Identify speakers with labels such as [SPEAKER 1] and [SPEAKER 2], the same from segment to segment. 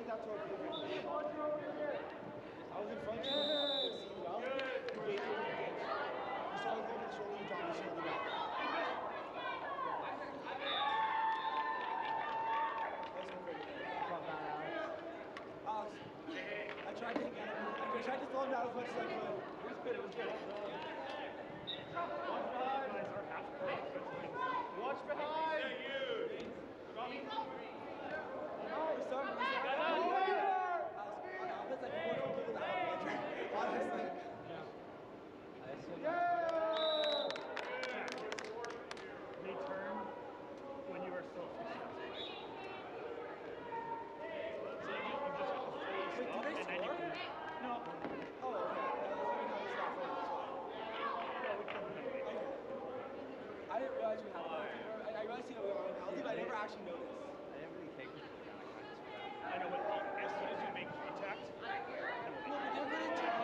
[SPEAKER 1] that to our group. I was in front of you. You saw me over the shoulder, you dropped the shoulder back. Alex, I tried to slow him down as much as I could. It was good, it was good. Watch behind! Yeah, you!
[SPEAKER 2] They turn when you are so successful. So you just have to fully stop and then you can... No.
[SPEAKER 1] Oh, okay. I didn't realize we had a penalty. I realized we had a penalty, but I never actually noticed.
[SPEAKER 3] I didn't really take it for that.
[SPEAKER 2] I know, but as soon as you make contact,
[SPEAKER 1] No, but they're going to turn.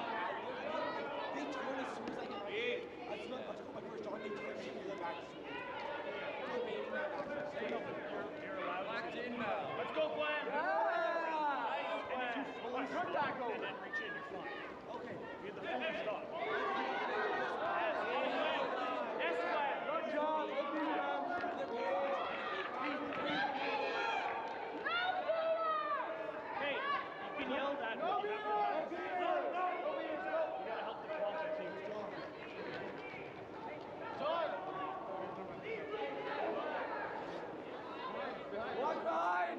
[SPEAKER 1] They turn as soon as I get my feet. That's my first dog. They turn and they go back to school. So I'm baiting that back.
[SPEAKER 2] you're allowed
[SPEAKER 3] Locked
[SPEAKER 2] to...
[SPEAKER 3] in now.
[SPEAKER 2] Let's go, Glenn!
[SPEAKER 1] Yeah!
[SPEAKER 2] And if you fully
[SPEAKER 1] Good
[SPEAKER 2] stop
[SPEAKER 1] tackle.
[SPEAKER 2] and then reach in, you're fine.
[SPEAKER 1] Okay.
[SPEAKER 2] You have the fully stop.
[SPEAKER 1] Yes, Glenn. Good job. Good defense.
[SPEAKER 2] Hey, you can yell that, but you have to you gotta help the Quaffle team.
[SPEAKER 1] Walk behind.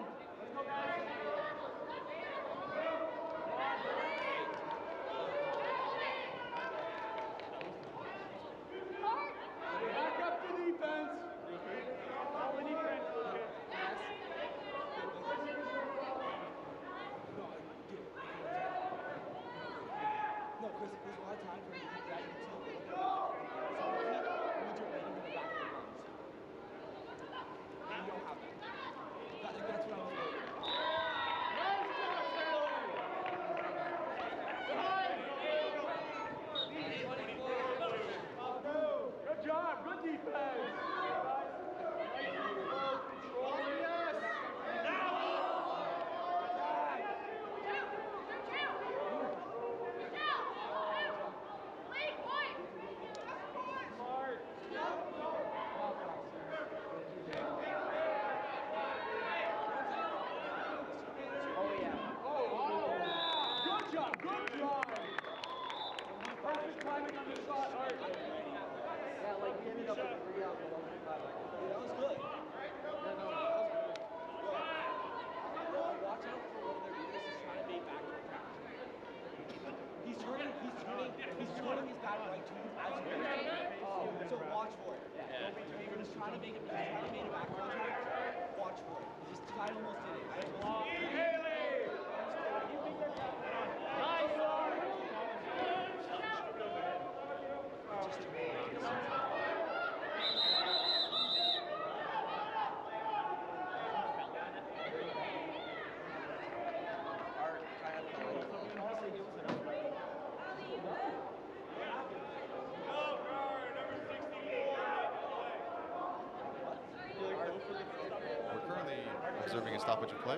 [SPEAKER 1] Back up the defense.
[SPEAKER 2] All we need friends, okay?
[SPEAKER 1] No, Chris, there's a lot of time for you to do that. You need to look at the you need your rating in the back of the lungs. And you don't have that. That's what I'm saying. Good job, good defense. Control, yes. Good job, good job. Perfect timing on the shot.
[SPEAKER 3] Yeah, like we ended up with 3 out of the 1.5.
[SPEAKER 1] That was good. Watch out for one of their leaders is trying to make backdoor track. He's turning his back right to you as you go. So watch for it. He's trying to make a back track. Watch for it. Just I almost did it.
[SPEAKER 4] We're currently observing a stoppage of play.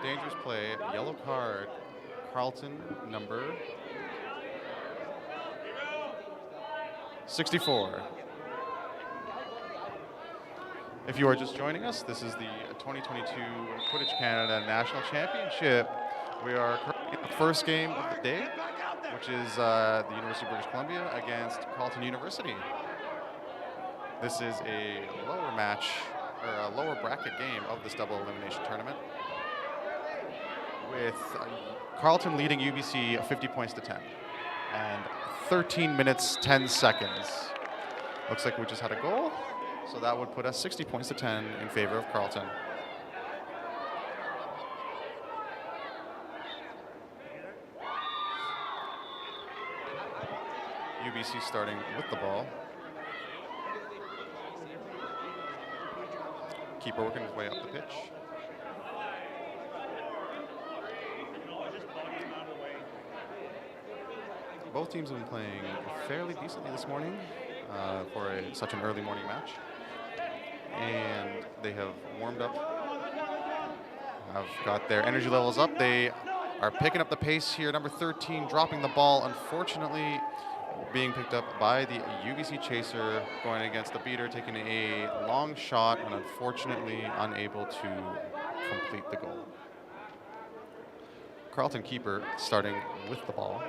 [SPEAKER 4] Dangerous play, yellow card, Carlton number 64. If you are just joining us, this is the 2022 Quidditch Canada National Championship. We are currently in the first game of the day, which is the University of British Columbia against Carleton University. This is a lower match, or a lower bracket game of this double elimination tournament, with Carleton leading UBC 50 points to 10, and 13 minutes, 10 seconds. Looks like we just had a goal, so that would put us 60 points to 10 in favor of Carleton. UBC starting with the ball. Keeper working his way up the pitch. Both teams have been playing fairly decently this morning for such an early morning match. And they have warmed up have got their energy levels up. They are picking up the pace here. Number 13 dropping the ball, unfortunately being picked up by the UBC chaser, going against the beater, taking a long shot and unfortunately unable to complete the goal. Carleton keeper starting with the ball.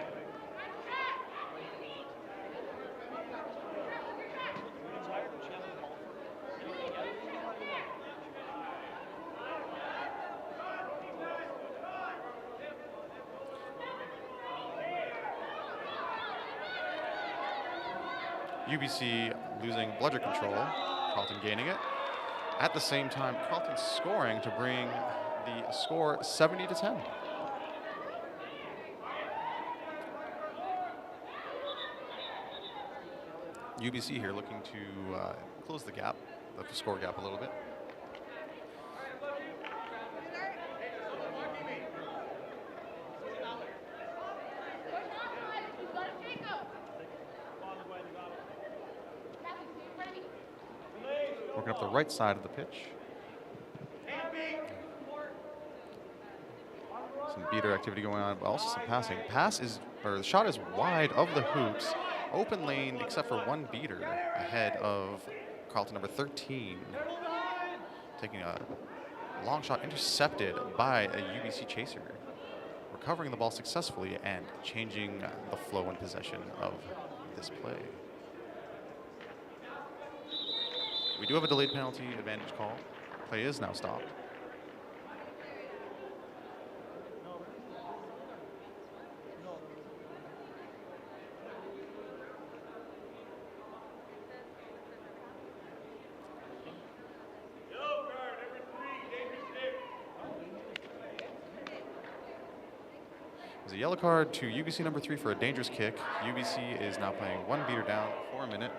[SPEAKER 4] UBC losing bludger control, Carleton gaining it. At the same time, Carleton scoring to bring the score 70-10. UBC here looking to close the gap, the score gap a little bit. Working up the right side of the pitch. Some beater activity going on, but also some passing. The shot is wide of the hoops. Open lane except for one beater ahead of Carleton number 13. Taking a long shot intercepted by a UBC chaser. Recovering the ball successfully and changing the flow and possession of this play. We do have a delayed penalty advantage call. Play is now stopped. There's a yellow card to UBC number 3 for a dangerous kick. UBC is now playing one beater down for a minute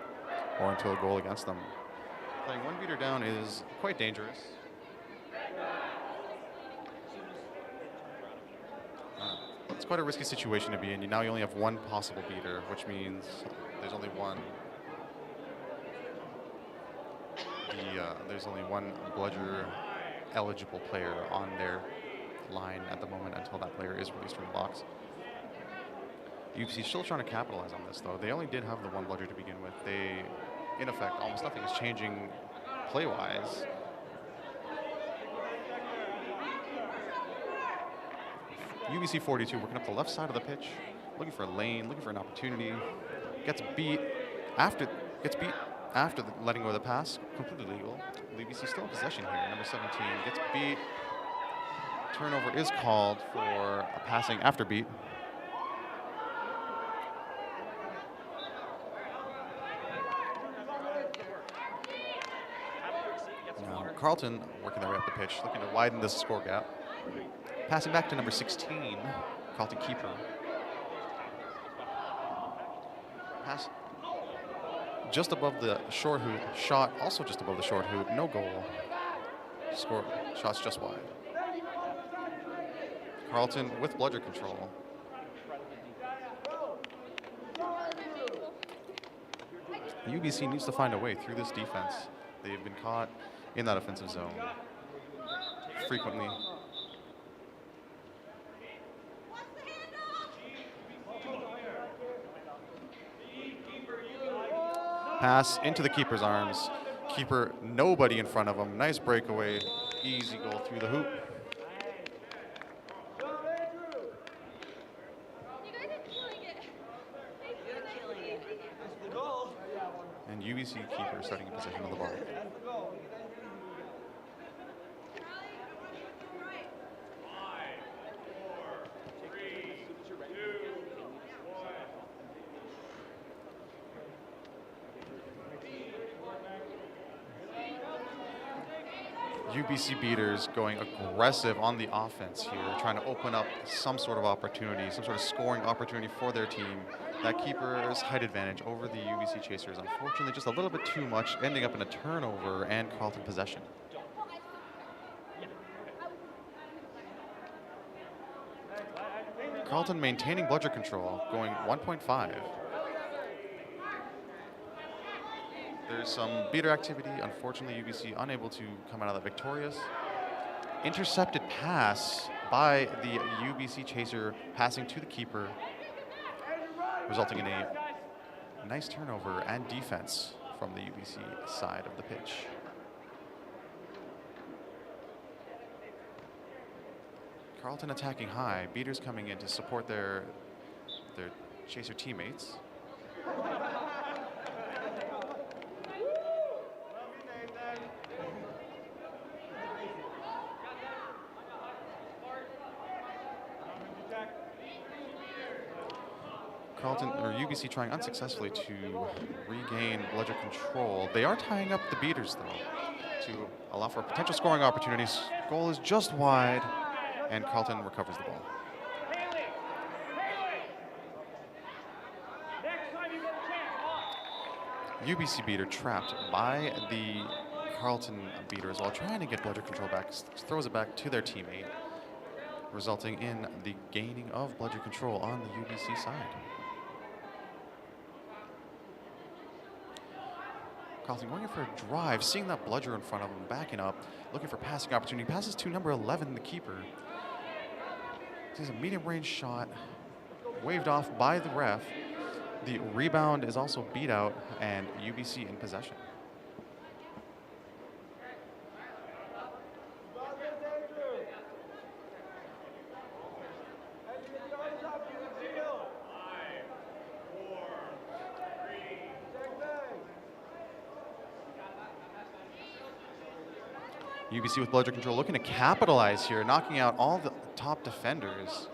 [SPEAKER 4] or until a goal against them. Playing one beater down is quite dangerous. It's quite a risky situation to be in. Now you only have one possible beater, which means there's only one. There's only one bludger eligible player on their line at the moment until that player is released from the box. UBC still trying to capitalize on this though. They only did have the one bludger to begin with. They, in effect, almost nothing is changing play-wise. UBC 42 working up the left side of the pitch, looking for a lane, looking for an opportunity. Gets beat after letting go of the pass, completely legal. UBC still in possession here. Number 17 gets beat. Turnover is called for a passing after beat. Now Carleton working their way up the pitch, looking to widen this score gap. Passing back to number 16, Carleton keeper. Pass just above the short hoop, shot also just above the short hoop, no goal. Score, shots just wide. Carleton with bludger control. UBC needs to find a way through this defense. They've been caught in that offensive zone frequently. Pass into the keeper's arms. Keeper, nobody in front of him. Nice breakaway. Easy goal through the hoop. And UBC keeper starting in possession of the ball. UBC beaters going aggressive on the offense here, trying to open up some sort of opportunity, some sort of scoring opportunity for their team. That keeper's height advantage over the UBC chasers, unfortunately, just a little bit too much, ending up in a turnover and Carleton possession. Carleton maintaining bludger control, going 1.5. There's some beater activity. Unfortunately, UBC unable to come out of that victorious. intercepted pass by the UBC chaser, passing to the keeper, resulting in a nice turnover and defense from the UBC side of the pitch. Carleton attacking high, beaters coming in to support their chaser teammates. Carleton or UBC trying unsuccessfully to regain bludger control. They are tying up the beaters though to allow for potential scoring opportunities. Goal is just wide, and Carleton recovers the ball. UBC beater trapped by the Carleton beaters while trying to get bludger control back, throws it back to their teammate, resulting in the gaining of bludger control on the UBC side. Carleton going in for a drive, seeing that bludger in front of him, backing up, looking for passing opportunity. Passes to number 11, the keeper. This is a medium range shot, waved off by the ref. The rebound is also beat out, and UBC in possession. UBC with bludger control, looking to capitalize here, knocking out all the top defenders.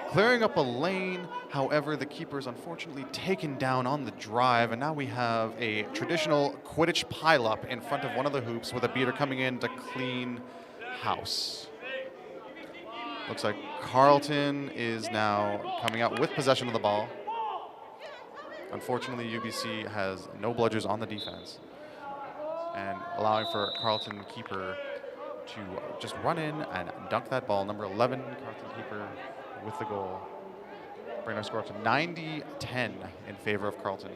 [SPEAKER 4] Clearing up a lane, however, the keeper is unfortunately taken down on the drive, and now we have a traditional Quidditch pileup in front of one of the hoops with a beater coming in to clean house. Looks like Carleton is now coming out with possession of the ball. Unfortunately, UBC has no bludgers on the defense and allowing for Carleton keeper to just run in and dunk that ball. Number 11, Carleton keeper with the goal. Bring our score to 90-10 in favor of Carleton.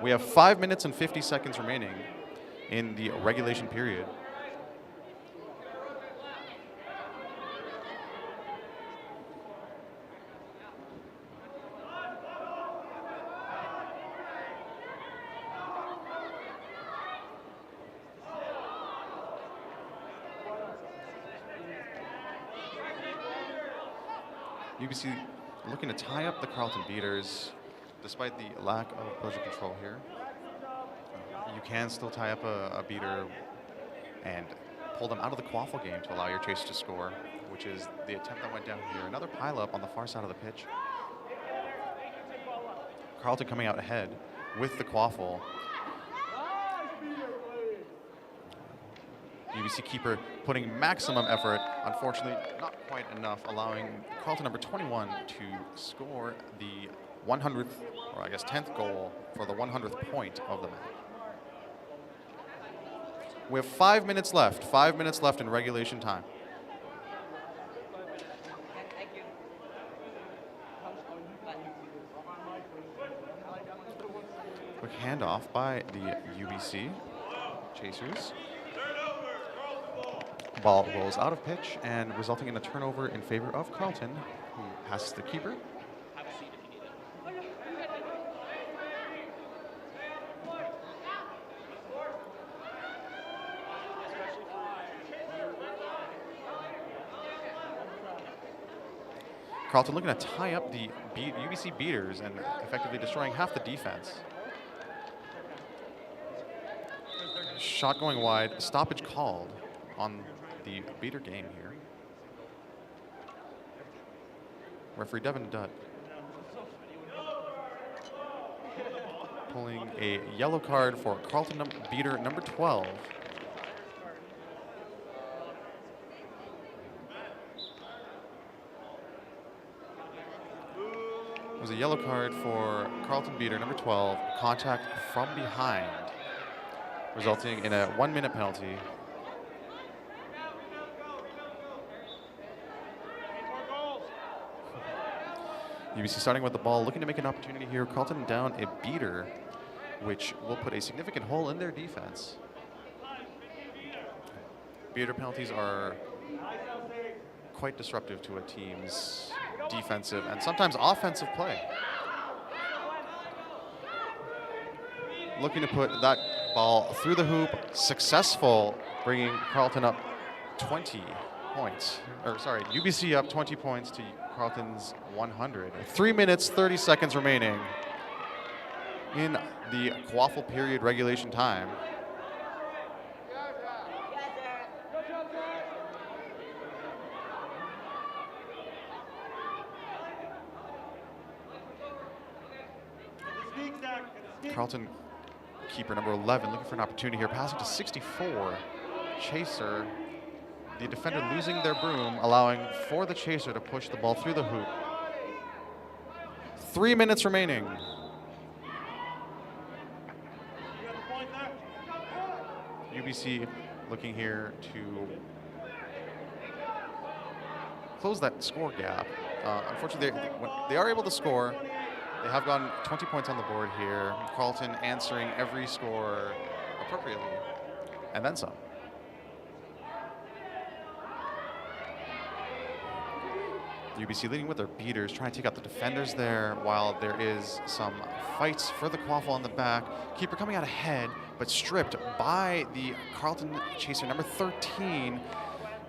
[SPEAKER 4] We have 5 minutes and 50 seconds remaining in the regulation period. UBC looking to tie up the Carleton beaters, despite the lack of bludger control here. You can still tie up a beater and pull them out of the Quaffle game to allow your chase to score, which is the attempt that went down here. Another pileup on the far side of the pitch. Carleton coming out ahead with the Quaffle. UBC keeper putting maximum effort, unfortunately not quite enough, allowing Carleton number 21 to score the 100th, or I guess 10th goal for the 100th point of the match. We have 5 minutes left, 5 minutes left in regulation time. Quick handoff by the UBC Chasers. Ball rolls out of pitch and resulting in a turnover in favor of Carleton, who passes the keeper. Carleton looking to tie up the UBC beaters and effectively destroying half the defense. Shot going wide, stoppage called on the beater game here. Referee Devin Dutt pulling a yellow card for Carleton beater number 12. It was a yellow card for Carleton beater number 12, contact from behind, resulting in a 1-minute penalty. UBC starting with the ball, looking to make an opportunity here. Carleton down a beater which will put a significant hole in their defense. Beater penalties are quite disruptive to a team's defensive and sometimes offensive play. Looking to put that ball through the hoop, successful, bringing Carleton up 20 points. Or sorry, UBC up 20 points to Carleton's 100. 3 minutes, 30 seconds remaining in the Quaffle period regulation time. Carleton keeper number 11 looking for an opportunity here, passing to 64. Chaser, the defender losing their broom, allowing for the chaser to push the ball through the hoop. 3 minutes remaining. UBC looking here to close that score gap. Unfortunately, they are able to score. They have gotten 20 points on the board here. Carleton answering every score appropriately, and then some. UBC leading with their beaters, trying to take out the defenders there, while there is some fights for the Quaffle on the back. Keeper coming out ahead, but stripped by the Carleton chaser, number 13,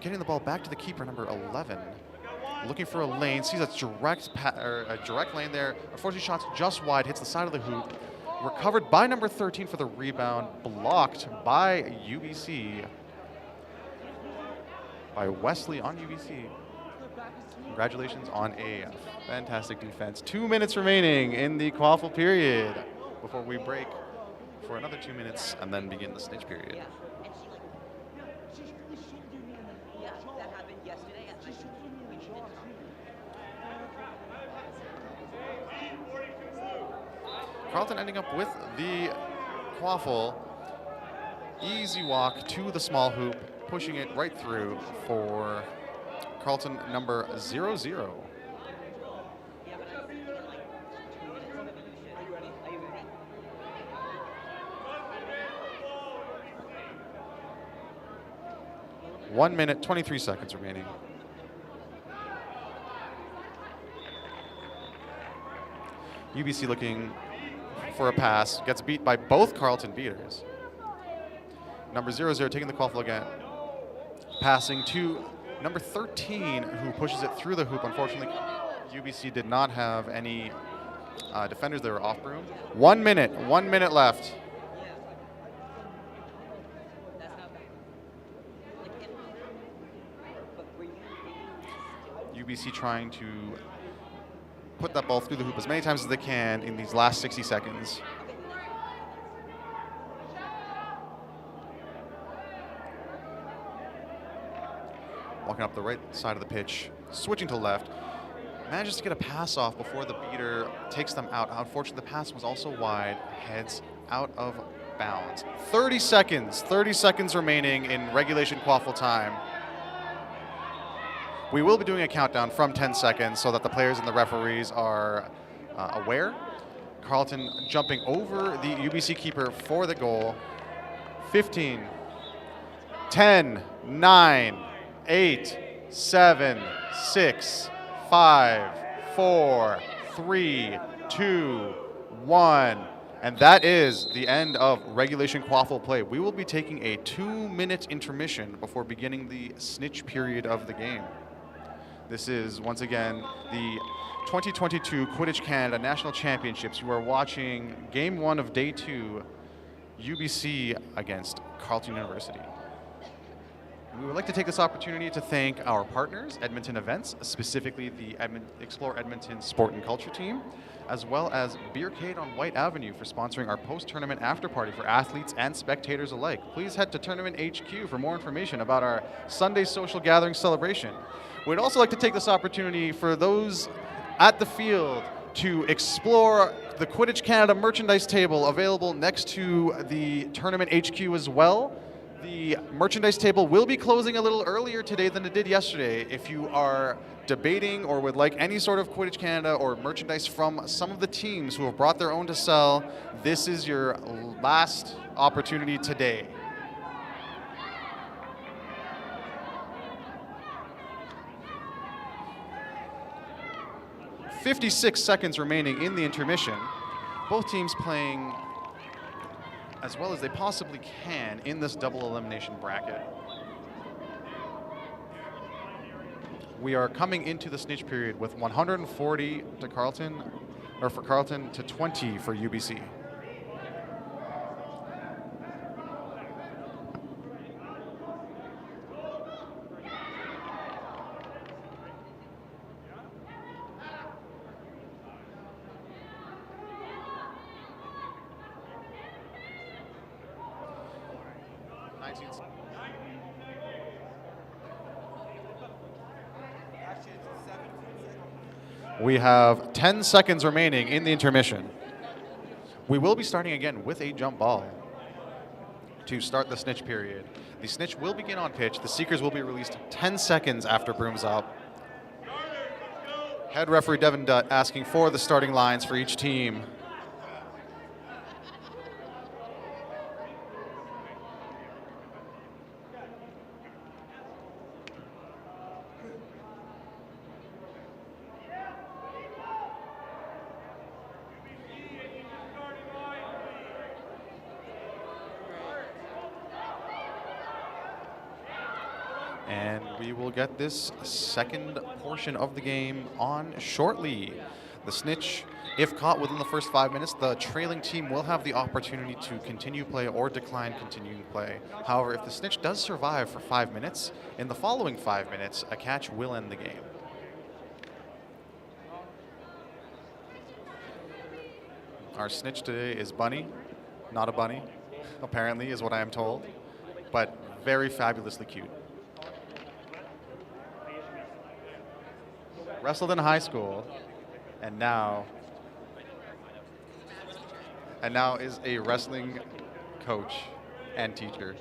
[SPEAKER 4] getting the ball back to the keeper, number 11. Looking for a lane, sees a direct lane there. Unfortunately, shots just wide, hits the side of the hoop. Recovered by number 13 for the rebound, blocked by UBC, by Wesley on UBC. Congratulations on a fantastic defense. 2 minutes remaining in the Quaffle period before we break for another 2 minutes and then begin the Snitch period. Carleton ending up with the Quaffle. Easy walk to the small hoop, pushing it right through for Carleton number 00. 1 minute, 23 seconds remaining. UBC looking for a pass, gets beat by both Carleton beaters. Number 00 taking the Quaffle again. Passing to number 13, who pushes it through the hoop. Unfortunately, UBC did not have any defenders. They were off broom. 1 minute, 1 minute left. UBC trying to put that ball through the hoop as many times as they can in these last 60 seconds. Walking up the right side of the pitch, switching to left. Manages to get a pass off before the beater takes them out. Unfortunately, the pass was also wide, heads out of bounds. 30 seconds remaining in regulation Quaffle time. We will be doing a countdown from 10 seconds so that the players and the referees are aware. Carleton jumping over the UBC keeper for the goal. 15, 10, 9, 8, 7, 6, 5, 4, 3, 2, 1. And that is the end of regulation Quaffle play. We will be taking a 2-minute intermission before beginning the Snitch period of the game. This is, once again, the 2022 Quidditch Canada National Championships. You are watching Game 1 of Day 2, UBC against Carleton University. We would like to take this opportunity to thank our partners, Edmonton Events, specifically the Explore Edmonton Sport and Culture team, as well as Beercade on White Avenue for sponsoring our post-tournament after-party for athletes and spectators alike. Please head to Tournament HQ for more information about our Sunday social gathering celebration. We'd also like to take this opportunity for those at the field to explore the Quidditch Canada merchandise table available next to the Tournament HQ as well. The merchandise table will be closing a little earlier today than it did yesterday. If you are debating or would like any sort of Quidditch Canada or merchandise from some of the teams who have brought their own to sell, this is your last opportunity today. "56 seconds remaining in the intermission. Both teams playing as well as they possibly can in this double elimination bracket. We are coming into the Snitch period with 140 to Carleton, or for Carleton, to 20 for UBC. We have 10 seconds remaining in the intermission. We will be starting again with a jump ball to start the Snitch period. The Snitch will begin on pitch. The Seekers will be released 10 seconds after Broom's up. Head referee Devin Dutt asking for the starting lines for each team. And we will get this second portion of the game on shortly. The Snitch, if caught within the first 5 minutes, the trailing team will have the opportunity to continue play or decline continuing play. However, if the Snitch does survive for 5 minutes, in the following 5 minutes, a catch will end the game. Our Snitch today is Bunny, not a bunny, apparently, is what I am told, but very fabulously cute. Wrestled in high school, and now is a wrestling coach and teacher.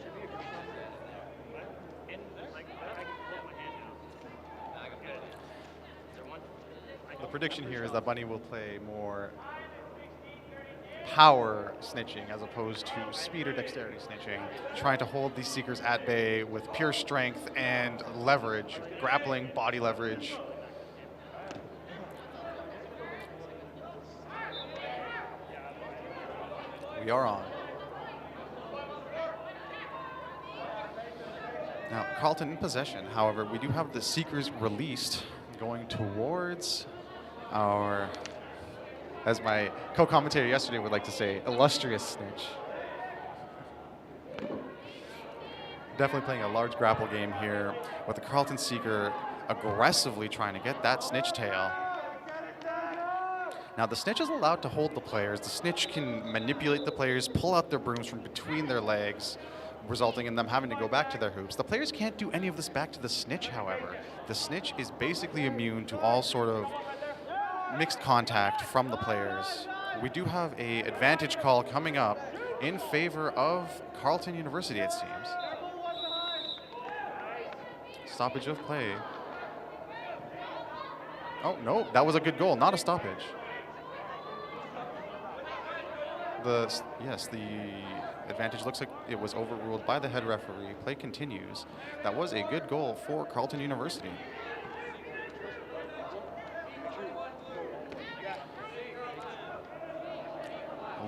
[SPEAKER 4] The prediction here is that Bunny will play more power snitching as opposed to speed or dexterity snitching, trying to hold these Seekers at bay with pure strength and leverage, grappling, body leverage. We are on. Now, Carleton in possession. However, we do have the Seekers released going towards our, as my co-commentator yesterday would like to say, illustrious Snitch. Definitely playing a large grapple game here with the Carleton Seeker aggressively trying to get that Snitch tail. Now, the Snitch is allowed to hold the players. The Snitch can manipulate the players, pull out their brooms from between their legs, resulting in them having to go back to their hoops. The players can't do any of this back to the Snitch, however. The Snitch is basically immune to all sort of mixed contact from the players. We do have an advantage call coming up in favor of Carleton University, it seems. Stoppage of play. Oh, no, that was a good goal, not a stoppage. The advantage looks like it was overruled by the head referee. Play continues. That was a good goal for Carleton University.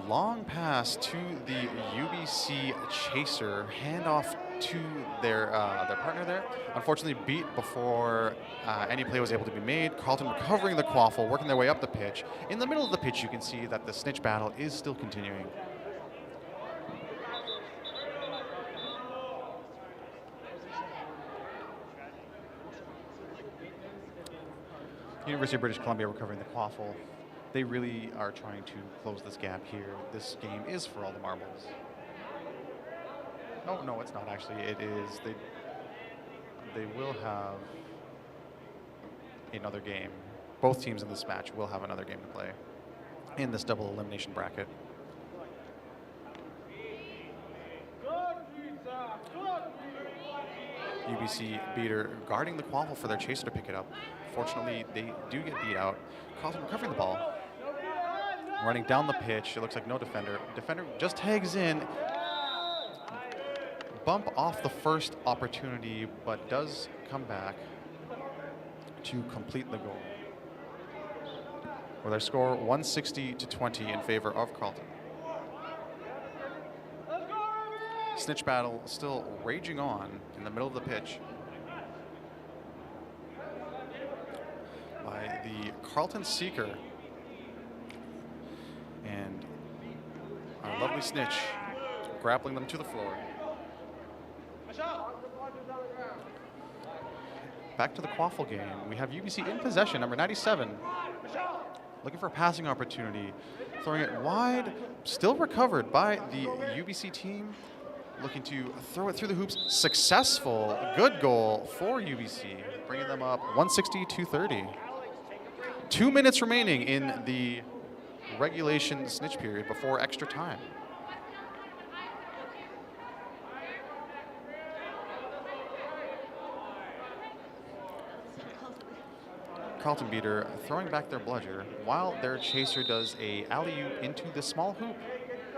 [SPEAKER 4] Long pass to the UBC chaser, handoff to their partner there. Unfortunately beat before any play was able to be made. Carleton recovering the Quaffle, working their way up the pitch. In the middle of the pitch, you can see that the Snitch battle is still continuing. University of British Columbia recovering the Quaffle. They really are trying to close this gap here. This game is for all the marbles. Oh, no, it's not actually. It is. They will have another game. Both teams in this match will have another game to play in this double elimination bracket. UBC beater guarding the Quaffle for their chaser to pick it up. Fortunately, they do get beat out. Carlton recovering the ball. Running down the pitch. It looks like no defender. Defender just tags in. Bump off the first opportunity, but does come back to complete the goal. With our score 160-20 in favor of Carlton. Snitch battle still raging on in the middle of the pitch by the Carlton Seeker and our lovely Snitch grappling them to the floor. Back to the Quaffle game. We have UBC in possession, number 97. Looking for a passing opportunity. Throwing it wide, still recovered by the UBC team. Looking to throw it through the hoops. Successful. Good goal for UBC. Bringing them up 160-230. 2 minutes remaining in the regulation snitch period before extra time. Carlton beater throwing back their bludger while their chaser does a alley-oop into the small hoop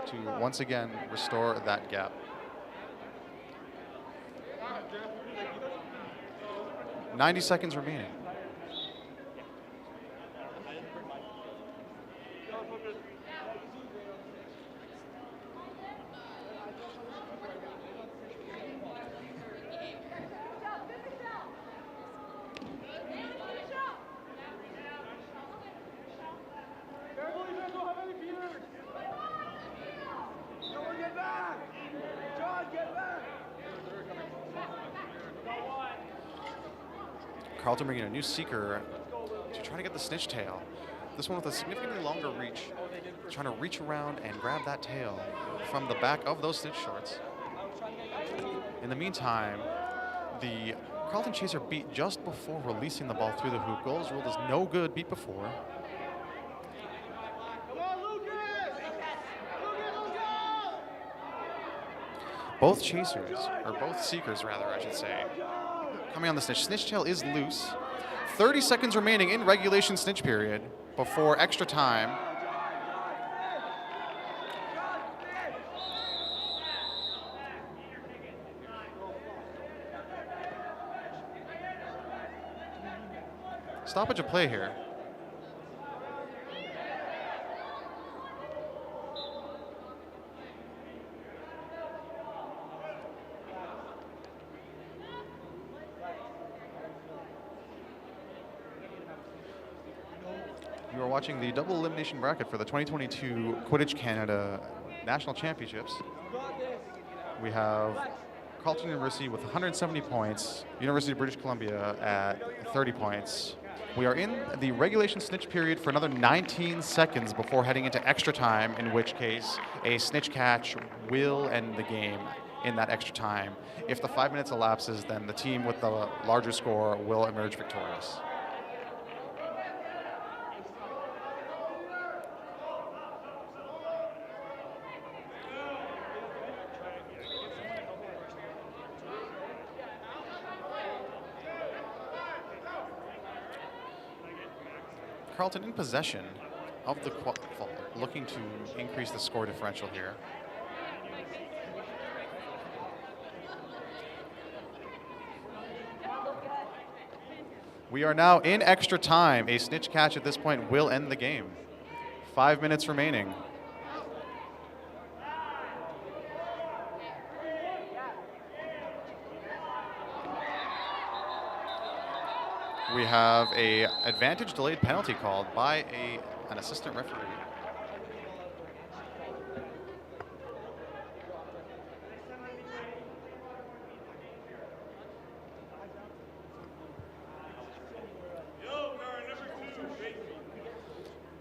[SPEAKER 4] to once again restore that gap. 90 seconds remaining. Carlton bringing a new seeker to try to get the snitch tail. This one with a significantly longer reach, trying to reach around and grab that tail from the back of those snitch shorts. In the meantime, the Carlton chaser beat just before releasing the ball through the hoop. Goals ruled as no good, beat before. Both chasers, or both seekers rather, I should say, coming on the snitch. Snitch tail is loose. 30 seconds remaining in regulation snitch period before extra time. Stoppage of play here. You are watching the double elimination bracket for the 2022 Quidditch Canada National Championships. We have Carleton University with 170 points, University of British Columbia at 30 points. We are in the regulation snitch period for another 19 seconds before heading into extra time, in which case a snitch catch will end the game in that extra time. If the 5 minutes elapses, then the team with the larger score will emerge victorious. Carlton in possession of the Quaffle, looking to increase the score differential here. We are now in extra time. A snitch catch at this point will end the game. 5 minutes remaining. We have a advantage delayed penalty called by an assistant referee.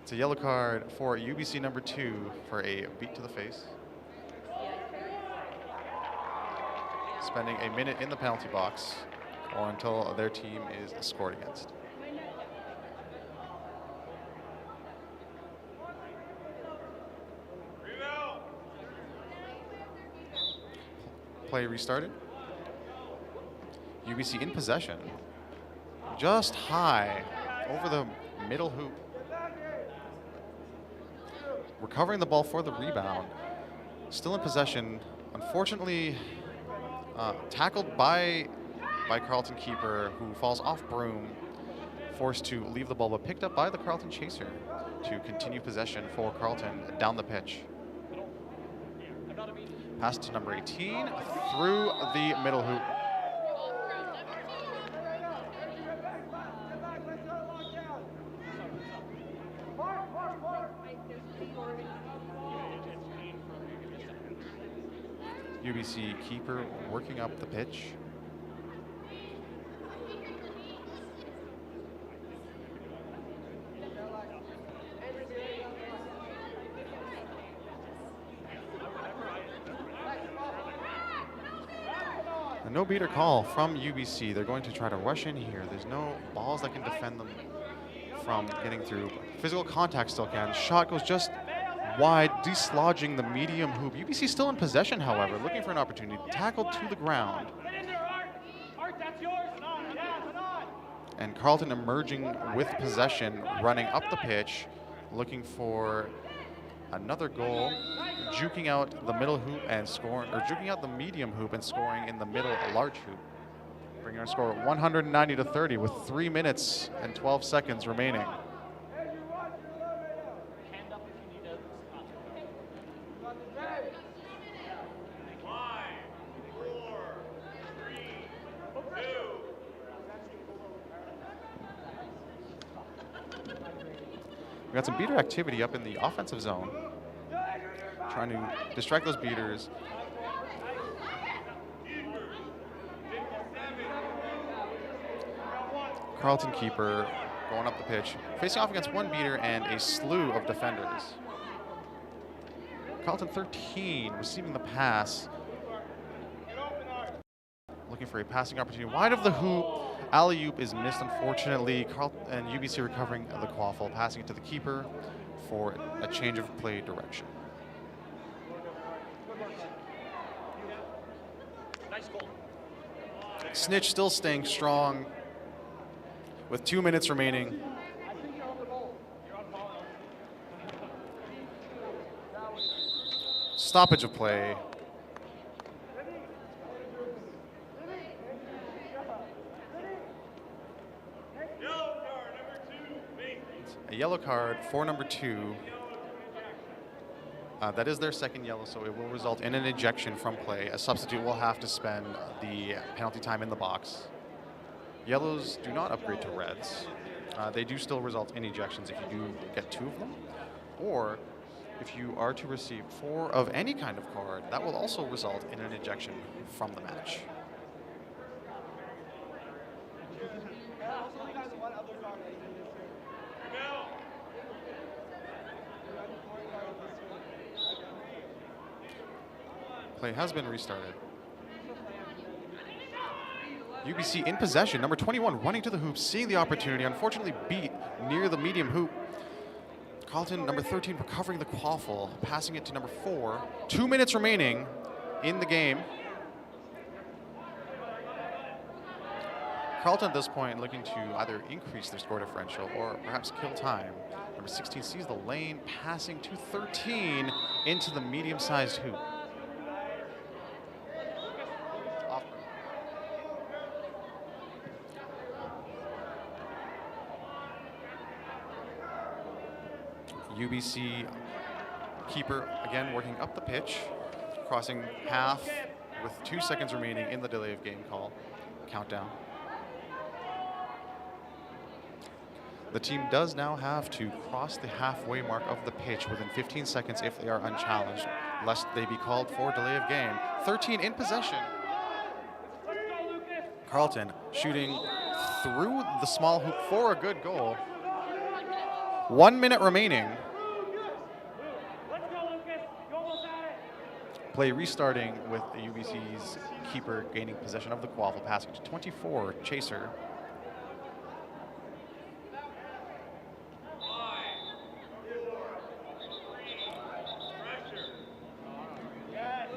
[SPEAKER 4] It's a yellow card for UBC number 2 for a beat to the face. Spending a minute in the penalty box, or until their team is scored against. Play restarted. UBC in possession. Just high over the middle hoop. Recovering the ball for the rebound. Still in possession. Unfortunately, tackled by Carleton keeper, who falls off broom, forced to leave the ball, but picked up by the Carleton chaser to continue possession for Carleton down the pitch. Pass to number 18 through the middle hoop. UBC keeper working up the pitch. A no beater call from UBC. They're going to try to rush in here. There's no balls that can defend them from getting through. Physical contact still can. Shot goes just wide, dislodging the medium hoop. UBC still in possession, however, looking for an opportunity. Tackled to the ground. And Carleton emerging with possession, running up the pitch, looking for another goal, juking out the middle hoop and scoring, or juking out the medium hoop and scoring in the middle large hoop. Bringing our score 190-30 with 3 minutes and 12 seconds remaining. We got some beater activity up in the offensive zone, trying to distract those beaters. Carleton keeper going up the pitch, facing off against one beater and a slew of defenders. Carleton 13 receiving the pass, looking for a passing opportunity wide of the hoop. Alley-oop is missed, unfortunately. Carleton and UBC recovering the quaffle, passing it to the keeper for a change of play direction. Snitch still staying strong with 2 minutes remaining. Stoppage of play. A yellow card for number 2. That is their second yellow, so it will result in an ejection from play. A substitute will have to spend the penalty time in the box. Yellows do not upgrade to reds. They do still result in ejections if you do get 2 of them. Or if you are to receive 4 of any kind of card, that will also result in an ejection from the match. Play has been restarted. UBC in possession. Number 21 running to the hoop, seeing the opportunity, unfortunately beat near the medium hoop. Carleton, number 13, recovering the quaffle, passing it to number 4. 2 minutes remaining in the game. Carleton at this point looking to either increase their score differential or perhaps kill time. Number 16 sees the lane, passing to 13 into the medium-sized hoop. UBC keeper again working up the pitch, crossing half with 2 seconds remaining in the delay of game call countdown. The team does now have to cross the halfway mark of the pitch within 15 seconds if they are unchallenged, lest they be called for delay of game. 13 in possession. Carleton shooting through the small hoop for a good goal. 1 minute remaining. Play restarting with the UBC's keeper gaining possession of the quaffle, passing to 24, Chaser.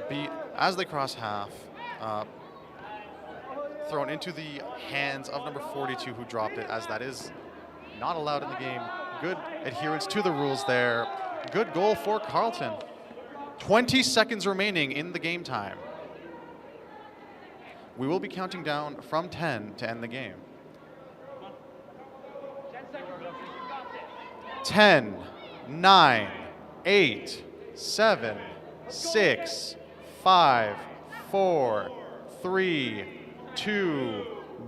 [SPEAKER 4] Beat as they cross half. thrown into the hands of number 42 who dropped it, as that is not allowed in the game. Good adherence to the rules there. Good goal for Carleton. 20 seconds remaining in the game time. We will be counting down from 10 to end the game. 10, 9, 8, 7, 6, 5, 4, 3, 2,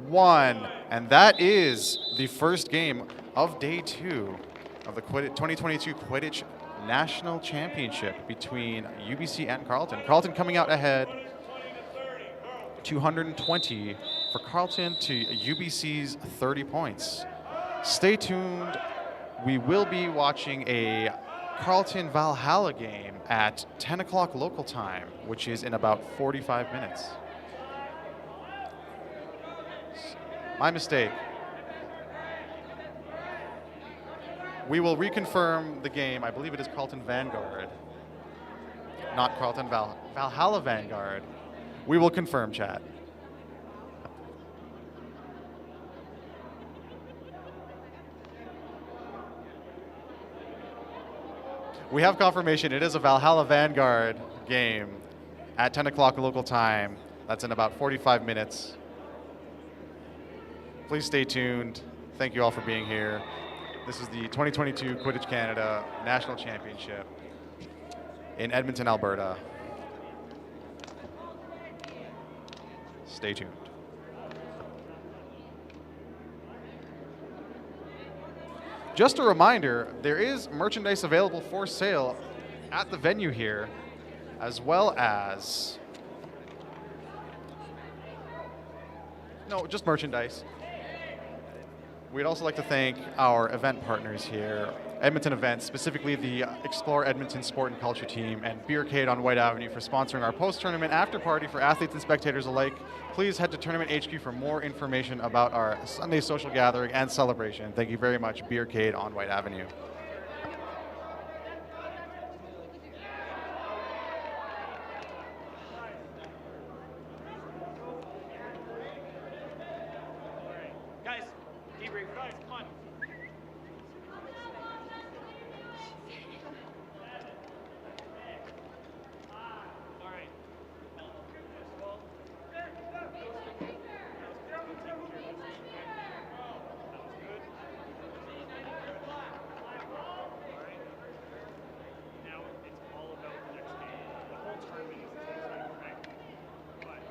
[SPEAKER 4] 1. And that is the first game of day 2 of the 2022 Quidditch National Championship between UBC and Carleton. Carleton coming out ahead 220 for Carleton to UBC's 30 points. Stay tuned. We will be watching a Vanguard-Valhalla game at 10 o'clock local time, which is in about 45 minutes. My mistake. We will reconfirm the game. I believe it is Carleton Vanguard, not Valhalla Vanguard. We will confirm, chat. We have confirmation. It is a Valhalla Vanguard game at 10 o'clock local time. That's in about 45 minutes. Please stay tuned. Thank you all for being here. This is the 2022 Quidditch Canada National Championship in Edmonton, Alberta. Stay tuned. Just a reminder, there is merchandise available for sale at the venue here, as well as, no, just merchandise. We'd also like to thank our event partners here, Edmonton Events, specifically the Explore Edmonton Sport and Culture team, and Beercade on White Avenue for sponsoring our post-tournament after party for athletes and spectators alike. Please head to Tournament HQ for more information about our Sunday social gathering and celebration. Thank you very much, Beercade on White Avenue.
[SPEAKER 2] Guys, debrief. Guys, come on. All right. First of all, that was good. That was good. All right. Now it's all about the next game. The whole tournament is taking time. But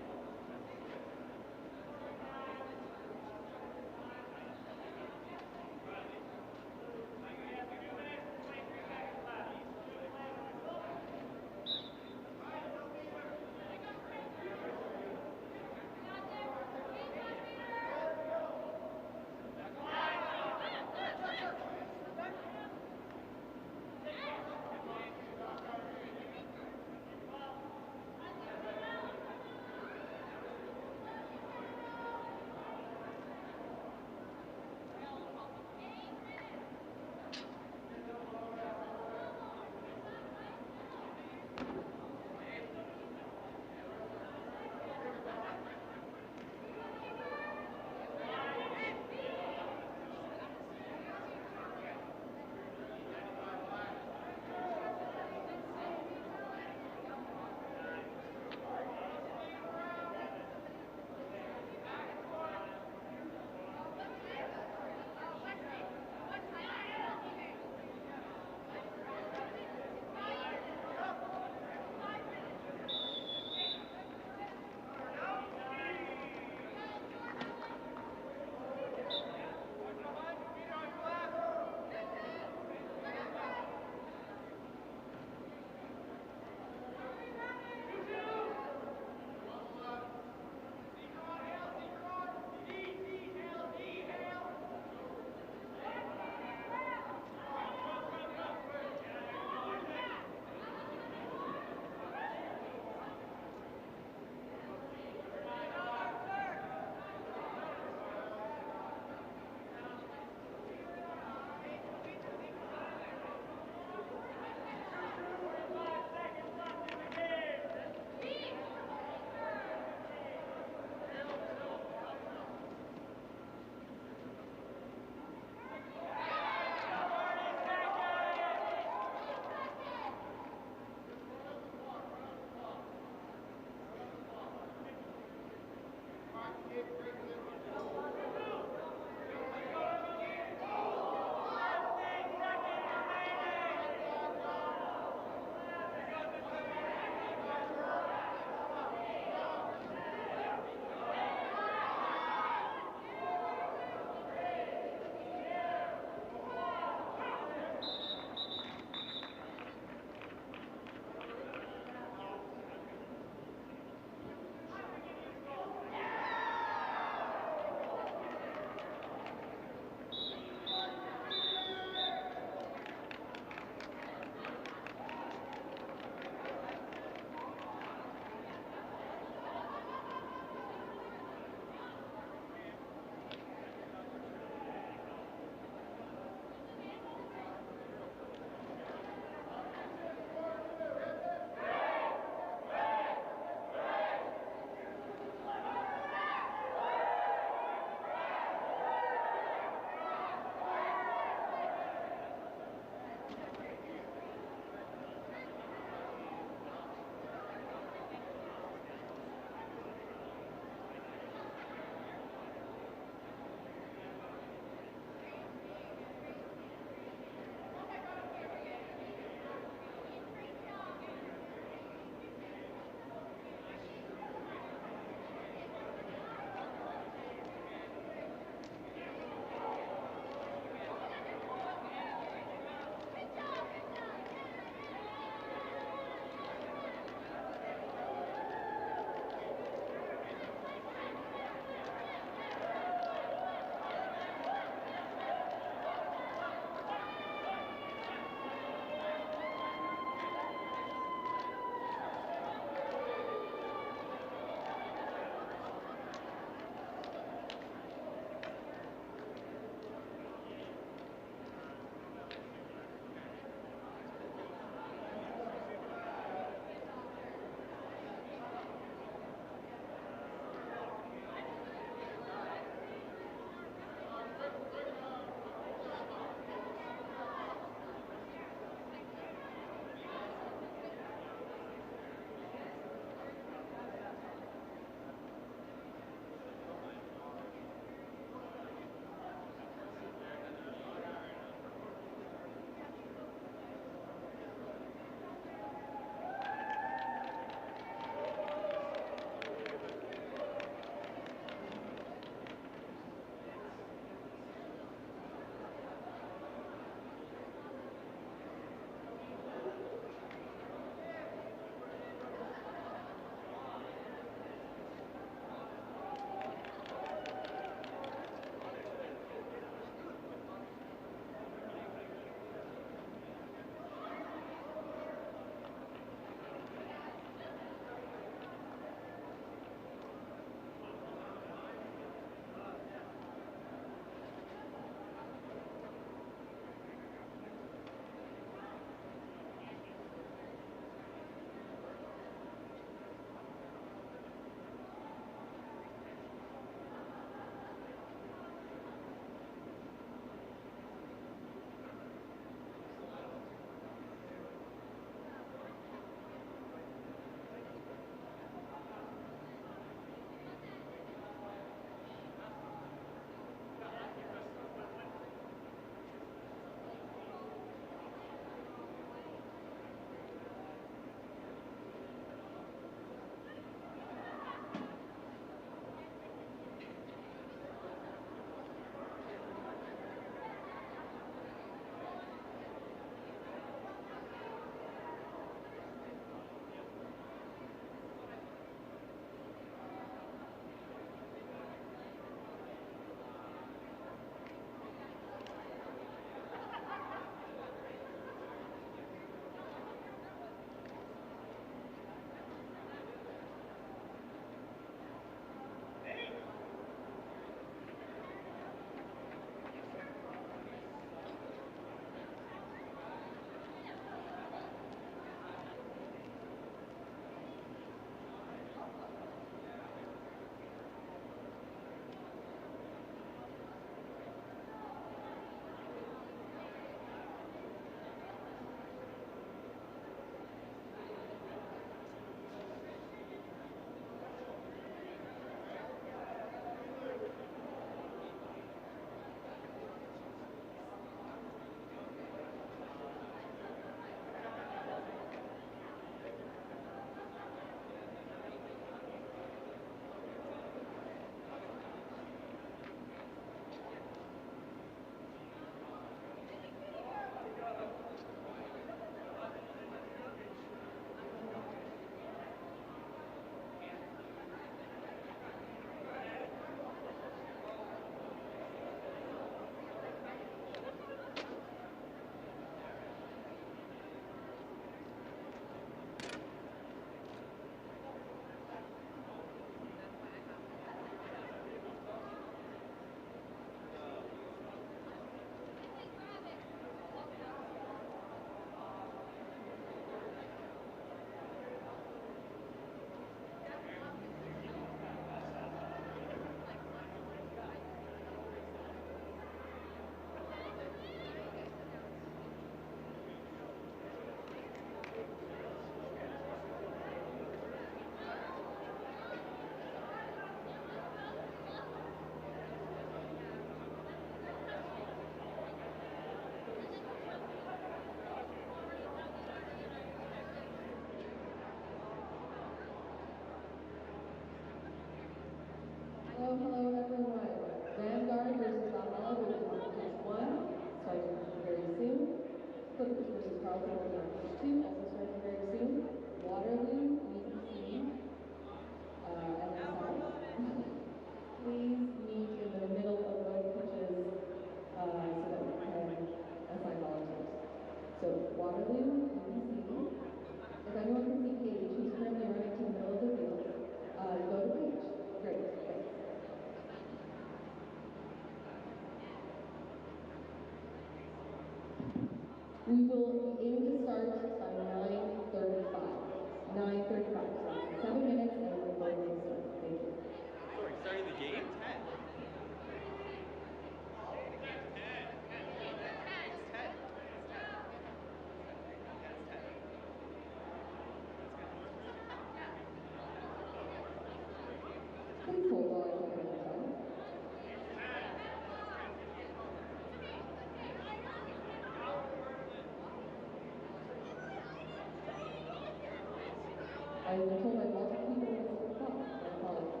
[SPEAKER 5] I've been told by multiple people it's 6 o'clock. My apologies.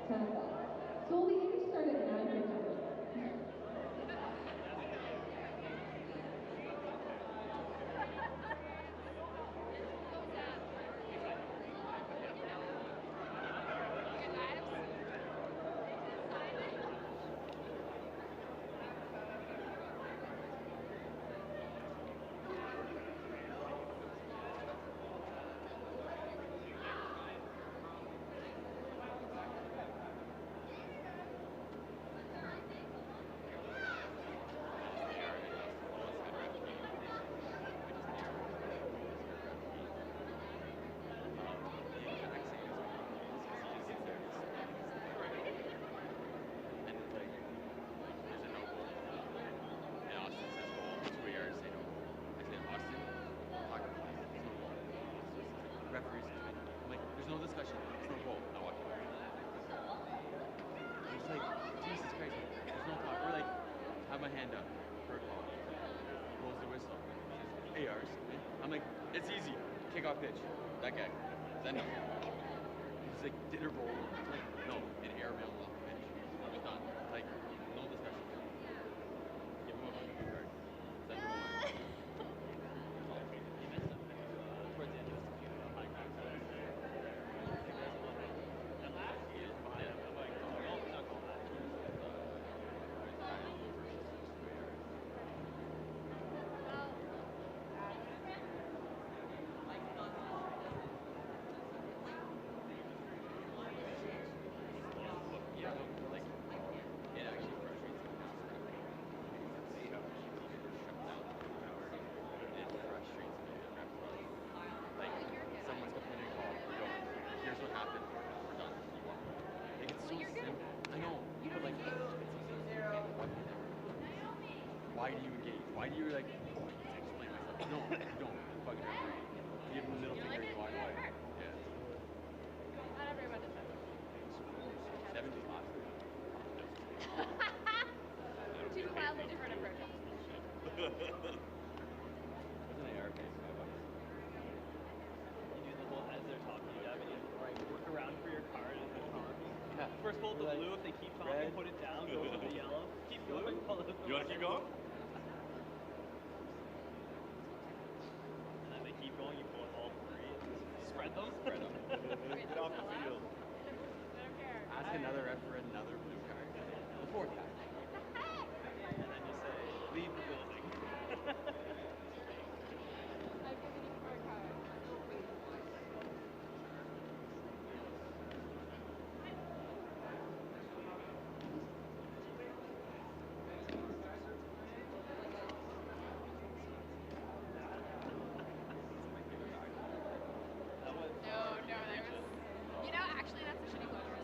[SPEAKER 5] 10 o'clock. So we'll be aiming to start at 9:15.
[SPEAKER 6] Referees, I'm like, there's no discussion, there's no goal. I walk away. It's like, Jesus Christ, there's no talk. Or like, have my hand up for a call. Blows the whistle. Says, ARs. I'm like, it's easy. Kick off pitch. That guy. Send him. He's like, did a roll. It's like, no, an air mail off the pitch. It was done. Like, no discussion. Give him a blue card. Send him away. Towards the end of his computer, high crack. Why do you engage? Why do you like, oh, I need to explain myself? No, you don't. Fucking referee. Give him the middle finger, you walk away. Yeah.
[SPEAKER 7] Not everyone does that.
[SPEAKER 6] 70 lots.
[SPEAKER 7] Two wildly different approaches.
[SPEAKER 6] What's an AR case? $5.
[SPEAKER 2] You do the whole as they're talking, yeah, but you work around for your card as they're talking.
[SPEAKER 6] Yeah.
[SPEAKER 2] First pull up the
[SPEAKER 6] Like,
[SPEAKER 2] blue, if they keep talking,
[SPEAKER 6] red.
[SPEAKER 2] put it down, go to the yellow. Keep going.
[SPEAKER 6] You want to keep going?
[SPEAKER 2] And then they keep going, you pull up all three. Spread them.
[SPEAKER 6] Spread them.
[SPEAKER 7] Get off the field. I don't care.
[SPEAKER 6] Ask another ref for another blue card. The fourth guy.
[SPEAKER 2] And then you say, leave the building.
[SPEAKER 7] I've given you 4 cards. No, there was. You know, actually, that's a shitty closure.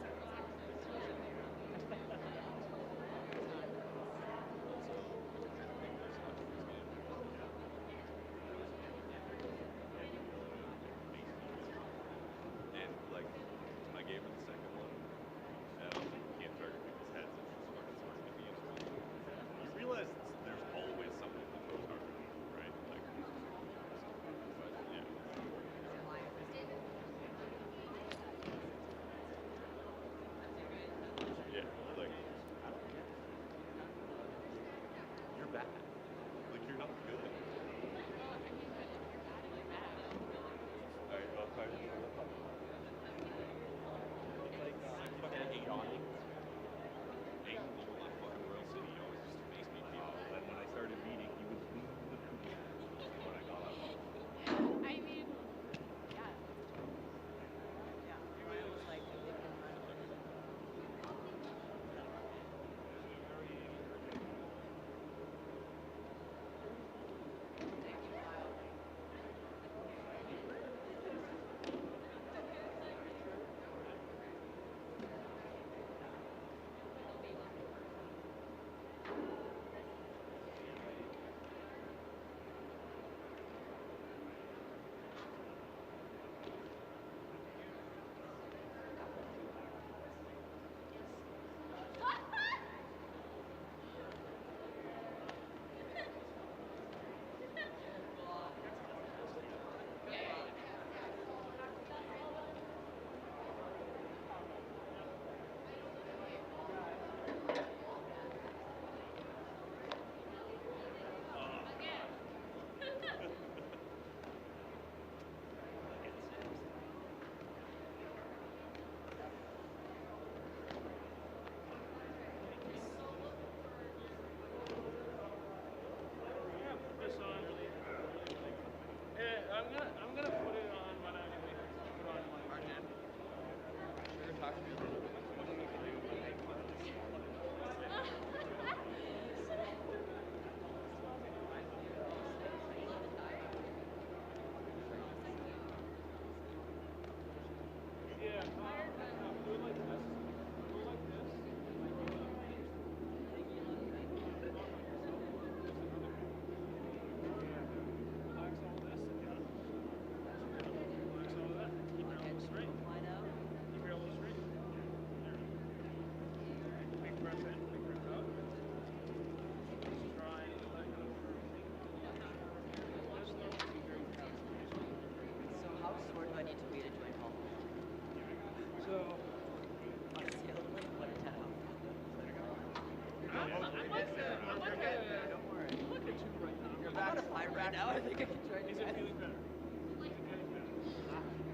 [SPEAKER 2] Now I think I can try to. Is it feeling better? Is it feeling better?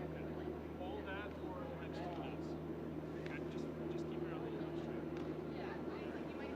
[SPEAKER 2] Okay. Hold that for the next 2 minutes. Okay. Just keep your elbows straight. Just relax this.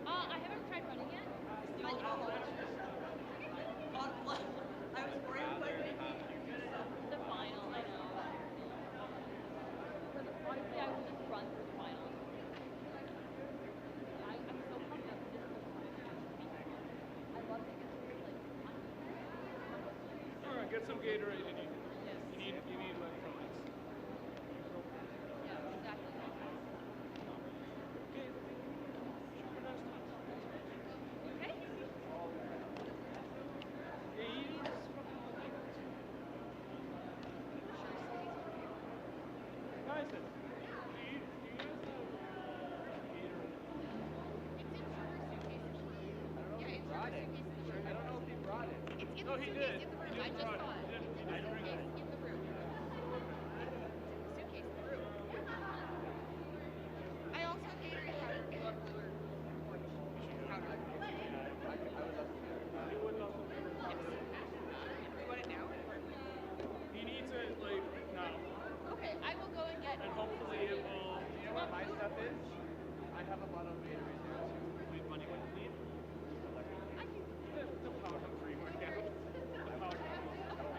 [SPEAKER 7] I haven't tried running yet.
[SPEAKER 3] I was worried about
[SPEAKER 7] The final, I know. Honestly, I will just run through the final. I'm so pumped up for this whole time. I love it.
[SPEAKER 2] All right, get some Gatorade. You need electrolytes.
[SPEAKER 7] Yeah, exactly.
[SPEAKER 2] Okay. Super nice time.
[SPEAKER 7] Okay?
[SPEAKER 2] Yeah, you need this fucking thing. Guys, do you guys have Gatorade?
[SPEAKER 7] It's in Sugar's suitcase. Yeah, it's Sugar's suitcase in the room.
[SPEAKER 1] I don't know if he brought it.
[SPEAKER 7] It's in
[SPEAKER 2] No,
[SPEAKER 7] the
[SPEAKER 2] he
[SPEAKER 7] suitcase
[SPEAKER 2] did.
[SPEAKER 7] in the room.
[SPEAKER 2] He
[SPEAKER 7] I
[SPEAKER 2] did
[SPEAKER 7] just
[SPEAKER 2] brought
[SPEAKER 7] saw
[SPEAKER 2] it.
[SPEAKER 7] it.
[SPEAKER 2] He
[SPEAKER 7] It's in
[SPEAKER 2] did
[SPEAKER 7] the
[SPEAKER 2] bring it.
[SPEAKER 7] suitcase in the room. Suitcase in the room. I also have Gatorade powder. I love powder. Powder.
[SPEAKER 2] He wouldn't also be able to.
[SPEAKER 7] We want it now?
[SPEAKER 2] He needs it like now,
[SPEAKER 7] Okay, I will go and get.
[SPEAKER 2] and hopefully it will.
[SPEAKER 1] You know what my stuff is? I have a bottle of Gatorade there too.
[SPEAKER 2] Wait, money what you need?
[SPEAKER 7] I can.
[SPEAKER 2] The power free workout. The power.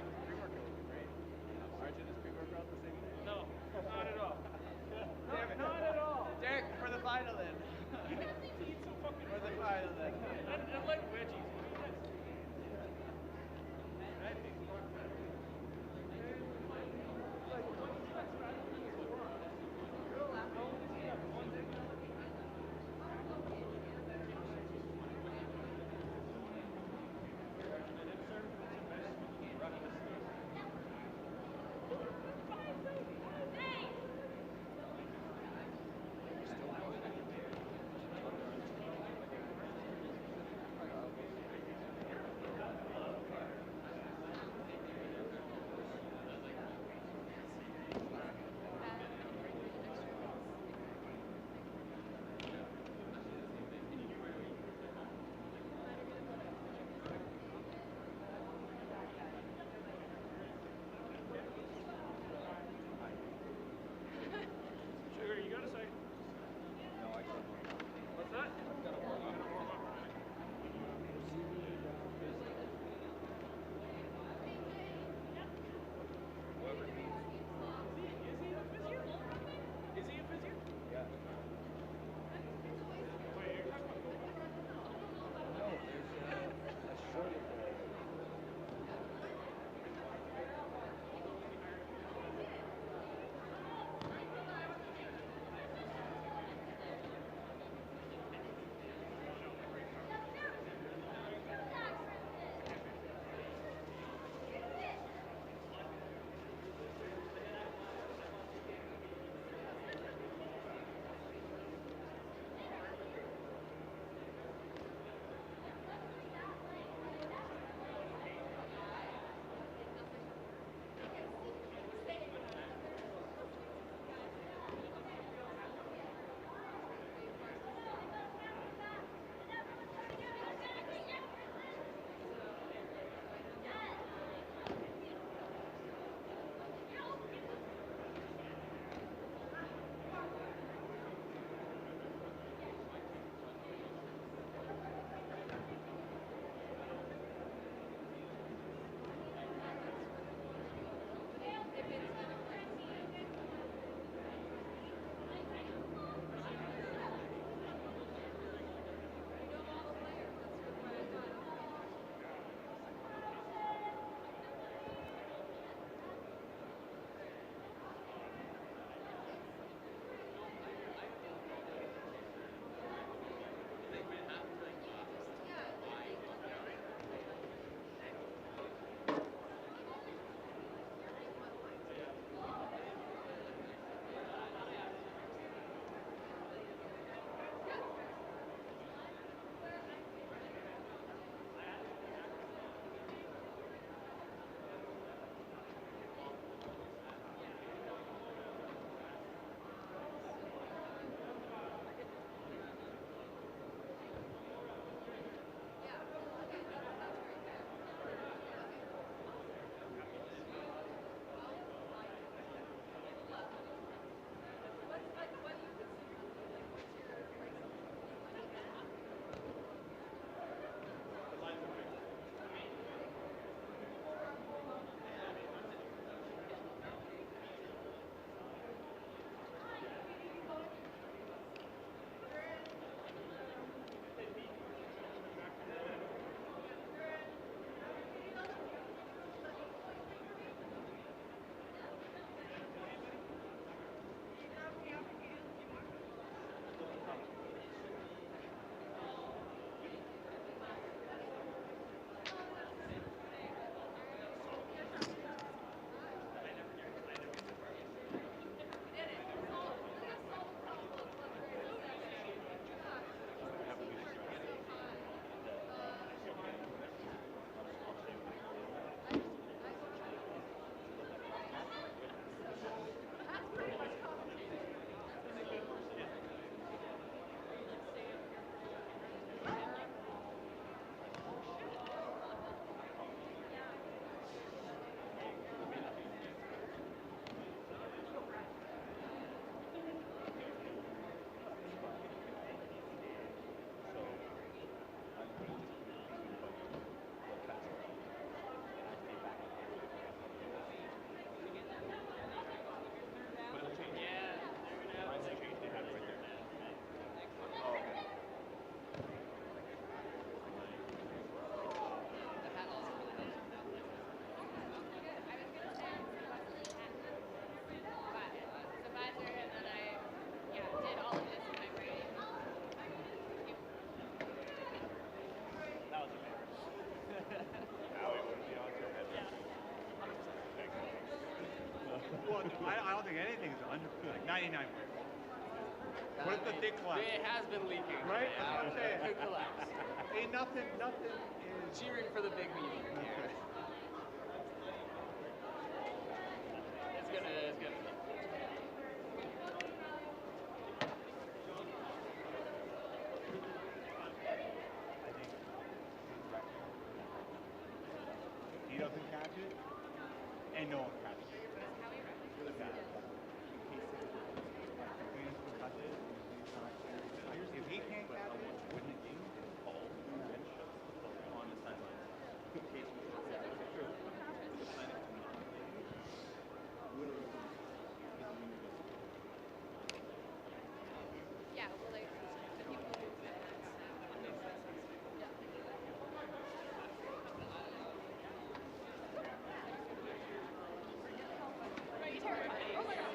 [SPEAKER 8] I don't think anything's under like 99 points. What if the thing collapses?
[SPEAKER 6] It has been leaking.
[SPEAKER 8] Right? That's what I'm saying.
[SPEAKER 6] It could collapse.
[SPEAKER 8] Ain't nothing is.
[SPEAKER 6] Cheering for the big meeting here. It's gonna.
[SPEAKER 8] He doesn't catch it, and no one catches it. If he can't catch it, wouldn't it be?
[SPEAKER 7] Yeah, well, like, the people who Right, terrifying. Oh my god.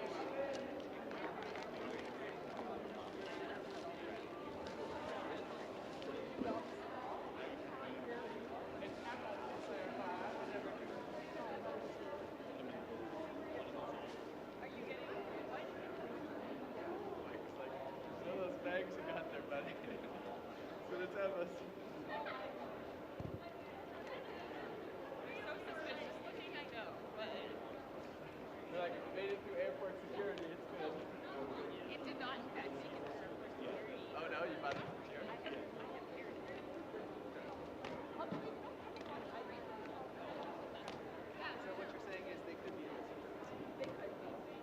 [SPEAKER 6] One of those bags you got there, buddy. So let's have us.
[SPEAKER 7] So suspicious looking, I know, but
[SPEAKER 6] We're like, made it through airport security, it's good.
[SPEAKER 7] it did not in fact make it through airport security.
[SPEAKER 6] Oh no, you bought it from here?
[SPEAKER 7] I have paired it.
[SPEAKER 6] So what you're saying is they could be
[SPEAKER 7] They could be.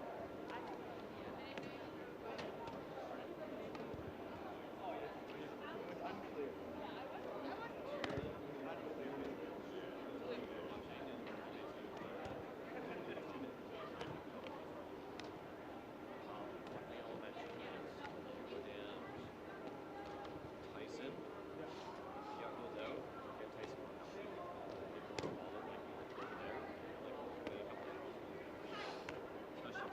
[SPEAKER 7] I have no idea.
[SPEAKER 6] It's unclear.
[SPEAKER 9] Tyson. Yeah, goes out. Get Tyson on out. Get the ball like over there. Like way up there. Especially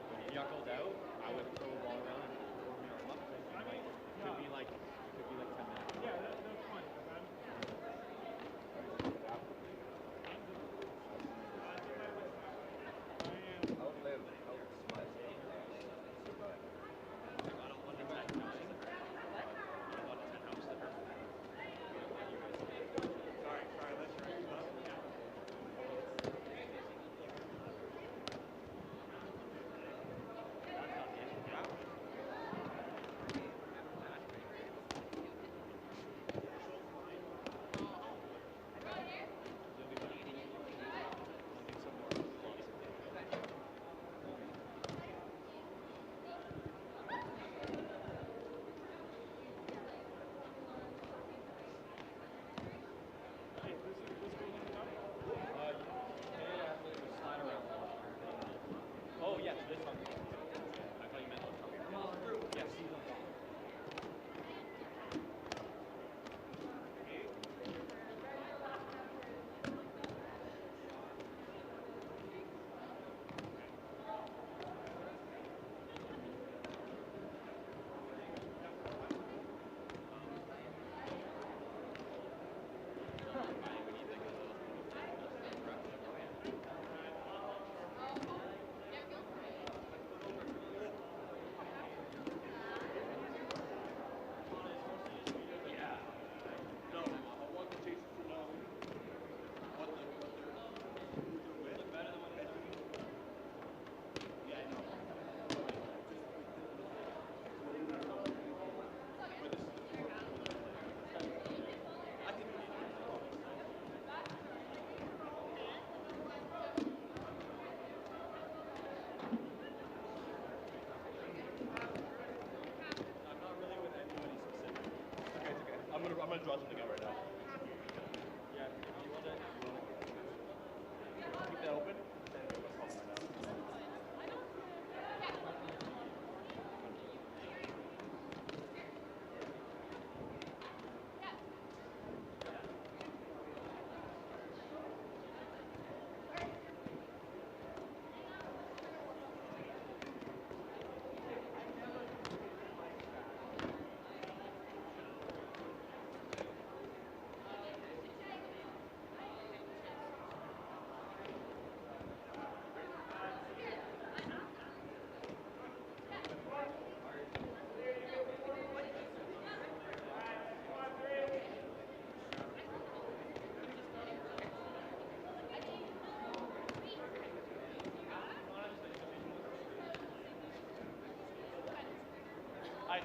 [SPEAKER 9] when Yuckle's out, I would throw the ball around and warm your arm up. Could be like 10 minutes.
[SPEAKER 2] Yeah, that's fine.
[SPEAKER 9] Oh, yes, this one. I thought you meant on top. Yes.
[SPEAKER 2] I'm gonna draw something out right now.
[SPEAKER 9] Yeah, you want to
[SPEAKER 2] Keep that open.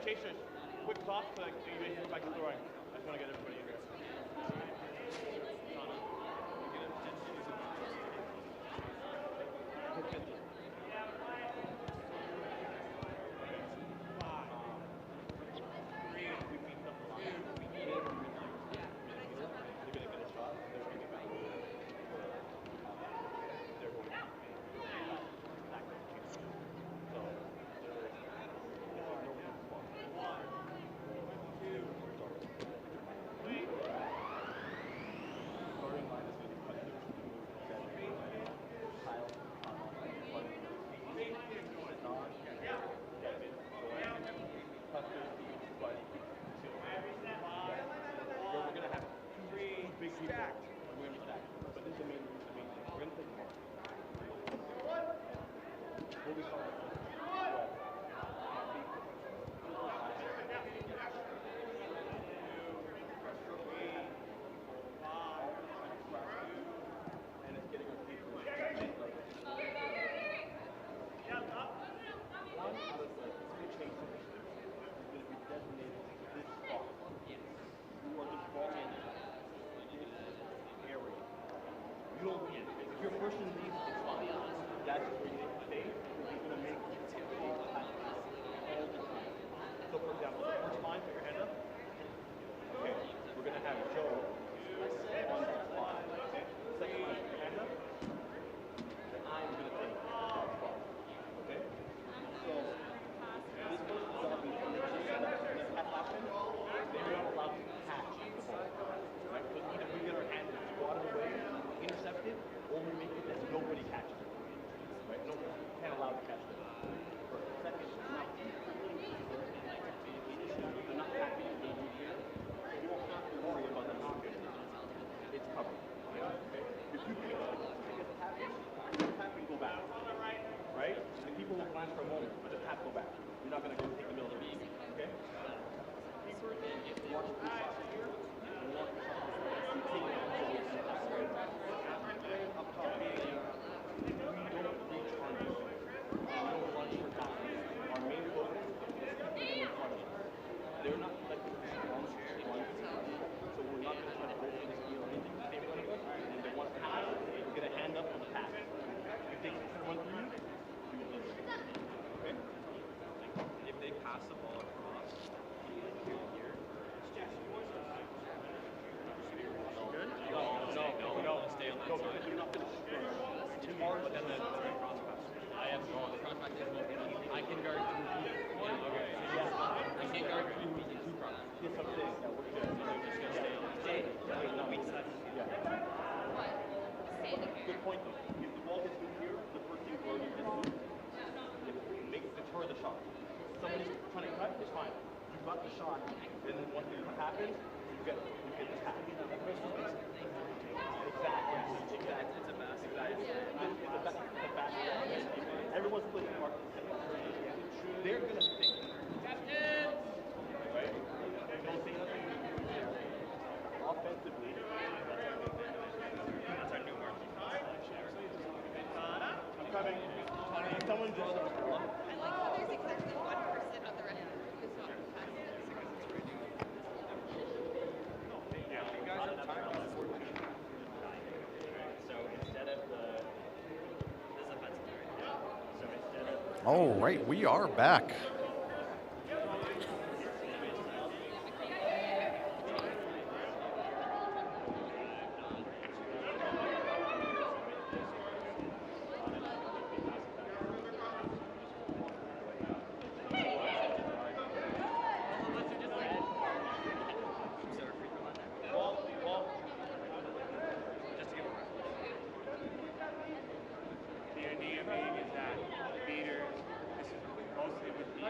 [SPEAKER 8] Chasers, quick thoughts so like, you guys go back to throwing. I just want to get everybody in here. If your person leaves, it's fine. That's where you need to stay. You're going to make all the time. So, for example, the first line, put your hand up. Okay, we're going to have Joe on that spot. Second line, put your hand up. Then I'm going to take that spot. Okay? So, this person's job is to make sure that when that happens, they're not allowed to catch the ball. Right? So, either we get our hands squatted away, intercepted, or we make it that nobody catches it. Right? No, can't allow to catch it. Second, not they're not happy to be here. You won't have to worry about the knockers. It's covered. Okay? If you pick it, because it happens, the tap can go back. Right? And people will glance for a moment, but the tap go back. You're not going to go take the middle of the game. Okay? Keeper, watch the shot here. And watch the shot here. You take it. Up top, we don't reach on this. We don't run for tackles. Our main focus is keeping them in front of us. They're not like strong ones, so we're not going to try to go for the steal or anything. Stay in front of us, and they want to pass, we're going to hand up on the pass. If they can run through you, do it this way. Okay?
[SPEAKER 9] If they pass the ball across here,
[SPEAKER 8] Good?
[SPEAKER 9] no, stay on that
[SPEAKER 8] No,
[SPEAKER 9] side.
[SPEAKER 8] you're not going to shoot.
[SPEAKER 9] Too hard, but then the cross pass. I have to go on the cross pass. I can guard 2 feet. Yeah, okay. I can't guard 2 feet and 2 cross.
[SPEAKER 8] Yes, I'm saying that we're good.
[SPEAKER 9] So they're just going to stay on that side.
[SPEAKER 8] Good point though. If the ball gets moved here, the first thing we're going to do is make deter the shot. Somebody's trying to cut, it's fine. You got the shot, and then once it happens, you get the pass. Exactly.
[SPEAKER 9] It's a basket.
[SPEAKER 8] It's a basket. Everyone's playing a part. They're going to think. Right? Don't say nothing. Offensively,
[SPEAKER 9] That's our new mark.
[SPEAKER 8] I'm coming. Someone draw the ball.
[SPEAKER 7] I like how there's exactly one person on the rest of the group who's not passing.
[SPEAKER 9] Yeah, you guys have time on 14. So instead of this is offensive, right? So instead of
[SPEAKER 4] All right, we are back.
[SPEAKER 8] The idea being is that leaders, this is mostly with the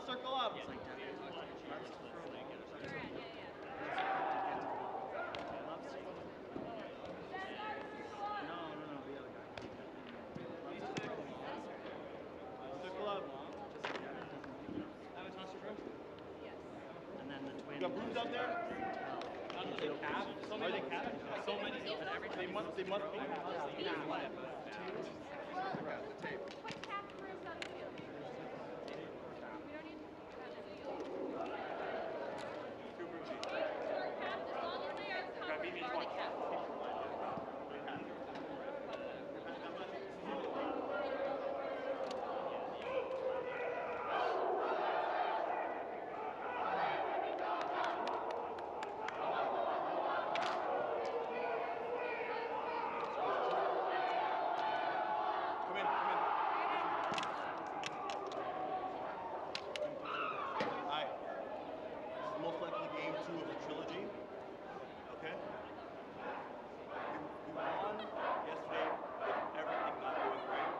[SPEAKER 3] circle up.
[SPEAKER 6] It's like that.
[SPEAKER 3] Circle up.
[SPEAKER 1] And then the twin.
[SPEAKER 3] You got brooms out there?
[SPEAKER 1] Are they capped?
[SPEAKER 3] So many capped?
[SPEAKER 1] So many. But every
[SPEAKER 3] They must be.
[SPEAKER 7] Well, put cap first on the field. We don't need to have the field. Start cap as long as they are covered by the cap.
[SPEAKER 3] Most likely game 2 of the trilogy. Okay? We won yesterday with everything not going right.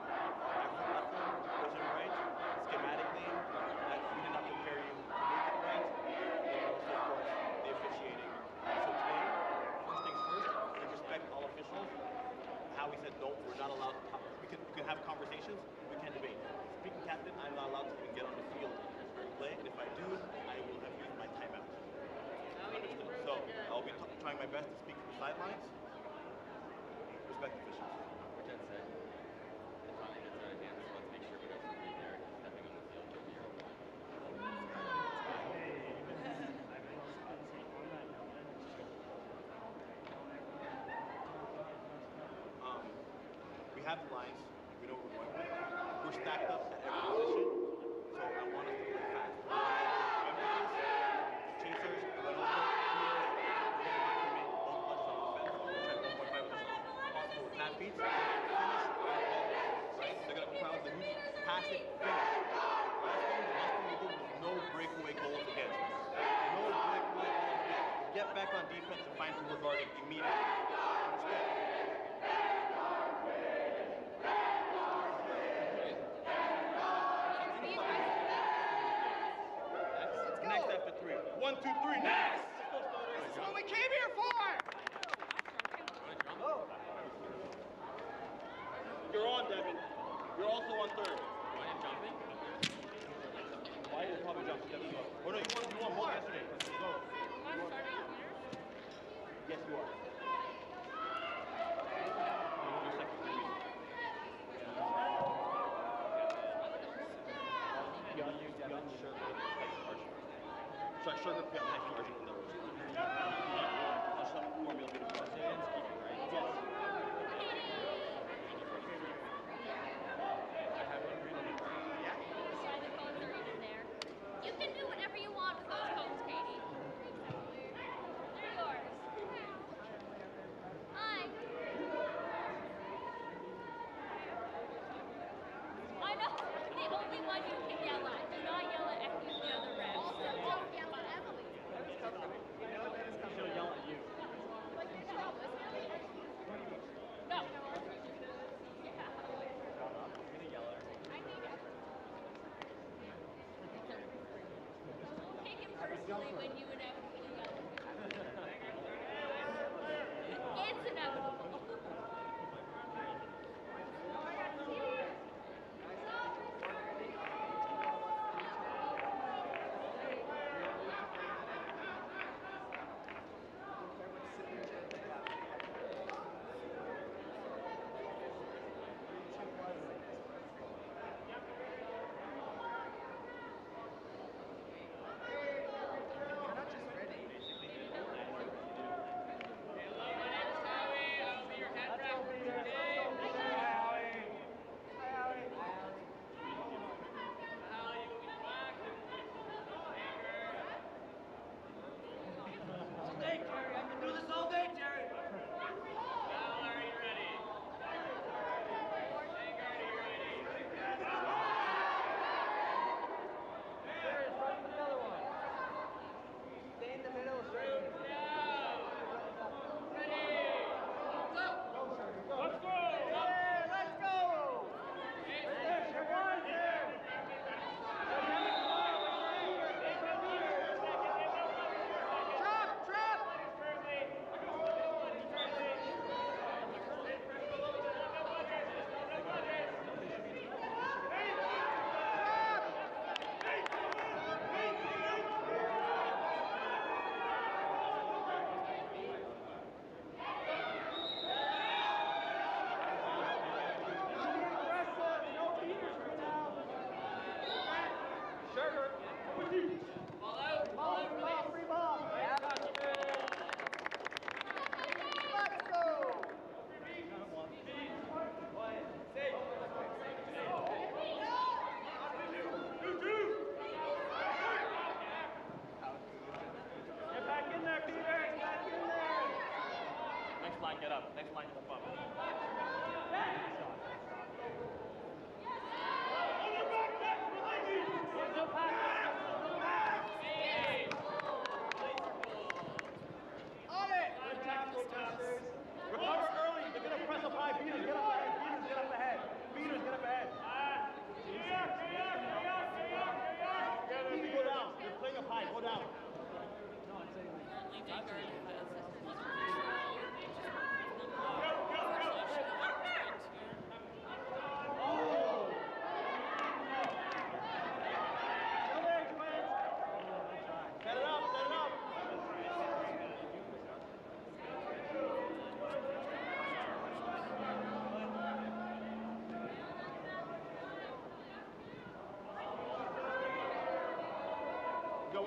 [SPEAKER 3] Every lesson wasn't right. Schematically, we did not prepare you to make it right. And also, of course, the officiating. So today, first things first, we respect all officials. How we said no, we're not allowed to we can have conversations, we can debate. Speaking captain, I'm not allowed to even get on the field and play, and if I do, I will have used my timeout. Understood. So I'll be trying my best to speak from the sidelines. Respect officials.
[SPEAKER 6] Which I'd say, it finally gets out of hand, so let's make sure we don't be there stepping on the field with your
[SPEAKER 3] We have the lines. We know where we're going with. We're stacked up at every position, so I want us to play fast. Chasers, but also healers. We're going to commit both touches on offense. We're trying to 1.5 as possible with half beats. Finish, right? They're going to crowd the hoops, pass it, finish. Last thing we did was no breakaway goals against. No breakaway goals against. Get back on defense and find who we're guarding immediately. Next after 3. 1, 2, 3, next! This is what we came here for! You're on, Devin. You're also on 3rd.
[SPEAKER 6] Why are you jumping?
[SPEAKER 3] Why did probably jump? Devin, go. Oh no, you won more yesterday. Go. Yes, you are. You're second. Sugar got nice margin in those. Some formula bit of right? Yes.
[SPEAKER 7] Silent cones are even there. You can do whatever you want with those cones, Katie. They're yours. Hi. I know. The only one you can yell at. Do not yell at any of the other refs. Also, don't yell at Emily.
[SPEAKER 1] She'll yell at you.
[SPEAKER 7] Like you're jealous, Emily? No. Yeah.
[SPEAKER 1] I'm gonna yell at her.
[SPEAKER 7] I need it. Don't take it personally when you inevitably yell at me. It's inevitable.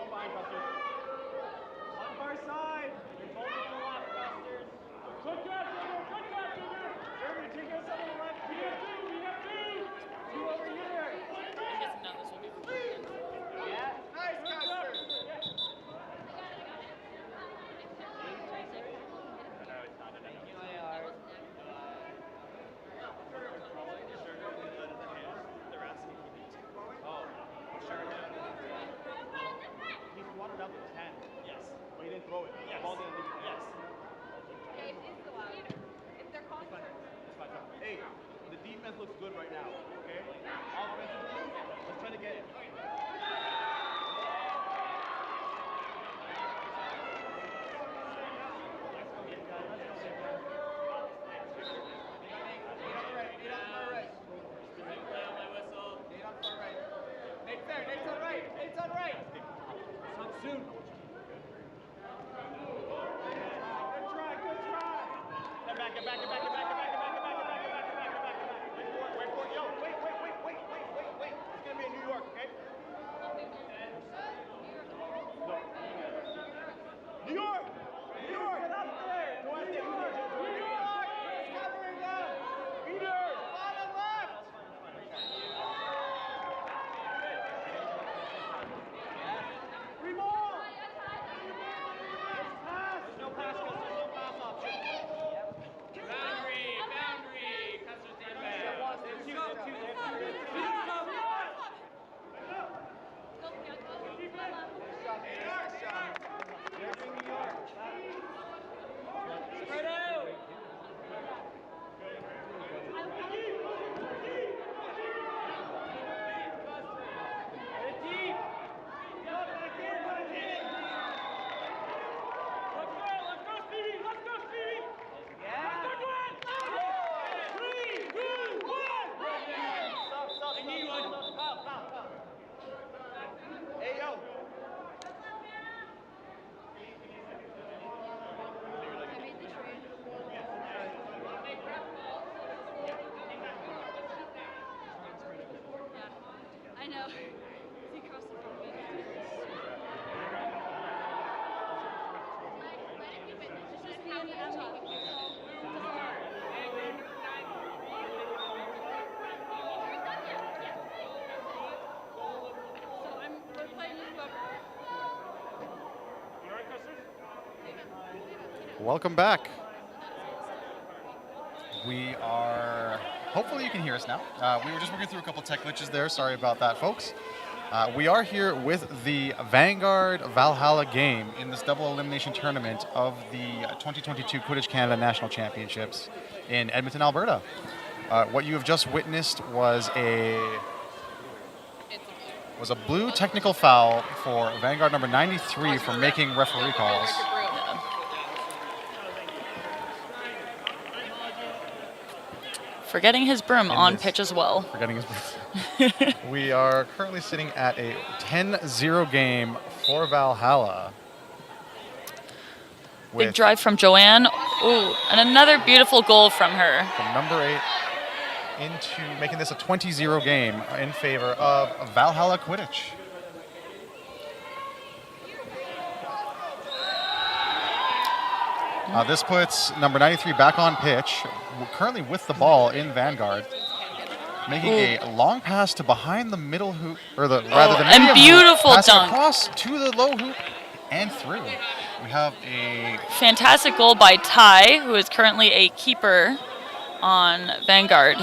[SPEAKER 8] behind, Custard.
[SPEAKER 1] On far side. You're holding the left, Busters.
[SPEAKER 2] Good catch, Junior! Good catch, Junior!
[SPEAKER 1] Jeremy, take us on the left.
[SPEAKER 2] We have two! We have two!
[SPEAKER 1] Two over here. Yeah. Nice, Custer.
[SPEAKER 8] He swatted up with his hand.
[SPEAKER 3] Yes.
[SPEAKER 8] But he didn't throw it.
[SPEAKER 3] Yes.
[SPEAKER 8] The ball didn't leave his hand. Hey, the defense looks good right now, okay? Offensively, let's try to get it. Wait. It's gonna be in New York, okay? New York! New York! Get up there! Go ahead, New York! New York! It's covering up! Peter! Bottom left! Free ball! Pass! There's no pass, there's no pass option.
[SPEAKER 6] Boundary. Custer's down
[SPEAKER 1] Spread out.
[SPEAKER 2] Let's go, Stevie! Let's go, Stevie!
[SPEAKER 1] Yeah.
[SPEAKER 2] Let's go, Glenn! 3, 2, 1!
[SPEAKER 1] I need one.
[SPEAKER 8] Hey, yo!
[SPEAKER 7] I know. He crossed the front of me. It's just me and Emma. We're playing whoever.
[SPEAKER 2] You all right, Custer?
[SPEAKER 4] Welcome back. We are, hopefully you can hear us now. We were just working through a couple tech glitches there. Sorry about that, folks. We are here with the Vanguard-Valhalla game in this double elimination tournament of the 2022 Quidditch Canada National Championships in Edmonton, Alberta. What you have just witnessed was a blue technical foul for Vanguard number 93 for making referee calls.
[SPEAKER 10] Forgetting his broom on pitch as well.
[SPEAKER 4] Forgetting his broom. We are currently sitting at a 10-0 game for Valhalla.
[SPEAKER 10] Big drive from Joanne. Ooh, and another beautiful goal from her.
[SPEAKER 4] From number 8 into making this a 20-0 game in favor of Valhalla Quidditch. This puts number 93 back on pitch, currently with the ball in Vanguard, making a long pass to behind the middle hoop, or the rather the medium
[SPEAKER 10] and beautiful
[SPEAKER 4] hoop, passing
[SPEAKER 10] dunk
[SPEAKER 4] across to the low hoop and through. We have a
[SPEAKER 10] fantastic goal by Ty, who is currently a keeper on Vanguard.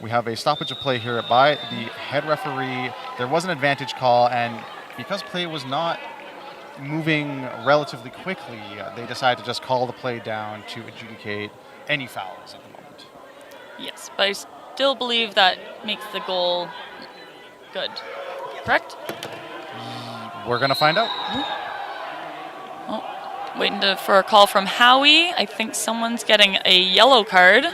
[SPEAKER 4] We have a stoppage of play here by the head referee. There was an advantage call, and because play was not moving relatively quickly, they decided to just call the play down to adjudicate any fouls at the moment.
[SPEAKER 10] Yes, but I still believe that makes the goal good. Correct?
[SPEAKER 4] We're going to find out.
[SPEAKER 10] Oh, waiting for a call from Howie. I think someone's getting a yellow card.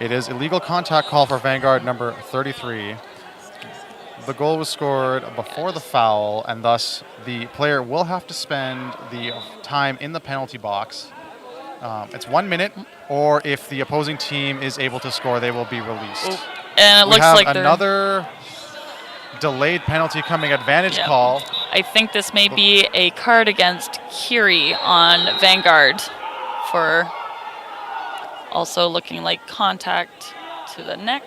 [SPEAKER 10] It
[SPEAKER 4] is illegal contact call for Vanguard number 33. the goal was scored before the foul, and thus the player will have to spend the time in the penalty box. It's 1 minute, or if the opposing team is able to score, they will be released.
[SPEAKER 10] Ooh. And it
[SPEAKER 4] We
[SPEAKER 10] looks
[SPEAKER 4] have
[SPEAKER 10] like they're...
[SPEAKER 4] another delayed penalty coming, advantage
[SPEAKER 10] Yeah.
[SPEAKER 4] call.
[SPEAKER 10] I think this may be a card against Kiri on Vanguard for also looking like contact to the neck.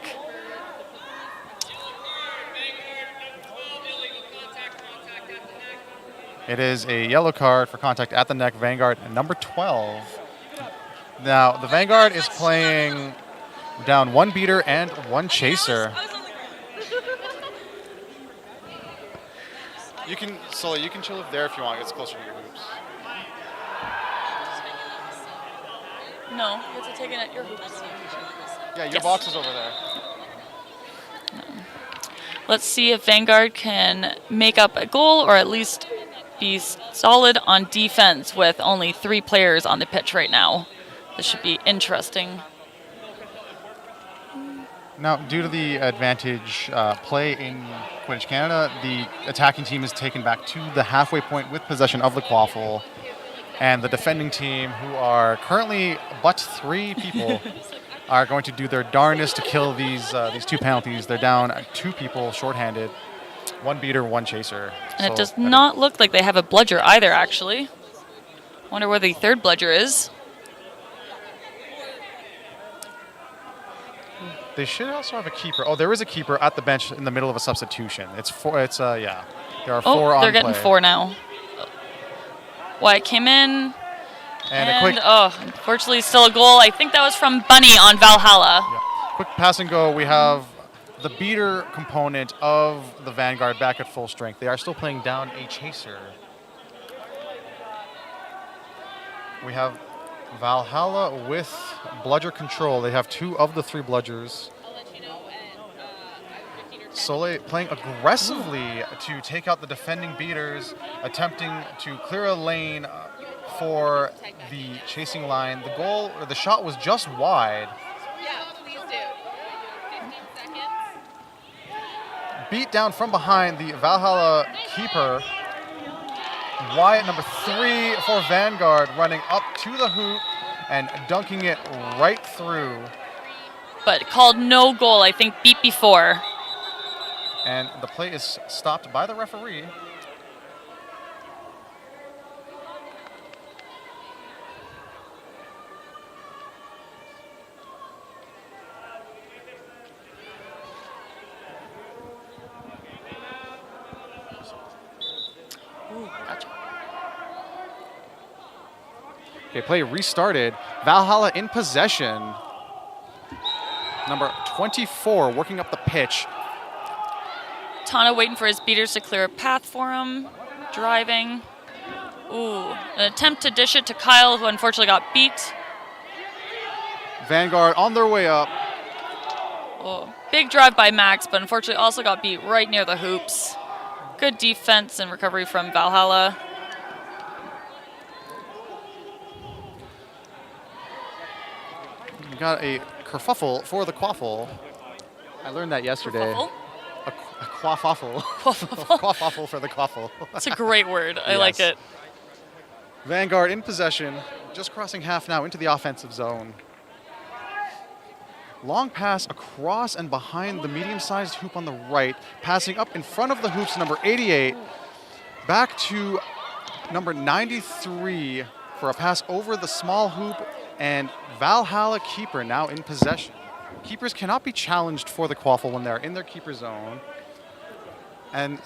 [SPEAKER 4] It is a yellow card for contact at the neck, Vanguard, number 12. Now, the Vanguard is playing down 1 beater and 1 chaser. You can, Sully, you can chill up there if you want. It's closer to your hoops.
[SPEAKER 10] No, you have to take it at your hoops.
[SPEAKER 4] Yeah, your
[SPEAKER 10] Yes.
[SPEAKER 4] box is over there.
[SPEAKER 10] Let's see if Vanguard can make up a goal or at least be solid on defense with only 3 players on the pitch right now. This should be interesting.
[SPEAKER 4] Now, due to the advantage play in Quidditch Canada, the attacking team is taken back to the halfway point with possession of the Quaffle. And the defending team, who are currently but 3 people, are going to do their darndest to kill these 2 penalties. They're down 2 people shorthanded, 1 beater, 1 chaser.
[SPEAKER 10] And it does not look like they have a bludger either, actually. Wonder where the 3rd bludger is.
[SPEAKER 4] They should also have a keeper. Oh, there is a keeper at the bench in the middle of a substitution. It's 4. It's yeah. There are 4 on
[SPEAKER 10] they're getting
[SPEAKER 4] play.
[SPEAKER 10] 4 now. Wyatt came in.
[SPEAKER 4] And a quick,
[SPEAKER 10] unfortunately, still a goal. I think that was from Bunny on Valhalla.
[SPEAKER 4] yeah, quick pass and go. We have the beater component of the Vanguard back at full strength. They are still playing down a chaser. We have Valhalla with bludger control. They have 2 of the 3 bludgers. Soleil playing aggressively to take out the defending beaters, attempting to clear a lane for the chasing line. The goal, or the shot, was just wide.
[SPEAKER 7] Yeah, please do. 15 seconds.
[SPEAKER 4] Beat down from behind the Valhalla keeper. Wyatt, number 3 for Vanguard, running up to the hoop and dunking it right through.
[SPEAKER 10] But called no goal, I think, beat before.
[SPEAKER 4] And the play is stopped by the referee.
[SPEAKER 10] Ooh, gotcha.
[SPEAKER 4] Okay, play restarted. Valhalla in possession. Number 24 working up the pitch.
[SPEAKER 10] Tana waiting for his beaters to clear a path for him. Driving. Ooh, an attempt to dish it to Kyle, who unfortunately got beat.
[SPEAKER 4] Vanguard on their way up.
[SPEAKER 10] Oh, big drive by Max, but unfortunately also got beat right near the hoops. Good defense and recovery from Valhalla.
[SPEAKER 4] We got a kerfuffle for the Quaffle. I learned that yesterday.
[SPEAKER 10] Kerfuffle?
[SPEAKER 4] A quaffle.
[SPEAKER 10] Quaffle.
[SPEAKER 4] Quaffle for the Quaffle.
[SPEAKER 10] It's a great word. I like
[SPEAKER 4] Yes.
[SPEAKER 10] it.
[SPEAKER 4] Vanguard in possession, just crossing half now into the offensive zone. Long pass across and behind the medium-sized hoop on the right, passing up in front of the hoops, number 88, back to number 93 for a pass over the small hoop, and Valhalla keeper now in possession. Keepers cannot be challenged for the Quaffle when they're in their keeper zone, and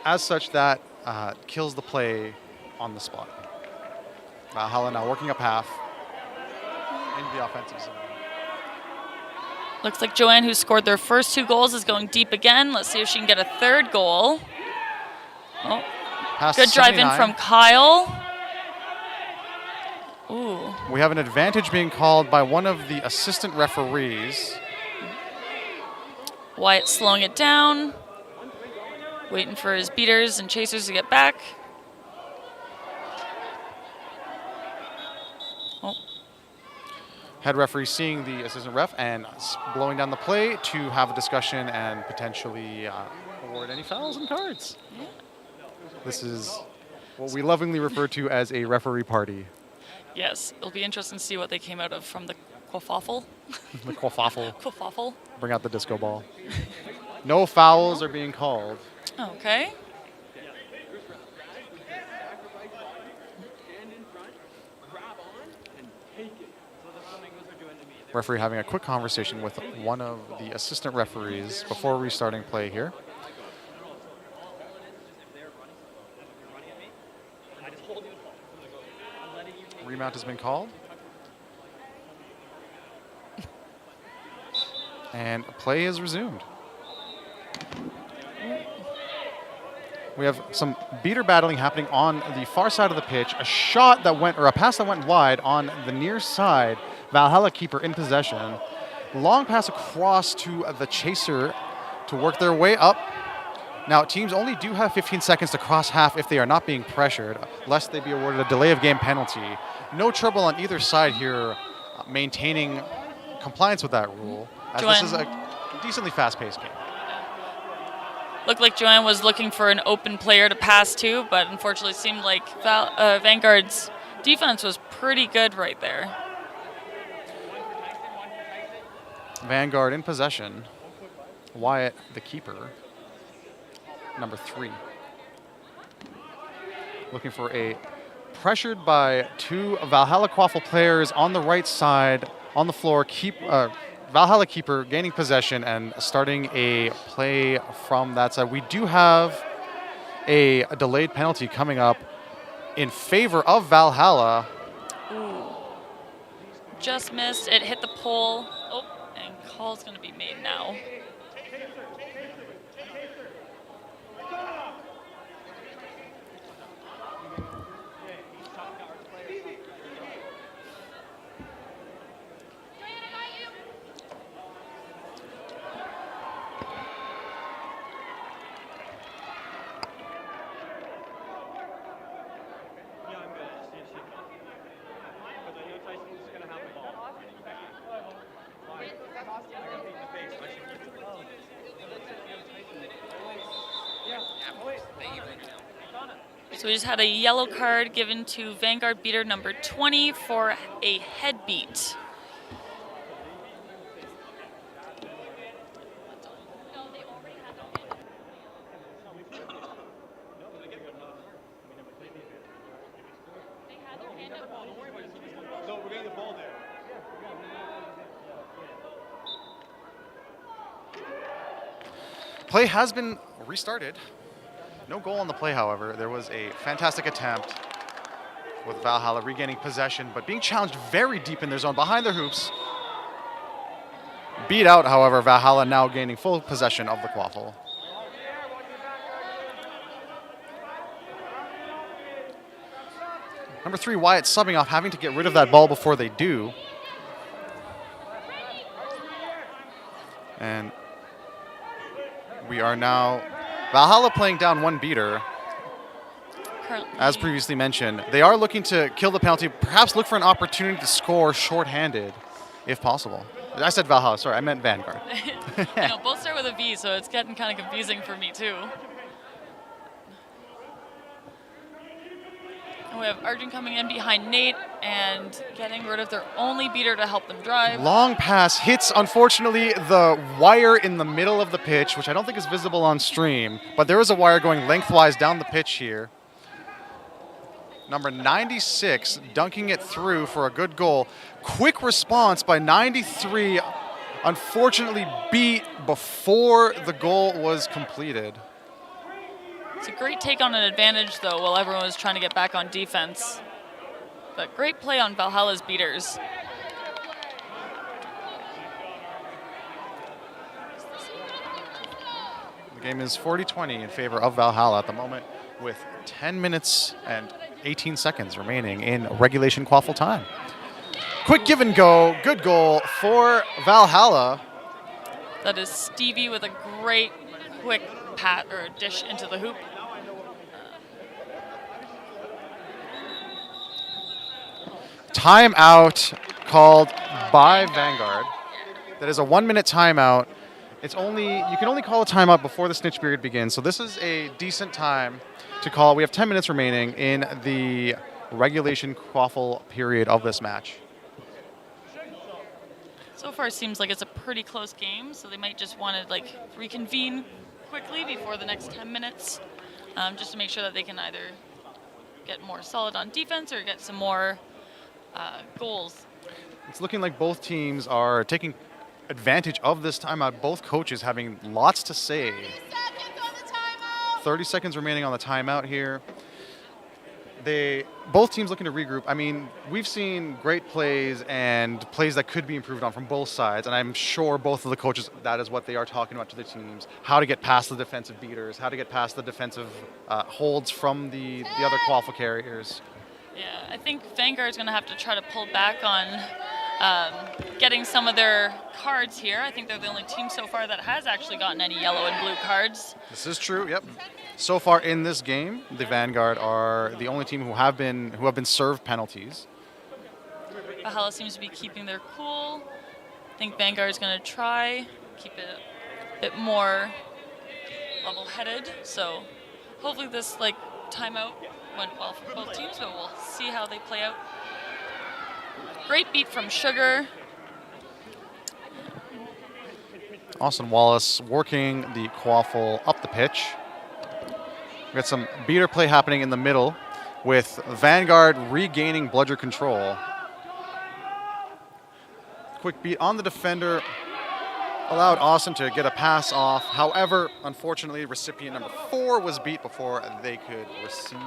[SPEAKER 4] as such, that kills the play on the spot. Valhalla now working up half in the offensive zone.
[SPEAKER 10] Looks like Joanne, who scored their first 2 goals, is going deep again. Let's see if she can get a 3rd goal. Oh,
[SPEAKER 4] Pass
[SPEAKER 10] good drive in
[SPEAKER 4] 79.
[SPEAKER 10] from Kyle. Ooh.
[SPEAKER 4] We have an advantage being called by one of the assistant referees.
[SPEAKER 10] Wyatt slowing it down. Waiting for his beaters and chasers to get back. Oh.
[SPEAKER 4] Head referee seeing the assistant ref and blowing down the play to have a discussion and potentially award any fouls and cards. This is what we lovingly refer to as a referee party.
[SPEAKER 10] Yes, it'll be interesting to see what they came out of from the Quaffle.
[SPEAKER 4] The Quaffle.
[SPEAKER 10] Quaffle.
[SPEAKER 4] Bring out the disco ball. No fouls are being called.
[SPEAKER 10] Okay.
[SPEAKER 4] Referee having a quick conversation with one of the assistant referees before restarting play here. Remount has been called. And play is resumed. We have some beater battling happening on the far side of the pitch. A shot that went, or a pass that went wide on the near side. Valhalla keeper in possession. Long pass across to the chaser to work their way up. Now, teams only do have 15 seconds to cross half if they are not being pressured, lest they be awarded a delay of game penalty. No trouble on either side here maintaining compliance with that rule, as this is a decently fast-paced game.
[SPEAKER 10] Looked like Joanne was looking for an open player to pass to, but unfortunately it seemed like Vanguard's defense was pretty good right there.
[SPEAKER 4] Vanguard in possession. Wyatt, the keeper, number 3. Looking for a pressured by 2 Valhalla Quaffle players on the right side on the floor. Valhalla keeper gaining possession and starting a play from that side. We do have a delayed penalty coming up in favor of Valhalla.
[SPEAKER 10] Ooh. Just missed. It hit the pole. Oh, and call's going to be made now. So we just had a yellow card given to Vanguard beater number 20 for a head beat.
[SPEAKER 3] No, we're getting the ball there.
[SPEAKER 4] Play has been restarted. No goal on the play, however. There was a fantastic attempt with Valhalla regaining possession, but being challenged very deep in their zone behind their hoops. Beat out, however, Valhalla now gaining full possession of the Quaffle. Number 3, Wyatt subbing off, having to get rid of that ball before they do. And we are now Valhalla playing down 1 beater. As previously mentioned, they are looking to kill the penalty, perhaps look for an opportunity to score shorthanded, if possible. I said Valhalla, sorry, I meant Vanguard.
[SPEAKER 10] You know, both start with a V, so it's getting kind of confusing for me too. And we have Arjun coming in behind Nate and getting rid of their only beater to help them drive.
[SPEAKER 4] Long pass hits, unfortunately, the wire in the middle of the pitch, which I don't think is visible on stream, but there is a wire going lengthwise down the pitch here. Number 96 dunking it through for a good goal. Quick response by 93, unfortunately beat before the goal was completed.
[SPEAKER 10] It's a great take on an advantage, though, while everyone was trying to get back on defense. But great play on Valhalla's beaters.
[SPEAKER 4] The game is 40-20 in favor of Valhalla at the moment, with 10 minutes and 18 seconds remaining in regulation Quaffle time. Quick give and go, good goal for Valhalla.
[SPEAKER 10] That is Stevie with a great quick pat or dish into the hoop.
[SPEAKER 4] Timeout called by Vanguard. That is a 1-minute timeout. you can only call a timeout before the snitch period begins. So this is a decent time to call. We have 10 minutes remaining in the regulation quaffle period of this match.
[SPEAKER 10] So far, it seems like it's a pretty close game, so they might just want to like reconvene quickly before the next 10 minutes, just to make sure that they can either get more solid on defense or get some more goals.
[SPEAKER 4] It's looking like both teams are taking advantage of this timeout. Both coaches having lots to say. 30 seconds remaining on the timeout here. Both teams looking to regroup. I mean, we've seen great plays and plays that could be improved on from both sides, and I'm sure both of the coaches, that is what they are talking about to the teams, how to get past the defensive beaters, how to get past the defensive holds from the other quaffle carriers.
[SPEAKER 10] Yeah, I think Vanguard's going to have to try to pull back on getting some of their cards here. I think they're the only team so far that has actually gotten any yellow and blue cards.
[SPEAKER 4] This is true, yep. So far in this game, the Vanguard are the only team who have been served penalties.
[SPEAKER 10] Valhalla seems to be keeping their cool. I think Vanguard's going to try keep it a bit more level-headed. So hopefully this timeout went well for both teams, but we'll see how they play out. Great beat from Sugar.
[SPEAKER 4] Austin Wallace working the quaffle up the pitch. We got some beater play happening in the middle with Vanguard regaining bludger control. Quick beat on the defender allowed Austin to get a pass off. However, unfortunately, recipient number 4 was beat before they could receive.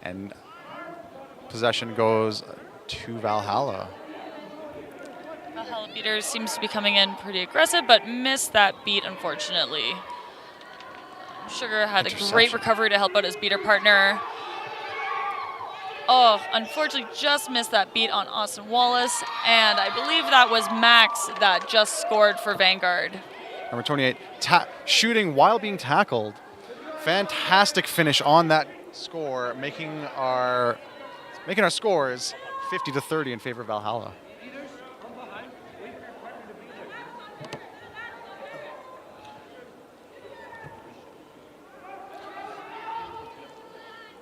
[SPEAKER 4] And possession goes to Valhalla.
[SPEAKER 10] Valhalla beaters seems to be coming in pretty aggressive, but missed that beat, unfortunately. Sugar had a great recovery to help out his beater partner. Oh, unfortunately, just missed that beat on Austin Wallace, and I believe that was Max that just scored for Vanguard.
[SPEAKER 4] Number 28, shooting while being tackled. Fantastic finish on that score, making our scores 50-30 in favor of Valhalla.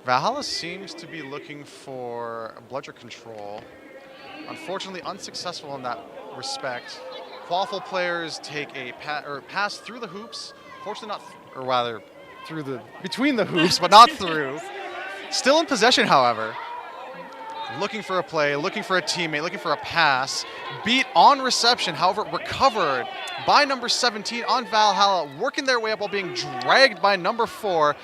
[SPEAKER 4] Valhalla seems to be looking for bludger control. Unfortunately, unsuccessful in that respect. Quaffle players take a pass through the hoops. Fortunately, between the hoops, but not through. Still in possession, however. Looking for a play, looking for a teammate, looking for a pass. Beat on reception, however, recovered by number 17 on Valhalla, working their way up while being dragged by number 4.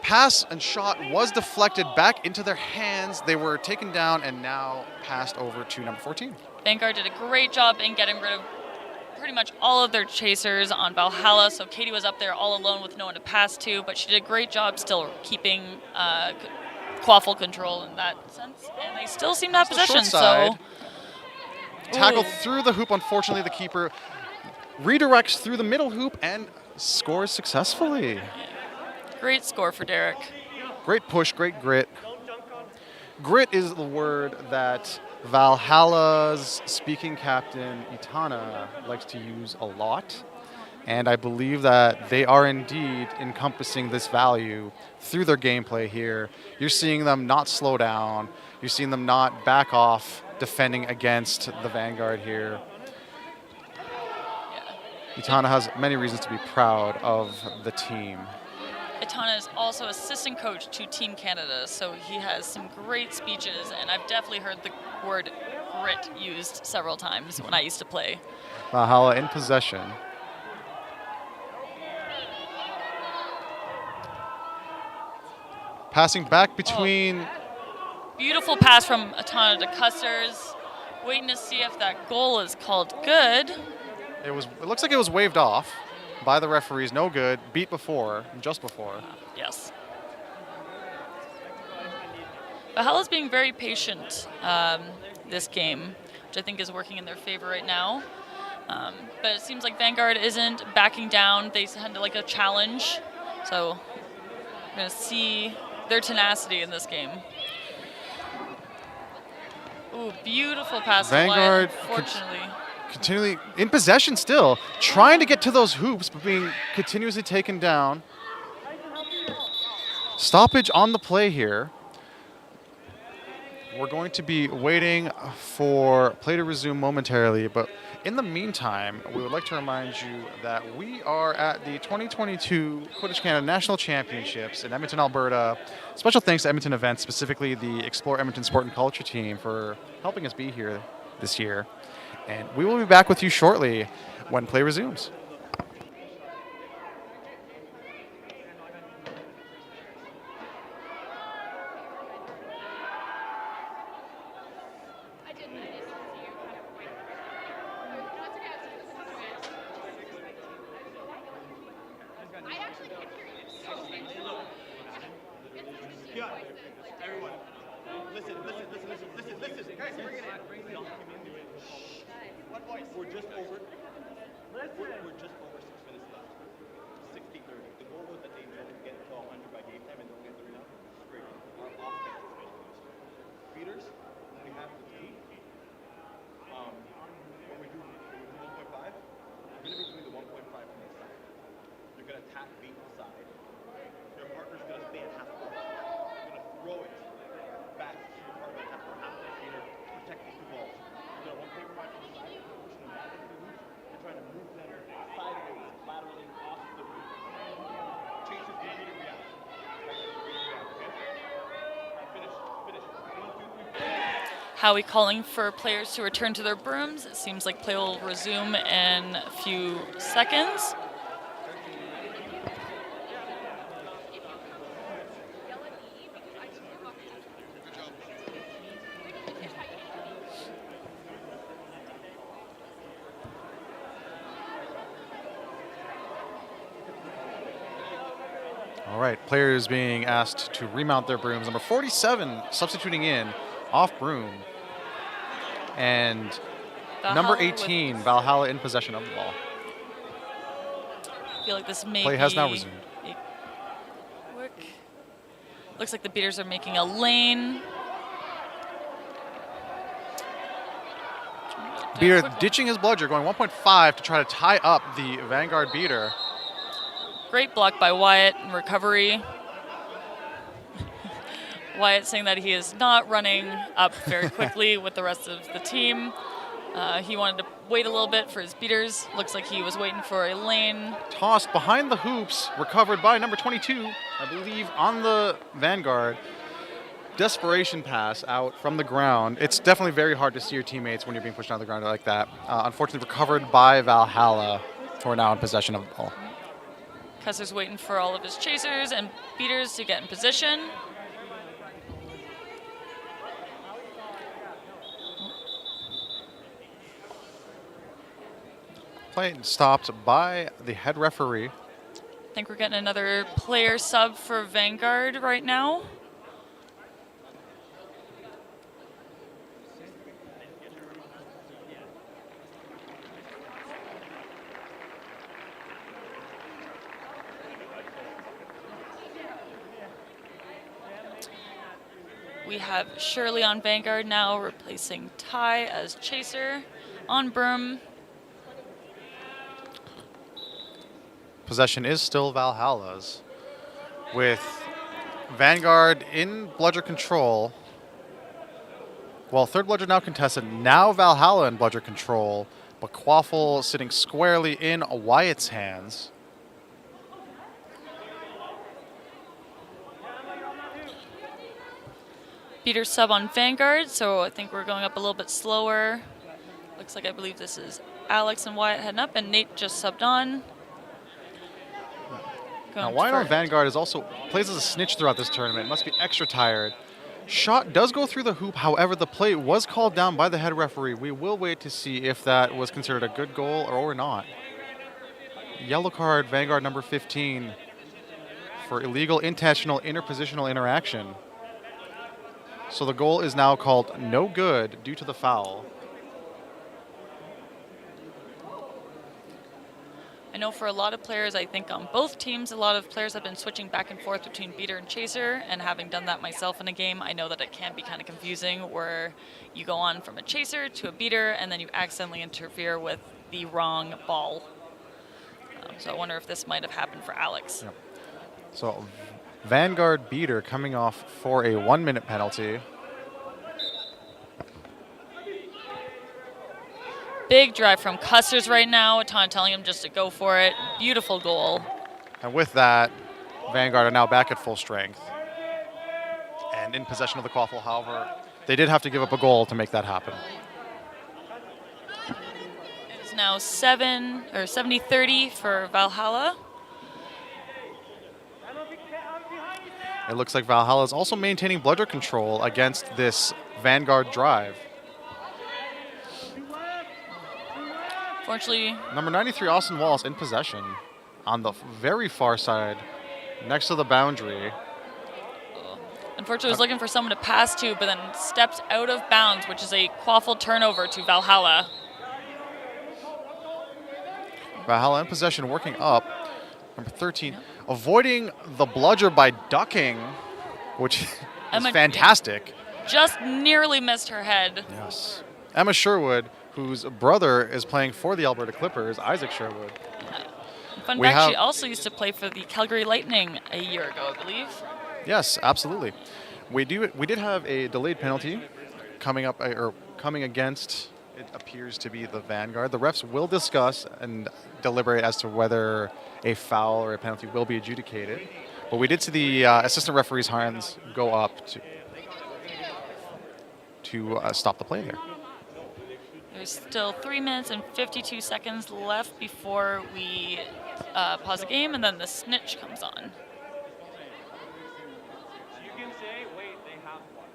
[SPEAKER 4] Pass and shot was deflected back into their hands. They were taken down and now passed over to number 14.
[SPEAKER 10] Vanguard did a great job in getting rid of pretty much all of their chasers on Valhalla, so Katie was up there all alone with no one to pass to, but she did a great job still keeping quaffle control in that sense, and they still seem to have possession. So
[SPEAKER 4] tackled through the hoop. Unfortunately, the keeper redirects through the middle hoop and scores successfully.
[SPEAKER 10] Yeah. Great score for Derek.
[SPEAKER 4] Great push, great grit. Grit is the word that Valhalla's speaking captain, Itana, likes to use a lot. And I believe that they are indeed encompassing this value through their gameplay here. You're seeing them not slow down. You're seeing them not back off defending against the Vanguard here. Yeah. Itana has many reasons to be proud of the team.
[SPEAKER 10] Itana is also assistant coach to Team Canada, so he has some great speeches, and I've definitely heard the word grit used several times when I used to play.
[SPEAKER 4] Valhalla in possession. Passing back between...
[SPEAKER 10] Beautiful pass from Itana to Custers. Waiting to see if that goal is called good.
[SPEAKER 4] It looks like it was waved off by the referees. No good. Beat before, just before.
[SPEAKER 10] Yes. Valhalla's being very patient this game, which I think is working in their favor right now. But it seems like Vanguard isn't backing down. They had a challenge. So we're going to see their tenacity in this game. Ooh, beautiful pass.
[SPEAKER 4] Vanguard
[SPEAKER 10] unfortunately.
[SPEAKER 4] continually in possession still, trying to get to those hoops, but being continuously taken down. Stoppage on the play here. We're going to be waiting for play to resume momentarily, but in the meantime, we would like to remind you that we are at the 2022 Quidditch Canada National Championships in Edmonton, Alberta. Special thanks to Edmonton Events, specifically the Explore Edmonton Sport and Culture team, for helping us be here this year. And we will be back with you shortly when play resumes.
[SPEAKER 3] Everyone, listen. Guys, bring it in. We're just over. We're just over 6 minutes left. 60-30. The goal was that they get to 100 by game time and don't get the rebound. Great. Our offense is making those. Feeders, we have the two. When we do 1.5, we're going to be doing the 1.5 from the side. You're going to tap beat the side. Your partner's going to stay at half court. You're going to throw it back to your partner at half court. Feeder, protect the two balls. You're going to 1.5 from the side. You're pushing them back into the hoops. You're trying to move them sideways, laterally off the hoop. Chasers will read and react. Finish. 1, 2, 3.
[SPEAKER 10] Howie calling for players to return to their brooms. It seems like play will resume in a few seconds.
[SPEAKER 4] All right, players being asked to remount their brooms. Number 47 substituting in off broom. And number 18, Valhalla, in possession of the ball.
[SPEAKER 10] I feel like this may
[SPEAKER 4] Play has now resumed.
[SPEAKER 10] Quick. Looks like the beaters are making a lane.
[SPEAKER 4] Beater ditching his bludger, going 1.5 to try to tie up the Vanguard beater.
[SPEAKER 10] Great block by Wyatt in recovery. Wyatt saying that he is not running up very quickly with the rest of the team. He wanted to wait a little bit for his beaters. Looks like he was waiting for a lane.
[SPEAKER 4] Tossed behind the hoops, recovered by number 22, I believe, on the Vanguard. Desperation pass out from the ground. It's definitely very hard to see your teammates when you're being pushed out of the ground like that. Unfortunately recovered by Valhalla, who are now in possession of the ball.
[SPEAKER 10] Kessler's waiting for all of his chasers and beaters to get in position.
[SPEAKER 4] Play stopped by the head referee.
[SPEAKER 10] I think we're getting another player sub for Vanguard right now. We have Shirley on Vanguard now, replacing Ty as chaser on broom.
[SPEAKER 4] Possession is still Valhalla's, with Vanguard in bludger control. Well, third bludger now contested. Now Valhalla in bludger control, but Quaffle sitting squarely in Wyatt's hands.
[SPEAKER 10] Beater sub on Vanguard, so I think we're going up a little bit slower. Looks like I believe this is Alex and Wyatt heading up, and Nate just subbed on.
[SPEAKER 4] Now Wyatt on Vanguard is also plays as a snitch throughout this tournament. Must be extra tired. Shot does go through the hoop, however, the play was called down by the head referee. We will wait to see if that was considered a good goal or not. Yellow card, Vanguard number 15 for illegal intentional interpositional interaction. So the goal is now called no good due to the foul.
[SPEAKER 10] I know for a lot of players, I think on both teams, a lot of players have been switching back and forth between beater and chaser, and having done that myself in a game, I know that it can be kind of confusing where you go on from a chaser to a beater, and then you accidentally interfere with the wrong ball. So I wonder if this might have happened for Alex.
[SPEAKER 4] Yep. So Vanguard beater coming off for a 1-minute penalty.
[SPEAKER 10] Big drive from Custers right now. Ton telling him just to go for it. Beautiful goal.
[SPEAKER 4] And with that, Vanguard are now back at full strength. And in possession of the Quaffle, however, they did have to give up a goal to make that happen.
[SPEAKER 10] It's now 70-30 for Valhalla.
[SPEAKER 4] It looks like Valhalla is also maintaining bludger control against this Vanguard drive.
[SPEAKER 10] Fortunately,
[SPEAKER 4] Number 93, Austin Wallace, in possession on the very far side, next to the boundary.
[SPEAKER 10] unfortunately was looking for someone to pass to, but then steps out of bounds, which is a Quaffle turnover to Valhalla.
[SPEAKER 4] Valhalla in possession, working up. Number 13, avoiding the bludger by ducking, which is
[SPEAKER 10] Emma
[SPEAKER 4] fantastic.
[SPEAKER 10] Just nearly missed her head.
[SPEAKER 4] Yes. Emma Sherwood, whose brother is playing for the Alberta Clippers, Isaac Sherwood.
[SPEAKER 10] Fun
[SPEAKER 4] We
[SPEAKER 10] fact, she
[SPEAKER 4] have-
[SPEAKER 10] also used to play for the Calgary Lightning a year ago, I believe.
[SPEAKER 4] Yes, absolutely. We did have a delayed penalty coming up, or coming against, it appears to be the Vanguard. The refs will discuss and deliberate as to whether a foul or a penalty will be adjudicated. But we did see the assistant referee's hands go up to stop the play there.
[SPEAKER 10] There's still 3 minutes and 52 seconds left before we pause the game, and then the snitch comes on.
[SPEAKER 9] You can say, wait, they have one.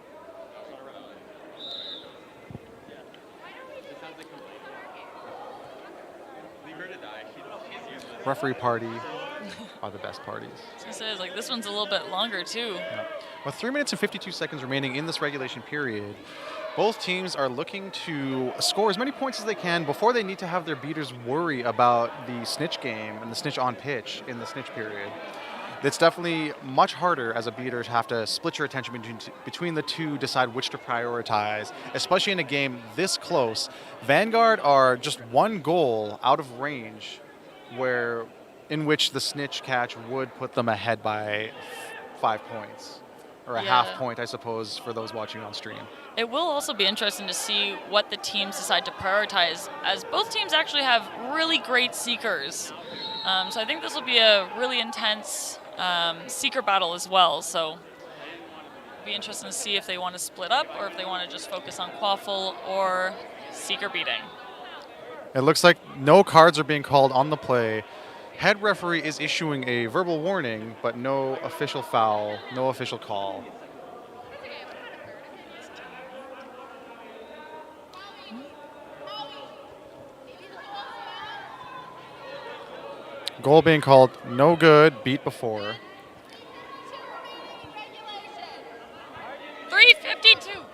[SPEAKER 6] It sounds like leave her to die. She's useless.
[SPEAKER 4] Referee party are the best parties.
[SPEAKER 10] This is like this one's a little bit longer too.
[SPEAKER 4] With 3 minutes and 52 seconds remaining in this regulation period, both teams are looking to score as many points as they can before they need to have their beaters worry about the snitch game and the snitch on pitch in the snitch period. It's definitely much harder as a beater to have to split your attention between the two, decide which to prioritize, especially in a game this close. Vanguard are just one goal out of range in which the snitch catch would put them ahead by 5 points. Or a half point, I suppose, for those watching on stream.
[SPEAKER 10] It will also be interesting to see what the teams decide to prioritize, as both teams actually have really great seekers. So I think this will be a really intense seeker battle as well. So it'll be interesting to see if they want to split up or if they want to just focus on Quaffle or seeker beating.
[SPEAKER 4] It looks like no cards are being called on the play. Head referee is issuing a verbal warning, but no official foul, no official call. Goal being called, no good, beat before.
[SPEAKER 10] 3:52.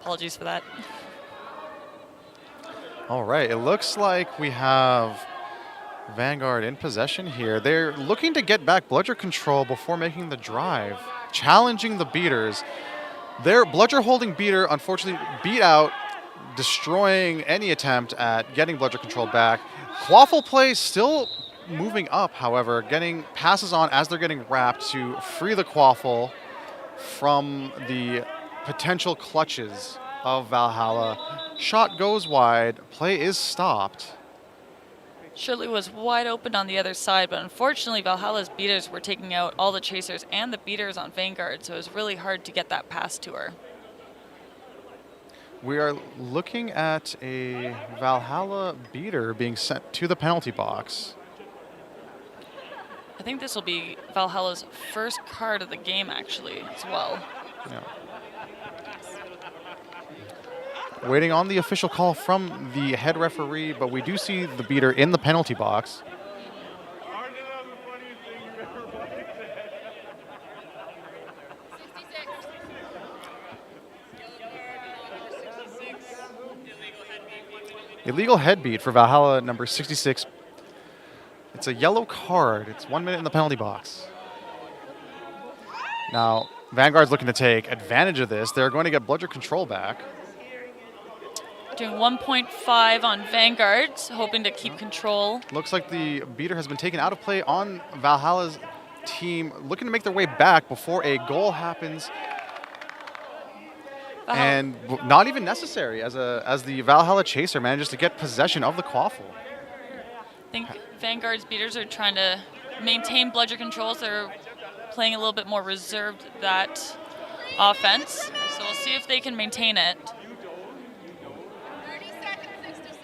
[SPEAKER 10] Apologies for that.
[SPEAKER 4] All right, it looks like we have Vanguard in possession here. They're looking to get back bludger control before making the drive, challenging the beaters. Their bludger holding beater unfortunately beat out, destroying any attempt at getting bludger control back. Quaffle play still moving up, however, getting passes on as they're getting wrapped to free the Quaffle from the potential clutches of Valhalla. Shot goes wide, play is stopped.
[SPEAKER 10] Shirley was wide open on the other side, but unfortunately Valhalla's beaters were taking out all the chasers and the beaters on Vanguard, so it was really hard to get that pass to her.
[SPEAKER 4] We are looking at a Valhalla beater being sent to the penalty box.
[SPEAKER 10] I think this will be Valhalla's first card of the game, actually, as well.
[SPEAKER 4] Yeah. Waiting on the official call from the head referee, but we do see the beater in the penalty box. Illegal head beat for Valhalla number 66. It's a yellow card. It's 1 minute in the penalty box. Now, Vanguard's looking to take advantage of this. They're going to get bludger control back.
[SPEAKER 10] Doing 1.5 on Vanguard, hoping to keep control.
[SPEAKER 4] Looks like the beater has been taken out of play on Valhalla's team, looking to make their way back before a goal happens. And not even necessary as the Valhalla chaser manages to get possession of the Quaffle.
[SPEAKER 10] I think Vanguard's beaters are trying to maintain bludger controls. They're playing a little bit more reserved that offense. So we'll see if they can maintain it.
[SPEAKER 7] 30 seconds, 66.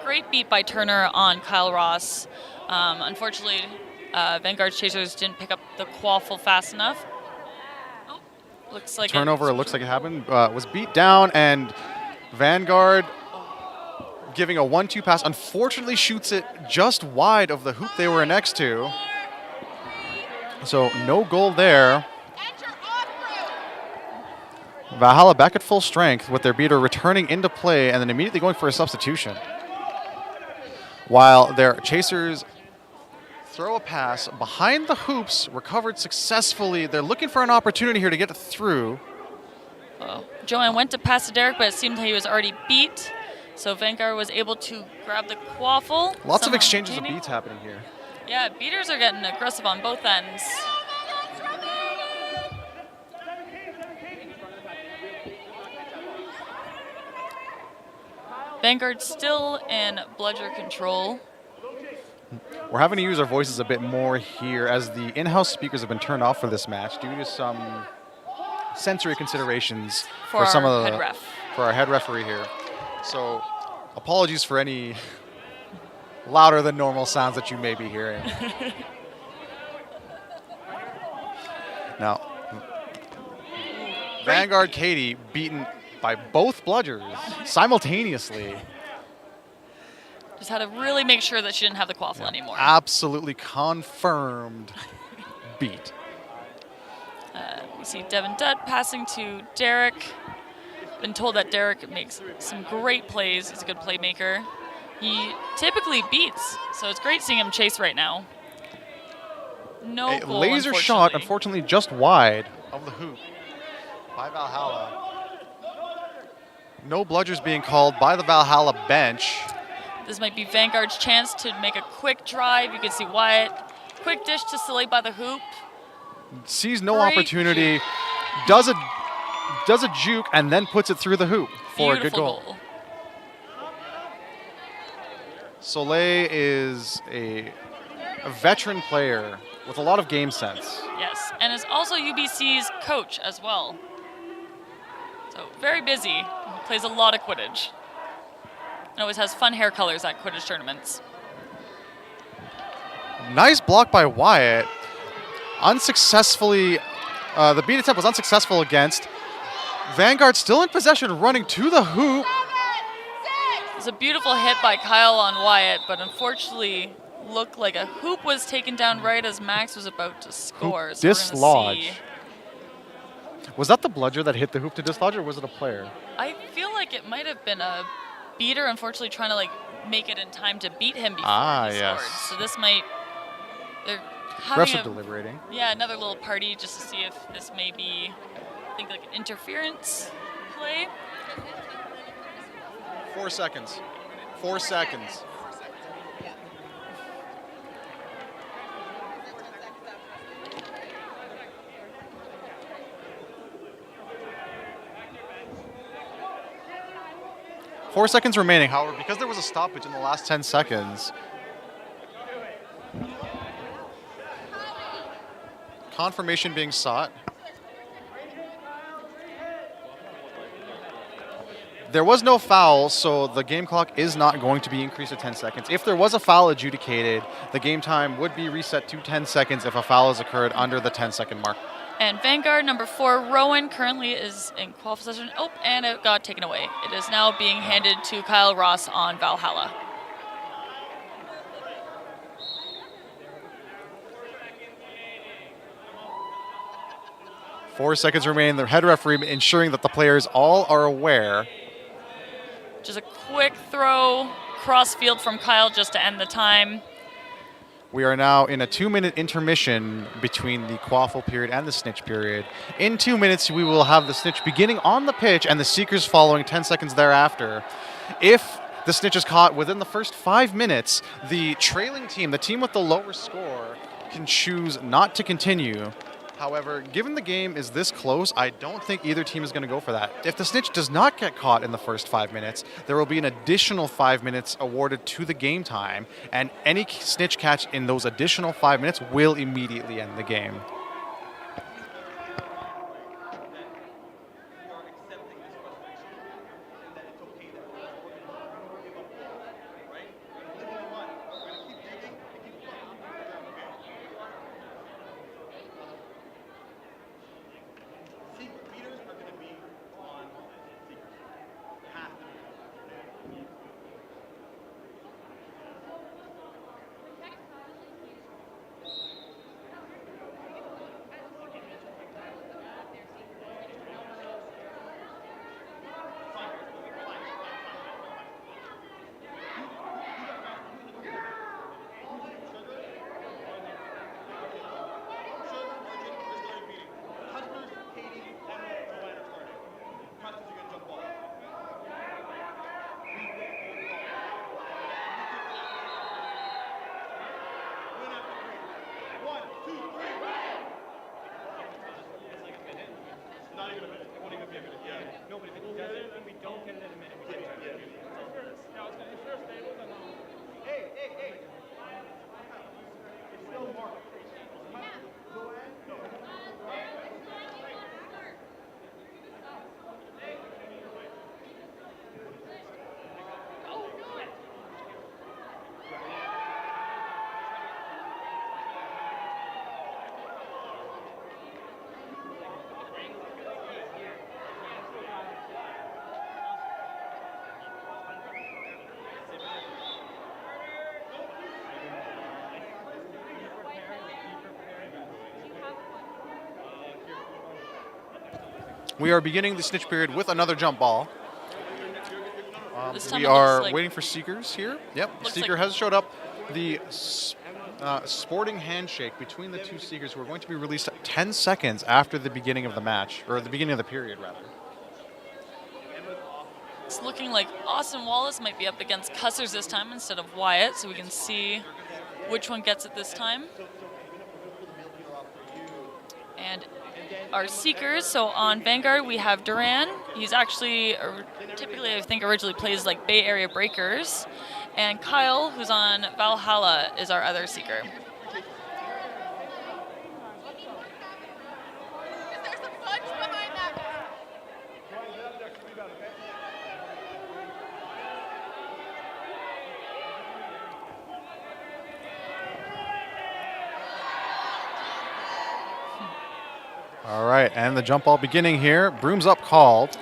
[SPEAKER 10] Great beat by Turner on Kyle Ross. Unfortunately, Vanguard's chasers didn't pick up the Quaffle fast enough. Oh, looks like
[SPEAKER 4] turnover. Looks like it happened. Was beat down, and Vanguard giving a 1-2 pass. Unfortunately, shoots it just wide of the hoop they were next to. So no goal there. Valhalla back at full strength with their beater returning into play and then immediately going for a substitution. While their chasers throw a pass behind the hoops, recovered successfully. They're looking for an opportunity here to get through.
[SPEAKER 10] Joanne went to pass to Derek, but it seemed he was already beat. So Vanguard was able to grab the Quaffle.
[SPEAKER 4] Lots of exchanges of beats happening here.
[SPEAKER 10] Yeah, beaters are getting aggressive on both ends. Vanguard still in bludger control.
[SPEAKER 4] We're having to use our voices a bit more here as the in-house speakers have been turned off for this match due to some sensory considerations for some of the for our head referee here. So apologies for any louder than normal sounds that you may be hearing. Now, Vanguard Katie beaten by both bludgers simultaneously.
[SPEAKER 10] Just had to really make sure that she didn't have the Quaffle anymore.
[SPEAKER 4] Absolutely confirmed beat.
[SPEAKER 10] We see Devin Dutt passing to Derek. Been told that Derek makes some great plays. He's a good playmaker. He typically beats, so it's great seeing him chase right now. No goal,
[SPEAKER 4] laser shot, unfortunately, just wide of the hoop by Valhalla. No bludgers being called by the Valhalla bench.
[SPEAKER 10] This might be Vanguard's chance to make a quick drive. You can see Wyatt. Quick dish to Soleil by the hoop.
[SPEAKER 4] Sees no opportunity. Does a juke and then puts it through the hoop for a good goal. Soleil is a veteran player with a lot of game sense.
[SPEAKER 10] Yes, and is also UBC's coach as well. So very busy. Plays a lot of Quidditch. And always has fun hair colors at Quidditch tournaments.
[SPEAKER 4] Nice block by Wyatt. Unsuccessfully, the beat attempt was unsuccessful against. Vanguard still in possession, running to the hoop.
[SPEAKER 10] It's a beautiful hit by Kyle on Wyatt, but unfortunately looked like a hoop was taken down right as Max was about to score.
[SPEAKER 4] Hoop
[SPEAKER 10] so
[SPEAKER 4] dislodge. Was that the bludger that hit the hoop to dislodge, or was it a player?
[SPEAKER 10] I feel like it might have been a beater, unfortunately trying to make it in time to beat him before he scored. So this might...
[SPEAKER 4] Refs are deliberating.
[SPEAKER 10] Yeah, another little party just to see if this may be, I think, like an interference play.
[SPEAKER 4] 4 seconds. 4 seconds. Four seconds remaining. However, because there was a stoppage in the last 10 seconds, confirmation being sought. There was no foul, so the game clock is not going to be increased to 10 seconds. If there was a foul adjudicated, the game time would be reset to 10 seconds if a foul has occurred under the 10-second mark.
[SPEAKER 10] And Vanguard number 4, Rowan, currently is in qual possession. Oh, and it got taken away. It is now being handed to Kyle Ross on Valhalla. "4 seconds remain. The head referee ensuring that the players all are aware Just a quick throw cross field from Kyle just to end the time.
[SPEAKER 4] We are now in a 2-minute intermission between the Quaffle period and the Snitch period. In 2 minutes, we will have the Snitch beginning on the pitch and the Seekers following 10 seconds thereafter. If the Snitch is caught within the first 5 minutes, the trailing team, the team with the lower score, can choose not to continue. However, given the game is this close, I don't think either team is going to go for that. If the Snitch does not get caught in the first 5 minutes, there will be an additional 5 minutes awarded to the game time, and any Snitch catch in those additional 5 minutes will immediately end the game. We are beginning the Snitch period with another jump ball. We are waiting for Seekers here. Yep, Seeker has showed up. The sporting handshake between the two Seekers who are going to be released 10 seconds after the beginning of the match, or the beginning of the period, rather.
[SPEAKER 10] It's looking like Austin Wallace might be up against Cussers this time instead of Wyatt, so we can see which one gets it this time. And our Seekers, so on Vanguard we have Duran. He's actually, typically I think originally plays like Bay Area Breakers. And Kyle, who's on Valhalla, is our other Seeker.
[SPEAKER 4] All right, and the jump ball beginning here. Brooms up called.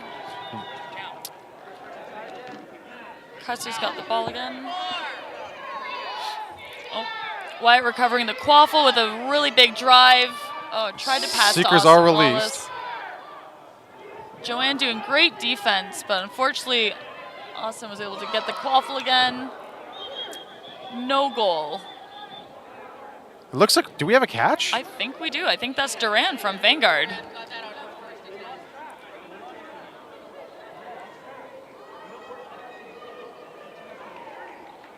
[SPEAKER 10] Custer's got the ball again. Oh, Wyatt recovering the Quaffle with a really big drive. Oh, tried to pass
[SPEAKER 4] Seekers
[SPEAKER 10] to
[SPEAKER 4] are
[SPEAKER 10] Austin
[SPEAKER 4] released.
[SPEAKER 10] Wallace. Joanne doing great defense, but unfortunately, Austin was able to get the Quaffle again. No goal.
[SPEAKER 4] It looks like, do we have a catch?
[SPEAKER 10] I think we do. I think that's Duran from Vanguard.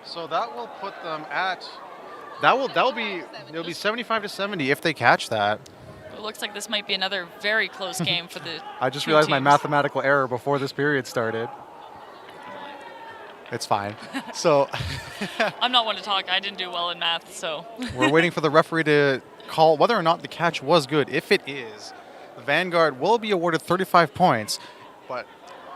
[SPEAKER 4] So that will put them at, it'll be 75 to 70 if they catch that.
[SPEAKER 10] It looks like this might be another very close game for the
[SPEAKER 11] I just
[SPEAKER 10] two
[SPEAKER 11] realized my
[SPEAKER 10] teams.
[SPEAKER 11] mathematical error before this period started.
[SPEAKER 4] It's fine. So
[SPEAKER 10] I'm not one to talk. I didn't do well in math, so.
[SPEAKER 4] we're waiting for the referee to call whether or not the catch was good. If it is, the Vanguard will be awarded 35 points, but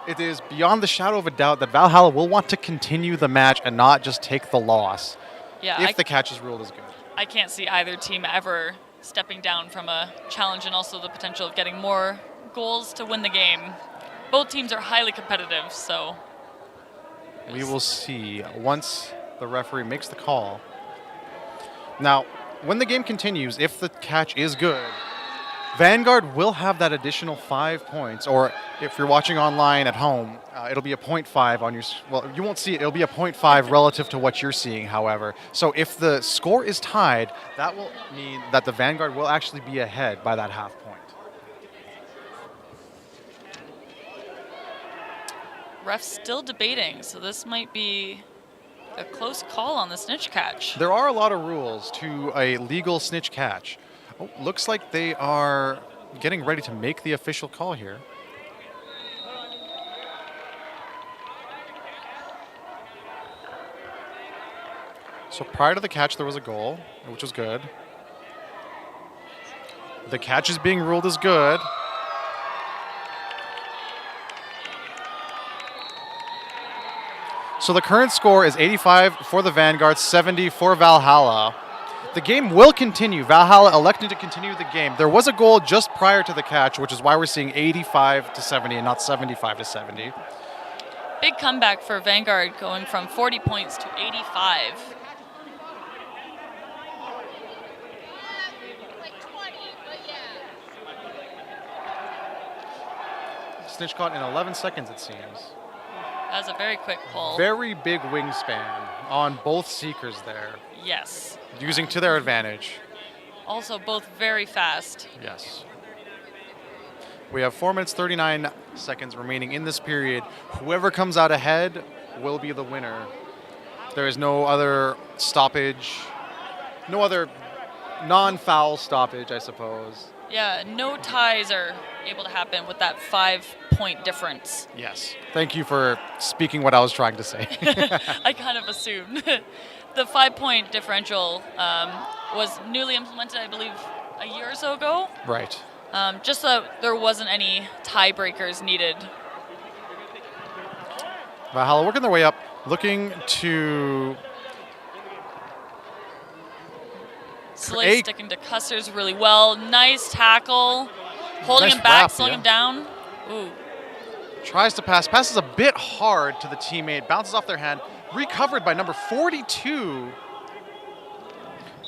[SPEAKER 4] it is beyond the shadow of a doubt that Valhalla will want to continue the match and not just take the loss
[SPEAKER 10] Yeah,
[SPEAKER 4] if the catch is ruled as good.
[SPEAKER 10] I can't see either team ever stepping down from a challenge and also the potential of getting more goals to win the game. Both teams are highly competitive, so.
[SPEAKER 4] We will see once the referee makes the call. Now, when the game continues, if the catch is good, Vanguard will have that additional 5 points, or if you're watching online at home, it'll be a 0.5 on your, well, you won't see it, it'll be a 0.5 relative to what you're seeing, however. So if the score is tied, that will mean that the Vanguard will actually be ahead by that half point.
[SPEAKER 10] Ref's still debating, so this might be a close call on the snitch catch.
[SPEAKER 4] There are a lot of rules to a legal snitch catch. Oh, looks like they are getting ready to make the official call here. So prior to the catch, there was a goal, which was good. The catch is being ruled as good. So the current score is 85 for the Vanguard, 70 for Valhalla. The game will continue. Valhalla electing to continue the game. There was a goal just prior to the catch, which is why we're seeing 85 to 70 and not 75 to 70.
[SPEAKER 10] Big comeback for Vanguard, going from 40 points to 85.
[SPEAKER 4] Snitch caught in 11 seconds, it seems.
[SPEAKER 10] That was a very quick pull.
[SPEAKER 4] Very big wingspan on both seekers there.
[SPEAKER 10] Yes.
[SPEAKER 4] Using to their advantage.
[SPEAKER 10] Also both very fast.
[SPEAKER 4] Yes. We have 4 minutes, 39 seconds remaining in this period. Whoever comes out ahead will be the winner. There is no other stoppage, no other non-foul stoppage, I suppose.
[SPEAKER 10] Yeah, no ties are able to happen with that 5-point difference.
[SPEAKER 4] Yes. Thank you for speaking what I was trying to say.
[SPEAKER 10] I kind of assumed. The 5-point differential was newly implemented, I believe, a year or so ago.
[SPEAKER 4] Right.
[SPEAKER 10] Just so there wasn't any tiebreakers needed.
[SPEAKER 4] Valhalla working their way up, looking to...
[SPEAKER 10] Slay sticking to Custer's really well. Nice tackle. Holding
[SPEAKER 4] Nice
[SPEAKER 10] him back,
[SPEAKER 4] wrap,
[SPEAKER 10] slowing
[SPEAKER 4] yeah.
[SPEAKER 10] him down. Ooh.
[SPEAKER 4] Tries to pass. Passes a bit hard to the teammate. Bounces off their hand. Recovered by number 42,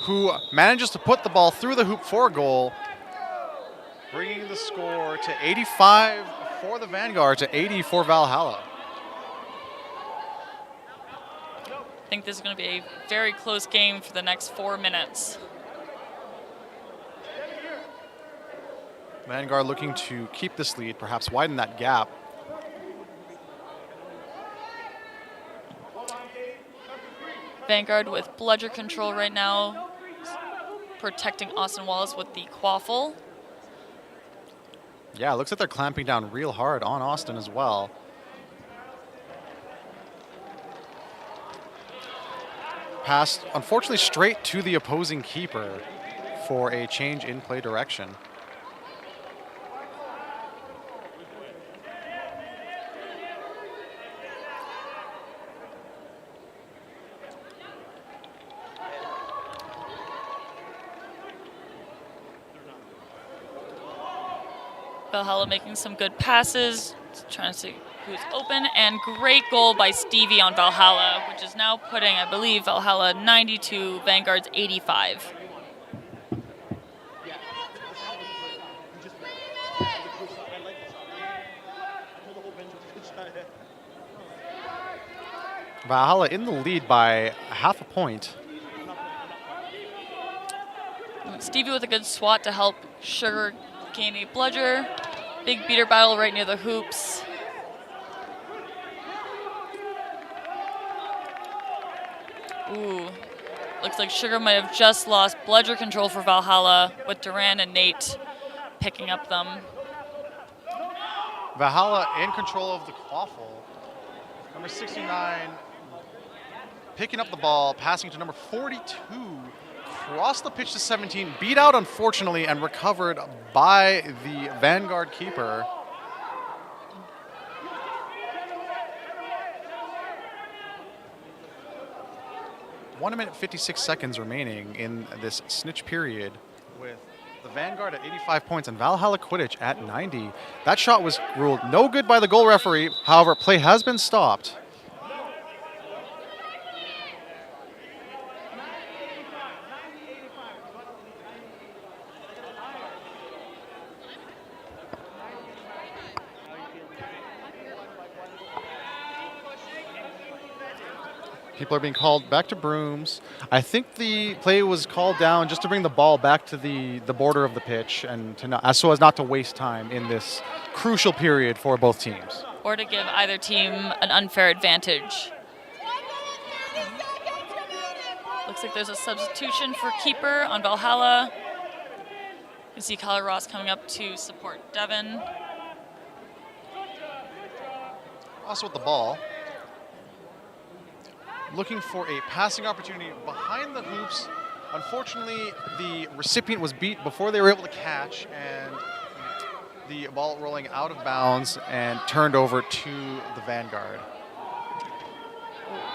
[SPEAKER 4] who manages to put the ball through the hoop for a goal, bringing the score to 85 for the Vanguard to 80 for Valhalla.
[SPEAKER 10] I think this is going to be a very close game for the next 4 minutes.
[SPEAKER 4] Vanguard looking to keep this lead, perhaps widen that gap.
[SPEAKER 10] Vanguard with bludger control right now, protecting Austin Wallace with the Quaffle.
[SPEAKER 4] Yeah, it looks like they're clamping down real hard on Austin as well. Passed, unfortunately, straight to the opposing keeper for a change in play direction.
[SPEAKER 10] Valhalla making some good passes, trying to see who's open, and great goal by Stevie on Valhalla, which is now putting, I believe, Valhalla 92, Vanguard's 85.
[SPEAKER 4] Valhalla in the lead by half a point.
[SPEAKER 10] Stevie with a good swat to help Sugar gain a bludger. Big beater battle right near the hoops. Ooh, looks like Sugar might have just lost bludger control for Valhalla, with Duran and Nate picking up them.
[SPEAKER 4] Valhalla in control of the Quaffle. Number 69 picking up the ball, passing to number 42. Crossed the pitch to 17, beat out unfortunately, and recovered by the Vanguard keeper. One minute 56 seconds remaining in this snitch period, with the Vanguard at 85 points and Valhalla Quidditch at 90. That shot was ruled no good by the goal referee. However, play has been stopped. People are being called back to brooms. I think the play was called down just to bring the ball back to the border of the pitch and to not, so as not to waste time in this crucial period for both teams.
[SPEAKER 10] Or to give either team an unfair advantage. Looks like there's a substitution for keeper on Valhalla. You can see Kyler Ross coming up to support Devin.
[SPEAKER 4] Also with the ball. Looking for a passing opportunity behind the hoops. Unfortunately, the recipient was beat before they were able to catch, and the ball rolling out of bounds and turned over to the Vanguard.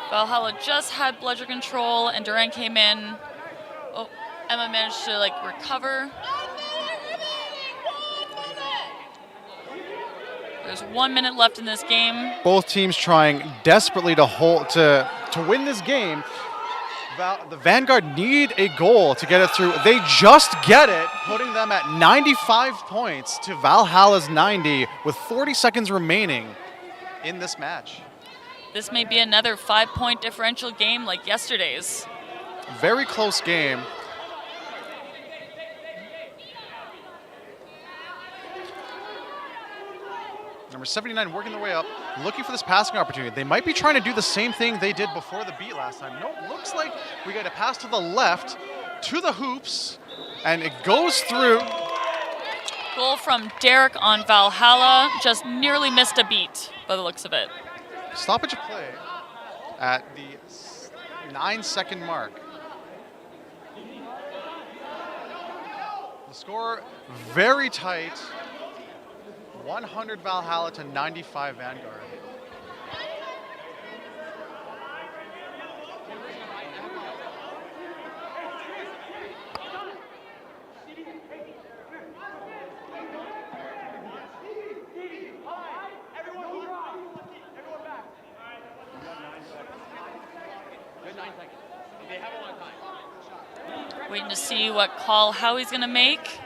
[SPEAKER 10] Valhalla just had bludger control, and Durant came in. Oh, Emma managed to recover. There's 1 minute left in this game.
[SPEAKER 4] Both teams trying desperately to win this game. The Vanguard need a goal to get it through. They just get it, putting them at 95 points to Valhalla's 90 with 40 seconds remaining in this match.
[SPEAKER 10] This may be another 5-point differential game like yesterday's.
[SPEAKER 4] Very close game. Number 79 working their way up, looking for this passing opportunity. They might be trying to do the same thing they did before the beat last time. No, looks like we got a pass to the left, to the hoops, and it goes through.
[SPEAKER 10] Goal from Derek on Valhalla. Just nearly missed a beat by the looks of it.
[SPEAKER 4] Stoppage of play at the 9-second mark. The score very tight. 100 Valhalla to 95 Vanguard.
[SPEAKER 10] Waiting to see what call Howie's going to make.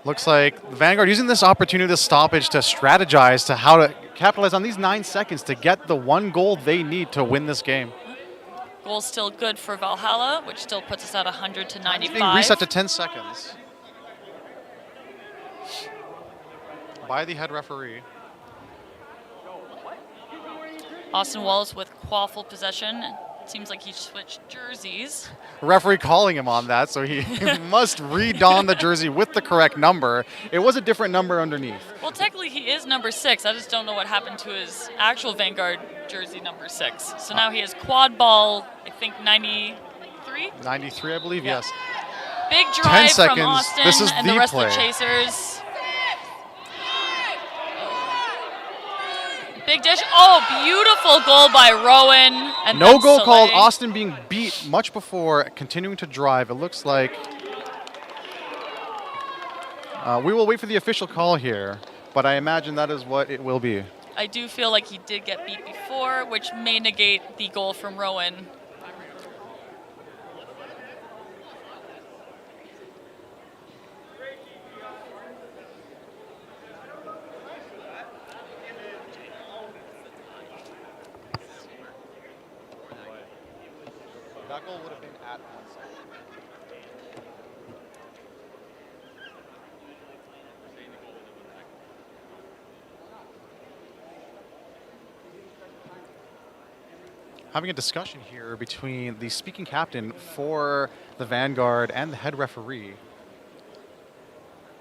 [SPEAKER 4] Looks like the Vanguard using this opportunity, this stoppage, to strategize to how to capitalize on these 9 seconds to get the one goal they need to win this game.
[SPEAKER 10] Goal still good for Valhalla, which still puts us at 100 to 95.
[SPEAKER 4] Being reset to 10 seconds by the head referee.
[SPEAKER 10] Austin Wallace with Quaffle possession. Seems like he switched jerseys.
[SPEAKER 4] Referee calling him on that, so he must re-don the jersey with the correct number. It was a different number underneath.
[SPEAKER 10] Well, technically he is number 6. I just don't know what happened to his actual Vanguard jersey number 6. So now he has quad ball, I think 93?
[SPEAKER 4] 93, I believe,
[SPEAKER 10] Yeah.
[SPEAKER 4] yes.
[SPEAKER 10] Big
[SPEAKER 4] 10
[SPEAKER 10] drive
[SPEAKER 4] seconds.
[SPEAKER 10] from Austin
[SPEAKER 4] This is
[SPEAKER 10] and
[SPEAKER 4] the
[SPEAKER 10] the rest
[SPEAKER 4] play.
[SPEAKER 10] of the Chasers. Big dish. Oh, beautiful goal by Rowan. And
[SPEAKER 4] No
[SPEAKER 10] then
[SPEAKER 4] goal called.
[SPEAKER 10] Soleil.
[SPEAKER 4] Austin being beat much before continuing to drive. It looks like we will wait for the official call here, but I imagine that is what it will be.
[SPEAKER 10] I do feel like he did get beat before, which may negate the goal from Rowan.
[SPEAKER 4] That goal would have been at 1 second. Having a discussion here between the speaking captain for the Vanguard and the head referee.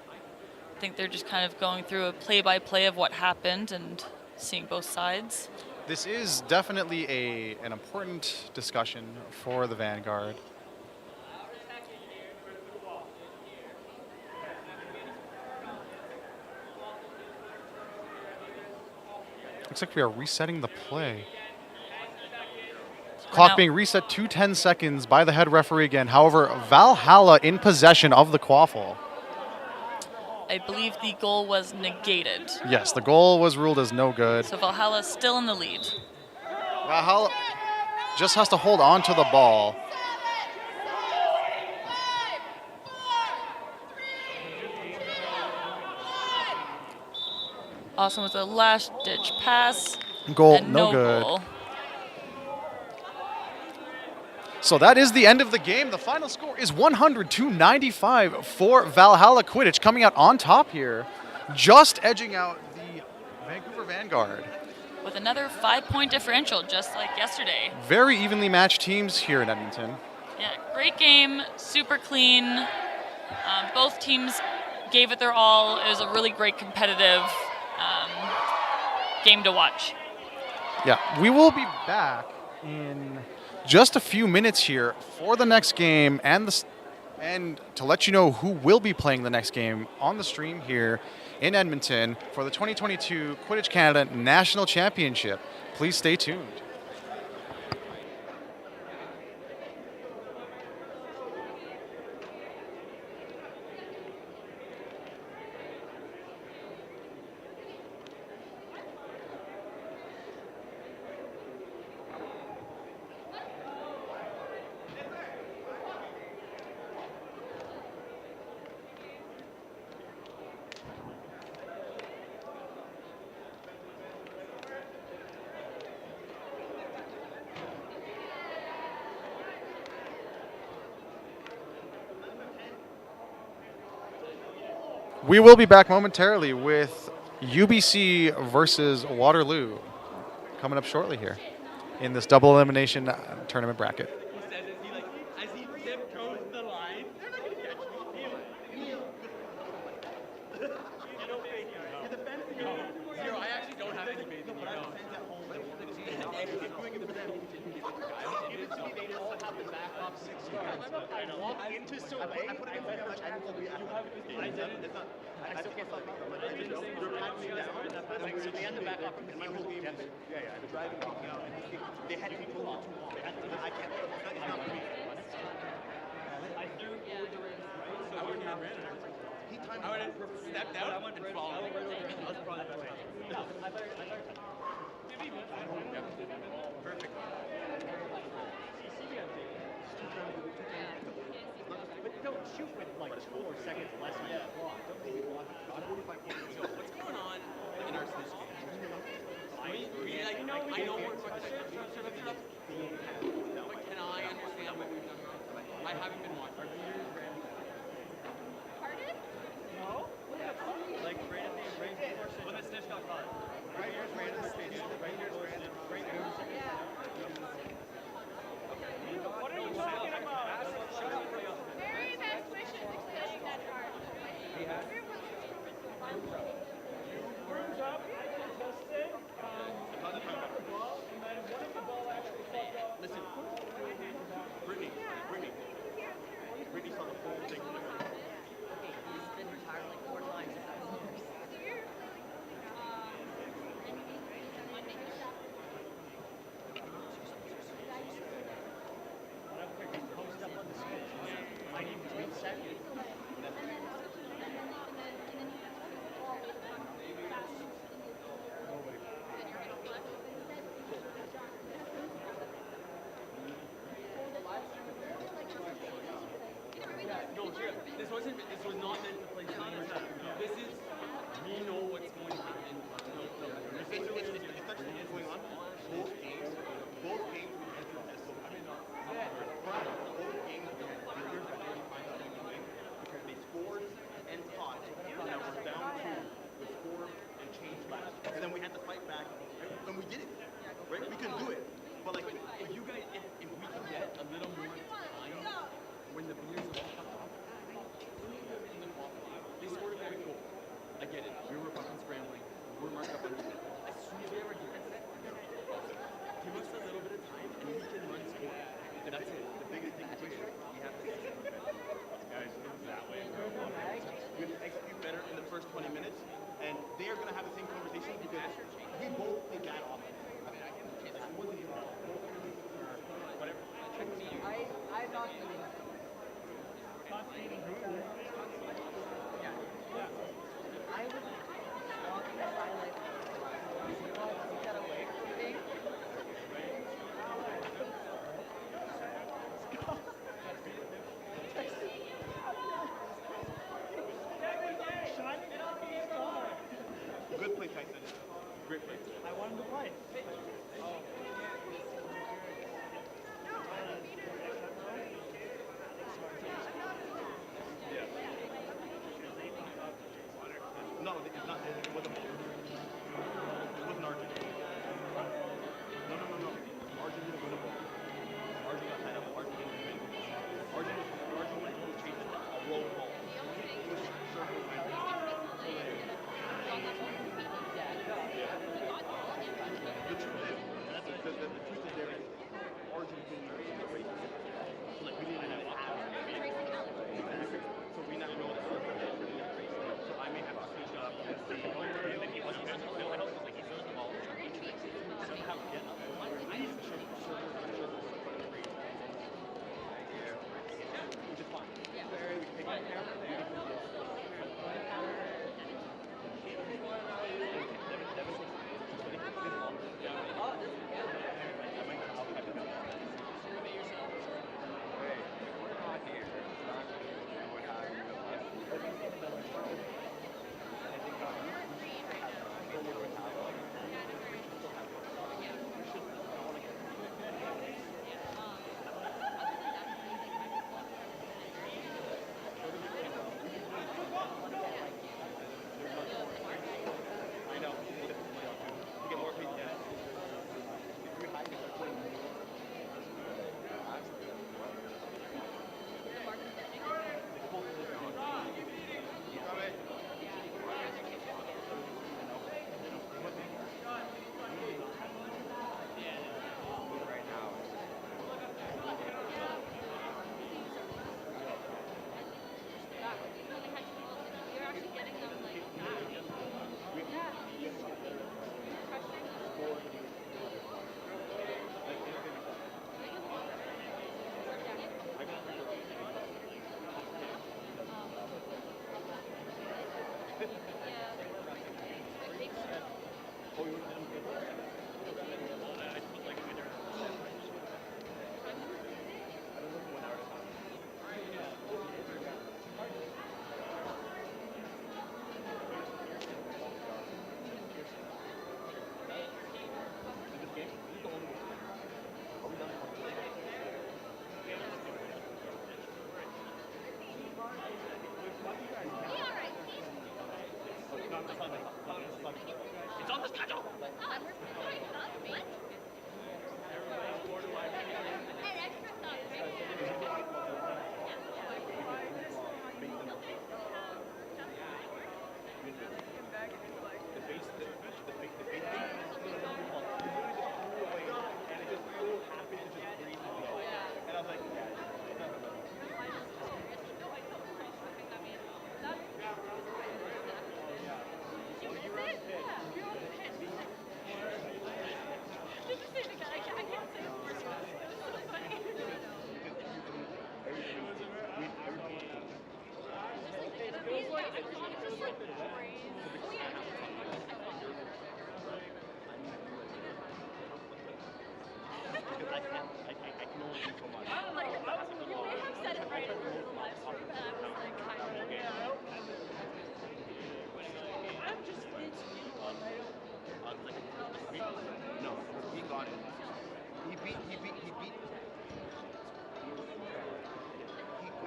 [SPEAKER 10] I think they're just kind of going through a play-by-play of what happened and seeing both sides.
[SPEAKER 4] This is definitely an important discussion for the Vanguard. Looks like we are resetting the play. Clock being reset to 10 seconds by the head referee again. However, Valhalla in possession of the Quaffle.
[SPEAKER 10] I believe the goal was negated.
[SPEAKER 4] Yes, the goal was ruled as no good.
[SPEAKER 10] So Valhalla still in the lead.
[SPEAKER 4] Valhalla just has to hold on to the ball.
[SPEAKER 10] Awesome with a last-ditch pass.
[SPEAKER 4] Goal,
[SPEAKER 10] and
[SPEAKER 4] no good.
[SPEAKER 10] Goal.
[SPEAKER 4] So that is the end of the game. The final score is 100-95 for Valhalla Quidditch, coming out on top here, just edging out the Vancouver Vanguard.
[SPEAKER 10] With another 5-point differential, just like yesterday.
[SPEAKER 4] Very evenly matched teams here in Edmonton.
[SPEAKER 10] Yeah, great game, super clean. Both teams gave it their all. It was a really great competitive game to watch.
[SPEAKER 4] Yeah, we will be back in just a few minutes here for the next game and to let you know who will be playing the next game on the stream here in Edmonton for the 2022 Quidditch Canada National Championship. Please stay tuned. We will be back momentarily with UBC versus Waterloo coming up shortly here in this double elimination tournament bracket.
[SPEAKER 6] As he tiptoes the line, they're not going to catch me. Neil. Your defense Zero, I actually don't have any bathing. No, but I have defense at home. Walk into Soleil. I put it in my I didn't. I still can't stop. You're patting me down. So they had to back up. And my whole game is, the driving kicking out. They had to be too long. I can't. It's not for me. I threw order in. I wouldn't have ran it. I would have stepped out and followed. I was probably the best. No, I thought. Perfect. But don't shoot with like 4 seconds less on the clock. Don't make me block a shot. 45 points. So what's going on in our Snitch game? I know we're but can I understand what we've done wrong? I haven't been watching.
[SPEAKER 7] Pardon?
[SPEAKER 6] No? Like right at the when the Snitch got caught. Right here's random space. Right here's random. Right here's what are you talking about? Shut up.
[SPEAKER 7] Very best wishes extending that card.
[SPEAKER 2] Brooms up, contested. Got the ball, and then what if the ball actually falls out?
[SPEAKER 8] Listen, Brittany saw the whole thing.
[SPEAKER 12] Okay, he's been retired like 4 times.
[SPEAKER 2] Post up on the switch. Might even tweet second.
[SPEAKER 6] No, this was not meant to play players. This is, we know what's going to happen.
[SPEAKER 8] It's actually going on. Both games we entered this. I mean, both games we had bigger than 85 out of the game because they scored and fought. And now we're down to the score and change last. And then we had to fight back, and we did it. Right? We can do it. But like,
[SPEAKER 6] if you guys, if we can get a little more time when the beers are all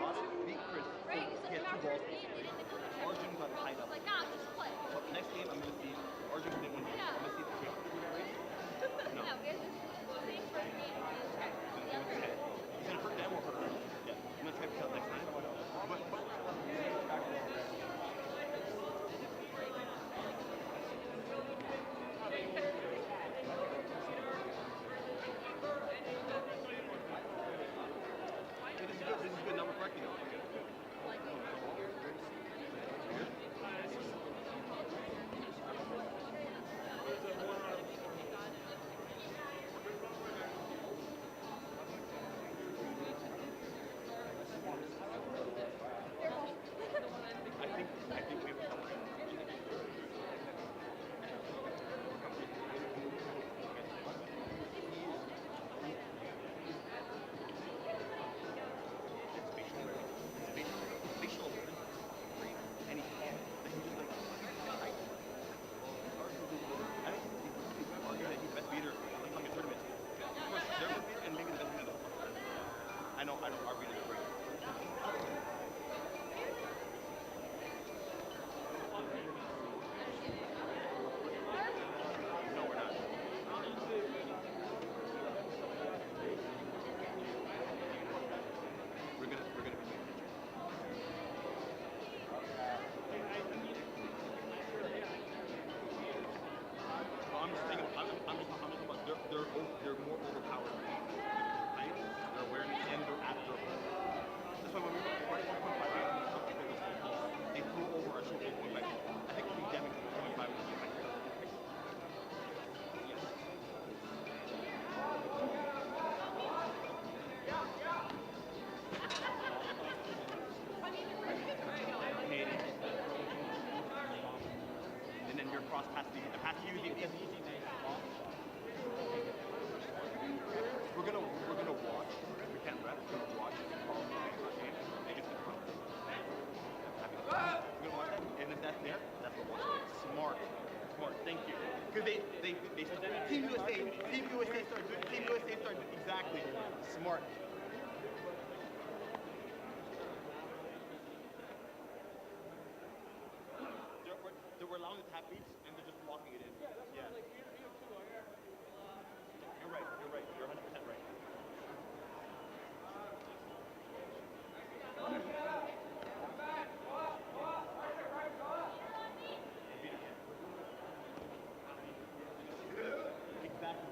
[SPEAKER 3] got it, beat Chris.
[SPEAKER 7] Right,
[SPEAKER 3] He
[SPEAKER 7] so
[SPEAKER 3] had 2
[SPEAKER 7] remember
[SPEAKER 3] balls.
[SPEAKER 7] his name, they didn't go to
[SPEAKER 3] Arjun got tied up.
[SPEAKER 7] like, ah, just play.
[SPEAKER 3] So next game, I'm gonna see Arjun didn't win.
[SPEAKER 7] Yeah.
[SPEAKER 3] I'm gonna see the team win the race. No.
[SPEAKER 7] No, it's the same first name.
[SPEAKER 3] He's gonna hurt them or hurt us. Yeah. I'm gonna try to tell next time. But this is good. Now we're correcting it. I think we have a facial awareness is great, and he can. Like, he's just like, right? I think you could argue that he's the best beater in some tournaments. Of course, they're the best and maybe the best beater. I know, our beaters are great. No, we're not. We're gonna be paying attention. Well, I'm just thinking. I'm just talking about they're more overpowered. Right? Their awareness and their after. That's why when we were 1.5, they flew over our show 1.5. I think we'll be damaged 1.5 and 1.5. And then your cross pass the pass you the easy. We're gonna watch. We can't rep. We're gonna watch game. They just we're gonna watch that, and if that's there, that's what we're watching. Smart. Thank you. Because they Team USA started exactly. Smart. We're allowing the tap beats and they're just blocking it in. Yeah. You're right. You're 100% right. Exactly.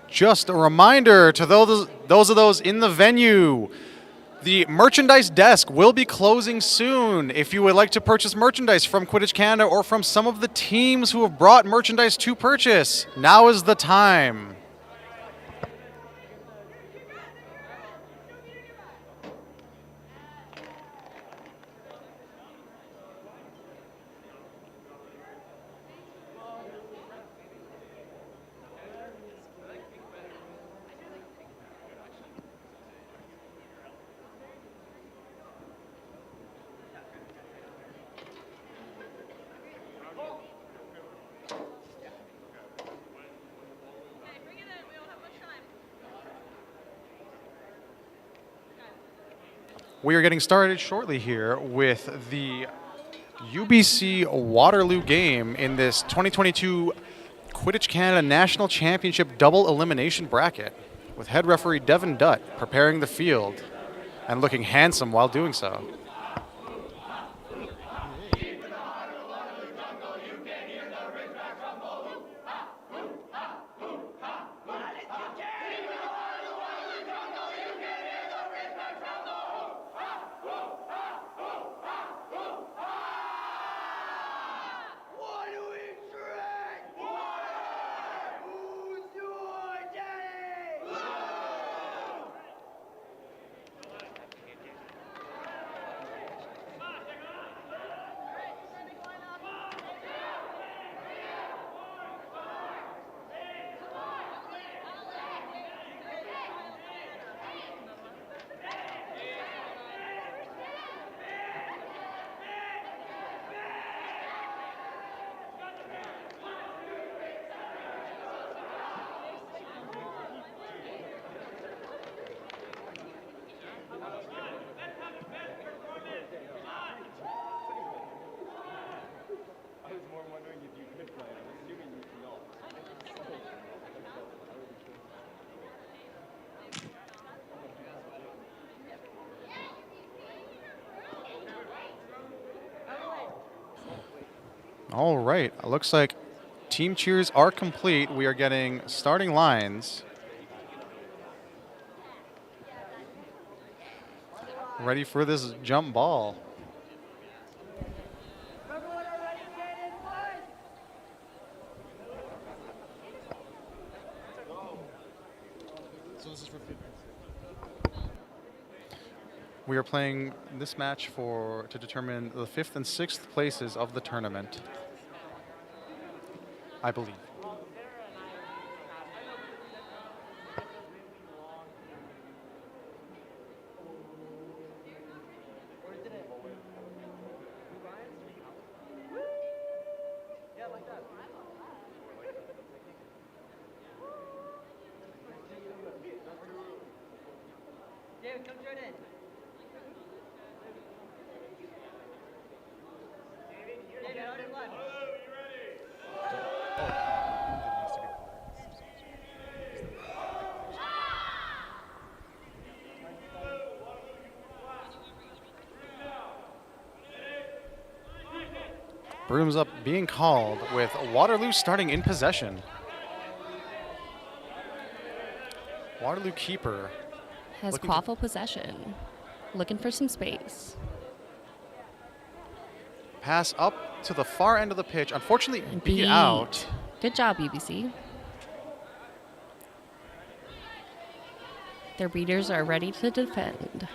[SPEAKER 11] Just a reminder to those in the venue, the merchandise desk will be closing soon. If you would like to purchase merchandise from Quidditch Canada or from some of the teams who have brought merchandise to purchase, now is the time. We are getting started shortly here with the UBC Waterloo game in this 2022 Quidditch Canada National Championship double elimination bracket, with head referee Devin Dutt preparing the field and looking handsome while doing so. All right, it looks like team cheers are complete. We are getting starting lines. Ready for this jump ball. We are playing this match to determine the 5th and 6th places of the tournament, I believe.
[SPEAKER 12] David, come join in. David, on your left.
[SPEAKER 11] Brooms up being called with Waterloo starting in possession. Waterloo keeper.
[SPEAKER 13] Has Quaffle possession. Looking for some space.
[SPEAKER 11] Pass up to the far end of the pitch. Unfortunately, beat out.
[SPEAKER 13] Good job, UBC. Their beaters are ready to defend.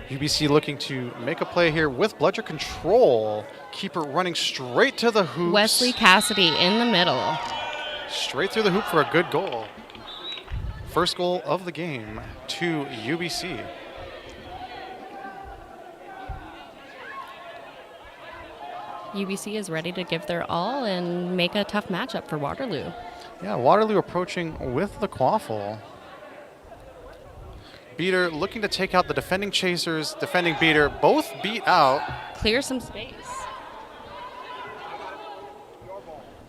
[SPEAKER 11] UBC looking to make a play here with bludger control. Keeper running straight to the hoops.
[SPEAKER 13] Wesley Cassidy in the middle.
[SPEAKER 11] Straight through the hoop for a good goal. First goal of the game to UBC.
[SPEAKER 13] UBC is ready to give their all and make a tough matchup for Waterloo.
[SPEAKER 11] Yeah, Waterloo approaching with the Quaffle. Beater looking to take out the defending chasers, defending beater, both beat out.
[SPEAKER 13] Clear some space.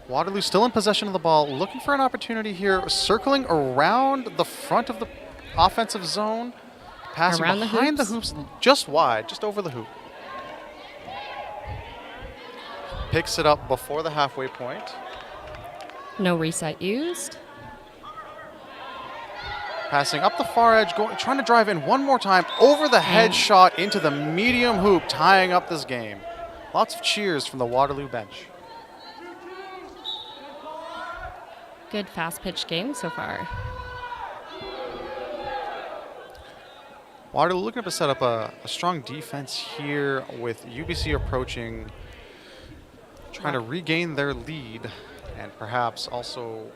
[SPEAKER 11] Waterloo still in possession of the ball, looking for an opportunity here, circling around the front of the offensive zone, passing
[SPEAKER 13] around
[SPEAKER 11] behind the hoops, just wide, just over the hoop. Picks it up before the halfway point.
[SPEAKER 13] No reset used.
[SPEAKER 11] Passing up the far edge, trying to drive in one more time, over the head shot into the medium hoop, tying up this game. Lots of cheers from the Waterloo bench.
[SPEAKER 13] Good fast pitch game so far.
[SPEAKER 11] Waterloo looking to set up a strong defense here with UBC approaching, trying to regain their lead and perhaps also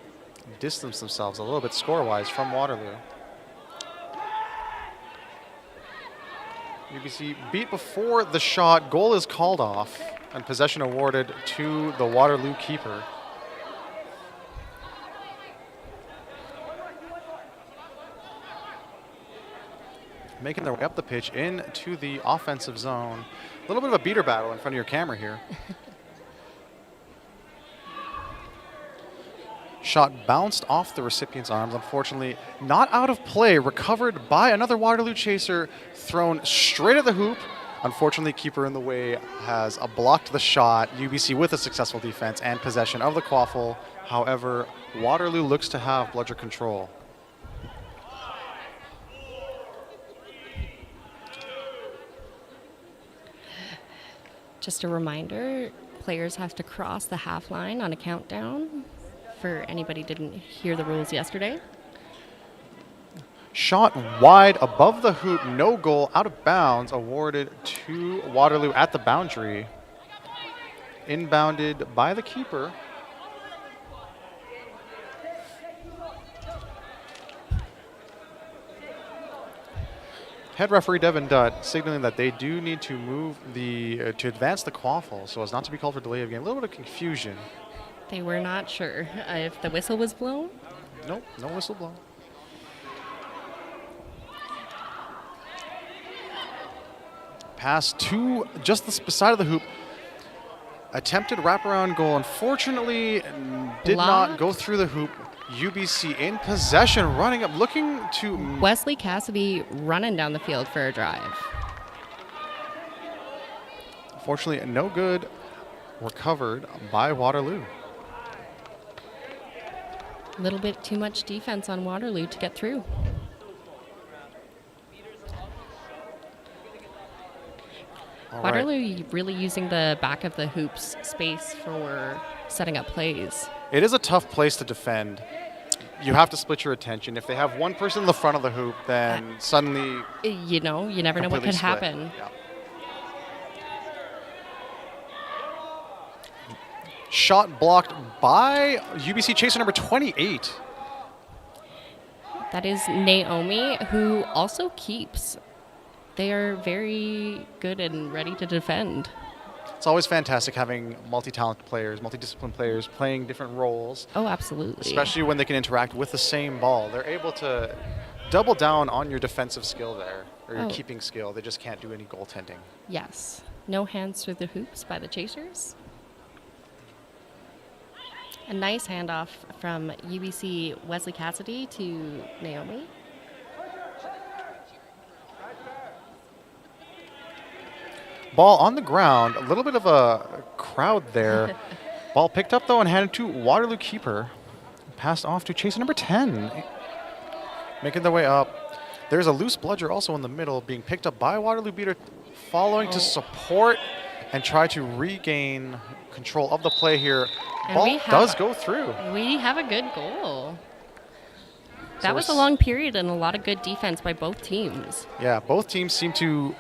[SPEAKER 11] distance themselves a little bit score-wise from Waterloo. UBC beat before the shot. Goal is called off and possession awarded to the Waterloo keeper. making their way up the pitch into the offensive zone. A little bit of a beater battle in front of your camera here. Shot bounced off the recipient's arms, unfortunately not out of play, recovered by another Waterloo chaser, thrown straight at the hoop. Unfortunately, keeper in the way has blocked the shot. UBC with a successful defense and possession of the Quaffle. However, Waterloo looks to have bludger control.
[SPEAKER 13] Just a reminder, players have to cross the half line on a countdown. For anybody didn't hear the rules yesterday.
[SPEAKER 11] Shot wide above the hoop, no goal, out of bounds, awarded to Waterloo at the boundary. Inbounded by the keeper. Head referee Devin Dutt signaling that they do need to move to advance the Quaffle so as not to be called for delay of game. A little bit of confusion.
[SPEAKER 13] They were not sure if the whistle was blown.
[SPEAKER 11] Nope, no whistle blown. Pass to just the side of the hoop. Attempted wraparound goal. Unfortunately, did not go through the hoop. UBC in possession, running up, looking to...
[SPEAKER 13] Wesley Cassidy running down the field for a drive.
[SPEAKER 11] Unfortunately, no good. Recovered by Waterloo.
[SPEAKER 13] A little bit too much defense on Waterloo to get through. Waterloo really using the back of the hoops space for setting up plays.
[SPEAKER 11] It is a tough place to defend. You have to split your attention. If they have one person in the front of the hoop, then suddenly...
[SPEAKER 13] You know, you never know what could happen.
[SPEAKER 11] Yeah. Shot blocked by UBC chaser number 28.
[SPEAKER 13] That is Naomi, who also keeps. They are very good and ready to defend.
[SPEAKER 11] It's always fantastic having multi-talented players, multidisciplined players playing different roles.
[SPEAKER 13] Oh, absolutely.
[SPEAKER 11] Especially when they can interact with the same ball. They're able to double down on your defensive skill there, or your keeping skill. They just can't do any goaltending.
[SPEAKER 13] Yes. No hands through the hoops by the chasers. A nice handoff from UBC Wesley Cassidy to Naomi.
[SPEAKER 11] Ball on the ground, a little bit of a crowd there. Ball picked up though and handed to Waterloo keeper. Passed off to chaser number 10. Making their way up. There's a loose bludger also in the middle being picked up by Waterloo beater, following to support and try to regain control of the play here.
[SPEAKER 13] And
[SPEAKER 11] Ball does go through.
[SPEAKER 13] We have a good goal. That was a long period and a lot of good defense by both teams.
[SPEAKER 11] Yeah, both teams seem to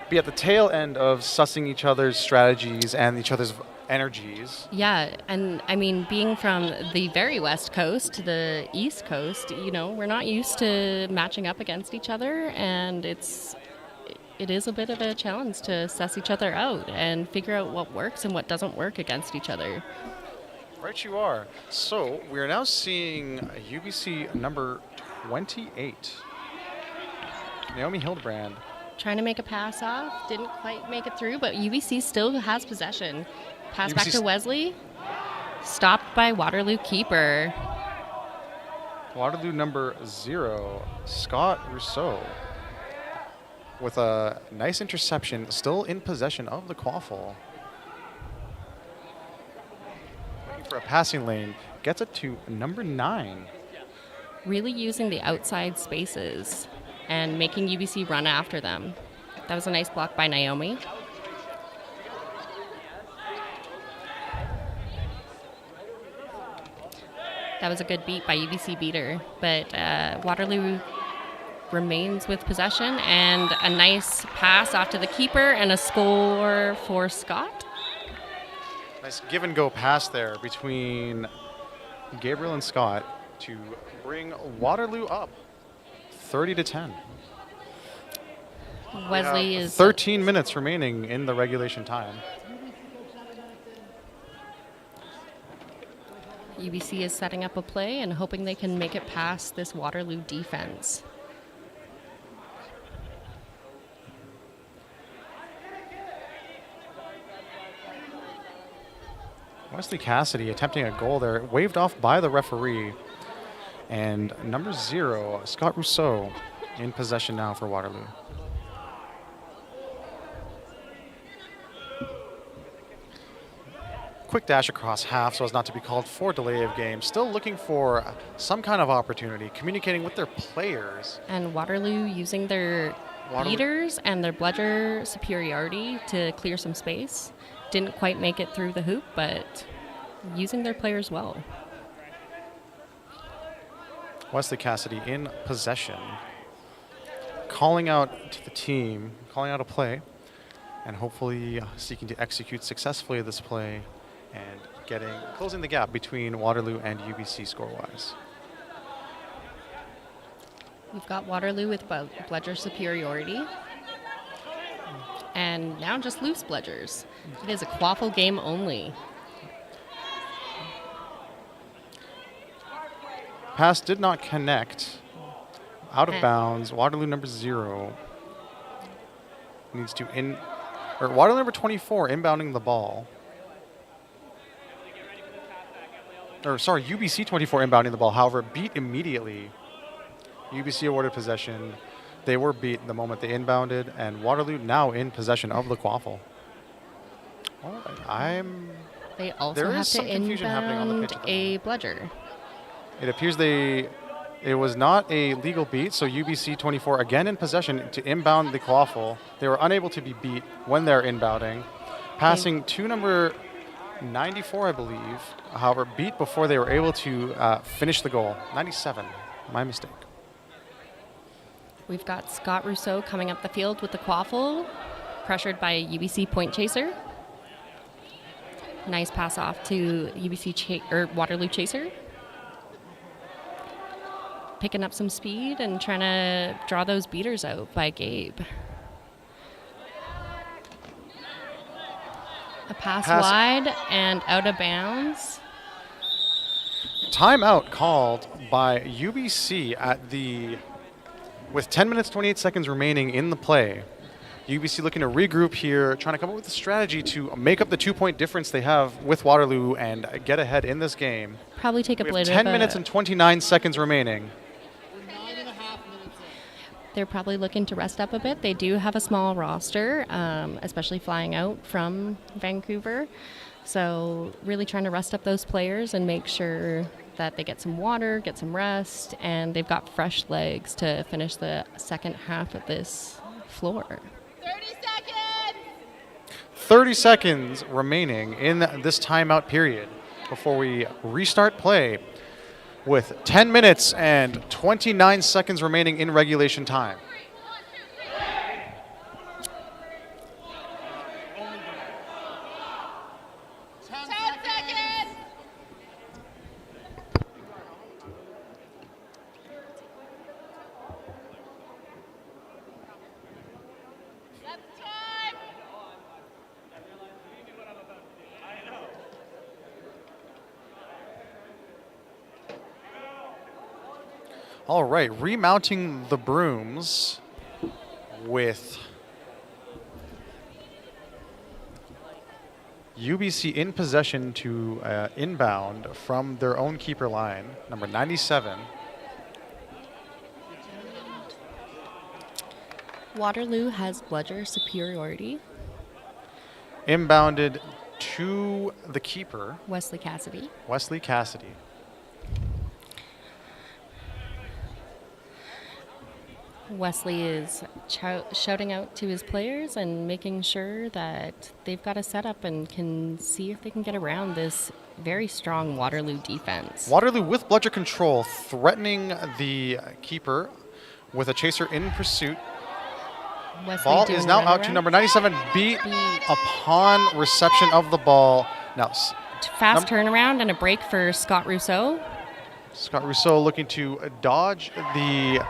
[SPEAKER 11] be at the tail end of sussing each other's strategies and each other's energies.
[SPEAKER 13] Yeah, and I mean, being from the very west coast to the east coast, you know, we're not used to matching up against each other, and it is a bit of a challenge to suss each other out and figure out what works and what doesn't work against each other.
[SPEAKER 11] Right you are. So we are now seeing UBC number 28, Naomi Hildebrand.
[SPEAKER 13] Trying to make a pass off, didn't quite make it through, but UBC still has possession. Pass back to Wesley, stopped by Waterloo keeper.
[SPEAKER 11] Waterloo number 0, Scott Rousseau, with a nice interception, still in possession of the Quaffle. Looking for a passing lane, gets it to number 9.
[SPEAKER 13] Really using the outside spaces and making UBC run after them. That was a nice block by Naomi. That was a good beat by UBC beater, but Waterloo remains with possession, and a nice pass off to the keeper and a score for Scott.
[SPEAKER 11] Nice give and go pass there between Gabriel and Scott to bring Waterloo up 30-10.
[SPEAKER 13] Wesley is
[SPEAKER 11] 13 minutes remaining in the regulation time.
[SPEAKER 13] UBC is setting up a play and hoping they can make it past this Waterloo defense.
[SPEAKER 11] Wesley Cassidy attempting a goal there, waved off by the referee. And number 0, Scott Rousseau, in possession now for Waterloo. Quick dash across half so as not to be called for delay of game. Still looking for some kind of opportunity, communicating with their players.
[SPEAKER 13] And Waterloo using their beaters and their bludger superiority to clear some space. Didn't quite make it through the hoop, but using their players well.
[SPEAKER 11] Wesley Cassidy in possession, calling out to the team, calling out a play, and hopefully seeking to execute successfully this play and closing the gap between Waterloo and UBC score-wise.
[SPEAKER 13] We've got Waterloo with bludger superiority. And now just loose bludgers. It is a Quaffle game only.
[SPEAKER 11] Pass did not connect. Out of bounds. Waterloo number 0 needs to Waterloo number 24 inbounding the ball. UBC 24 inbounding the ball. However, beat immediately. UBC awarded possession. They were beat the moment they inbounded, and Waterloo now in possession of the Quaffle. All right,
[SPEAKER 13] They also have to inbound a bludger.
[SPEAKER 11] It appears it was not a legal beat, so UBC 24 again in possession to inbound the Quaffle. They were unable to be beat when they're inbounding. Passing to number 94, I believe. However, beat before they were able to finish the goal. 97, my mistake.
[SPEAKER 13] We've got Scott Rousseau coming up the field with the Quaffle, pressured by a UBC point chaser. Nice pass off to Waterloo chaser. Picking up some speed and trying to draw those beaters out by Gabe. A pass wide and out of bounds.
[SPEAKER 11] Timeout called by UBC with 10 minutes, 28 seconds remaining in the play. UBC looking to regroup here, trying to come up with a strategy to make up the 2-point difference they have with Waterloo and get ahead in this game.
[SPEAKER 13] Probably take a bit of
[SPEAKER 11] 10 minutes and 29 seconds remaining.
[SPEAKER 13] They're probably looking to rest up a bit. They do have a small roster, especially flying out from Vancouver. So really trying to rest up those players and make sure that they get some water, get some rest, and they've got fresh legs to finish the second half of this floor.
[SPEAKER 7] 30 seconds!
[SPEAKER 11] 30 seconds remaining in this timeout period before we restart play, with 10 minutes and 29 seconds remaining in regulation time. All right, remounting the brooms with UBC in possession to inbound from their own keeper line, number 97.
[SPEAKER 13] Waterloo has bludger superiority.
[SPEAKER 11] Inbounded to the keeper,
[SPEAKER 13] Wesley Cassidy.
[SPEAKER 11] Wesley Cassidy.
[SPEAKER 13] Wesley is shouting out to his players and making sure that they've got a setup and can see if they can get around this very strong Waterloo defense.
[SPEAKER 11] Waterloo with bludger control, threatening the keeper with a chaser in pursuit.
[SPEAKER 13] Wesley
[SPEAKER 11] ball is now out to number 97, beat upon reception of the ball. Now,
[SPEAKER 13] fast turnaround and a break for Scott Rousseau.
[SPEAKER 11] Scott Rousseau looking to dodge the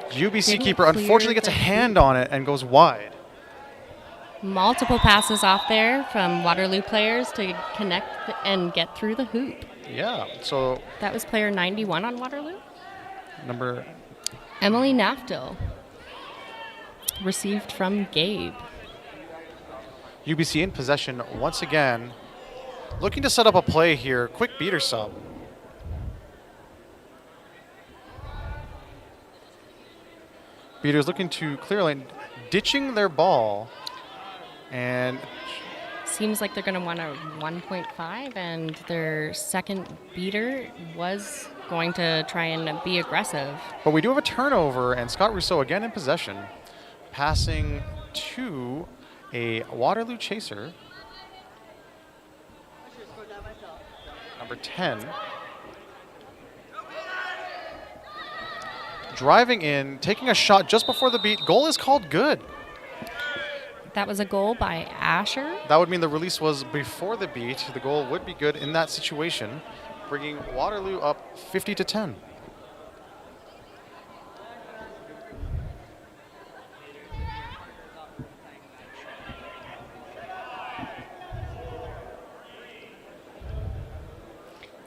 [SPEAKER 11] UBC keeper. Unfortunately gets a hand on it and goes wide.
[SPEAKER 13] Multiple passes off there from Waterloo players to connect and get through the hoop.
[SPEAKER 11] Yeah, so
[SPEAKER 13] that was player 91 on Waterloo.
[SPEAKER 11] Number
[SPEAKER 13] Emily Naftel received from Gabe.
[SPEAKER 11] UBC in possession once again looking to set up a play here. Quick beater sub. Beaters looking to clear lane, ditching their ball, and
[SPEAKER 13] Seems like they're going to want a 1.5, and their second beater was going to try and be aggressive.
[SPEAKER 11] but we do have a turnover, and Scott Rousseau again in possession, passing to a Waterloo chaser, number 10. Driving in, taking a shot just before the beat. Goal is called good.
[SPEAKER 13] That was a goal by Asher.
[SPEAKER 11] That would mean the release was before the beat. The goal would be good in that situation, bringing Waterloo up 50-10.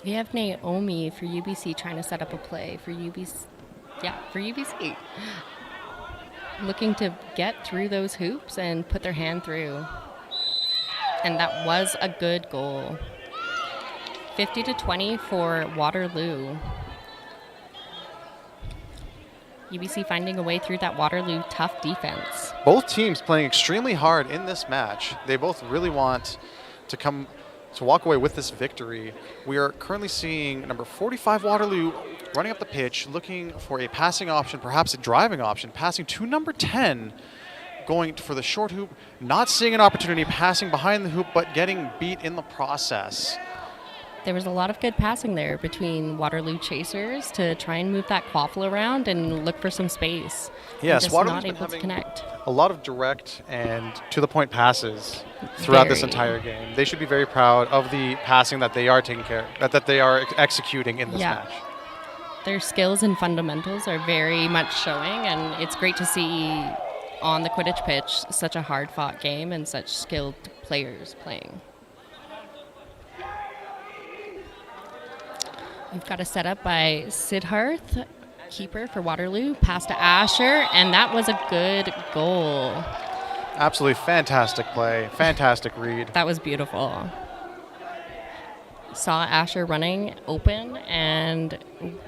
[SPEAKER 13] We have Naomi for UBC trying to set up a play for UBC. Yeah, for UBC. Looking to get through those hoops and put their hand through. And that was a good goal. 50-20 for Waterloo. UBC finding a way through that Waterloo tough defense.
[SPEAKER 11] Both teams playing extremely hard in this match. They both really want to walk away with this victory. We are currently seeing number 45 Waterloo running up the pitch, looking for a passing option, perhaps a driving option, passing to number 10, going for the short hoop, not seeing an opportunity, passing behind the hoop, but getting beat in the process.
[SPEAKER 13] There was a lot of good passing there between Waterloo chasers to try and move that Quaffle around and look for some space.
[SPEAKER 11] Yes,
[SPEAKER 13] just
[SPEAKER 11] Waterloo's
[SPEAKER 13] not
[SPEAKER 11] been
[SPEAKER 13] able to
[SPEAKER 11] having
[SPEAKER 13] connect.
[SPEAKER 11] a lot of direct and to-the-point passes throughout this
[SPEAKER 13] Very.
[SPEAKER 11] entire game. They should be very proud of the passing that they are taking care, that they are executing in this match.
[SPEAKER 13] Their skills and fundamentals are very much showing, and it's great to see on the Quidditch pitch such a hard-fought game and such skilled players playing. We've got a setup by Sidharth, keeper for Waterloo, pass to Asher, and that was a good goal.
[SPEAKER 11] Absolutely fantastic play, fantastic read.
[SPEAKER 13] That was beautiful. Saw Asher running open and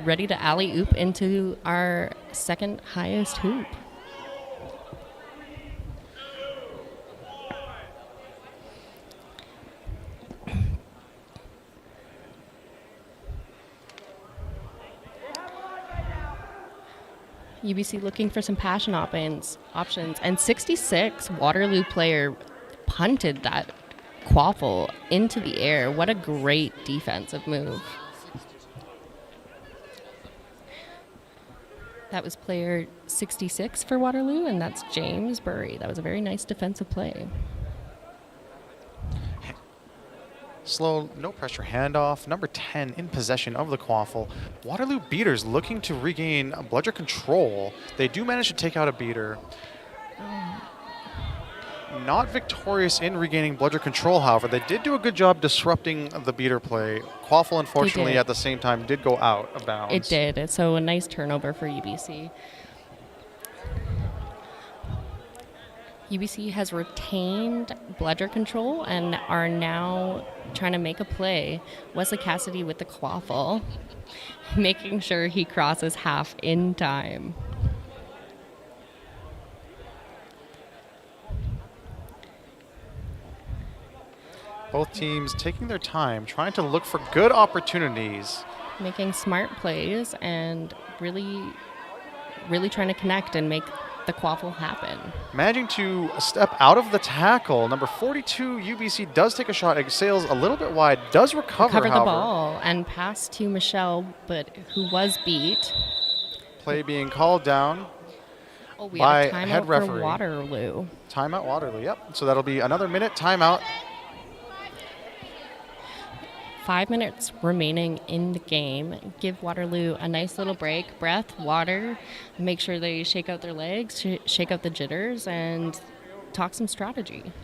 [SPEAKER 13] ready to alley-oop into our second highest hoop. UBC looking for some passion options, and 66 Waterloo player punted that Quaffle into the air. What a great defensive move. That was player 66 for Waterloo, and that's James Burry. That was a very nice defensive play.
[SPEAKER 11] Slow, no pressure handoff. Number 10 in possession of the Quaffle. Waterloo beaters looking to regain bludger control. They do manage to take out a beater. Not victorious in regaining bludger control, however. They did do a good job disrupting the beater play. Quaffle, unfortunately, at the same time, did go out of bounds.
[SPEAKER 13] It did. So a nice turnover for UBC. UBC has retained bludger control and are now trying to make a play. Wesley Cassidy with the Quaffle, making sure he crosses half in time.
[SPEAKER 11] Both teams taking their time, trying to look for good opportunities.
[SPEAKER 13] Making smart plays and really trying to connect and make the Quaffle happen.
[SPEAKER 11] Managing to step out of the tackle. Number 42, UBC does take a shot. It sails a little bit wide, does recover
[SPEAKER 13] the
[SPEAKER 11] however.
[SPEAKER 13] ball and pass to Michelle, but who was beat.
[SPEAKER 11] Play being called down
[SPEAKER 13] We
[SPEAKER 11] by
[SPEAKER 13] have a
[SPEAKER 11] head
[SPEAKER 13] timeout
[SPEAKER 11] referee.
[SPEAKER 13] for Waterloo.
[SPEAKER 11] Timeout Waterloo, yep. So that'll be another minute timeout.
[SPEAKER 13] 5 minutes remaining in the game. Give Waterloo a nice little break, breath, water, make sure they shake out their legs, shake out the jitters, and talk some strategy.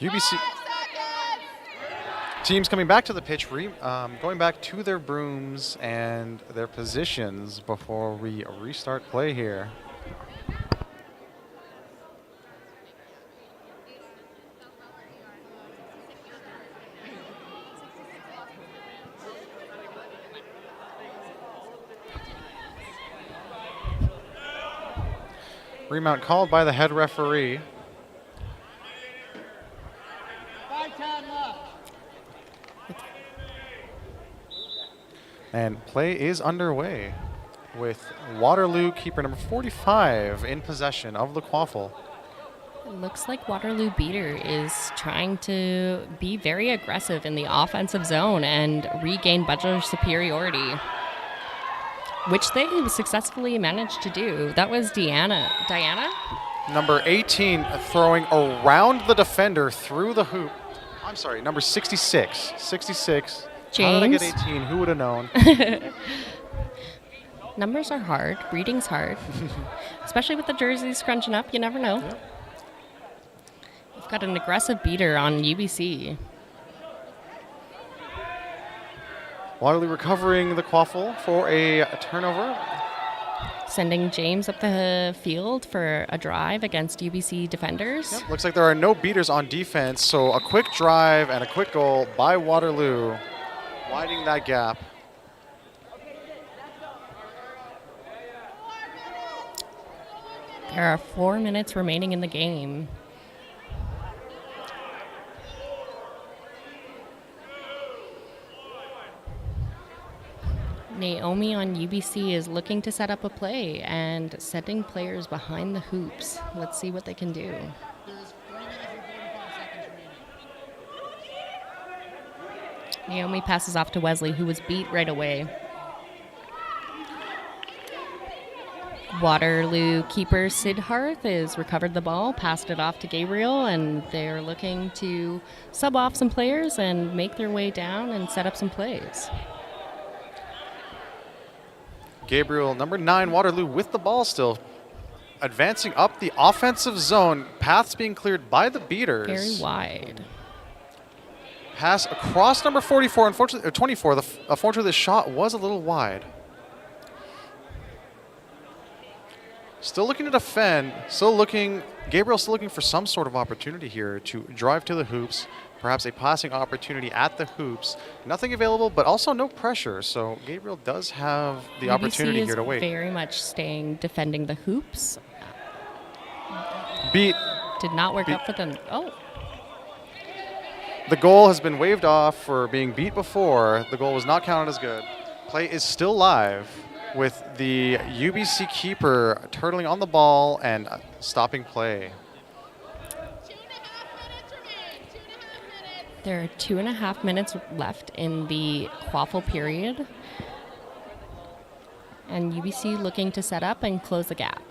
[SPEAKER 11] UBC teams coming back to the pitch, going back to their brooms and their positions before we restart play here. Remount called by the head referee. And play is underway with Waterloo keeper number 45 in possession of the Quaffle.
[SPEAKER 13] It looks like Waterloo Beater is trying to be very aggressive in the offensive zone and regain budget superiority, which they successfully managed to do. That was Diana.
[SPEAKER 11] Number 18 throwing around the defender through the hoop. I'm sorry, number 66. 66.
[SPEAKER 13] James.
[SPEAKER 11] How did I get 18? Who would have known?
[SPEAKER 13] Numbers are hard. Reading's hard. Especially with the jerseys scrunching up. You never know.
[SPEAKER 11] Yep.
[SPEAKER 13] We've got an aggressive beater on UBC.
[SPEAKER 11] Waterloo recovering the Quaffle for a turnover.
[SPEAKER 13] Sending James up the field for a drive against UBC defenders.
[SPEAKER 11] Yep. Looks like there are no beaters on defense, so a quick drive and a quick goal by Waterloo, widening that gap.
[SPEAKER 13] There are 4 minutes remaining in the game. Naomi on UBC is looking to set up a play and setting players behind the hoops. Let's see what they can do. Naomi passes off to Wesley, who was beat right away. Waterloo keeper Sid Harth has recovered the ball, passed it off to Gabriel, and they're looking to sub off some players and make their way down and set up some plays.
[SPEAKER 11] Gabriel, number 9, Waterloo with the ball still. Advancing up the offensive zone. Paths being cleared by the beaters.
[SPEAKER 13] Very wide.
[SPEAKER 11] Pass across number 44, unfortunately, or 24. Unfortunately, the shot was a little wide. Still looking to defend. Gabriel still looking for some sort of opportunity here to drive to the hoops. Perhaps a passing opportunity at the hoops. Nothing available, but also no pressure. So Gabriel does have the opportunity here to wait.
[SPEAKER 13] Very much defending the hoops.
[SPEAKER 11] Beat.
[SPEAKER 13] Did not work out for them. Oh.
[SPEAKER 11] The goal has been waved off for being beat before. The goal was not counted as good. Play is still live with the UBC keeper turtling on the ball and stopping play.
[SPEAKER 13] There are 2.5 minutes left in the Quaffle period. And UBC looking to set up and close the gap.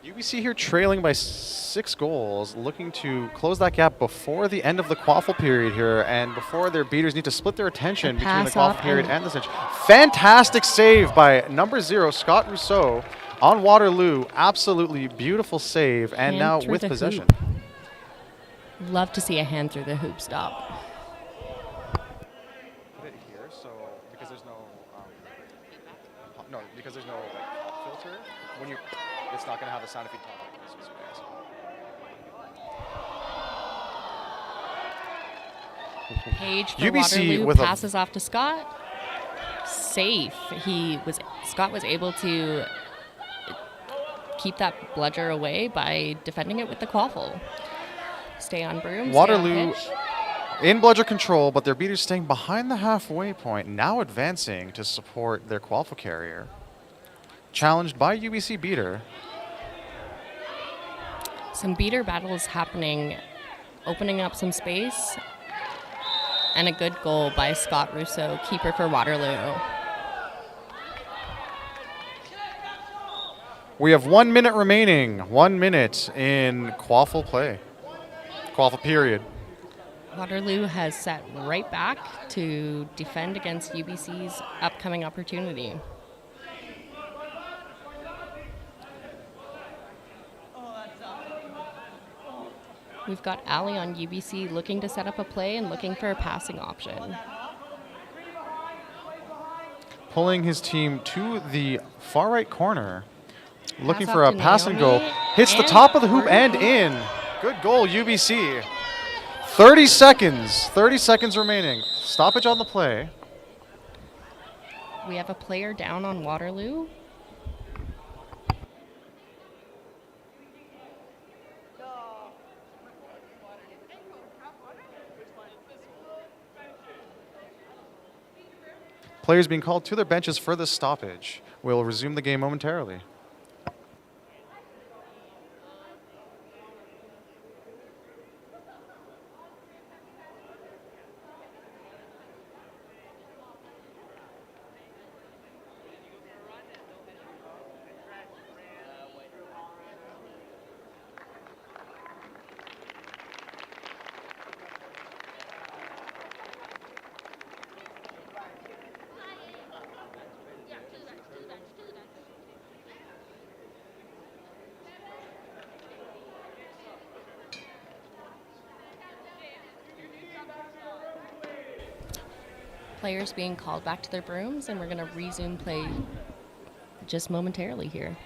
[SPEAKER 11] UBC here trailing by 6 goals, looking to close that gap before the end of the Quaffle period here and before their beaters need to split their attention between the Quaffle period and the Snitch. Fantastic save by number 0, Scott Rousseau on Waterloo. Absolutely beautiful save, and
[SPEAKER 13] hand
[SPEAKER 11] now with possession.
[SPEAKER 13] Hoop. Love to see a hand through the hoop stop.
[SPEAKER 11] Put it here, so because there's no pop filter, when you, it's not going to have the sound if you talk.
[SPEAKER 13] Page for
[SPEAKER 11] UBC
[SPEAKER 13] Waterloo
[SPEAKER 11] with
[SPEAKER 13] passes off to Scott. Safe. Scott was able to keep that bludger away by defending it with the Quaffle. Stay on broom.
[SPEAKER 11] Waterloo in bludger control, but their beaters staying behind the halfway point, now advancing to support their Quaffle carrier. Challenged by UBC beater.
[SPEAKER 13] Some beater battles happening, opening up some space, and a good goal by Scott Rousseau, keeper for Waterloo.
[SPEAKER 11] We have 1 minute remaining. 1 minute in Quaffle play. Quaffle period.
[SPEAKER 13] Waterloo has set right back to defend against UBC's upcoming opportunity. We've got Ali on UBC looking to set up a play and looking for a passing option.
[SPEAKER 11] Pulling his team to the far right corner. Looking
[SPEAKER 13] Pass
[SPEAKER 11] for
[SPEAKER 13] off
[SPEAKER 11] a
[SPEAKER 13] to
[SPEAKER 11] pass and go.
[SPEAKER 13] Naomi,
[SPEAKER 11] Hits the
[SPEAKER 13] and
[SPEAKER 11] top of the hoop
[SPEAKER 13] through.
[SPEAKER 11] and in. Good goal, UBC. 30 seconds. 30 seconds remaining. Stoppage on the play.
[SPEAKER 13] We have a player down on Waterloo.
[SPEAKER 11] Players being called to their benches for this stoppage. We'll resume the game momentarily.
[SPEAKER 13] Players being called back to their brooms, and we're going to resume play just momentarily here.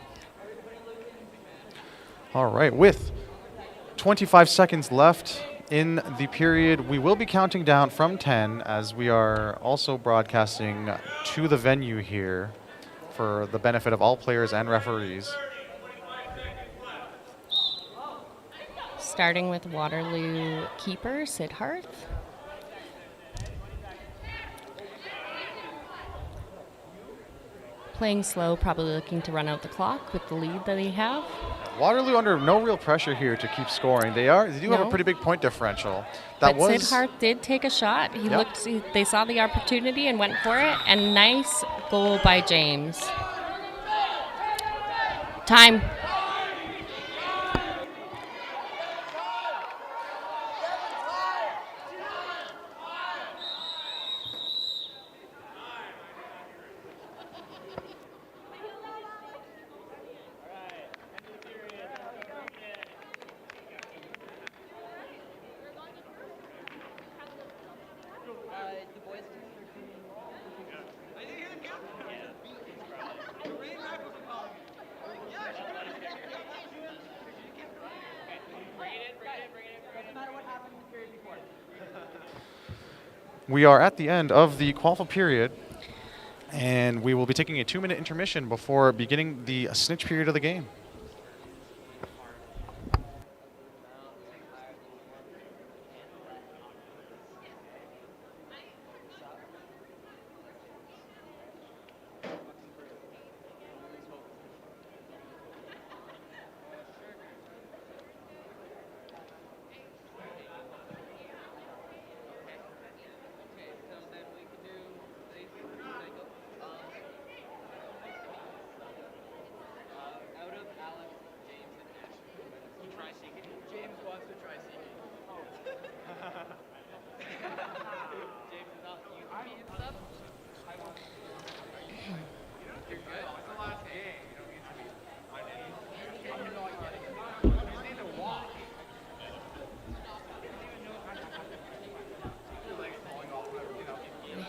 [SPEAKER 11] All right, with 25 seconds left in the period, we will be counting down from 10 as we are also broadcasting to the venue here for the benefit of all players and referees.
[SPEAKER 13] Starting with Waterloo keeper, Sidharth. Playing slow, probably looking to run out the clock with the lead that they have.
[SPEAKER 11] Waterloo under no real pressure here to keep scoring. They do have a pretty big point differential.
[SPEAKER 13] But Sidharth did take a shot. They saw the opportunity and went for it. And nice goal by James. Time.
[SPEAKER 11] We are at the end of the Quaffle period, and we will be taking a 2-minute intermission before beginning the Snitch period of the game.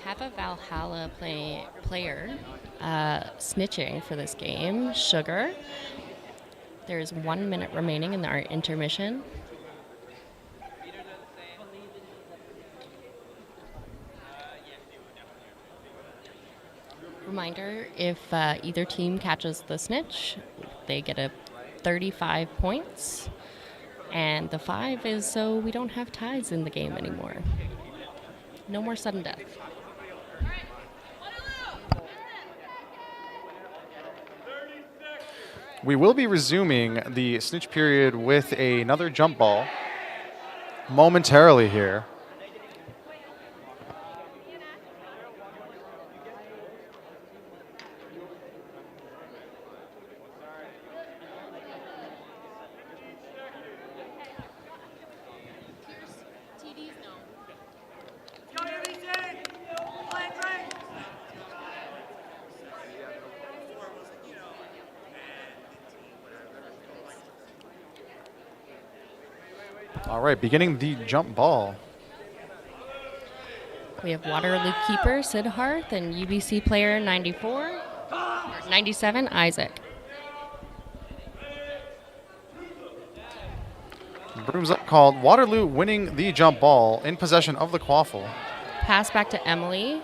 [SPEAKER 11] Have a Valhalla player snitching for this game, Sugar. There's 1 minute remaining in our intermission. Reminder, if either team catches the snitch, they get a 35 points. And the 5 is so we don't have ties in the game anymore. No more sudden death. We will be resuming the snitch period with another jump ball momentarily here. All right, beginning the jump ball.
[SPEAKER 13] We have Waterloo keeper Sidharth and UBC player 97, Isaac.
[SPEAKER 11] Brooms up called. Waterloo winning the jump ball in possession of the Quaffle.
[SPEAKER 13] Pass back to Emily.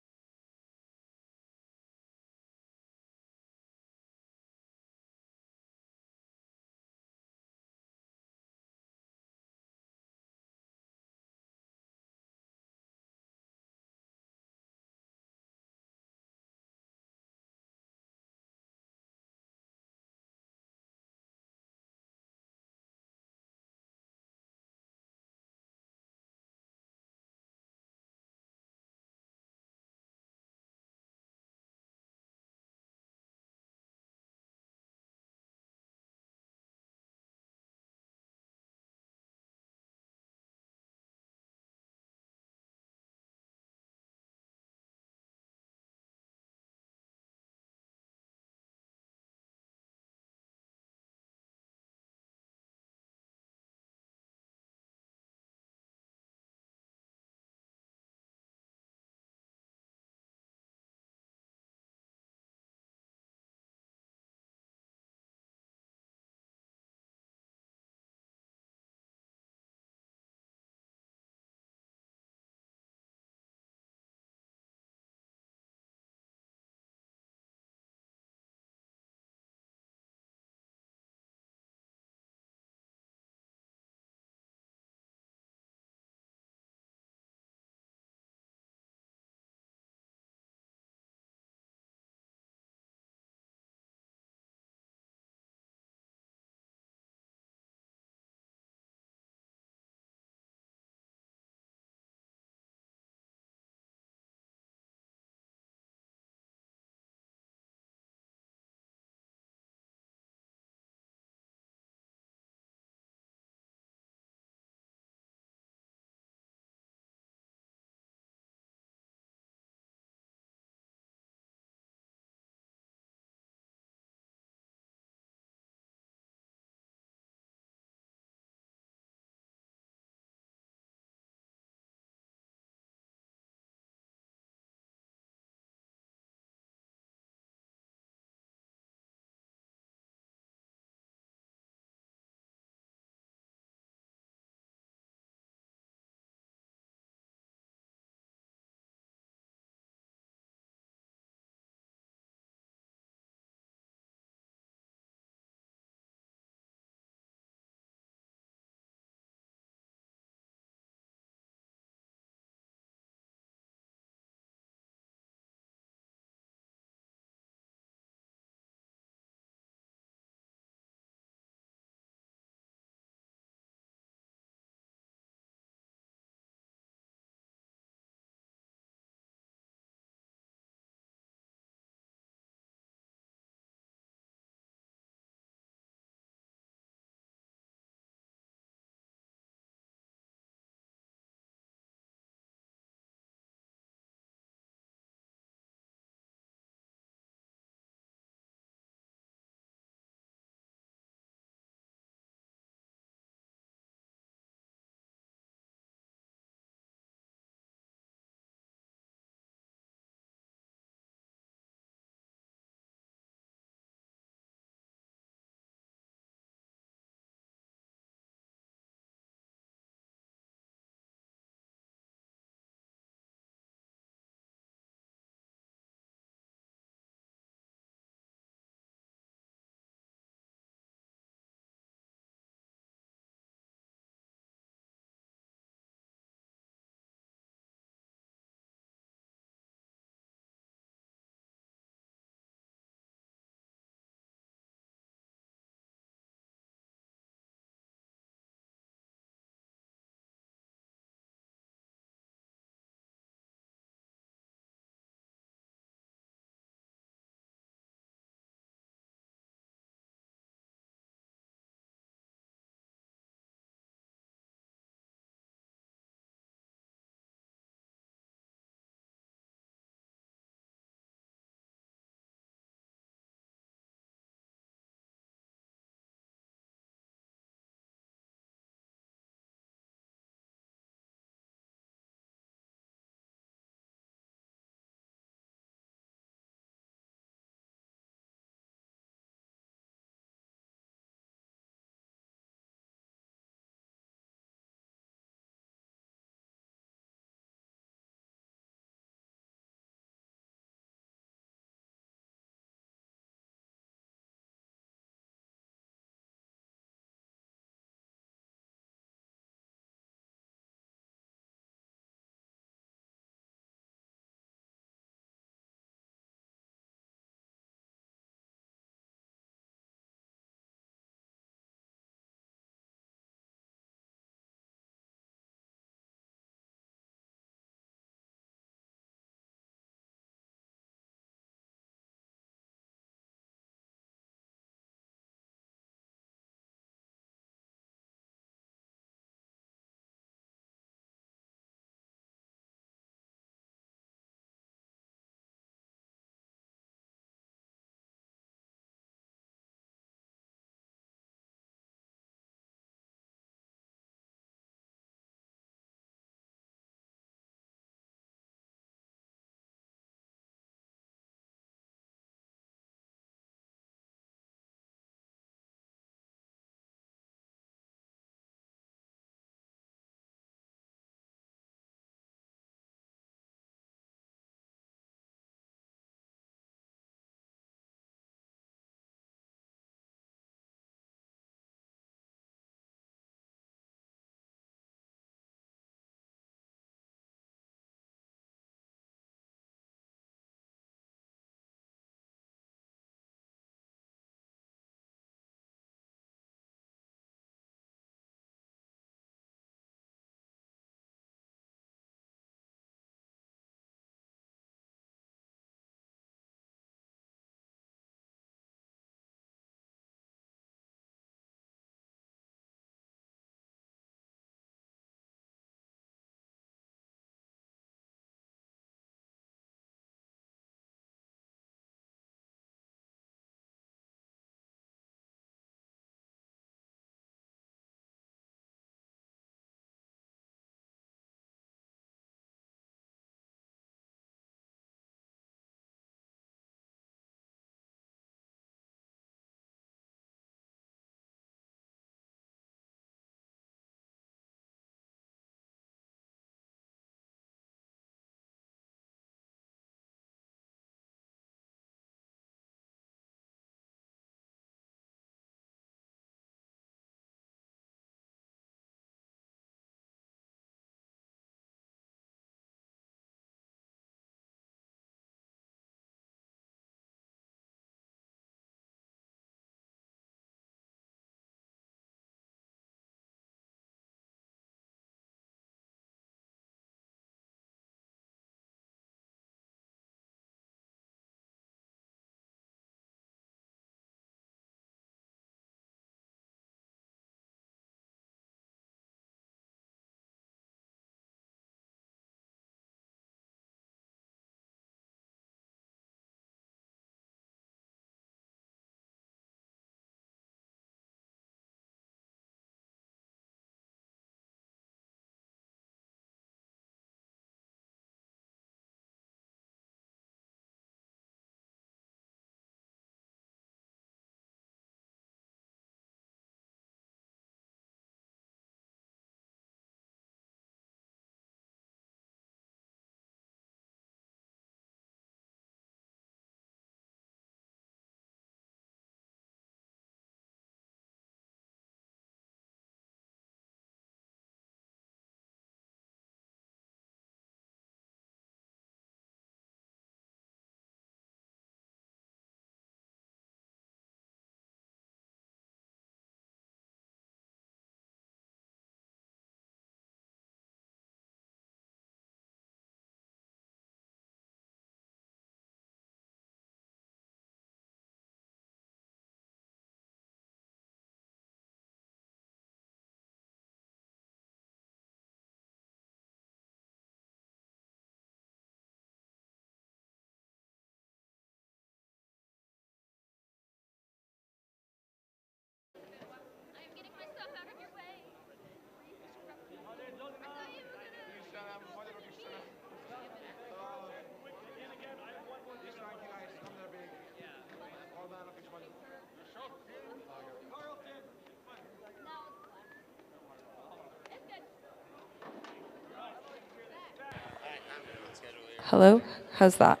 [SPEAKER 14] Hello? How's that?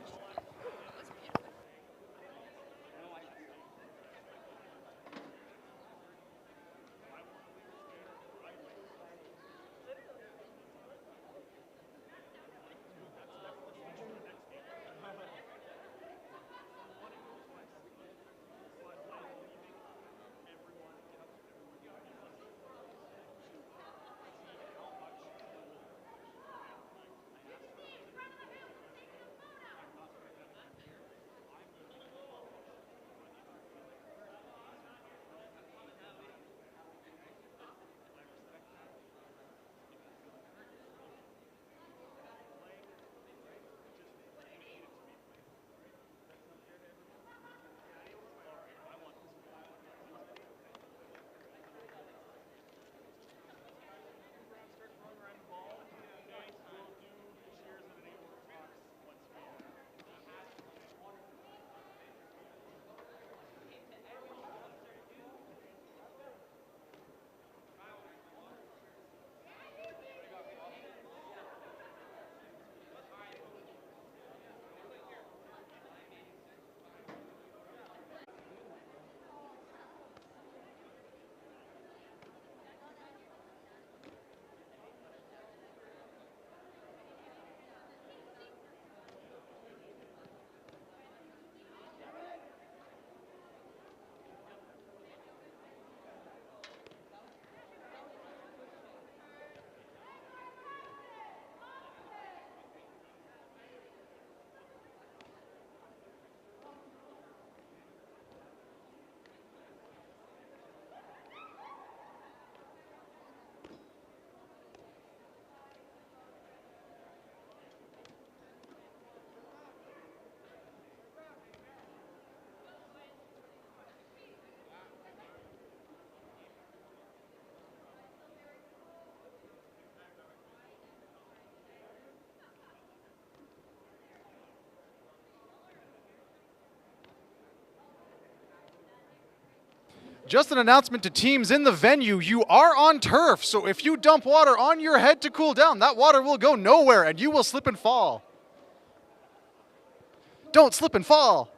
[SPEAKER 11] Just an announcement to teams in the venue, you are on turf, so if you dump water on your head to cool down, that water will go nowhere and you will slip and fall. Don't slip and fall.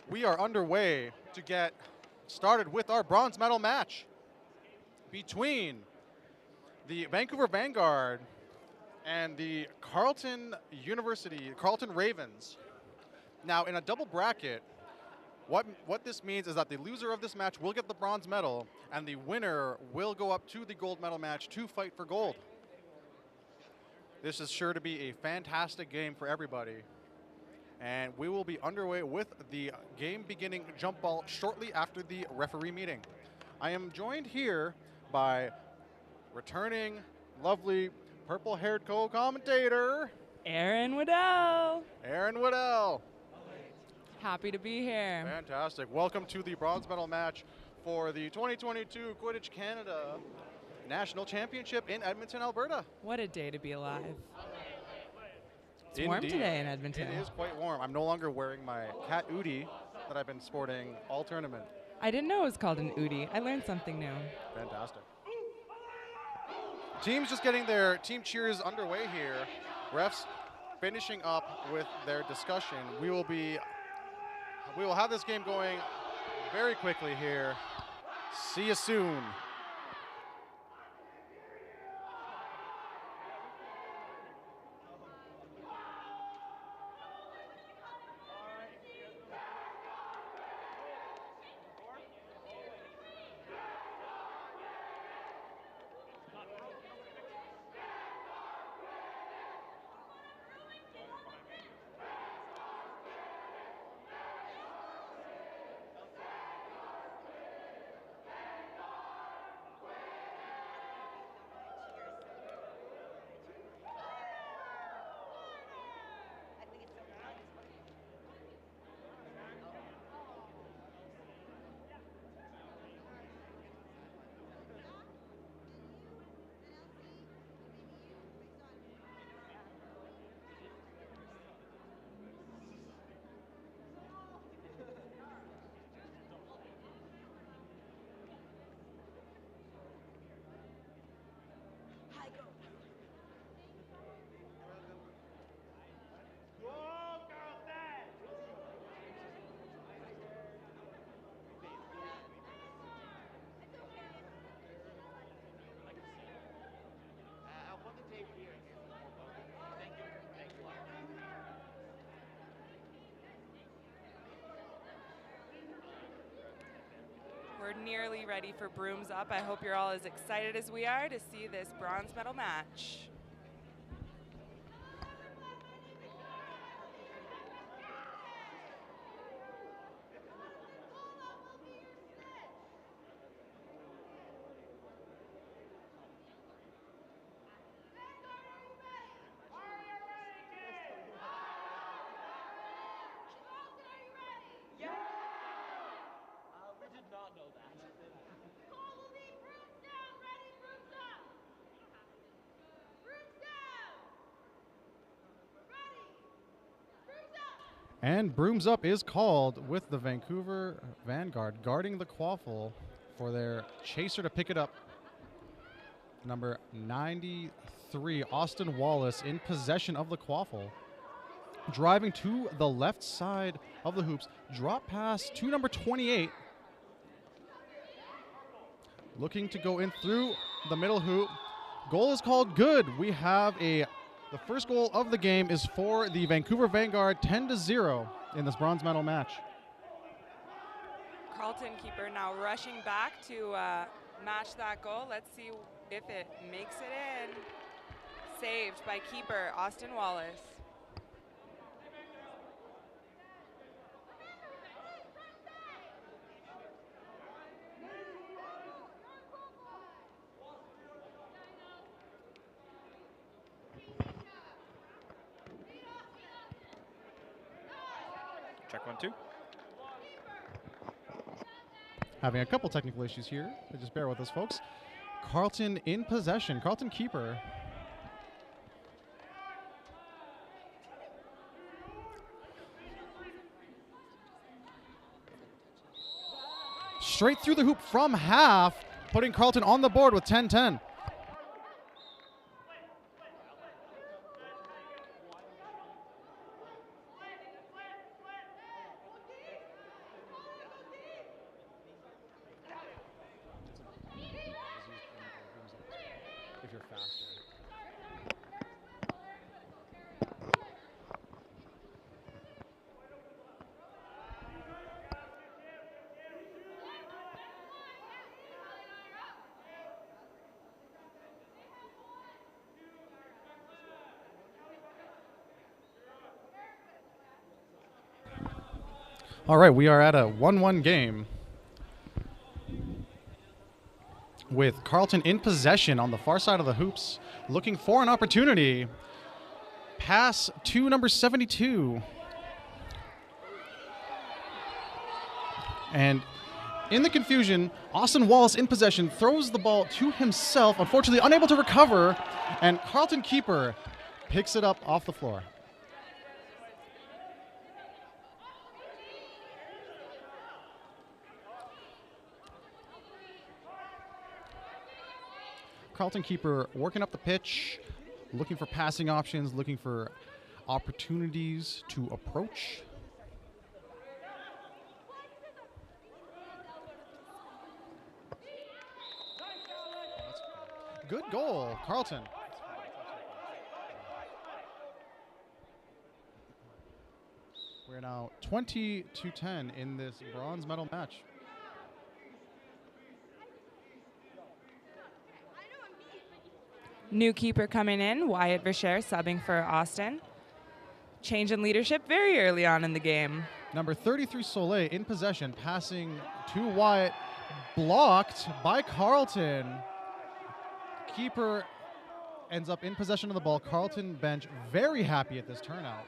[SPEAKER 11] we are underway to get started with our bronze medal match between the Vancouver Vanguard and the Carleton Ravens. Now, in a double bracket, what this means is that the loser of this match will get the bronze medal, and the winner will go up to the gold medal match to fight for gold. This is sure to be a fantastic game for everybody. And we will be underway with the game beginning jump ball shortly after the referee meeting. I am joined here by returning lovely purple-haired co-commentator,
[SPEAKER 14] Aaron Waddell.
[SPEAKER 11] Aaron Waddell.
[SPEAKER 14] Happy to be here.
[SPEAKER 11] Fantastic. Welcome to the bronze medal match for the 2022 Quidditch Canada National Championship in Edmonton, Alberta.
[SPEAKER 14] What a day to be alive. It's warm today in Edmonton.
[SPEAKER 11] It is quite warm. I'm no longer wearing my cat Udi that I've been sporting all tournament.
[SPEAKER 14] I didn't know it was called an Udi. I learned something new.
[SPEAKER 11] Fantastic. Teams just getting their team cheers underway here. Refs finishing up with their discussion. We will have this game going very quickly here. See you soon.
[SPEAKER 14] We're nearly ready for Brooms Up. I hope you're all as excited as we are to see this bronze medal match.
[SPEAKER 11] And Brooms Up is called with the Vancouver Vanguard guarding the Quaffle for their chaser to pick it up. Number 93, Austin Wallace, in possession of the Quaffle. Driving to the left side of the hoops. Drop pass to number 28. Looking to go in through the middle hoop. Goal is called good. We have the first goal of the game is for the Vancouver Vanguard, 10-0 in this bronze medal match.
[SPEAKER 14] Carleton keeper now rushing back to match that goal. Let's see if it makes it in. Saved by keeper Austin Wallace.
[SPEAKER 9] Check 1, 2.
[SPEAKER 11] Having a couple technical issues here. Just bear with us, folks. Carleton in possession. Carleton keeper. Straight through the hoop from half, putting Carleton on the board with 10-10. All right, we are at a 1-1 game with Carleton in possession on the far side of the hoops, looking for an opportunity. Pass to number 72. And in the confusion, Austin Wallace in possession throws the ball to himself, unfortunately unable to recover, and Carleton keeper picks it up off the floor. Carleton keeper working up the pitch, looking for passing options, looking for opportunities to approach. Good goal, Carleton. We're now 20-10 in this bronze medal match.
[SPEAKER 14] New keeper coming in, Wyatt Vercher subbing for Austin. Change in leadership very early on in the game.
[SPEAKER 11] Number 33, Soleil, in possession, passing to Wyatt, blocked by Carleton. Keeper ends up in possession of the ball. Carleton bench very happy at this turnout.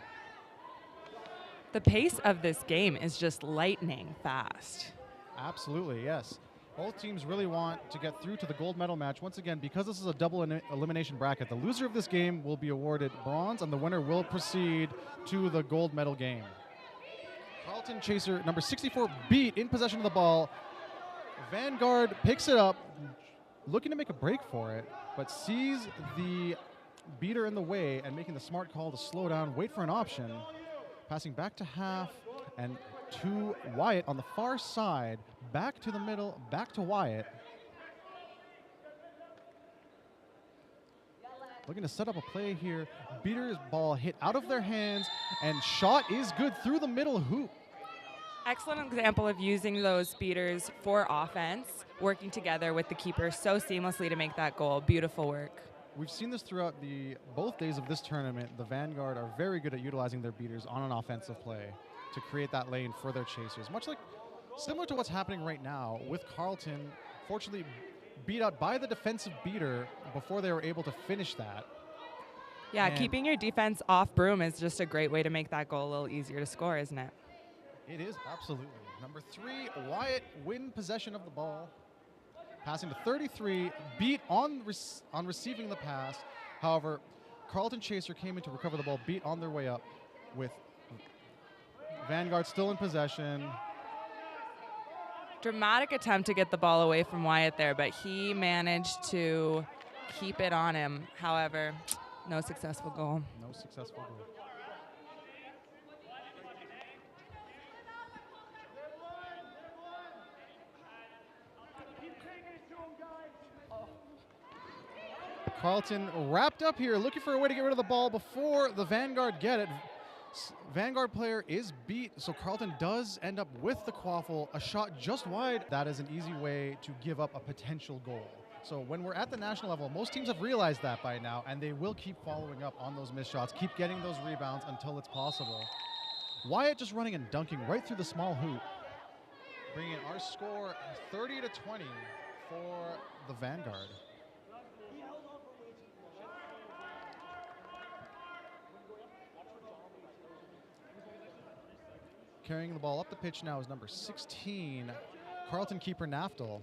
[SPEAKER 14] The pace of this game is just lightning fast.
[SPEAKER 11] Absolutely, yes. Both teams really want to get through to the gold medal match. Once again, because this is a double elimination bracket, the loser of this game will be awarded bronze, and the winner will proceed to the gold medal game. Carleton chaser number 64 beat in possession of the ball. Vanguard picks it up, looking to make a break for it, but sees the beater in the way and making the smart call to slow down, wait for an option. Passing back to half and to Wyatt on the far side, back to the middle, back to Wyatt. Looking to set up a play here. Beater's ball hit out of their hands, and shot is good through the middle hoop.
[SPEAKER 14] Excellent example of using those beaters for offense, working together with the keeper so seamlessly to make that goal. Beautiful work.
[SPEAKER 11] We've seen this throughout both days of this tournament. The Vanguard are very good at utilizing their beaters on an offensive play to create that lane for their chasers. Similar to what's happening right now with Carleton, fortunately beat out by the defensive beater before they were able to finish that.
[SPEAKER 14] Yeah, keeping your defense off broom is just a great way to make that goal a little easier to score, isn't it?
[SPEAKER 11] It is, absolutely. Number 3, Wyatt win possession of the ball. Passing to 33, beat on receiving the pass. However, Carleton chaser came in to recover the ball, beat on their way up with Vanguard still in possession.
[SPEAKER 14] Dramatic attempt to get the ball away from Wyatt there, but he managed to keep it on him. However, no successful goal.
[SPEAKER 11] No successful goal. Carleton wrapped up here, looking for a way to get rid of the ball before the Vanguard get it. Vanguard player is beat, so Carleton does end up with the quaffle, a shot just wide. That is an easy way to give up a potential goal. So when we're at the national level, most teams have realized that by now, and they will keep following up on those missed shots, keep getting those rebounds until it's possible. Wyatt just running and dunking right through the small hoop, bringing our score 30-20 for the Vanguard. Carrying the ball up the pitch now is number 16, Carleton keeper Naftal.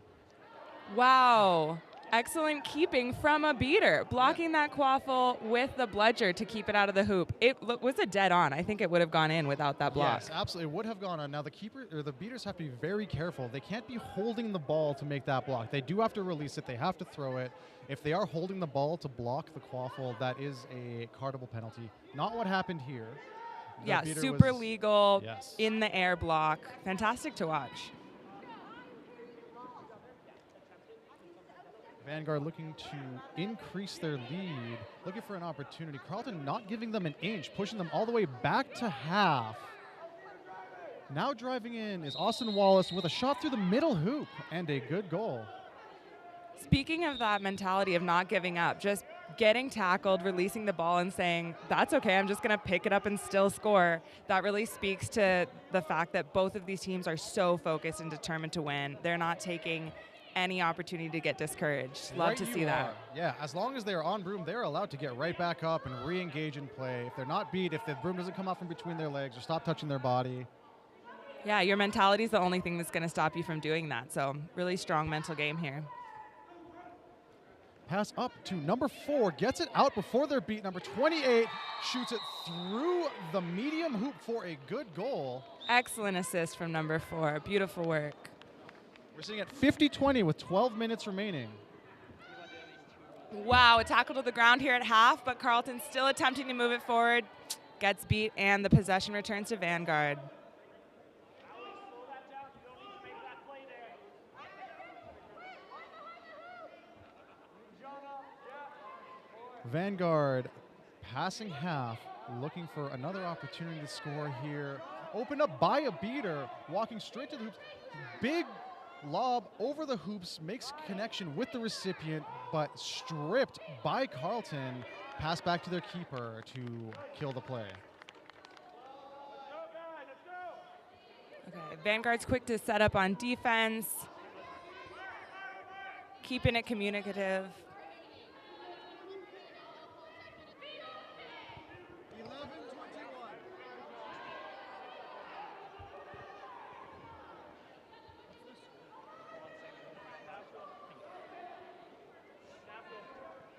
[SPEAKER 14] Wow. Excellent keeping from a beater, blocking that quaffle with the bludger to keep it out of the hoop. It was a dead on. I think it would have gone in without that block.
[SPEAKER 11] Yes, absolutely. It would have gone on. Now the beaters have to be very careful. They can't be holding the ball to make that block. They do have to release it. They have to throw it. If they are holding the ball to block the quaffle, that is a cardable penalty. Not what happened here.
[SPEAKER 14] Yeah, super legal, yes. In the air block. Fantastic to watch.
[SPEAKER 11] Vanguard looking to increase their lead, looking for an opportunity. Carleton not giving them an inch, pushing them all the way back to half. Now driving in is Austin Wallace with a shot through the middle hoop and a good goal.
[SPEAKER 14] Speaking of that mentality of not giving up, just getting tackled, releasing the ball, and saying, that's okay, I'm just going to pick it up and still score. That really speaks to the fact that both of these teams are so focused and determined to win. They're not taking any opportunity to get discouraged. Love to see that.
[SPEAKER 11] Yeah, as long as they're on broom, they're allowed to get right back up and re-engage in play. If they're not beat, if the broom doesn't come out from between their legs or stop touching their body.
[SPEAKER 14] Yeah, your mentality is the only thing that's going to stop you from doing that. So really strong mental game here.
[SPEAKER 11] Pass up to number 4, gets it out before they're beat. Number 28 shoots it through the medium hoop for a good goal.
[SPEAKER 14] Excellent assist from number 4. Beautiful work.
[SPEAKER 11] We're sitting at 50-20 with 12 minutes remaining.
[SPEAKER 14] Wow, a tackle to the ground here at half, but Carleton still attempting to move it forward. Gets beat, and the possession returns to Vanguard.
[SPEAKER 11] Vanguard passing half, looking for another opportunity to score here. Opened up by a beater, walking straight to the hoops. Big lob over the hoops, makes connection with the recipient, but stripped by Carleton. Pass back to their keeper to kill the play.
[SPEAKER 14] Okay, Vanguard's quick to set up on defense. Keeping it communicative.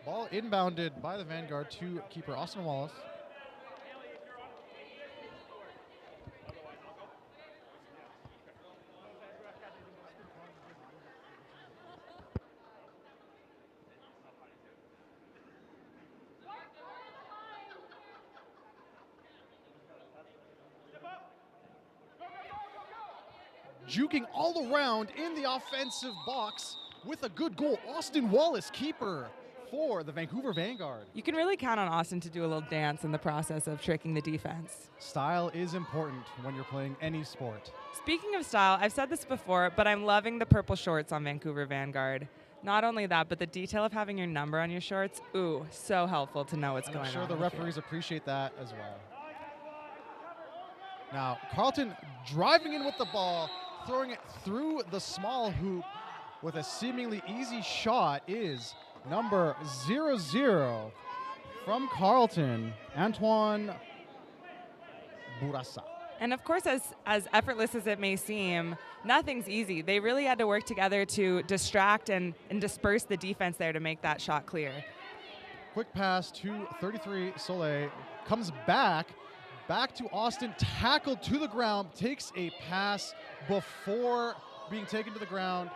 [SPEAKER 11] Ball inbounded by the Vanguard to keeper Austin Wallace. Juking all around in the offensive box with a good goal. Austin Wallace, keeper for the Vancouver Vanguard.
[SPEAKER 14] You can really count on Austin to do a little dance in the process of tricking the defense.
[SPEAKER 11] Style is important when you're playing any sport.
[SPEAKER 14] Speaking of style, I've said this before, but I'm loving the purple shorts on Vancouver Vanguard. Not only that, but the detail of having your number on your shorts, ooh, so helpful to know what's going on.
[SPEAKER 11] I'm sure the referees appreciate that as well. Now, Carleton driving in with the ball, throwing it through the small hoop with a seemingly easy shot is number 00 from Carleton, Antoine Bourassa.
[SPEAKER 14] And of course, as effortless as it may seem, nothing's easy. They really had to work together to distract and disperse the defense there to make that shot clear.
[SPEAKER 11] Quick pass to 33 Soleil, comes back to Austin, tackled to the ground, takes a pass before being taken to the ground.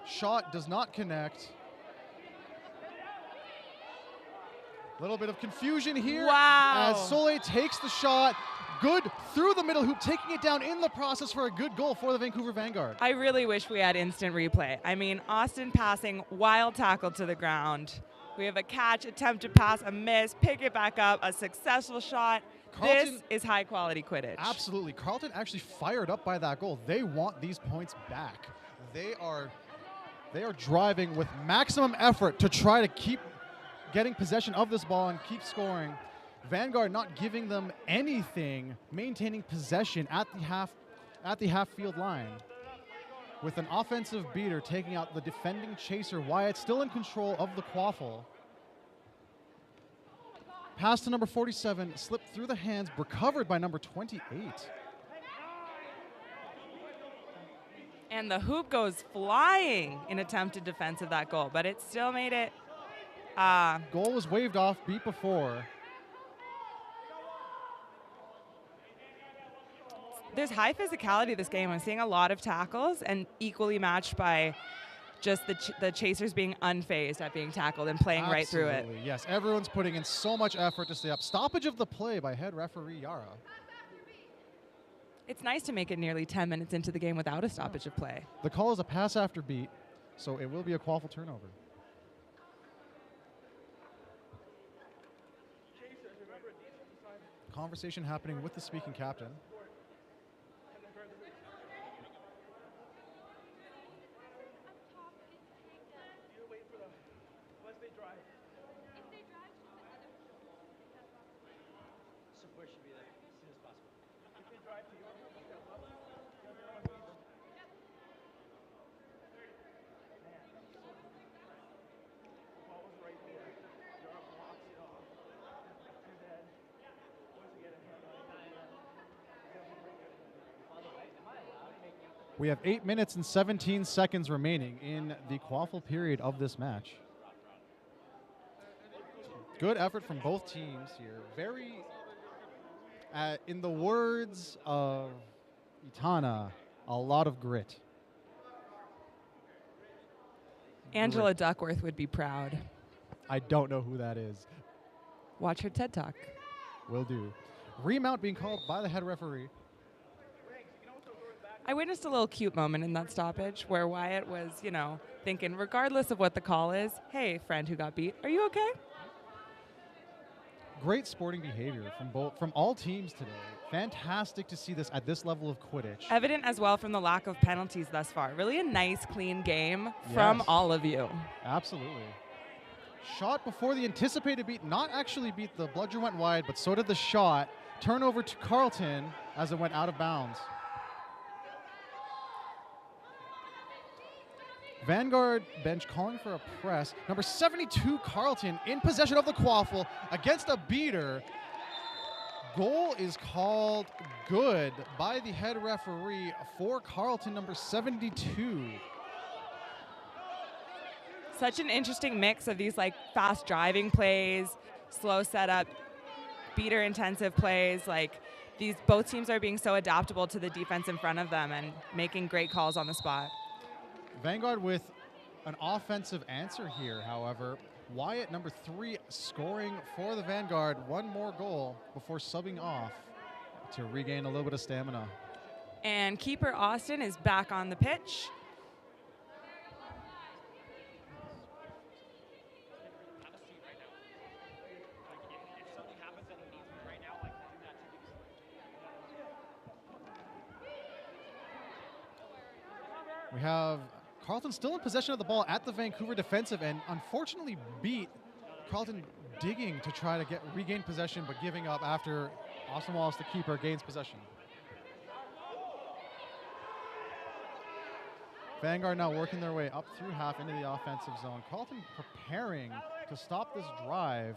[SPEAKER 11] Shot does not connect. Little bit of confusion here.
[SPEAKER 14] Wow.
[SPEAKER 11] As Soleil takes the shot, good through the middle hoop, taking it down in the process for a good goal for the Vancouver Vanguard.
[SPEAKER 14] I really wish we had instant replay. I mean, Austin passing, wild tackle to the ground. We have a catch, attempt to pass, a miss, pick it back up, a successful shot.
[SPEAKER 11] Carleton,
[SPEAKER 14] this is high quality Quidditch.
[SPEAKER 11] Absolutely. Carleton actually fired up by that goal. They want these points back. They are driving with maximum effort to try to keep getting possession of this ball and keep scoring. Vanguard not giving them anything, maintaining possession at the half field line. With an offensive beater taking out the defending chaser, Wyatt still in control of the Quaffle. Pass to number 47, slipped through the hands, recovered by number 28.
[SPEAKER 14] And the hoop goes flying in attempted defense of that goal, but it still made it.
[SPEAKER 11] Goal was waved off, beat before.
[SPEAKER 14] There's high physicality to this game. I'm seeing a lot of tackles and equally matched by just the chasers being unfazed at being tackled and playing right through it.
[SPEAKER 11] Yes, everyone's putting in so much effort to stay up. Stoppage of the play by head referee Yara.
[SPEAKER 14] It's nice to make it nearly 10 minutes into the game without a stoppage of play.
[SPEAKER 11] The call is a pass after beat, so it will be a Quaffle turnover. Conversation happening with the speaking captain. We have 8 minutes and 17 seconds remaining in the Quaffle period of this match. Good effort from both teams here. Very, in the words of Itana, a lot of grit.
[SPEAKER 14] Angela Duckworth would be proud.
[SPEAKER 11] I don't know who that is.
[SPEAKER 14] Watch her TED Talk.
[SPEAKER 11] Will do. Remount being called by the head referee.
[SPEAKER 14] I witnessed a little cute moment in that stoppage where Wyatt was, you know, thinking, regardless of what the call is, hey, friend who got beat, are you okay?
[SPEAKER 11] Great sporting behavior from all teams today. Fantastic to see this at this level of Quidditch.
[SPEAKER 14] Evident as well from the lack of penalties thus far. Really a nice, clean game from all of you.
[SPEAKER 11] Absolutely. Shot before the anticipated beat, not actually beat. The bludger went wide, but so did the shot. Turnover to Carleton as it went out of bounds. Vanguard bench calling for a press. Number 72, Carleton, in possession of the Quaffle against a beater. Goal is called good by the head referee for Carleton, number 72.
[SPEAKER 14] Such an interesting mix of these like fast driving plays, slow setup, beater intensive plays. Like these, both teams are being so adaptable to the defense in front of them and making great calls on the spot.
[SPEAKER 11] Vanguard with an offensive answer here, however. Wyatt, number 3, scoring for the Vanguard. One more goal before subbing off to regain a little bit of stamina.
[SPEAKER 14] And keeper Austin is back on the pitch.
[SPEAKER 11] We have Carleton still in possession of the ball at the Vancouver defensive end. Unfortunately beat Carleton digging to try to regain possession, but giving up after Austin Wallace, the keeper, gains possession. Vanguard now working their way up through half into the offensive zone. Carleton preparing to stop this drive.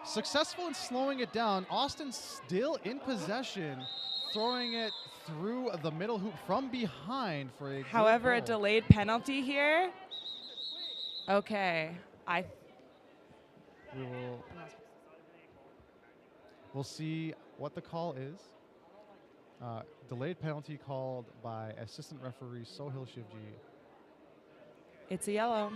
[SPEAKER 11] Successful in slowing it down. Austin still in possession, throwing it through the middle hoop from behind for a
[SPEAKER 14] However, a delayed penalty here. Okay,
[SPEAKER 11] We'll see what the call is. Delayed penalty called by assistant referee Sohil Shivji.
[SPEAKER 14] It's a yellow.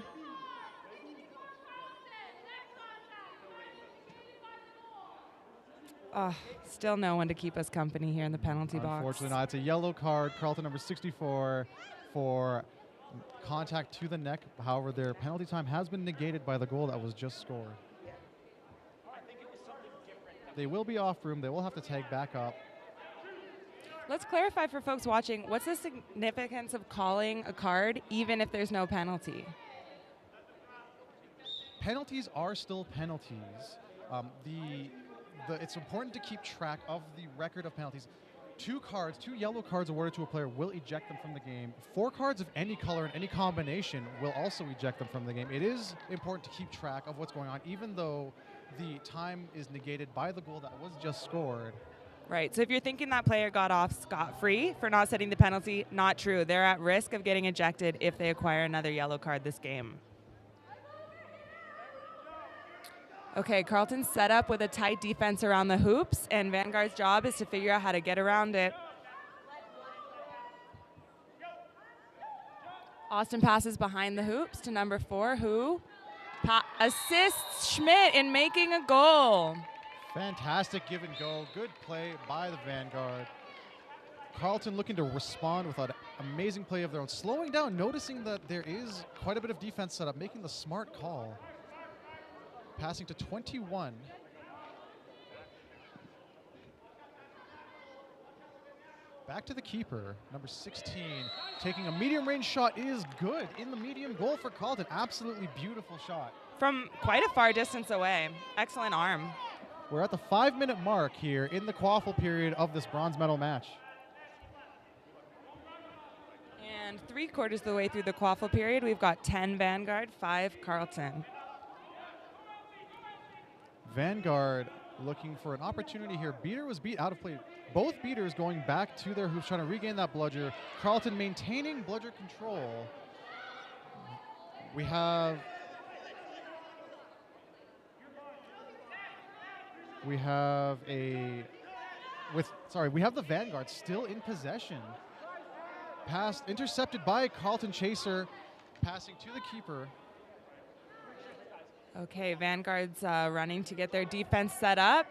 [SPEAKER 14] Still no one to keep us company here in the penalty box.
[SPEAKER 11] Unfortunately not. It's a yellow card. Carleton number 64 for contact to the neck. However, their penalty time has been negated by the goal that was just scored. They will be off room. They will have to tag back up.
[SPEAKER 14] Let's clarify for folks watching, what's the significance of calling a card even if there's no penalty?
[SPEAKER 11] Penalties are still penalties. It's important to keep track of the record of penalties. 2 yellow cards awarded to a player will eject them from the game. 4 cards of any color and any combination will also eject them from the game. It is important to keep track of what's going on, even though the time is negated by the goal that was just scored.
[SPEAKER 14] Right, so if you're thinking that player got off scot-free for not setting the penalty, not true. They're at risk of getting ejected if they acquire another yellow card this game. Okay, Carleton's set up with a tight defense around the hoops, and Vanguard's job is to figure out how to get around it. Austin passes behind the hoops to number 4, who assists Schmidt in making a goal.
[SPEAKER 11] Fantastic give and go. Good play by the Vanguard. Carleton looking to respond with an amazing play of their own. Slowing down, noticing that there is quite a bit of defense set up, making the smart call. Passing to 21. Back to the keeper, number 16. Taking a medium range shot is good in the medium goal for Carleton. Absolutely beautiful shot.
[SPEAKER 14] From quite a far distance away. Excellent arm.
[SPEAKER 11] We're at the 5-minute mark here in the Quaffle period of this bronze medal match.
[SPEAKER 14] And 3/4 of the way through the Quaffle period, we've got 10 Vanguard, 5 Carleton.
[SPEAKER 11] Vanguard looking for an opportunity here. Beater was beat out of play. Both beaters going back to their hoops, trying to regain that bludger. Carleton maintaining bludger control. We have the Vanguard still in possession. Pass intercepted by Carleton Chaser, passing to the keeper.
[SPEAKER 14] Okay, Vanguard's running to get their defense set up,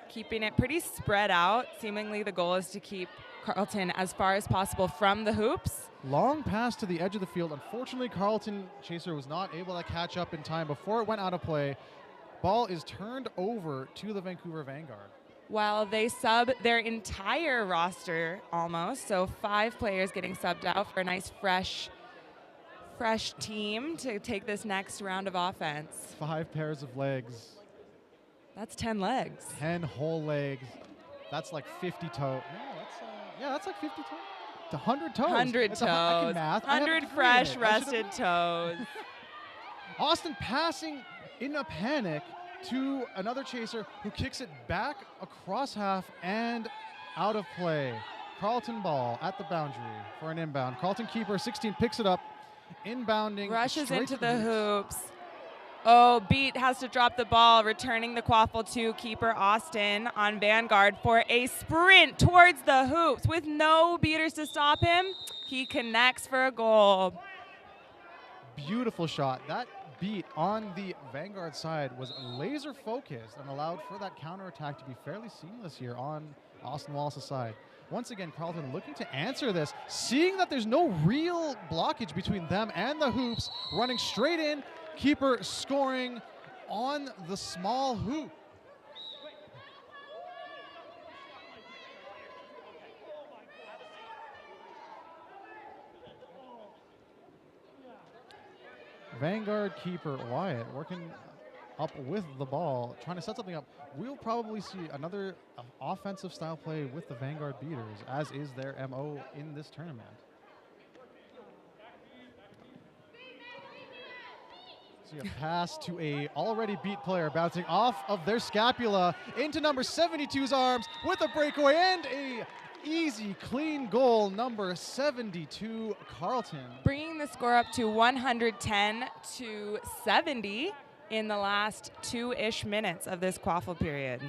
[SPEAKER 14] keeping it pretty spread out. Seemingly the goal is to keep Carleton as far as possible from the hoops.
[SPEAKER 11] Long pass to the edge of the field. Unfortunately, Carleton Chaser was not able to catch up in time before it went out of play. Ball is turned over to the Vancouver Vanguard.
[SPEAKER 14] While they sub their entire roster almost, so 5 players getting subbed out for a nice fresh team to take this next round of offense.
[SPEAKER 11] 5 pairs of legs.
[SPEAKER 14] That's 10 legs.
[SPEAKER 11] 10 whole legs. That's like 50 toes. No, that's like 50 toes. It's 100 toes.
[SPEAKER 14] 100
[SPEAKER 11] That's
[SPEAKER 14] toes.
[SPEAKER 11] I can math. I have a
[SPEAKER 14] 100
[SPEAKER 11] degree in
[SPEAKER 14] fresh,
[SPEAKER 11] it.
[SPEAKER 14] rested toes.
[SPEAKER 11] Austin passing in a panic to another chaser who kicks it back across half and out of play. Carleton ball at the boundary for an inbound. Carleton keeper 16 picks it up, inbounding.
[SPEAKER 14] Rushes
[SPEAKER 11] straight
[SPEAKER 14] into
[SPEAKER 11] to
[SPEAKER 14] the hoops. Oh, Beat has to drop the ball, returning the Quaffle to keeper Austin on Vanguard for a sprint towards the hoops with no beaters to stop him. He connects for a goal.
[SPEAKER 11] Beautiful shot. That Beat on the Vanguard side was laser focused and allowed for that counterattack to be fairly seamless here on Austin Wallace's side. Once again, Carleton looking to answer this, seeing that there's no real blockage between them and the hoops, running straight in, keeper scoring on the small hoop. Vanguard keeper Wyatt working up with the ball, trying to set something up. We'll probably see another offensive style play with the Vanguard beaters, as is their MO in this tournament. See a pass to a already beat player, bouncing off of their scapula into number 72's arms with a breakaway and a easy, clean goal, number 72, Carleton.
[SPEAKER 14] Bringing the score up to 110 to 70 in the last 2-ish minutes of this Quaffle period.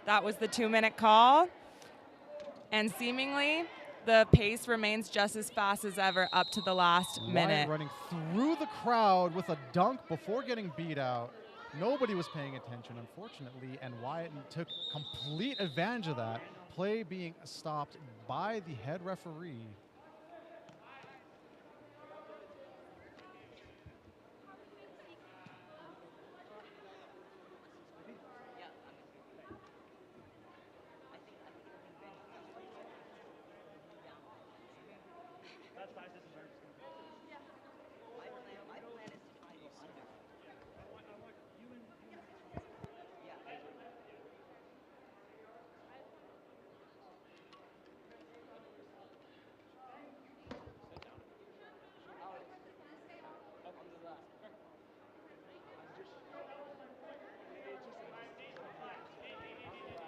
[SPEAKER 14] That was the 2-minute call. And seemingly, the pace remains just as fast as ever up to the last minute.
[SPEAKER 11] Running through the crowd with a dunk before getting beat out. Nobody was paying attention, unfortunately, and Wyatt took complete advantage of that. Play being stopped by the head referee.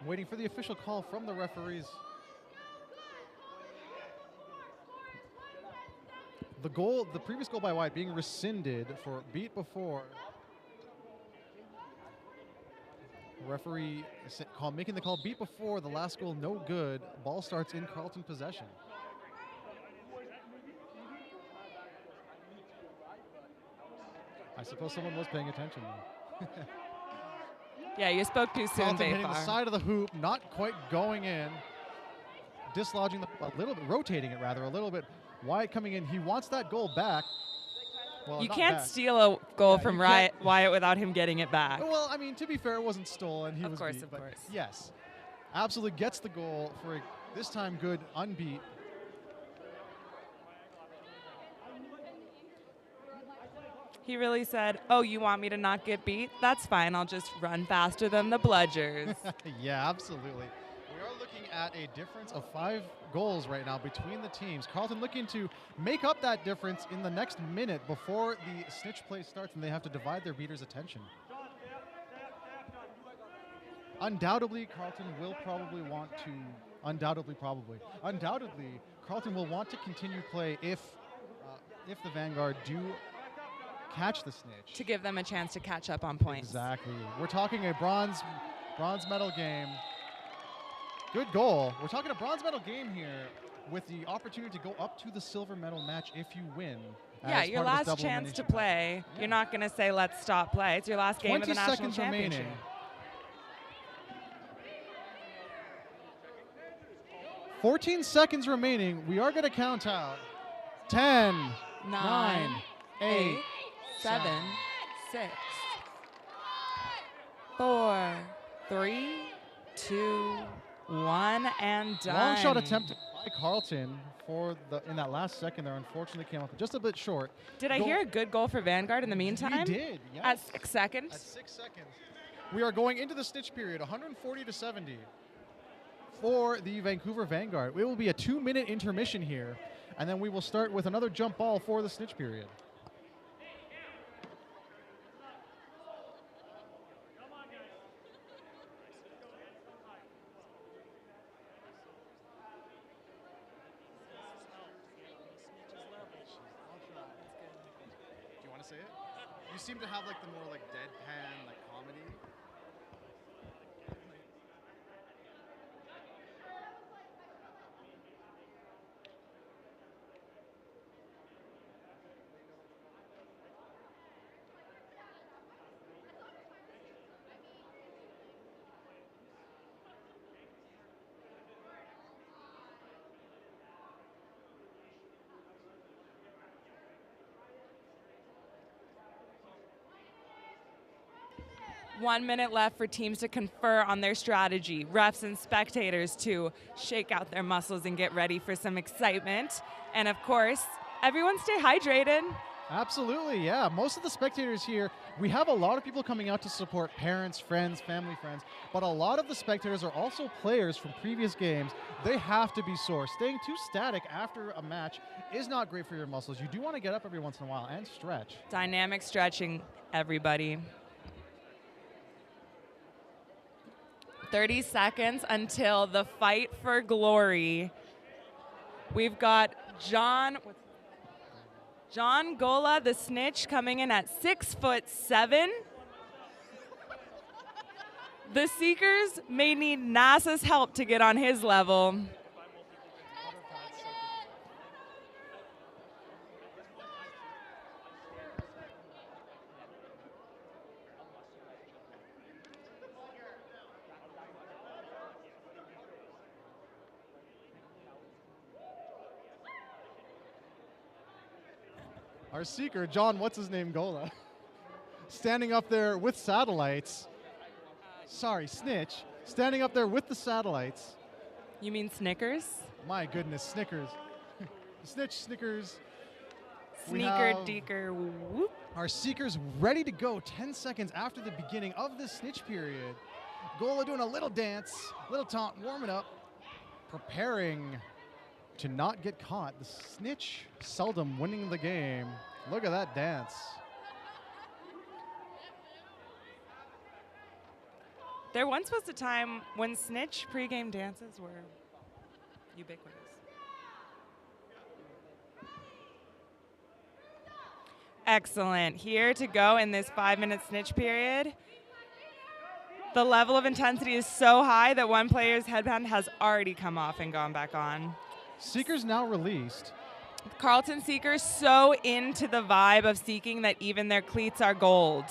[SPEAKER 11] Waiting for the official call from the referees. The previous goal by Wyatt being rescinded for beat before. Referee making the call beat before, the last goal no good. Ball starts in Carleton possession. I suppose someone was paying attention though.
[SPEAKER 14] Yeah, you spoke too soon,
[SPEAKER 11] Carleton hitting the
[SPEAKER 14] Bayfar.
[SPEAKER 11] side of the hoop, not quite going in. Dislodging a little bit, rotating it rather a little bit. Wyatt coming in, he wants that goal back. Well,
[SPEAKER 14] You
[SPEAKER 11] not
[SPEAKER 14] can't
[SPEAKER 11] back.
[SPEAKER 14] steal a goal
[SPEAKER 11] Yeah,
[SPEAKER 14] from
[SPEAKER 11] you can't.
[SPEAKER 14] Wyatt without him getting it back.
[SPEAKER 11] Well, I mean, to be fair, it wasn't stolen. He
[SPEAKER 14] Of
[SPEAKER 11] was
[SPEAKER 14] course,
[SPEAKER 11] beat,
[SPEAKER 14] of
[SPEAKER 11] but
[SPEAKER 14] course.
[SPEAKER 11] yes, absolutely gets the goal for a, this time good unbeat.
[SPEAKER 14] He really said, oh, you want me to not get beat? That's fine. I'll just run faster than the Bludgers.
[SPEAKER 11] Yeah, absolutely. We are looking at a difference of 5 goals right now between the teams. Carleton looking to make up that difference in the next minute before the snitch play starts, and they have to divide their beaters' attention. Undoubtedly, Carleton will probably want to, undoubtedly, Carleton will want to continue play if the Vanguard do catch the snitch.
[SPEAKER 14] To give them a chance to catch up on points.
[SPEAKER 11] Exactly. We're talking a bronze medal game. Good goal. We're talking a bronze medal game here with the opportunity to go up to the silver medal match if you win.
[SPEAKER 14] Yeah, your last chance to play. Yeah. You're not going to say, let's stop play. It's your last game of the national championship.
[SPEAKER 11] Remaining. 14 seconds remaining. We are going to count out. 10, 9, 8, 7, 6, 4, 3, 2, 1, and done. Long shot attempted by Carleton in that last second there. Unfortunately came up just a bit short.
[SPEAKER 14] Did I hear a good goal for Vanguard in the meantime?
[SPEAKER 11] We did, yes.
[SPEAKER 14] At 6 seconds?
[SPEAKER 11] At 6 seconds. We are going into the snitch period, 140-70 for the Vancouver Vanguard. It will be a 2-minute intermission here, and then we will start with another jump ball for the snitch period. Say it? You seem to have like the more like deadpan like comedy.
[SPEAKER 14] One minute left for teams to confer on their strategy. Refs and spectators to shake out their muscles and get ready for some excitement. And of course, everyone stay hydrated.
[SPEAKER 11] Absolutely, yeah. Most of the spectators here, we have a lot of people coming out to support parents, friends, family friends, but a lot of the spectators are also players from previous games. They have to be sore. Staying too static after a match is not great for your muscles. You do want to get up every once in a while and stretch.
[SPEAKER 14] Dynamic stretching, everybody. 30 seconds until the fight for glory. We've got John Gola, the snitch, coming in at 6'7". The Seekers may need NASA's help to get on his level.
[SPEAKER 11] Our seeker, John, what's his name, Gola, standing up there with satellites. Sorry, Snitch, standing up there with the satellites.
[SPEAKER 14] You mean Snickers?
[SPEAKER 11] My goodness, Snickers. Snitch, Snickers.
[SPEAKER 14] Sneaker, deeker, whoop.
[SPEAKER 11] Our seekers ready to go 10 seconds after the beginning of this snitch period. Gola doing a little dance, little taunt, warming up, preparing to not get caught. The snitch seldom winning the game. Look at that dance.
[SPEAKER 14] There once was a time when snitch pregame dances were ubiquitous. Excellent. Here to go in this 5-minute snitch period. The level of intensity is so high that one player's headband has already come off and gone back on.
[SPEAKER 11] Seekers now released.
[SPEAKER 14] Carleton Seekers so into the vibe of seeking that even their cleats are gold.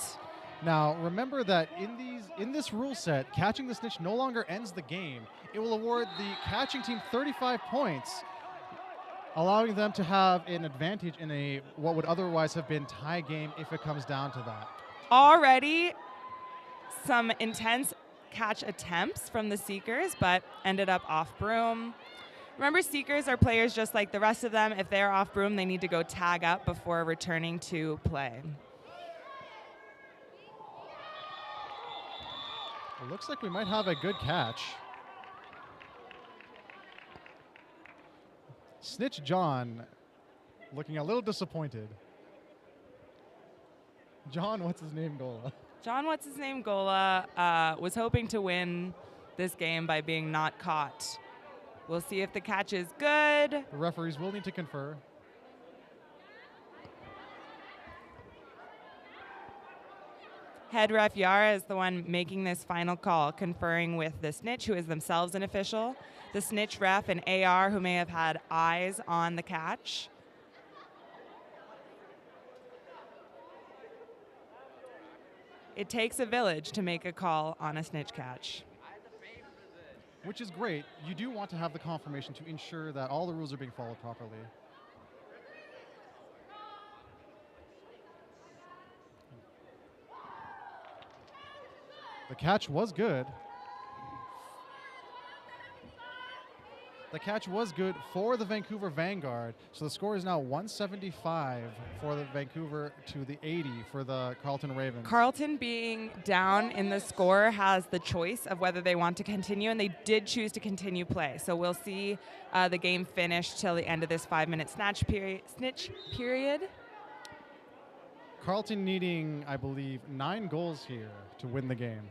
[SPEAKER 11] Now, remember that in this rule set, catching the snitch no longer ends the game. It will award the catching team 35 points, allowing them to have an advantage in what would otherwise have been tie game if it comes down to that.
[SPEAKER 14] Already some intense catch attempts from the Seekers, but ended up off broom. Remember, Seekers are players just like the rest of them. If they're off broom, they need to go tag up before returning to play.
[SPEAKER 11] It looks like we might have a good catch. Snitch John looking a little disappointed. John, what's his name, Gola?
[SPEAKER 14] John, what's his name, Gola, was hoping to win this game by being not caught. We'll see if the catch is good.
[SPEAKER 11] The referees will need to confer.
[SPEAKER 14] Head ref Yara is the one making this final call, conferring with the Snitch, who is themselves an official, the Snitch ref and AR, who may have had eyes on the catch. It takes a village to make a call on a Snitch catch.
[SPEAKER 11] Which is great. You do want to have the confirmation to ensure that all the rules are being followed properly. The catch was good. The catch was good for the Vancouver Vanguard. So the score is now 175 for the Vancouver to the 80 for the Carleton Ravens.
[SPEAKER 14] Carleton, being down in the score, has the choice of whether they want to continue, and they did choose to continue play. So we'll see the game finish till the end of this 5-minute snitch period.
[SPEAKER 11] Carleton needing, I believe, 9 goals here to win the game.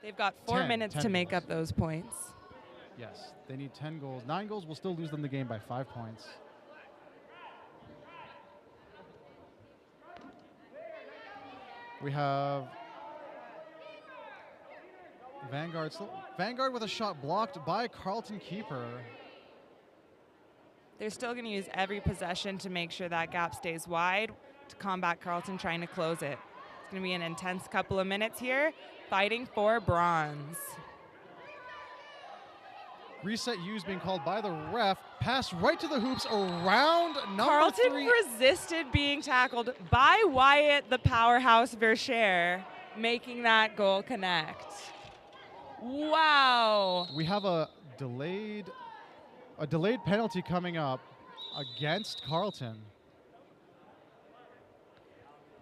[SPEAKER 14] They've got 4 minutes to make up those points.
[SPEAKER 11] Yes, they need 10 goals. 9 goals will still lose them the game by 5 points. We have Vanguard with a shot blocked by Carleton keeper.
[SPEAKER 14] They're still going to use every possession to make sure that gap stays wide to combat Carleton trying to close it. It's going to be an intense couple of minutes here, fighting for bronze.
[SPEAKER 11] Reset use being called by the ref. Pass right to the hoops around number
[SPEAKER 14] Carleton
[SPEAKER 11] 3.
[SPEAKER 14] resisted being tackled by Wyatt, the powerhouse Vercher, making that goal connect. Wow.
[SPEAKER 11] We have a delayed penalty coming up against Carleton.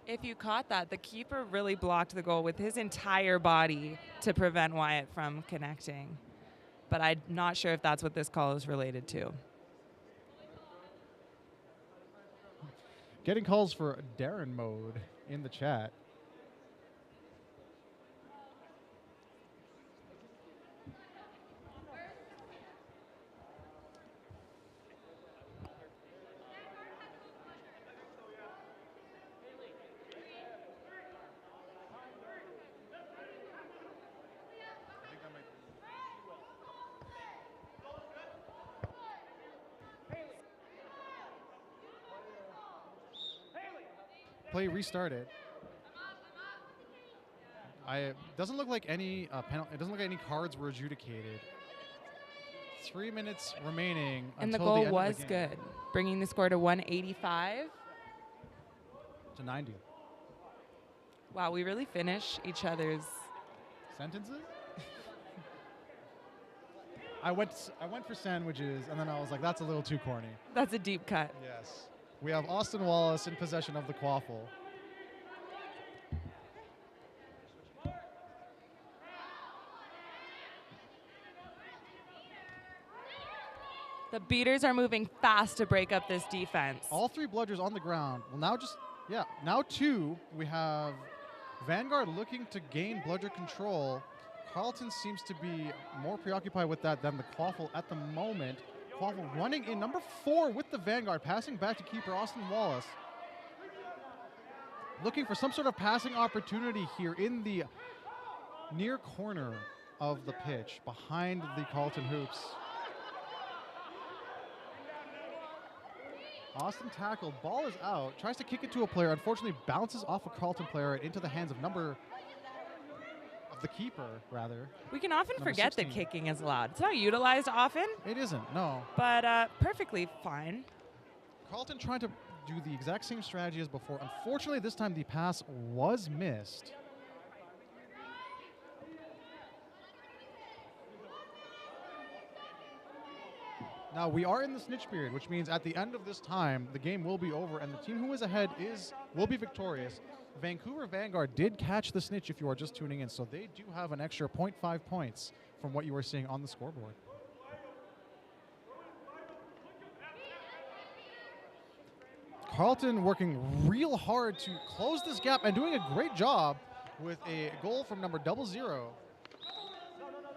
[SPEAKER 14] If you caught that, the keeper really blocked the goal with his entire body to prevent Wyatt from connecting. But I'm not sure if that's what this call is related to.
[SPEAKER 11] Getting calls for Darren mode in the chat. Play restarted. Doesn't look like any penalty. It doesn't look like any cards were adjudicated. 3 minutes remaining.
[SPEAKER 14] And the
[SPEAKER 11] until
[SPEAKER 14] goal
[SPEAKER 11] end
[SPEAKER 14] was
[SPEAKER 11] of the game.
[SPEAKER 14] good, bringing the score to 185.
[SPEAKER 11] To 90.
[SPEAKER 14] Wow, we really finish each other's
[SPEAKER 11] Sentences? I went for sandwiches, and then I was like, that's a little too corny.
[SPEAKER 14] That's a deep cut.
[SPEAKER 11] Yes. We have Austin Wallace in possession of the Quaffle.
[SPEAKER 14] The beaters are moving fast to break up this defense.
[SPEAKER 11] All 3 bludgers on the ground. Well, now 2. We have Vanguard looking to gain bludger control. Carleton seems to be more preoccupied with that than the Quaffle at the moment. Quaffle running in number 4 with the Vanguard, passing back to keeper Austin Wallace. Looking for some sort of passing opportunity here in the near corner of the pitch, behind the Carleton hoops. Austin tackled, ball is out, tries to kick it to a player, unfortunately bounces off a Carleton player into the hands of the keeper, rather.
[SPEAKER 14] We can often
[SPEAKER 11] Number
[SPEAKER 14] forget
[SPEAKER 11] 16.
[SPEAKER 14] that kicking is allowed. It's not utilized often.
[SPEAKER 11] It isn't, no.
[SPEAKER 14] But perfectly fine.
[SPEAKER 11] Carleton trying to do the exact same strategy as before. Unfortunately, this time the pass was missed. Now, we are in the snitch period, which means at the end of this time, the game will be over, and the team who is ahead will be victorious. Vancouver Vanguard did catch the snitch if you are just tuning in, so they do have an extra 0.5 points from what you are seeing on the scoreboard. Carleton working real hard to close this gap and doing a great job with a goal from number 00,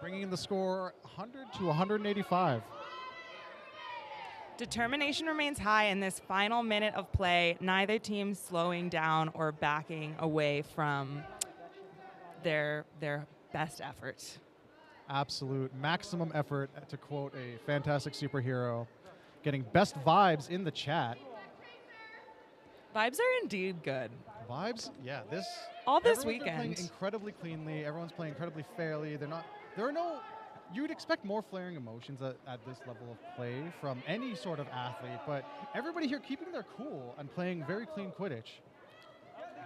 [SPEAKER 11] bringing in the score 100 to 185.
[SPEAKER 14] Determination remains high in this final minute of play. Neither team slowing down or backing away from their best effort.
[SPEAKER 11] Absolute maximum effort, to quote a fantastic superhero. Getting best vibes in the chat.
[SPEAKER 14] Vibes are indeed good.
[SPEAKER 11] Vibes, yeah.
[SPEAKER 14] All this
[SPEAKER 11] everyone's been
[SPEAKER 14] weekend.
[SPEAKER 11] playing incredibly cleanly. Everyone's playing incredibly fairly. There are no. You would expect more flaring emotions at this level of play from any sort of athlete, but everybody here keeping their cool and playing very clean Quidditch.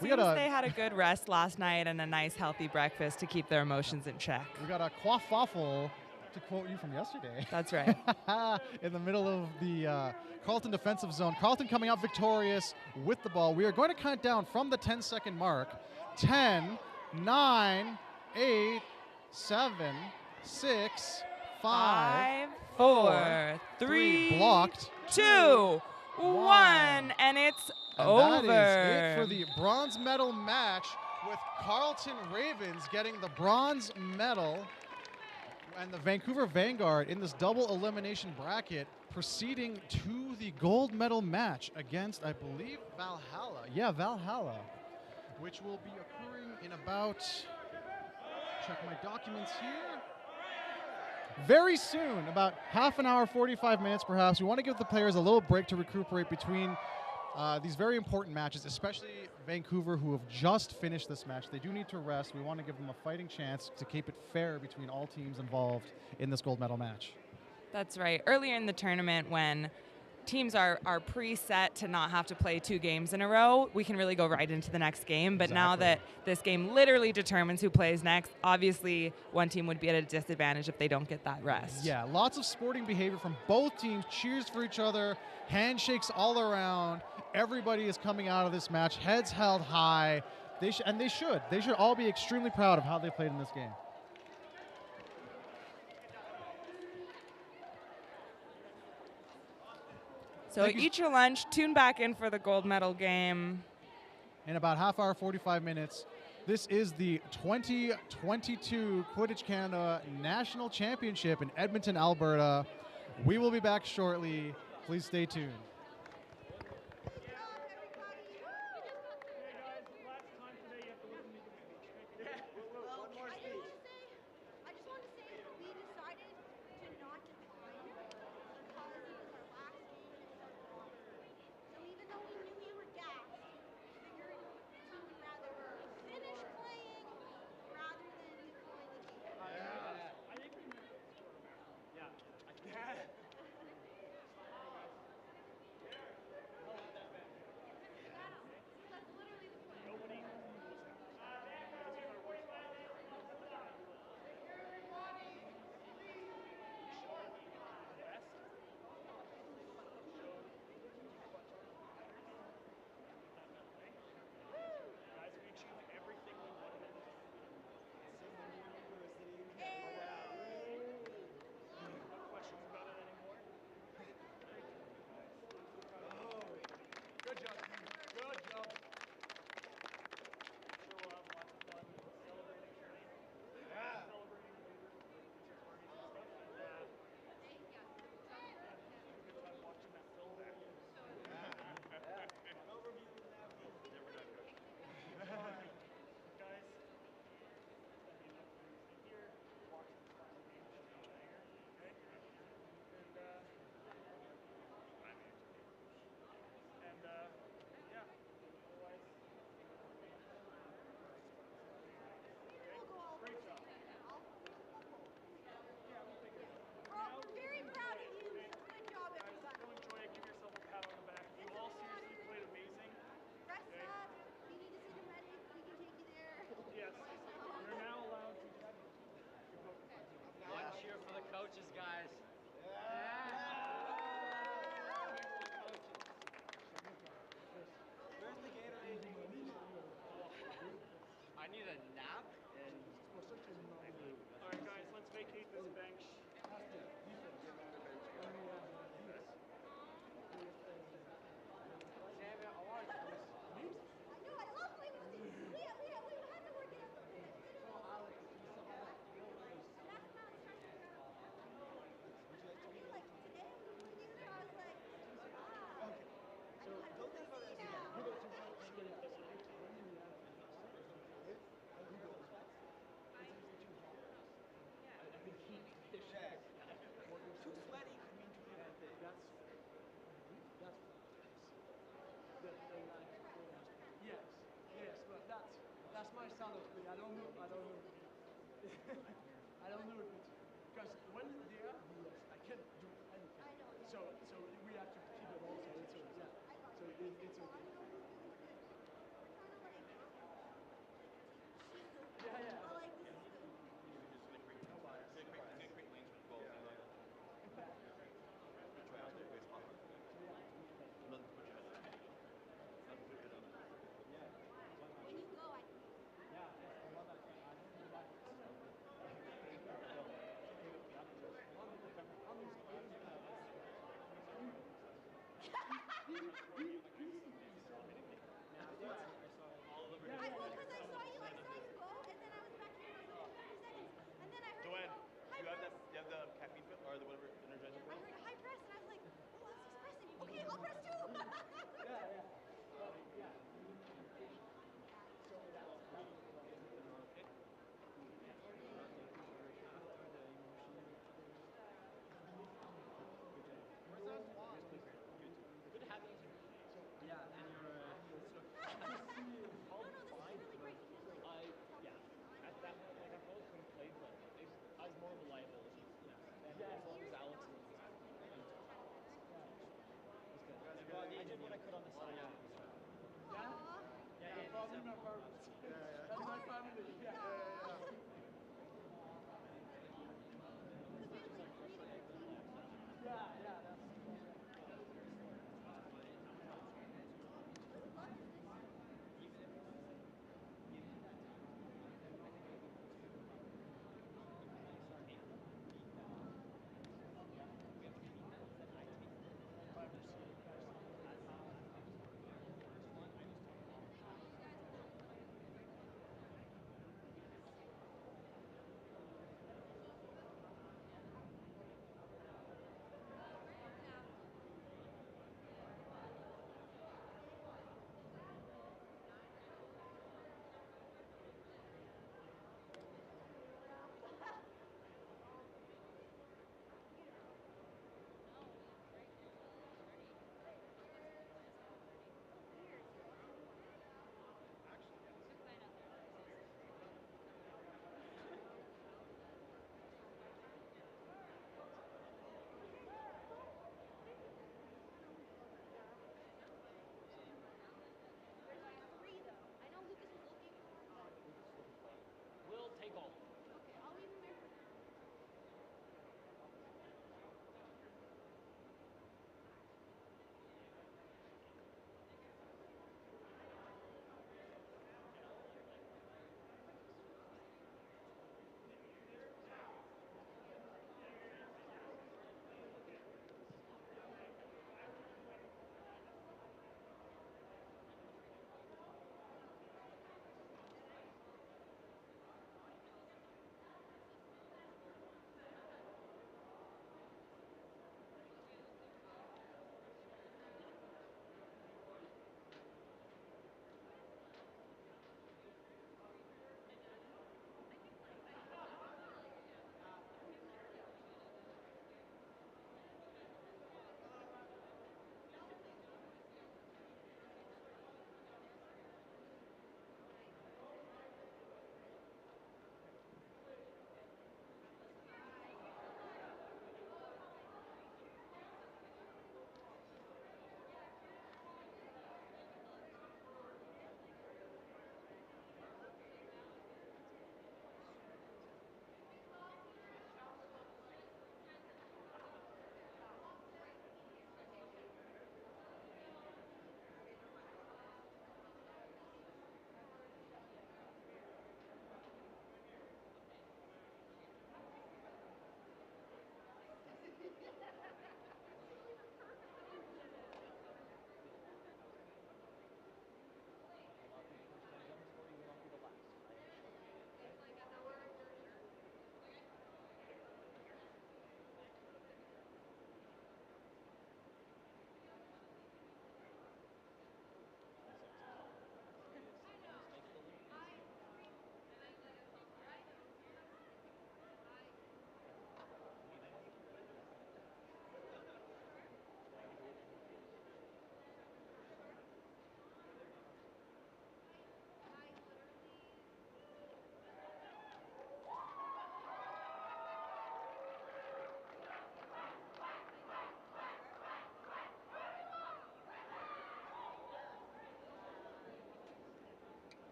[SPEAKER 14] Seems they had a good rest last night and a nice healthy breakfast to keep their emotions in check.
[SPEAKER 11] We got a Quaffle, to quote you from yesterday.
[SPEAKER 14] That's right.
[SPEAKER 11] In the middle of the Carleton defensive zone. Carleton coming out victorious with the ball. We are going to count down from the 10-second mark. 10, 9, 8, 7, 6, 5,
[SPEAKER 14] 4, 3,
[SPEAKER 11] blocked,
[SPEAKER 14] 2, 1, and it's over.
[SPEAKER 11] That is it for the bronze medal match, with Carleton Ravens getting the bronze medal and the Vancouver Vanguard in this double elimination bracket proceeding to the gold medal match against, I believe, Valhalla. Yeah, Valhalla, which will be occurring in about, check my documents here, very soon, about half an hour, 45 minutes perhaps. We want to give the players a little break to recuperate between these very important matches, especially Vancouver, who have just finished this match. They do need to rest. We want to give them a fighting chance to keep it fair between all teams involved in this gold medal match.
[SPEAKER 14] That's right. Earlier in the tournament, when teams are preset to not have to play 2 games in a row, we can really go right into the next game. But now that this game literally determines who plays next, obviously one team would be at a disadvantage if they don't get that rest.
[SPEAKER 11] Yeah, lots of sporting behavior from both teams. Cheers for each other, handshakes all around. Everybody is coming out of this match, heads held high. They should. They should all be extremely proud of how they played in this game.
[SPEAKER 14] So eat your lunch, tune back in for the gold medal game.
[SPEAKER 11] In about half hour, 45 minutes. This is the 2022 Quidditch Canada National Championship in Edmonton, Alberta. We will be back shortly. Please stay tuned.
[SPEAKER 1] nap and
[SPEAKER 2] All right, guys, let's vacate this bench.
[SPEAKER 1] Too sweaty could mean two different things.
[SPEAKER 15] Yes, but that's my style of play. I don't know. I don't know if it's because when they are DS, I can't do anything. So we have to keep it also. It's okay. So it's okay. Yeah.
[SPEAKER 1] When you go, I love that.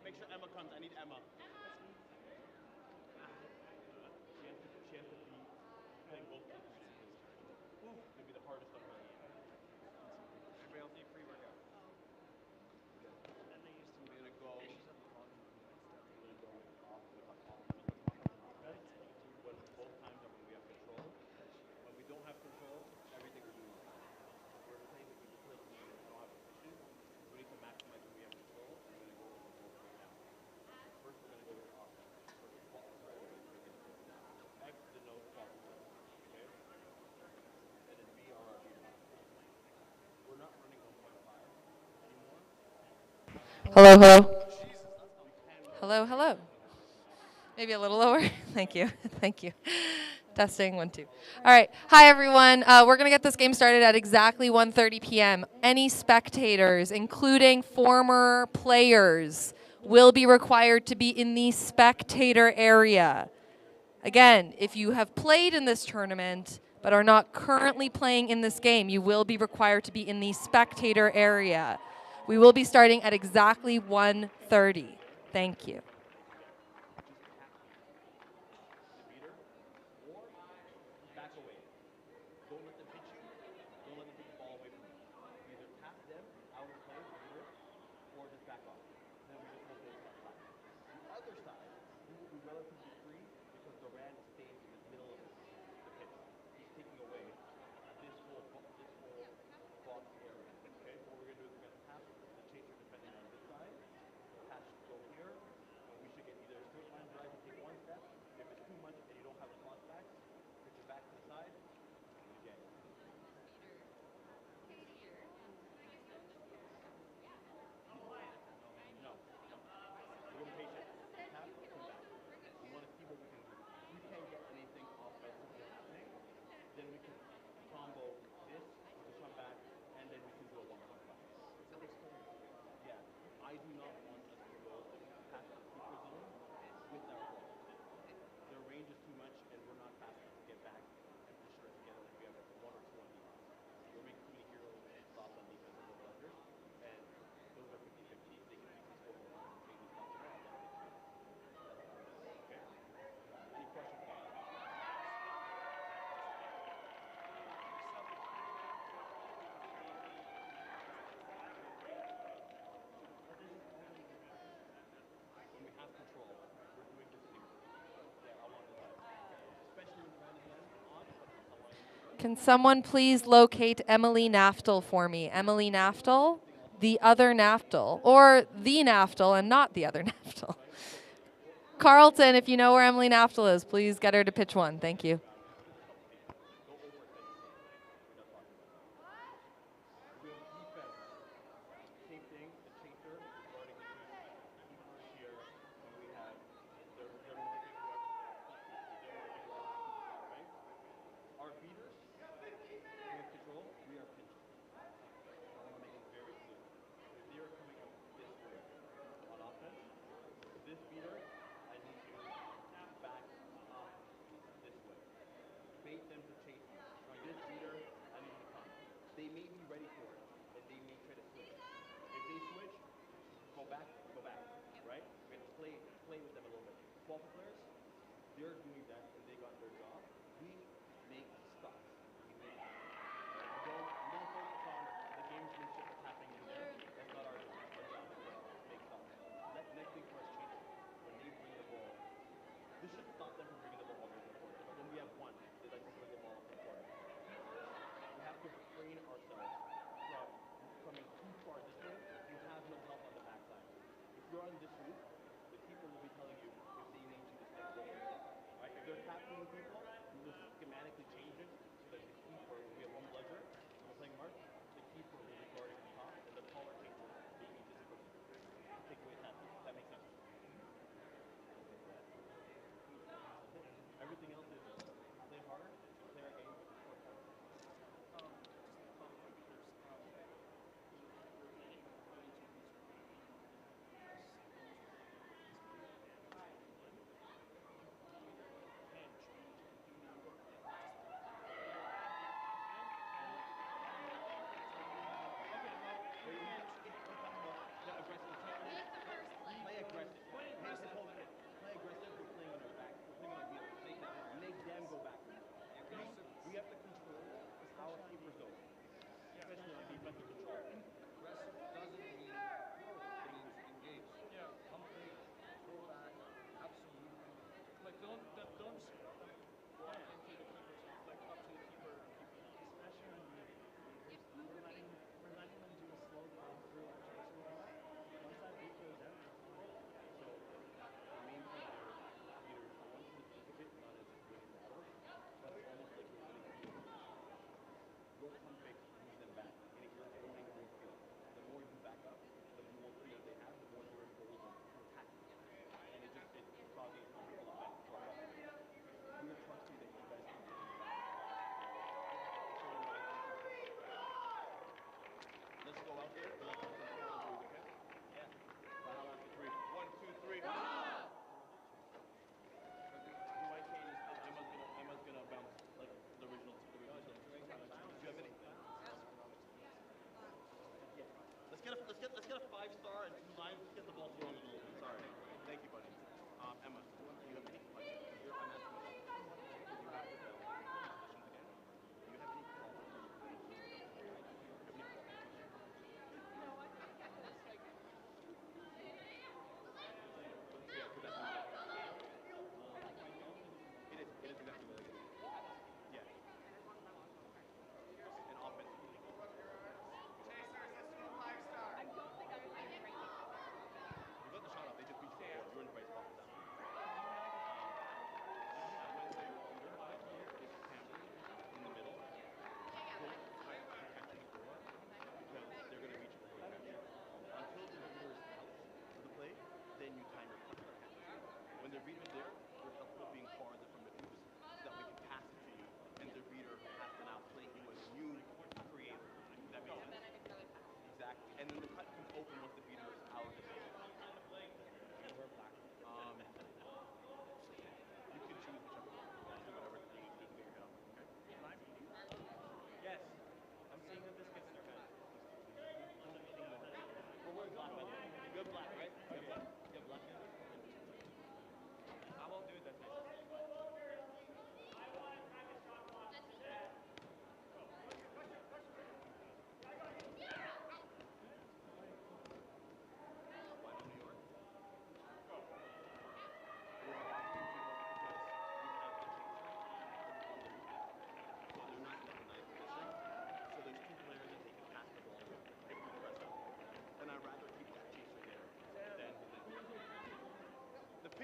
[SPEAKER 8] Make sure Emma comes. I need Emma. She has to be playing both positions. Ooh, it'll be the hardest on her. Everybody else need free workout. And they used to. We're gonna go. When both times are when we have control. When we don't have control, everything we're doing. We're playing. We play. We don't have position. We need to maximize when we have control. We're gonna go over both right now. First, we're gonna go with offense. X denotes quaffle. Okay. And then B are our beaters. We're not running 1.5 anymore.
[SPEAKER 16] Hello, hello. Hello, hello. Maybe a little lower. Thank you. Thank you. Testing, 1, 2. All right. Hi, everyone. We're going to get this game started at exactly 1:30 p.m. Any spectators, including former players, will be required to be in the spectator area. Again, if you have played in this tournament but are not currently playing in this game, you will be required to be in the spectator area. We will be starting at exactly 1:30. Thank you.
[SPEAKER 8] Back away. Don't let them hit you. Don't let them take the ball away from you. Either pass them out of play or just back off. Then we just hold those side. The other side, we will be relatively free because Durant stays in the middle of the pitch. He's taking away this whole box area. Okay, so what we're gonna do is we're gonna pass the chaser defending on this side. Pass go here, and we should get either a straight line drive and take one step. If it's too much and you don't have a cross back, pitch it back to the side. Again. No. We're gonna be patient. Tap, come back. We want to see what we can do. If we can't get anything offensively happening, then we can combo this to come back, and then we can do a 1.5. Yeah. I do not want us to go past the super zone with our ball. Their range is too much, and we're not fast enough to get back and position it together like we have 1 or 2 on defense. We're making too many heroes stops on defense and those blunders, and those are 50-50. They can make the score and maybe stop the ball. Okay? Any questions about that? When we have control, we're doing this here. Yeah, I want to do that. Especially when the round is on.
[SPEAKER 16] Can someone please locate Emily Naftel for me? Emily Naftel, the other Naftel, or the Naftel and not the other Naftel. Carlton, if you know where Emily Naftel is, please get her to pitch one. Thank you.
[SPEAKER 8] Same thing, the chaser is guarding the keepers here, and we have they're marking right? Our beaters, we have control, we are pinching. I want to make it very clear. If they are coming up this way on offense, this beater, I need to back up this way. Bait them to chase me. This beater, I need to come. They may be ready for it, and they may try to switch. If they switch, go back, right? We're going to play with them a little bit. Quaffle players, they're doing that, and they got their job. We make stops. We don't focus on the gamesmanship that's happening in there. That's not our job. Our job is to make stops. Next thing for us, chasers. When they bring the ball, this should stop them from bringing the ball all the way to the court. But when we have one, they like to bring the ball up the court. We have to refrain ourselves from coming too far this way. You have no help on the backside. If you're on this route, the keeper will be telling you if they need you to step forward. Right? If they're tackling people, we will schematically change it so that the keeper, if we have one bludger, we're playing Mark, the keeper will be guarding the top, and the taller chaser may be this person. Take away tackling. That makes sense. Everything else is play harder, play our game, work harder.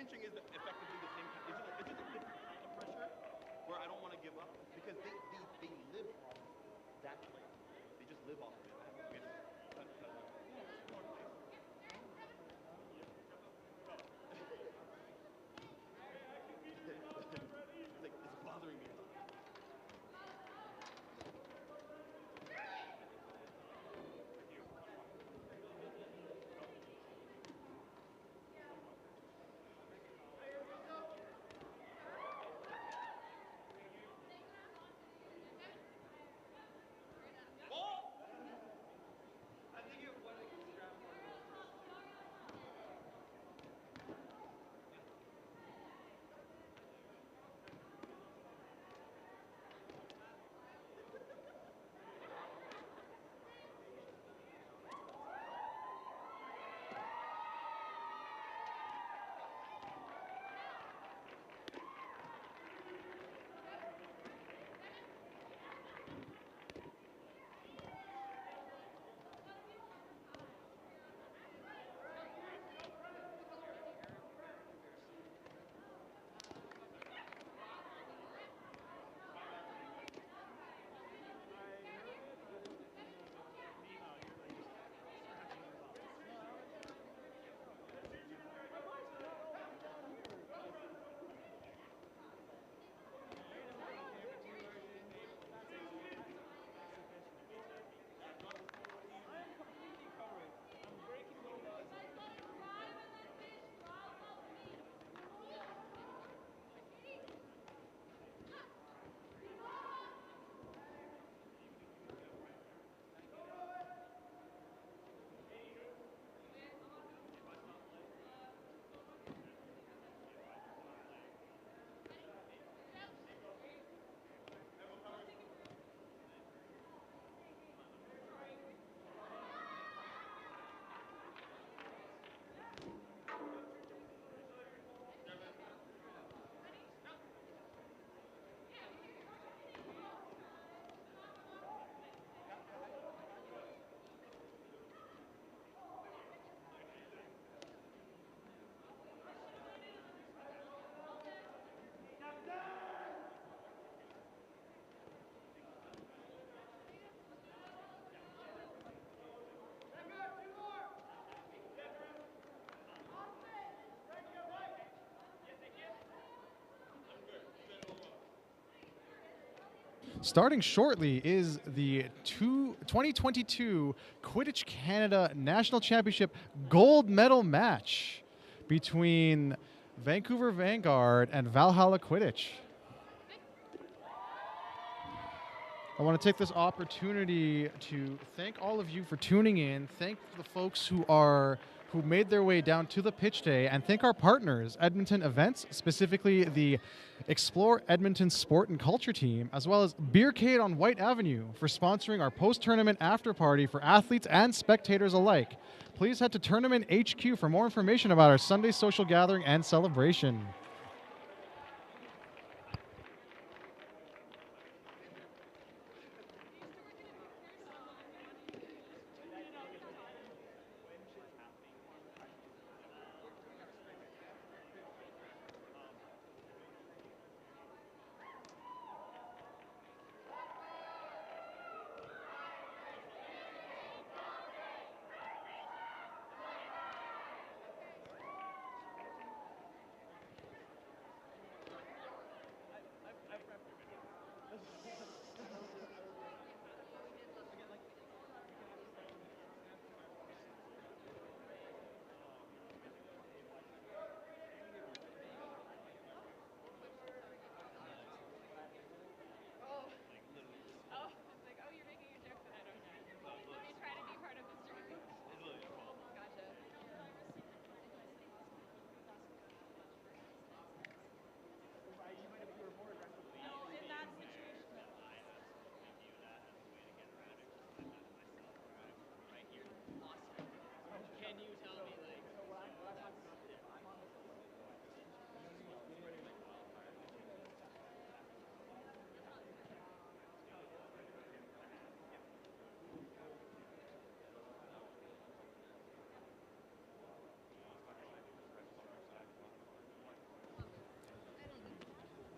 [SPEAKER 3] clinching is effectively the same. It's just a pressure where I don't want to give up because they live off that play. They just live off of it. It's bothering me.
[SPEAKER 11] Starting shortly is the 2022 Quidditch Canada National Championship gold medal match between Vancouver Vanguard and Valhalla Quidditch. I want to take this opportunity to thank all of you for tuning in, thank the folks who made their way down to the pitch day, and thank our partners, Edmonton Events, specifically the Explore Edmonton Sport and Culture team, as well as Beercade on White Avenue for sponsoring our post-tournament after party for athletes and spectators alike. Please head to Tournament HQ for more information about our Sunday social gathering and celebration.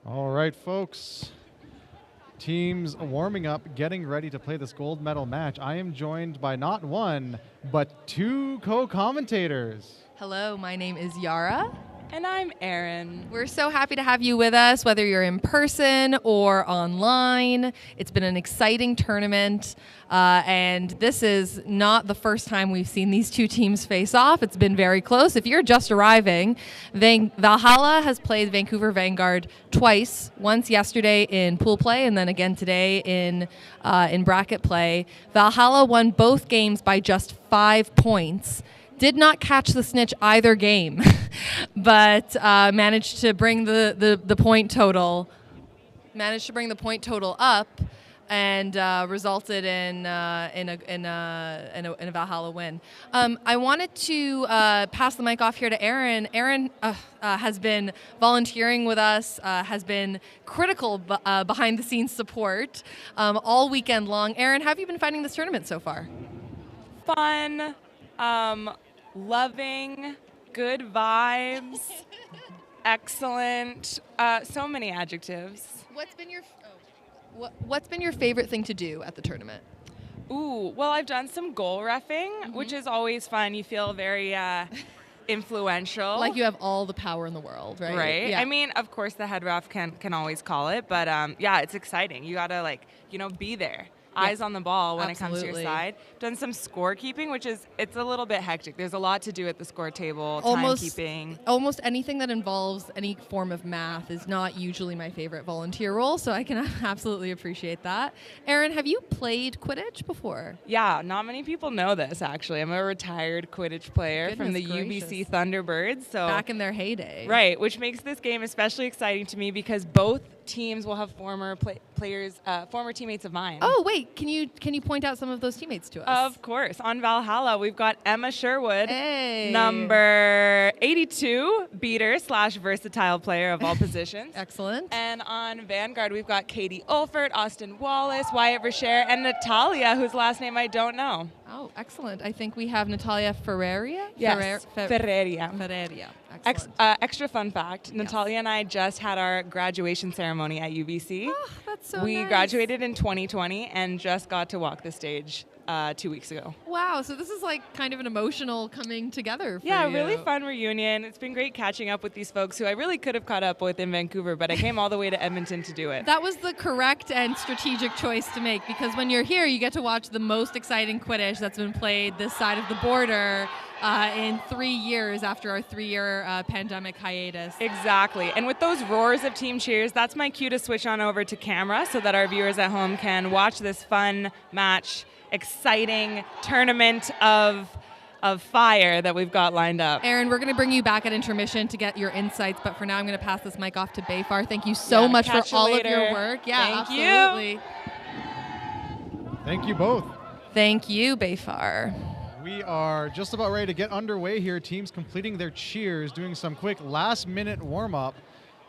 [SPEAKER 11] All right, folks. Teams warming up, getting ready to play this gold medal match. I am joined by not one, but two co-commentators.
[SPEAKER 16] Hello, my name is Yara.
[SPEAKER 14] And I'm Erin.
[SPEAKER 16] We're so happy to have you with us, whether you're in person or online. It's been an exciting tournament, and this is not the first time we've seen these two teams face off. It's been very close. If you're just arriving, Valhalla has played Vancouver Vanguard twice, once yesterday in pool play and then again today in bracket play. Valhalla won both games by just 5 points. Did not catch the Snitch either game, but managed to bring the point total up, and resulted in a Valhalla win. I wanted to pass the mic off here to Erin. Erin has been volunteering with us, has been critical behind the scenes support all weekend long. Erin, how have you been finding this tournament so far?
[SPEAKER 14] Fun. Loving, good vibes, excellent, so many adjectives.
[SPEAKER 16] What's been your favorite thing to do at the tournament?
[SPEAKER 14] Ooh, well, I've done some goal reffing, which is always fun. You feel very influential.
[SPEAKER 16] Like you have all the power in the world, right?
[SPEAKER 14] Right.
[SPEAKER 16] Yeah.
[SPEAKER 14] I mean, of course, the head ref can always call it, but yeah, it's exciting. You gotta be there. Eyes on the ball when it comes to your side. Done some scorekeeping, it's a little bit hectic. There's a lot to do at the score table, timekeeping.
[SPEAKER 16] Almost anything that involves any form of math is not usually my favorite volunteer role, so I can absolutely appreciate that. Erin, have you played Quidditch before?
[SPEAKER 14] Yeah, not many people know this, actually. I'm a retired Quidditch player from the UBC Thunderbirds. So
[SPEAKER 16] back in their heyday.
[SPEAKER 14] Right, which makes this game especially exciting to me because both teams will have former teammates of mine.
[SPEAKER 16] Oh, wait, can you point out some of those teammates to us?
[SPEAKER 14] Of course. On Valhalla, we've got Emma Sherwood,
[SPEAKER 16] hey.
[SPEAKER 14] number 82, beater/versatile player of all positions.
[SPEAKER 16] Excellent.
[SPEAKER 14] And on Vanguard, we've got Katie Olfert, Austin Wallace, Wyatt Verschere, and Natalia, whose last name I don't know.
[SPEAKER 16] Oh, excellent. I think we have Natalia Ferreria?
[SPEAKER 14] Yes, Ferreria.
[SPEAKER 16] Excellent.
[SPEAKER 14] Extra fun fact, Natalia and I just had our graduation ceremony at UBC.
[SPEAKER 16] Oh, that's so
[SPEAKER 14] We
[SPEAKER 16] nice.
[SPEAKER 14] graduated in 2020 and just got to walk the stage 2 weeks ago.
[SPEAKER 16] Wow, so this is like kind of an emotional coming together for
[SPEAKER 14] Yeah,
[SPEAKER 16] you.
[SPEAKER 14] really fun reunion. It's been great catching up with these folks who I really could have caught up with in Vancouver, but I came all the way to Edmonton to do it.
[SPEAKER 16] That was the correct and strategic choice to make because when you're here, you get to watch the most exciting Quidditch that's been played this side of the border in 3 years after our 3-year pandemic hiatus.
[SPEAKER 14] Exactly. And with those roars of team cheers, that's my cue to switch on over to camera so that our viewers at home can watch this fun match, exciting tournament of fire that we've got lined up.
[SPEAKER 16] Erin, we're going to bring you back at intermission to get your insights, but for now I'm going to pass this mic off to Bayfar. Thank you so much for all of your work. Yeah,
[SPEAKER 14] Thank
[SPEAKER 16] absolutely.
[SPEAKER 14] you.
[SPEAKER 11] Thank you both.
[SPEAKER 16] Thank you, Bayfar.
[SPEAKER 11] We are just about ready to get underway here. Teams completing their cheers, doing some quick last-minute warm-up.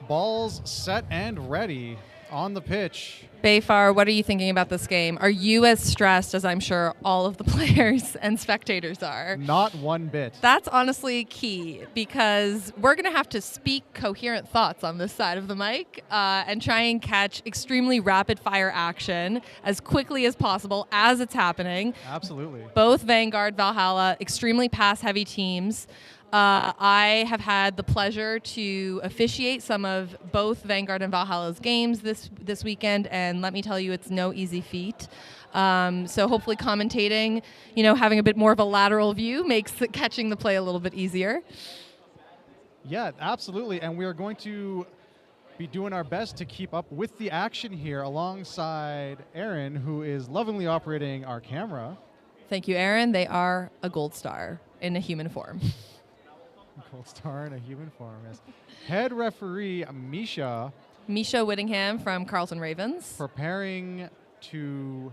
[SPEAKER 11] Balls set and ready on the pitch.
[SPEAKER 16] Bayfar, what are you thinking about this game? Are you as stressed as I'm sure all of the players and spectators are?
[SPEAKER 11] Not one bit.
[SPEAKER 16] That's honestly key because we're going to have to speak coherent thoughts on this side of the mic and try and catch extremely rapid-fire action as quickly as possible as it's happening.
[SPEAKER 11] Absolutely.
[SPEAKER 16] Both Vanguard-Valhalla, extremely pass-heavy teams. I have had the pleasure to officiate some of both Vanguard and Valhalla's games this weekend, and let me tell you, it's no easy feat. So hopefully commentating, having a bit more of a lateral view makes catching the play a little bit easier.
[SPEAKER 11] Yeah, absolutely. And we are going to be doing our best to keep up with the action here alongside Erin, who is lovingly operating our camera.
[SPEAKER 16] Thank you, Erin. They are a gold star in a human form.
[SPEAKER 11] Gold star in a human form, yes. Head referee Misha
[SPEAKER 16] Whittingham from Carleton Ravens.
[SPEAKER 11] Preparing to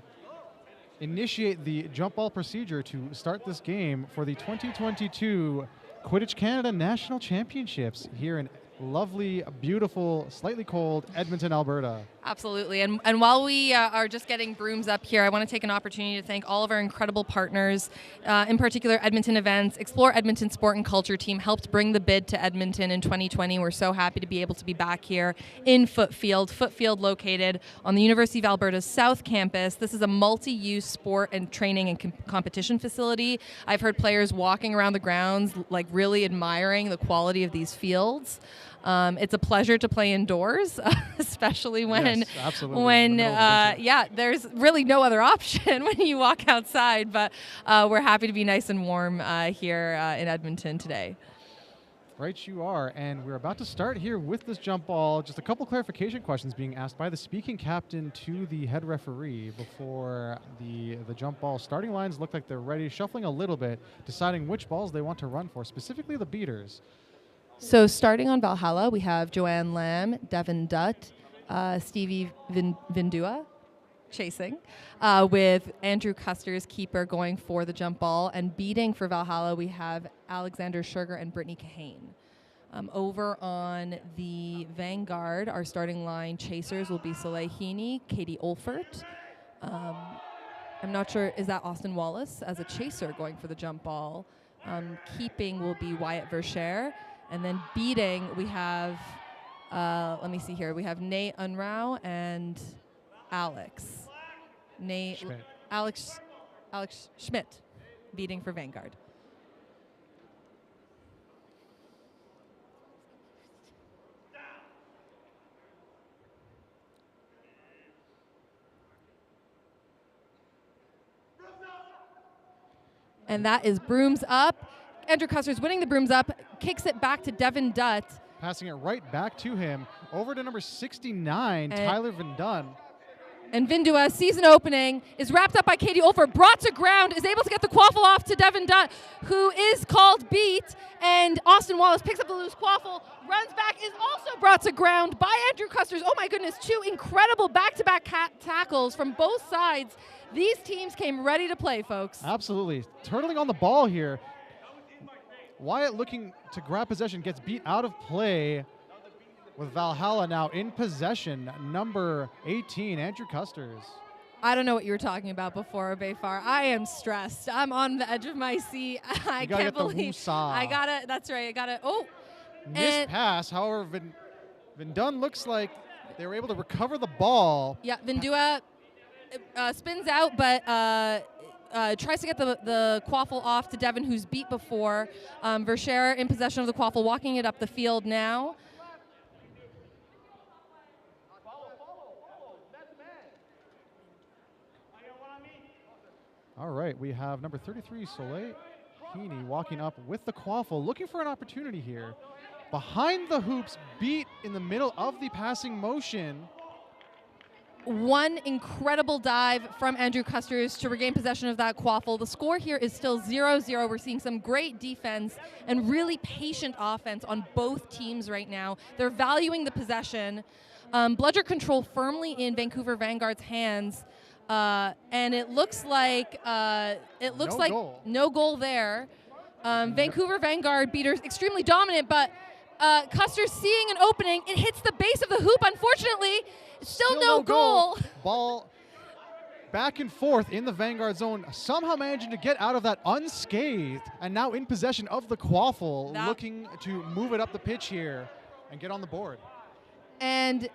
[SPEAKER 11] initiate the jump ball procedure to start this game for the 2022 Quidditch Canada National Championships here in lovely, beautiful, slightly cold Edmonton, Alberta.
[SPEAKER 16] Absolutely. And while we are just getting brooms up here, I want to take an opportunity to thank all of our incredible partners, in particular Edmonton Events. Explore Edmonton Sport and Culture team helped bring the bid to Edmonton in 2020. We're so happy to be able to be back here in Footfield located on the University of Alberta's South Campus. This is a multi-use sport and training and competition facility. I've heard players walking around the grounds like really admiring the quality of these fields. It's a pleasure to play indoors, especially when, there's really no other option when you walk outside. But we're happy to be nice and warm here in Edmonton today.
[SPEAKER 11] Right you are, and we're about to start here with this jump ball. Just a couple clarification questions being asked by the speaking captain to the head referee before the jump ball. Starting lines look like they're ready, shuffling a little bit, deciding which balls they want to run for, specifically the beaters.
[SPEAKER 16] So starting on Valhalla, we have Joanne Lamb, Devin Dutt, Stevie Vindua chasing, with Andrew Custer's keeper going for the jump ball. And beating for Valhalla, we have Alexander Sugar and Brittany Kahane. Over on the Vanguard, our starting line chasers will be Soleil Heaney, Katie Olfert. I'm not sure, is that Austin Wallace as a chaser going for the jump ball? Keeping will be Wyatt Verschere. And then beating, we have, let me see here, we have Nate Unrau and Alex Schmidt beating for Vanguard. And that is brooms up. Andrew Custer's winning the brooms up, kicks it back to Devin Dutt.
[SPEAKER 11] Passing it right back to him. Over to number 69, Tyler Vindun.
[SPEAKER 16] And Vindua, season opening, is wrapped up by Katie Olfer, brought to ground, is able to get the quaffle off to Devin Dutt, who is called beat. And Austin Wallace picks up the loose quaffle, runs back, is also brought to ground by Andrew Custers. Oh my goodness, two incredible back-to-back tackles from both sides. These teams came ready to play, folks.
[SPEAKER 11] Absolutely. Turtling on the ball here. Wyatt looking to grab possession, gets beat out of play with Valhalla now in possession. Number 18, Andrew Custers.
[SPEAKER 16] I don't know what you were talking about before, Bayfar. I am stressed. I'm on the edge of my seat. I can't believe. I got it. That's right. I got it. Oh.
[SPEAKER 11] Missed pass. However, Vindun looks like they were able to recover the ball.
[SPEAKER 16] Yeah, Vindua spins out, but tries to get the quaffle off to Devin, who's beat before. Verschere in possession of the quaffle, walking it up the field now.
[SPEAKER 11] All right, we have number 33, Soleil Heaney, walking up with the quaffle, looking for an opportunity here. Behind the hoops, beat in the middle of the passing motion.
[SPEAKER 16] One incredible dive from Andrew Custers to regain possession of that quaffle. The score here is still 0-0. We're seeing some great defense and really patient offense on both teams right now. They're valuing the possession. Bludger control firmly in Vancouver Vanguard's hands. And it looks like no goal there. Vancouver Vanguard beaters extremely dominant, but Custer's seeing an opening. It hits the base of the hoop. Unfortunately, still no goal.
[SPEAKER 11] Ball back and forth in the Vanguard zone, somehow managing to get out of that unscathed, and now in possession of the quaffle, looking to move it up the pitch here and get on the board.
[SPEAKER 16] And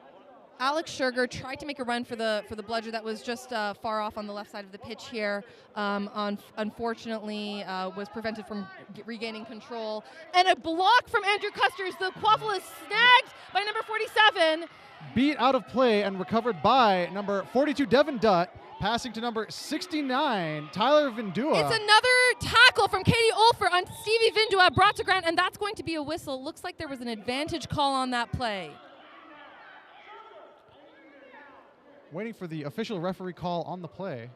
[SPEAKER 16] Alex Sugar tried to make a run for the bludger that was just far off on the left side of the pitch here. Unfortunately, was prevented from regaining control. And a block from Andrew Custers. The quaffle is snagged by number 47.
[SPEAKER 11] Beat out of play and recovered by number 42, Devin Dutt, passing to number 69, Tyler Vindua.
[SPEAKER 16] It's another tackle from Katie Olfer on Stevie Vindua, brought to ground, and that's going to be a whistle. Looks like there was an advantage call on that play.
[SPEAKER 11] Waiting for the official referee call on the play.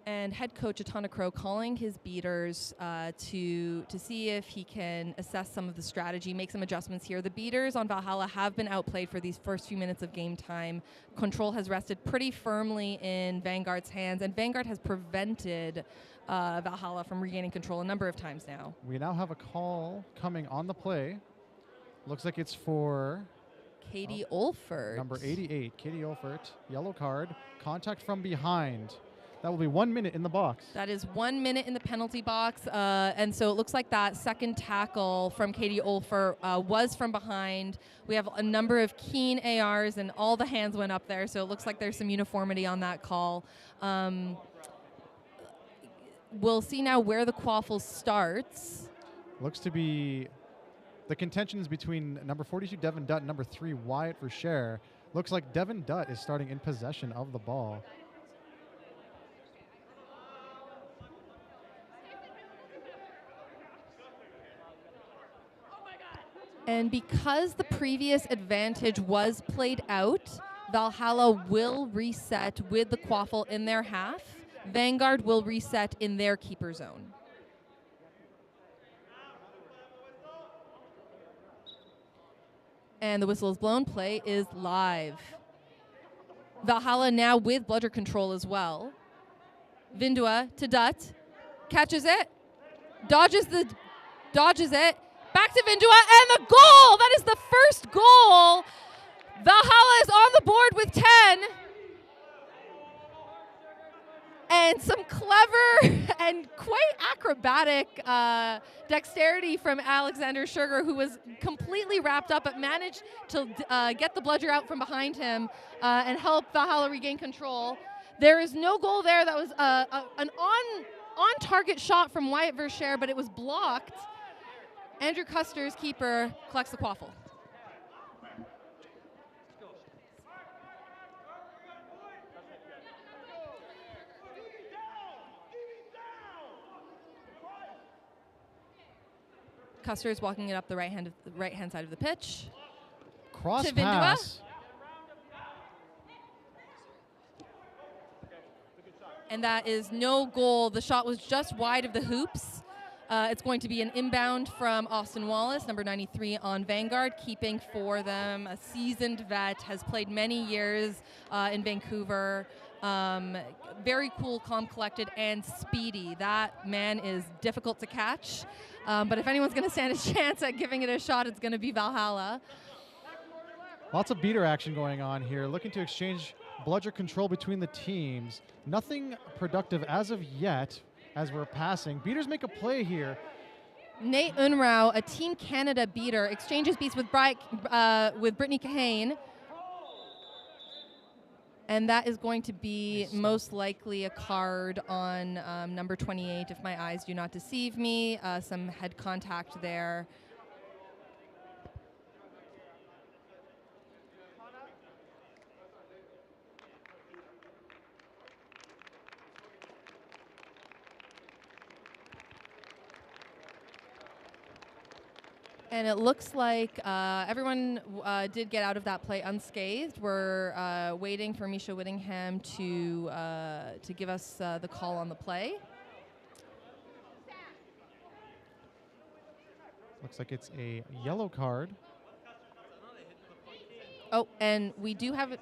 [SPEAKER 16] And head coach Atana Crow calling his beaters to see if he can assess some of the strategy, make some adjustments here. The beaters on Valhalla have been outplayed for these first few minutes of game time. Control has rested pretty firmly in Vanguard's hands, and Vanguard has prevented Valhalla from regaining control a number of times now.
[SPEAKER 11] We now have a call coming on the play. Looks like it's for
[SPEAKER 16] Katie Olfert.
[SPEAKER 11] Number 88, Katie Olfert, yellow card, contact from behind. That will be 1 minute in the box.
[SPEAKER 16] That is 1 minute in the penalty box. And so it looks like that second tackle from Katie Olfert was from behind. We have a number of keen ARs, and all the hands went up there. So it looks like there's some uniformity on that call. We'll see now where the Quaffle starts.
[SPEAKER 11] Looks to be the contention is between number 42, Devin Dutt, and number 3, Wyatt Verschere. Looks like Devin Dutt is starting in possession of the ball.
[SPEAKER 16] And because the previous advantage was played out, Valhalla will reset with the Quaffle in their half. Vanguard will reset in their keeper zone. And the whistle is blown. Play is live. Valhalla now with bludger control as well. Vindua to Dutt. Catches it. Dodges it. Back to Vindua, and the goal! That is the first goal. Valhalla is on the board with 10. And some clever and quite acrobatic dexterity from Alexander Sugar, who was completely wrapped up but managed to get the bludger out from behind him and help Valhalla regain control. There is no goal there. That was an on-target shot from Wyatt Verschere, but it was blocked. Andrew Custer's keeper collects the Quaffle. Custer is walking it up the right hand side of the pitch.
[SPEAKER 11] Cross
[SPEAKER 16] to Vindua.
[SPEAKER 11] pass.
[SPEAKER 16] And that is no goal. The shot was just wide of the hoops. It's going to be an inbound from Austin Wallace, number 93 on Vanguard, keeping for them. A seasoned vet, has played many years in Vancouver. Very cool, calm, collected, and speedy. That man is difficult to catch. But if anyone's going to stand a chance at giving it a shot, it's going to be Valhalla.
[SPEAKER 11] Lots of beater action going on here, looking to exchange bludger control between the teams. Nothing productive as of yet as we're passing. Beaters make a play here.
[SPEAKER 16] Nate Unrau, a Team Canada beater, exchanges beats with Brittany Kahane. And that is going to be most likely a card on number 28, if my eyes do not deceive me. Some head contact there. And it looks like everyone did get out of that play unscathed. We're waiting for Misha Whittingham to give us the call on the play.
[SPEAKER 11] Looks like it's a yellow card.
[SPEAKER 16] Oh, and we do have it.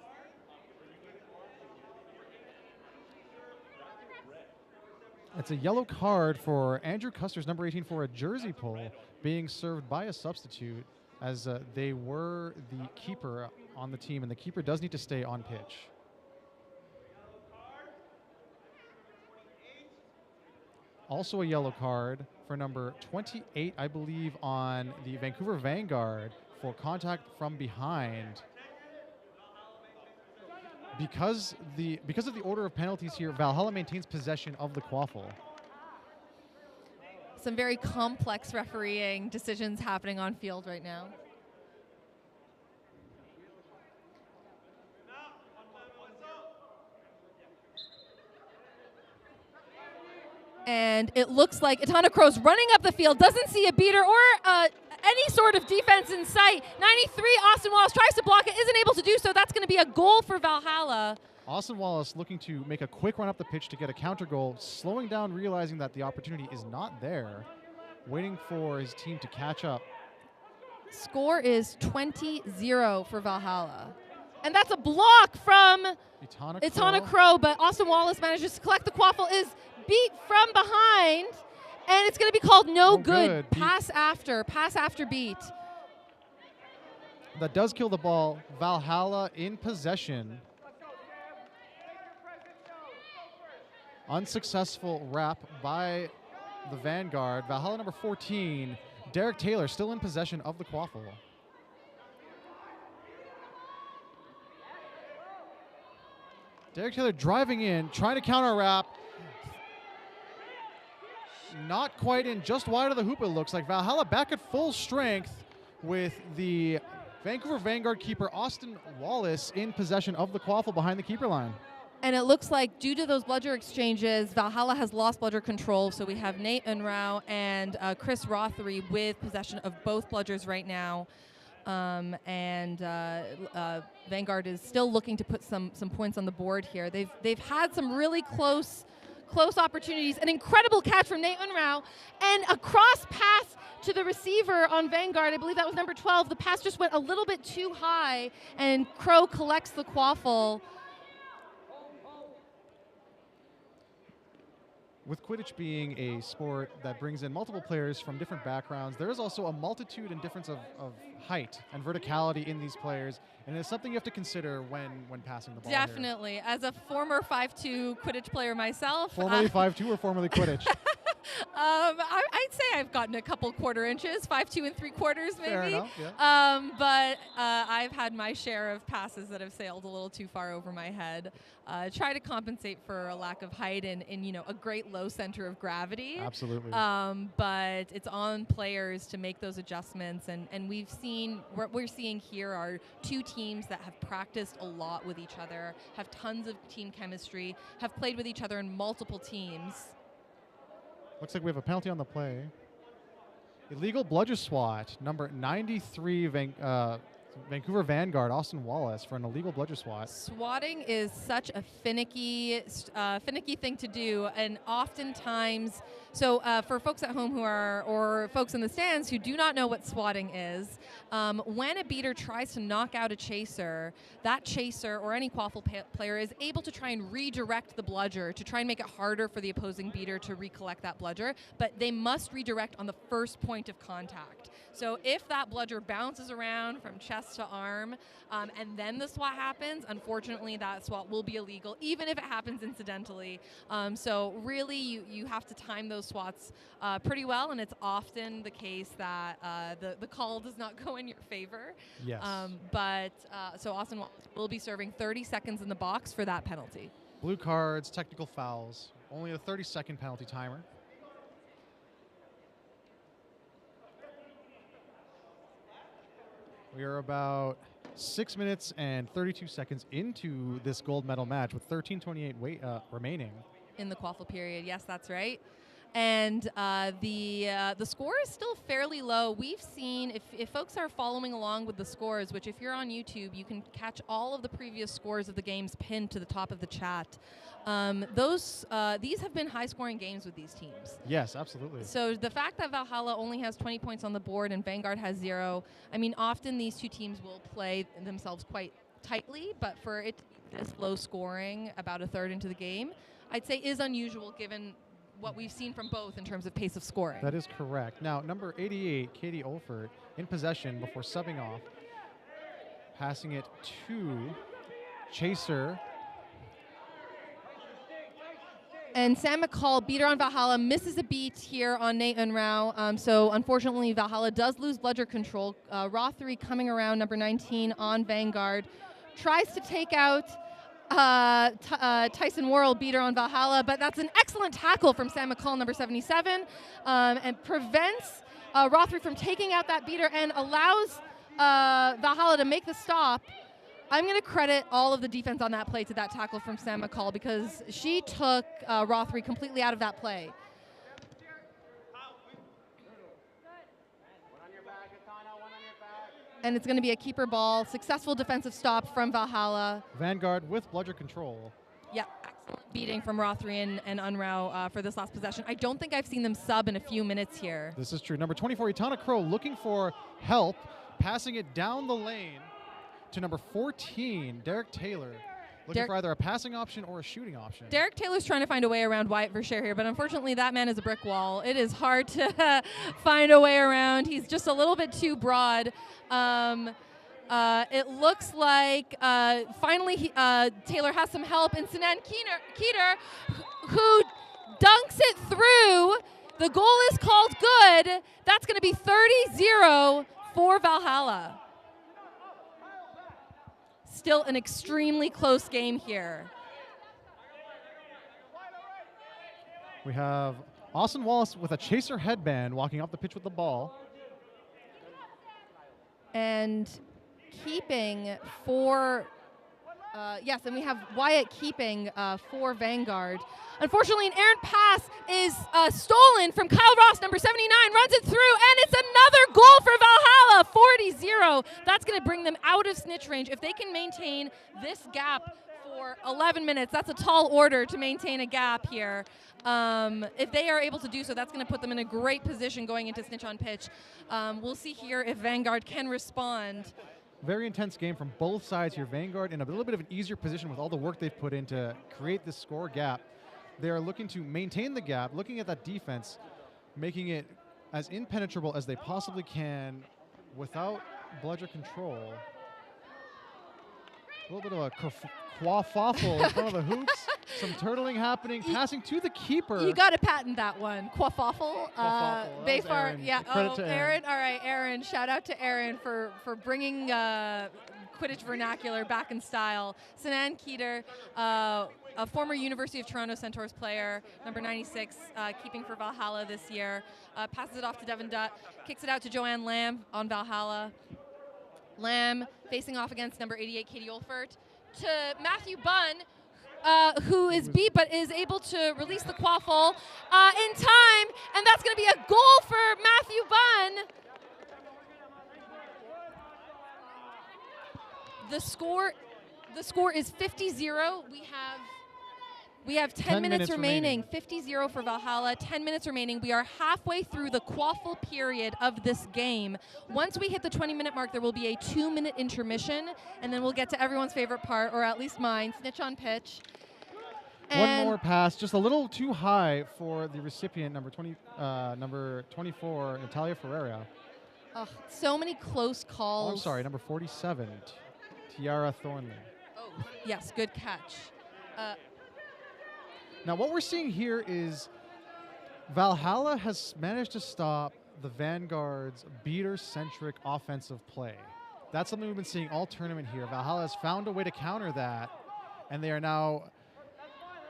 [SPEAKER 11] It's a yellow card for Andrew Custer's number 18 for a jersey pull, being served by a substitute, as they were the keeper on the team, and the keeper does need to stay on pitch. Also a yellow card for number 28, I believe, on the Vancouver Vanguard for contact from behind. Because of the order of penalties here, Valhalla maintains possession of the Quaffle.
[SPEAKER 16] Some very complex refereeing decisions happening on field right now. And it looks like Etana Crow's running up the field, doesn't see a beater or any sort of defense in sight. 93, Austin Wallace tries to block it, isn't able to do so. That's going to be a goal for Valhalla.
[SPEAKER 11] Austin Wallace looking to make a quick run up the pitch to get a counter goal, slowing down, realizing that the opportunity is not there, waiting for his team to catch up.
[SPEAKER 16] Score is 20-0 for Valhalla. And that's a block from Etana Crow, but Austin Wallace manages to collect the Quaffle, is beat from behind, and it's going to be called no good. Pass after beat.
[SPEAKER 11] that does kill the ball. Valhalla in possession. Unsuccessful wrap by the Vanguard. Valhalla number 14. Derek Taylor still in possession of the Quaffle. Derek Taylor driving in, trying to counter wrap. Not quite in, just wide of the hoop it looks like. Valhalla back at full strength with the Vancouver Vanguard keeper Austin Wallace in possession of the Quaffle behind the keeper line.
[SPEAKER 16] And it looks like due to those bludger exchanges, Valhalla has lost bludger control. So we have Nate Unrau and Chris Rothery with possession of both bludgers right now. Vanguard is still looking to put some points on the board here. They've had some really close opportunities. An incredible catch from Nate Unrau and a cross pass to the receiver on Vanguard. I believe that was number 12. The pass just went a little bit too high, and Crow collects the Quaffle.
[SPEAKER 11] With Quidditch being a sport that brings in multiple players from different backgrounds, there is also a multitude and difference of height and verticality in these players, and it's something you have to consider when passing the ball.
[SPEAKER 16] Definitely. Here. As a former 5'2" Quidditch player myself.
[SPEAKER 11] Formerly 5'2" or formerly Quidditch?
[SPEAKER 16] I'd say I've gotten a couple quarter inches, 5'2" and 3/4 maybe.
[SPEAKER 11] Fair enough, yeah.
[SPEAKER 16] But I've had my share of passes that have sailed a little too far over my head. Try to compensate for a lack of height and a great low center of gravity.
[SPEAKER 11] Absolutely.
[SPEAKER 16] But it's on players to make those adjustments, and what we're seeing here are two teams that have practiced a lot with each other, have tons of team chemistry, have played with each other in multiple teams.
[SPEAKER 11] Looks like we have a penalty on the play. Illegal bludger swat, number 93 Vancouver Vanguard, Austin Wallace, for an illegal bludger swat.
[SPEAKER 16] Swatting is such a finicky thing to do, and oftentimes, so for folks at home or folks in the stands who do not know what swatting is, when a beater tries to knock out a chaser, that chaser or any Quaffle player is able to try and redirect the bludger to try and make it harder for the opposing beater to recollect that bludger, but they must redirect on the first point of contact. So if that bludger bounces around from chest to arm, and then the swat happens, unfortunately that swat will be illegal, even if it happens incidentally. So really you have to time those swats pretty well, and it's often the case that the call does not go in your favor.
[SPEAKER 11] Yes.
[SPEAKER 16] So Austin will be serving 30 seconds in the box for that penalty.
[SPEAKER 11] Blue cards, technical fouls, only a 30-second penalty timer. We are about 6 minutes and 32 seconds into this gold medal match with 13:28 remaining.
[SPEAKER 16] In the Quaffle period, yes, that's right. And the score is still fairly low. We've seen, if folks are following along with the scores, which if you're on YouTube, you can catch all of the previous scores of the games pinned to the top of the chat. These have been high-scoring games with these teams.
[SPEAKER 11] Yes, absolutely.
[SPEAKER 16] So the fact that Valhalla only has 20 points on the board and Vanguard has 0, I mean, often these two teams will play themselves quite tightly, but for it this low scoring about a third into the game, I'd say is unusual given what we've seen from both in terms of pace of scoring.
[SPEAKER 11] That is correct. Now, number 88, Katie Olford, in possession before subbing off, passing it to Chaser.
[SPEAKER 16] And Sam McCall, beater on Valhalla, misses a beat here on Nate Unrau. So unfortunately, Valhalla does lose bludger control. Rothery coming around, number 19 on Vanguard, tries to take out Tyson Worrell, beater on Valhalla, but that's an excellent tackle from Sam McCall, number 77, and prevents Rothery from taking out that beater and allows Valhalla to make the stop. I'm going to credit all of the defense on that play to that tackle from Sam McCall because she took Rothery completely out of that play. And it's going to be a keeper ball. Successful defensive stop from Valhalla.
[SPEAKER 11] Vanguard with bludger control.
[SPEAKER 16] Yeah, excellent beating from Rothery and Unrau for this last possession. I don't think I've seen them sub in a few minutes here.
[SPEAKER 11] This is true. Number 24, Itana Crow looking for help, passing it down the lane to number 14, Derek Taylor. Looking for either a passing option or a shooting option.
[SPEAKER 16] Derek Taylor's trying to find a way around Wyatt Verschere here, but unfortunately that man is a brick wall. It is hard to find a way around. He's just a little bit too broad. It looks like finally Taylor has some help in Sinan Keeter, who dunks it through. The goal is called good. That's going to be 30-0 for Valhalla. Still an extremely close game here.
[SPEAKER 11] We have Austin Wallace with a chaser headband walking off the pitch with the ball.
[SPEAKER 16] And keeping for, yes, and we have Wyatt keeping for Vanguard. Unfortunately, an errant pass is stolen from Kyle Ross, number 79, runs it through, and it's another goal for Valhalla, 40-0. That's going to bring them out of snitch range. If they can maintain this gap for 11 minutes, that's a tall order to maintain a gap here. If they are able to do so, that's going to put them in a great position going into snitch on pitch. We'll see here if Vanguard can respond.
[SPEAKER 11] Very intense game from both sides here. Vanguard in a little bit of an easier position with all the work they've put in to create this score gap. They are looking to maintain the gap, looking at that defense, making it as impenetrable as they possibly can without bludger control. A little bit of a quaffle in front of the hoops. Some turtling happening, passing to the keeper.
[SPEAKER 16] You got to patent that one. Quaffle. Bayfar. Yeah.
[SPEAKER 11] Credit to Aaron.
[SPEAKER 16] All right, Aaron. Shout out to Aaron for bringing Quidditch vernacular back in style. Sinan Keeter, a former University of Toronto Centaurs player, number 96, keeping for Valhalla this year. Passes it off to Devin Dutt, kicks it out to Joanne Lamb on Valhalla. Lamb facing off against number 88, Katie Olfert, to Matthew Bunn, who is beat but is able to release the quaffle in time, and that's going to be a goal for Matthew Bunn. The score is 50-0. We have 10 minutes remaining. 50-0 for Valhalla, 10 minutes remaining. We are halfway through the quaffle period of this game. Once we hit the 20-minute mark, there will be a 2-minute intermission, and then we'll get to everyone's favorite part, or at least mine, snitch on pitch.
[SPEAKER 11] One more pass, just a little too high for the recipient, number 24, Natalia Ferreira.
[SPEAKER 16] Oh, so many close calls.
[SPEAKER 11] Oh, I'm sorry, number 47, Tiara Thornley.
[SPEAKER 16] Oh, yes, good catch.
[SPEAKER 11] Now, what we're seeing here is Valhalla has managed to stop the Vanguard's beater-centric offensive play. That's something we've been seeing all tournament here. Valhalla has found a way to counter that, and they are now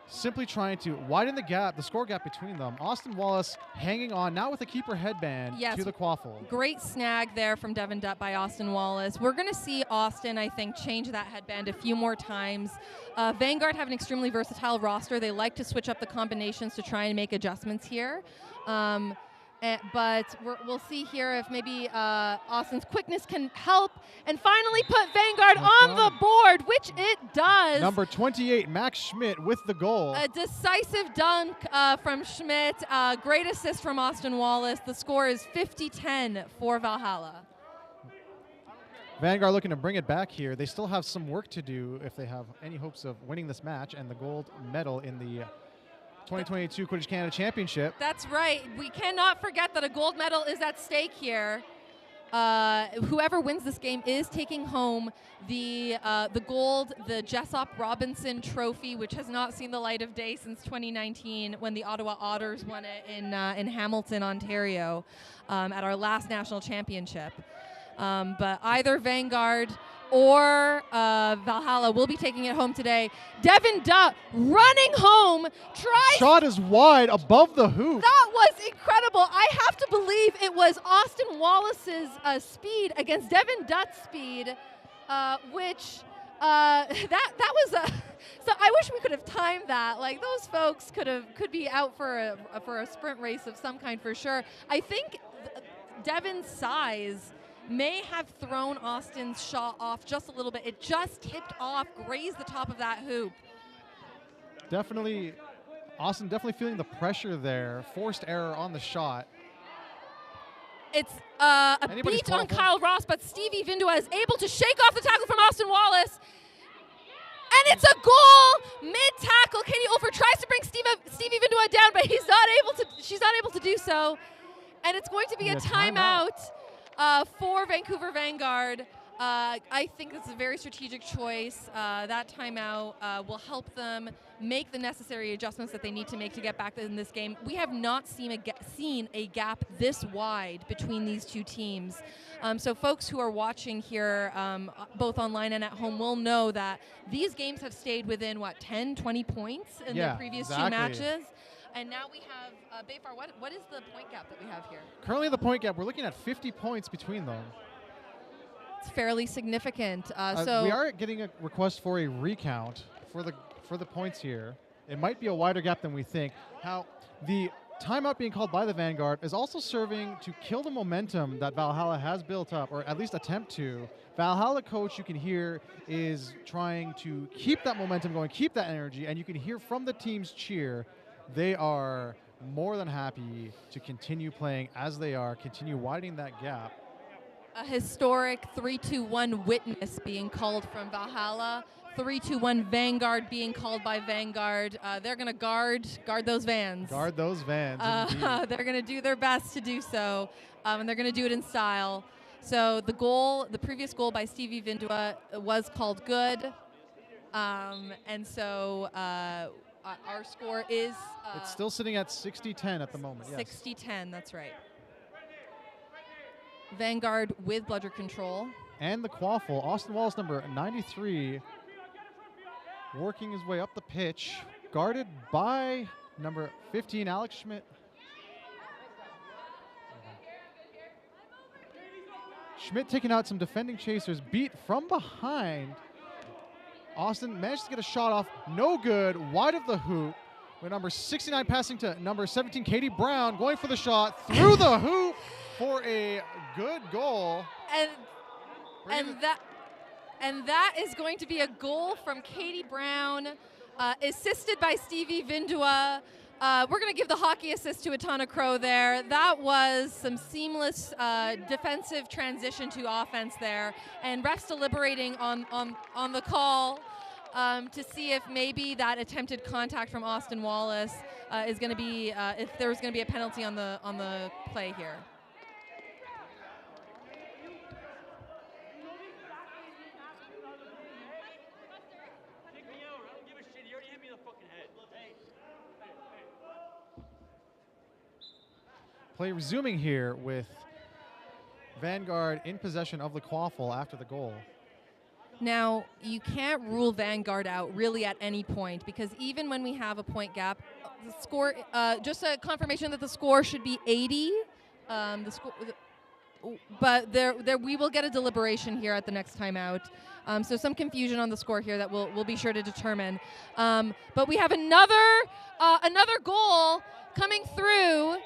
[SPEAKER 11] simply trying to widen the gap, the score gap between them. Austin Wallace hanging on, now with a keeper headband to the quaffle.
[SPEAKER 16] Great snag there from Devin Dutt by Austin Wallace. We're going to see Austin, I think, change that headband a few more times. Vanguard have an extremely versatile roster. They like to switch up the combinations to try and make adjustments here. But we'll see here if maybe Austin's quickness can help and finally put Vanguard on the board, which it does.
[SPEAKER 11] Number 28, Max Schmidt with the goal.
[SPEAKER 16] A decisive dunk from Schmidt. Great assist from Austin Wallace. The score is 50-10 for Valhalla.
[SPEAKER 11] Vanguard looking to bring it back here. They still have some work to do if they have any hopes of winning this match and the gold medal in the 2022 Quidditch Canada Championship.
[SPEAKER 16] That's right. We cannot forget that a gold medal is at stake here. Whoever wins this game is taking home the gold, the Jessop Robinson Trophy, which has not seen the light of day since 2019 when the Ottawa Otters won it in Hamilton, Ontario, at our last national championship. But either Vanguard or Valhalla will be taking it home today. Devin Dutt running home,
[SPEAKER 11] Shot is wide above the hoop.
[SPEAKER 16] That was incredible. I have to believe it was Austin Wallace's speed against Devin Dutt's speed, which that was a. So I wish we could have timed that. Like those folks could be out for a sprint race of some kind for sure. I think Devin's size may have thrown Austin's shot off just a little bit. It just tipped off, grazed the top of that hoop.
[SPEAKER 11] Definitely, Austin definitely feeling the pressure there. Forced error on the shot.
[SPEAKER 16] It's a beat on Kyle Ross, but Stevie Vindua is able to shake off the tackle from Austin Wallace. And it's a goal mid-tackle. Katie Olfert tries to bring Stevie Vindua down, but she's not able to do so. And it's going to be a timeout for Vancouver Vanguard. I think this is a very strategic choice. That timeout will help them make the necessary adjustments that they need to make to get back in this game. We have not seen a gap this wide between these two teams. So folks who are watching here, both online and at home, will know that these games have stayed within, 10, 20 points in the previous two matches. And now we have, Bayfar, what is the point gap that we have here?
[SPEAKER 11] Currently the point gap, we're looking at 50 points between them.
[SPEAKER 16] It's fairly significant. So
[SPEAKER 11] we are getting a request for a recount for the points here. It might be a wider gap than we think. How the timeout being called by the Vanguard is also serving to kill the momentum that Valhalla has built up, or at least attempt to. Valhalla coach, you can hear, is trying to keep that momentum going, keep that energy, and you can hear from the team's cheer, they are more than happy to continue playing as they are, continue widening that gap.
[SPEAKER 16] A historic 3-2-1 witness being called from Valhalla. 3-2-1 Vanguard being called by Vanguard. They're going to guard those vans.
[SPEAKER 11] Guard those vans,
[SPEAKER 16] they're going to do their best to do so, and they're going to do it in style. So the previous goal by Stevie Vindua was called good, and so our score is...
[SPEAKER 11] it's still sitting at 60-10 at the moment, yes.
[SPEAKER 16] 60-10, that's right. Vanguard with bludger control.
[SPEAKER 11] And the Quaffle, Austin Wallace, number 93, working his way up the pitch, guarded by number 15, Alex Schmidt. Schmidt taking out some defending chasers, beat from behind. Austin managed to get a shot off, no good, wide of the hoop. With number 69 passing to number 17, Katie Brown, going for the shot through the hoop for a good goal.
[SPEAKER 16] And that is going to be a goal from Katie Brown, assisted by Stevie Vindua. We're going to give the hockey assist to Atana Crow there. That was some seamless defensive transition to offense there, and refs deliberating on the call to see if maybe that attempted contact from Austin Wallace is going to be if there was going to be a penalty on the play here.
[SPEAKER 11] Play resuming here with Vanguard in possession of the Quaffle after the goal.
[SPEAKER 16] Now, you can't rule Vanguard out really at any point, because even when we have a point gap, the score, just a confirmation that the score should be 80. But we will get a deliberation here at the next timeout. So some confusion on the score here that we'll be sure to determine. But we have another goal coming through.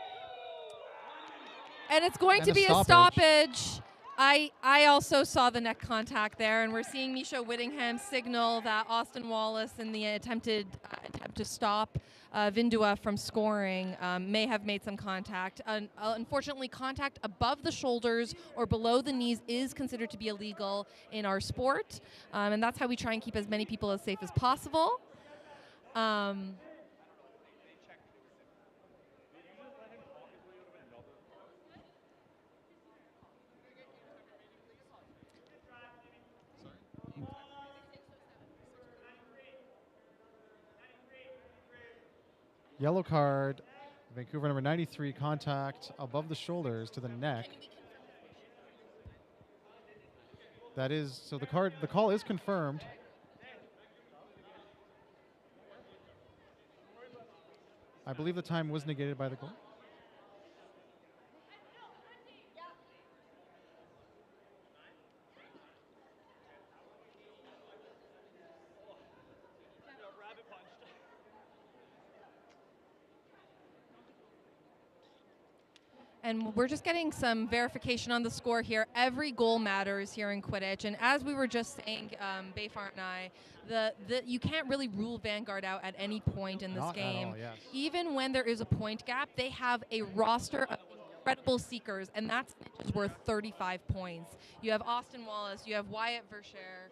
[SPEAKER 16] And it's going to be a stoppage. I also saw the neck contact there, and we're seeing Misha Whittingham signal that Austin Wallace, in the attempt to stop Vindua from scoring, may have made some contact. Unfortunately, contact above the shoulders or below the knees is considered to be illegal in our sport, and that's how we try and keep as many people as safe as possible.
[SPEAKER 11] Yellow card, Vancouver number 93, contact above the shoulders to the neck. That is, so the call is confirmed. I believe the time was negated by the goal.
[SPEAKER 16] And we're just getting some verification on the score here. Every goal matters here in Quidditch. And as we were just saying, Bayfar and I, you can't really rule Vanguard out at any point in this game.
[SPEAKER 11] Not at all, yes.
[SPEAKER 16] Even when there is a point gap, they have a roster of incredible seekers, and that's worth 35 points. You have Austin Wallace, you have Wyatt Verschere.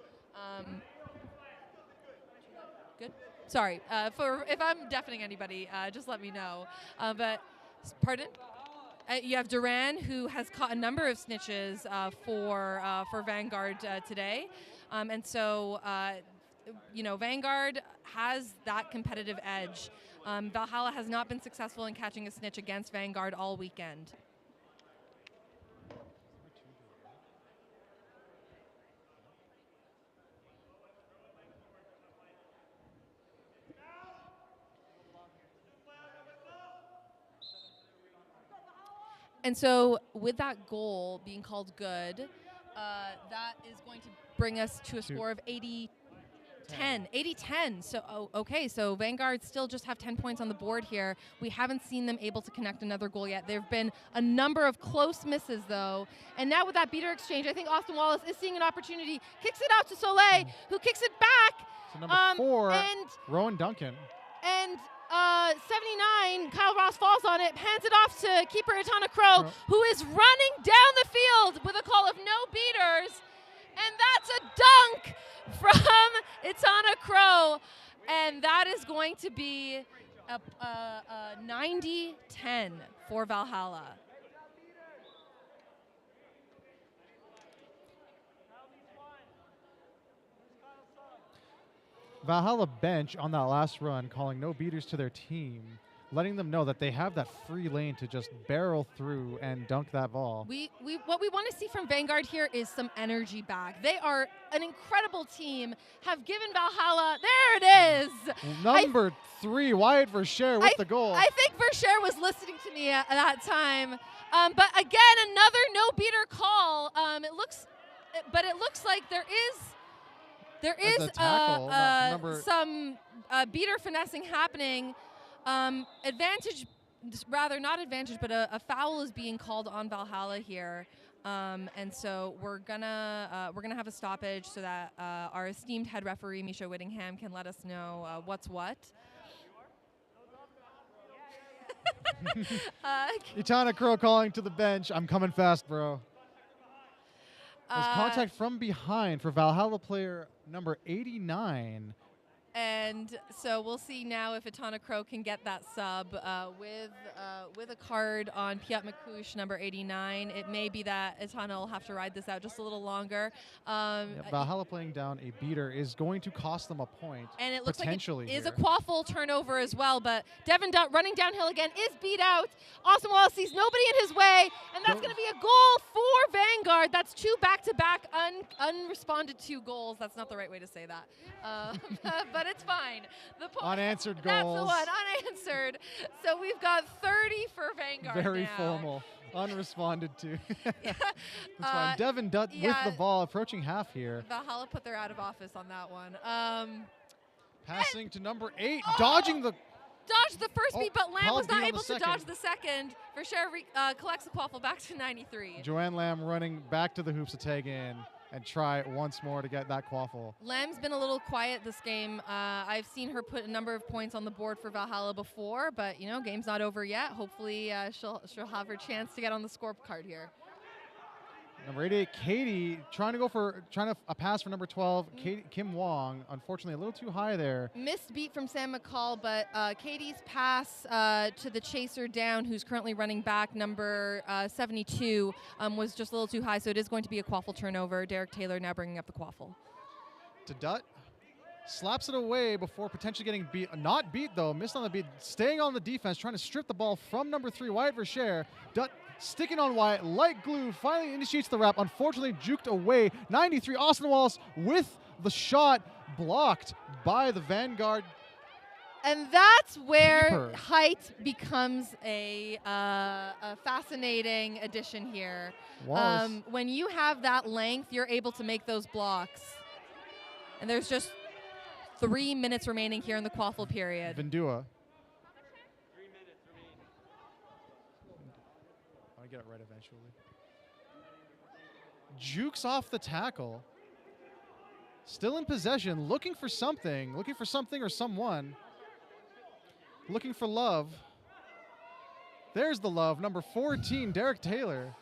[SPEAKER 16] Good? Sorry, if I'm deafening anybody, just let me know. But, pardon? You have Duran, who has caught a number of snitches for Vanguard today. And so, Vanguard has that competitive edge. Valhalla has not been successful in catching a snitch against Vanguard all weekend. And so with that goal being called good, that is going to bring us to a score of 80-10. 80-10. So, okay, so Vanguard still just have 10 points on the board here. We haven't seen them able to connect another goal yet. There have been a number of close misses, though. And now with that beater exchange, I think Austin Wallace is seeing an opportunity. Kicks it out to Soleil, who kicks it back.
[SPEAKER 11] So number 4, Rowan Duncan.
[SPEAKER 16] And 79, Kyle Ross falls on it, hands it off to keeper Itana Crow, who is running down the field with a call of no beaters. And that's a dunk from Itana Crow. And that is going to be a 90-10 for Valhalla.
[SPEAKER 11] Valhalla bench on that last run calling no beaters to their team, letting them know that they have that free lane to just barrel through and dunk that ball.
[SPEAKER 16] What we want to see from Vanguard here is some energy back. They are an incredible team, have given Valhalla, there it is!
[SPEAKER 11] Number 3, Wyatt Verschere with the goal.
[SPEAKER 16] I think Verschere was listening to me at that time. But again, another no-beater call. It looks like there is some beater finessing happening. Advantage, rather not advantage, but a foul is being called on Valhalla here, and so we're gonna have a stoppage so that our esteemed head referee Misha Whittingham can let us know what's what.
[SPEAKER 11] Itana Crow calling to the bench. I'm coming fast, bro. There's contact from behind for Valhalla player number 89.
[SPEAKER 16] And so we'll see now if Itana Crow can get that sub with a card on Piat Makush, number 89. It may be that Itana will have to ride this out just a little longer.
[SPEAKER 11] Valhalla playing down a beater is going to cost them a point.
[SPEAKER 16] And it looks like it is
[SPEAKER 11] here.
[SPEAKER 16] a Quaffle turnover as well, but Devin Dutt running downhill again is beat out. Austin Wallace sees nobody in his way, and that's going to be a goal for Vanguard. That's 2 back-to-back unresponded to goals. That's not the right way to say that. But it's fine.
[SPEAKER 11] Unanswered goals.
[SPEAKER 16] That's the one, unanswered. So we've got 30 for Vanguard
[SPEAKER 11] Very
[SPEAKER 16] now.
[SPEAKER 11] formal. Unresponded to. That's fine. Devin Dutt with the ball, approaching half here.
[SPEAKER 16] Valhalla put their out of office on that one.
[SPEAKER 11] Passing to number 8, dodging the...
[SPEAKER 16] Dodged the first beat, but Lamb was not able to
[SPEAKER 11] second.
[SPEAKER 16] dodge the second. Verschere collects the Quaffle back to 93.
[SPEAKER 11] Joanne Lamb running back to the hoops to tag in and try once more to get that Quaffle.
[SPEAKER 16] Lamb's been a little quiet this game. I've seen her put a number of points on the board for Valhalla before, but game's not over yet. Hopefully she'll have her chance to get on the scorecard here.
[SPEAKER 11] Number 88, Katie, trying to a pass for number 12, Kim Wong. Unfortunately, a little too high there.
[SPEAKER 16] Missed beat from Sam McCall, but Katie's pass to the chaser down, who's currently running back, number 72, was just a little too high, so it is going to be a Quaffle turnover. Derek Taylor now bringing up the Quaffle.
[SPEAKER 11] To Dutt. Slaps it away before potentially getting beat. Not beat, though. Missed on the beat. Staying on the defense, trying to strip the ball from number 3, Wyatt Verschere. Dutt sticking on Wyatt like glue. Finally initiates the wrap. Unfortunately, juked away. 93, Austin Wallace with the shot blocked by the Vanguard.
[SPEAKER 16] And that's where
[SPEAKER 11] keeper.
[SPEAKER 16] height becomes a fascinating addition here. When you have that length, you're able to make those blocks. And there's just 3 minutes remaining here in the Quaffle period.
[SPEAKER 11] Vindua. 3 minutes remaining. I get it right eventually. Jukes off the tackle. Still in possession, looking for something or someone. Looking for love. There's the love, number 14, Derek Taylor.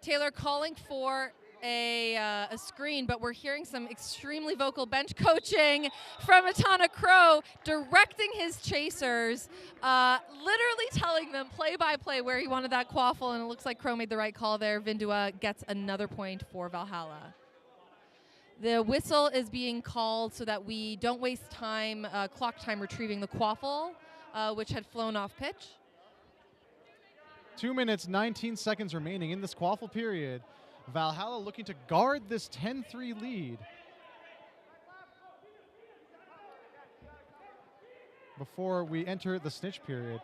[SPEAKER 16] Taylor calling for a screen, but we're hearing some extremely vocal bench coaching from Atana Crow, directing his chasers, literally telling them play by play where he wanted that quaffle, and it looks like Crow made the right call there. Vindua gets another point for Valhalla. The whistle is being called so that we don't waste time, clock time, retrieving the quaffle, which had flown off pitch.
[SPEAKER 11] 2 minutes, 19 seconds remaining in this quaffle period. Valhalla looking to guard this 10-3 lead. Before we enter the snitch period.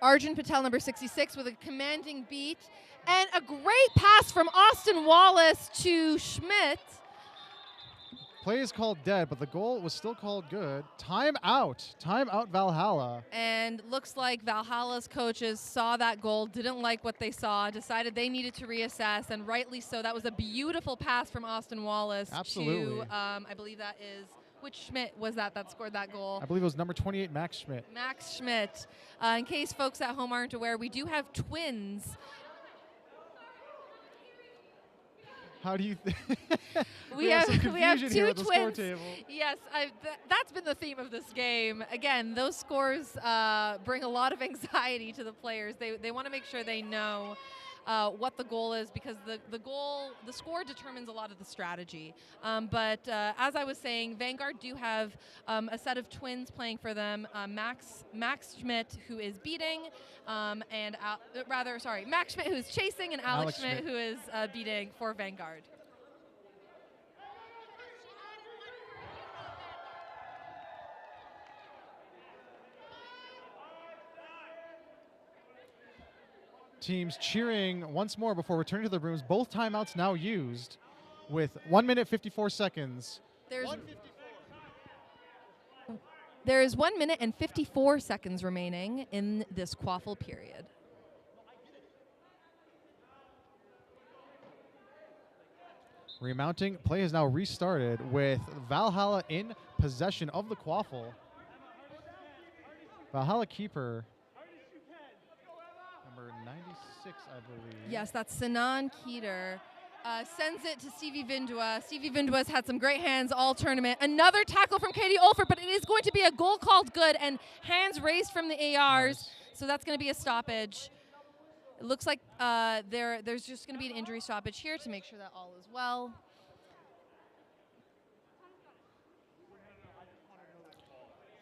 [SPEAKER 16] Arjun Patel, number 66, with a commanding beat. And a great pass from Austin Wallace to Schmidt.
[SPEAKER 11] Play is called dead, but the goal was still called good. Time out. Time out Valhalla.
[SPEAKER 16] And looks like Valhalla's coaches saw that goal, didn't like what they saw, decided they needed to reassess, and rightly so. That was a beautiful pass from Austin Wallace.
[SPEAKER 11] Absolutely.
[SPEAKER 16] To, I believe that is, which Schmidt was that scored that goal?
[SPEAKER 11] I believe it was number 28, Max Schmidt.
[SPEAKER 16] Max Schmidt. In case folks at home aren't aware, we do have twins.
[SPEAKER 11] How do you
[SPEAKER 16] we have
[SPEAKER 11] some
[SPEAKER 16] two
[SPEAKER 11] here
[SPEAKER 16] twins. Yes, that's been the theme of this game. Again, those scores bring a lot of anxiety to the players. They want to make sure they know what the goal is, because the score determines a lot of the strategy. But as I was saying, Vanguard do have a set of twins playing for them. Max Schmidt, who is beating, Max Schmidt, who is chasing, and Alex Schmidt, who is beating for Vanguard.
[SPEAKER 11] Teams cheering once more before returning to the rooms. Both timeouts now used with 1 minute 54 seconds.
[SPEAKER 16] There is 1 minute and 54 seconds remaining in this quaffle period.
[SPEAKER 11] Remounting. Play has now restarted with Valhalla in possession of the quaffle. Valhalla keeper number 96, I believe.
[SPEAKER 16] Yes, that's Sinan Keeter. Sends it to Stevie Vindua. Stevie Vindua's had some great hands all tournament. Another tackle from Katie Olford, but it is going to be a goal called good, and hands raised from the ARs. Nice. So that's going to be a stoppage. It looks like there's just going to be an injury stoppage here to make sure that all is well.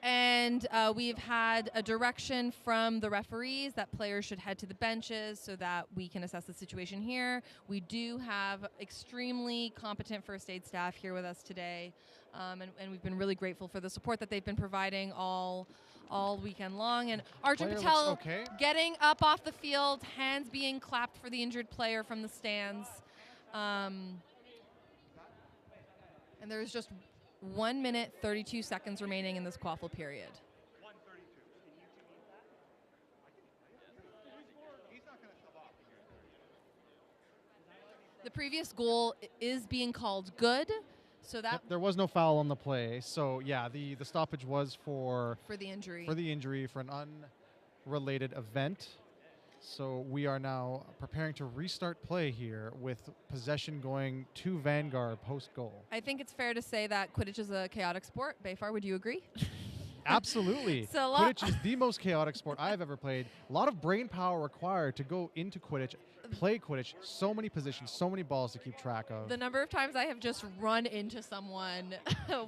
[SPEAKER 16] And we've had a direction from the referees that players should head to the benches so that we can assess the situation here. We do have extremely competent first aid staff here with us today, and we've been really grateful for the support that they've been providing all weekend long. And Arjun Patel getting up off the field, hands being clapped for the injured player from the stands. And there's just 1 minute, 32 seconds remaining in this quaffle period. The previous goal is being called good, so that
[SPEAKER 11] there was no foul on the play. So yeah, the stoppage was for
[SPEAKER 16] the injury.
[SPEAKER 11] For the injury, for an unrelated event. So we are now preparing to restart play here with possession going to Vanguard post-goal.
[SPEAKER 16] I think it's fair to say that Quidditch is a chaotic sport. Bayfar, would you agree?
[SPEAKER 11] Absolutely.
[SPEAKER 16] So
[SPEAKER 11] Quidditch is the most chaotic sport I've ever played. A lot of brain power required to go into Quidditch, play Quidditch. So many positions, so many balls to keep track of.
[SPEAKER 16] The number of times I have just run into someone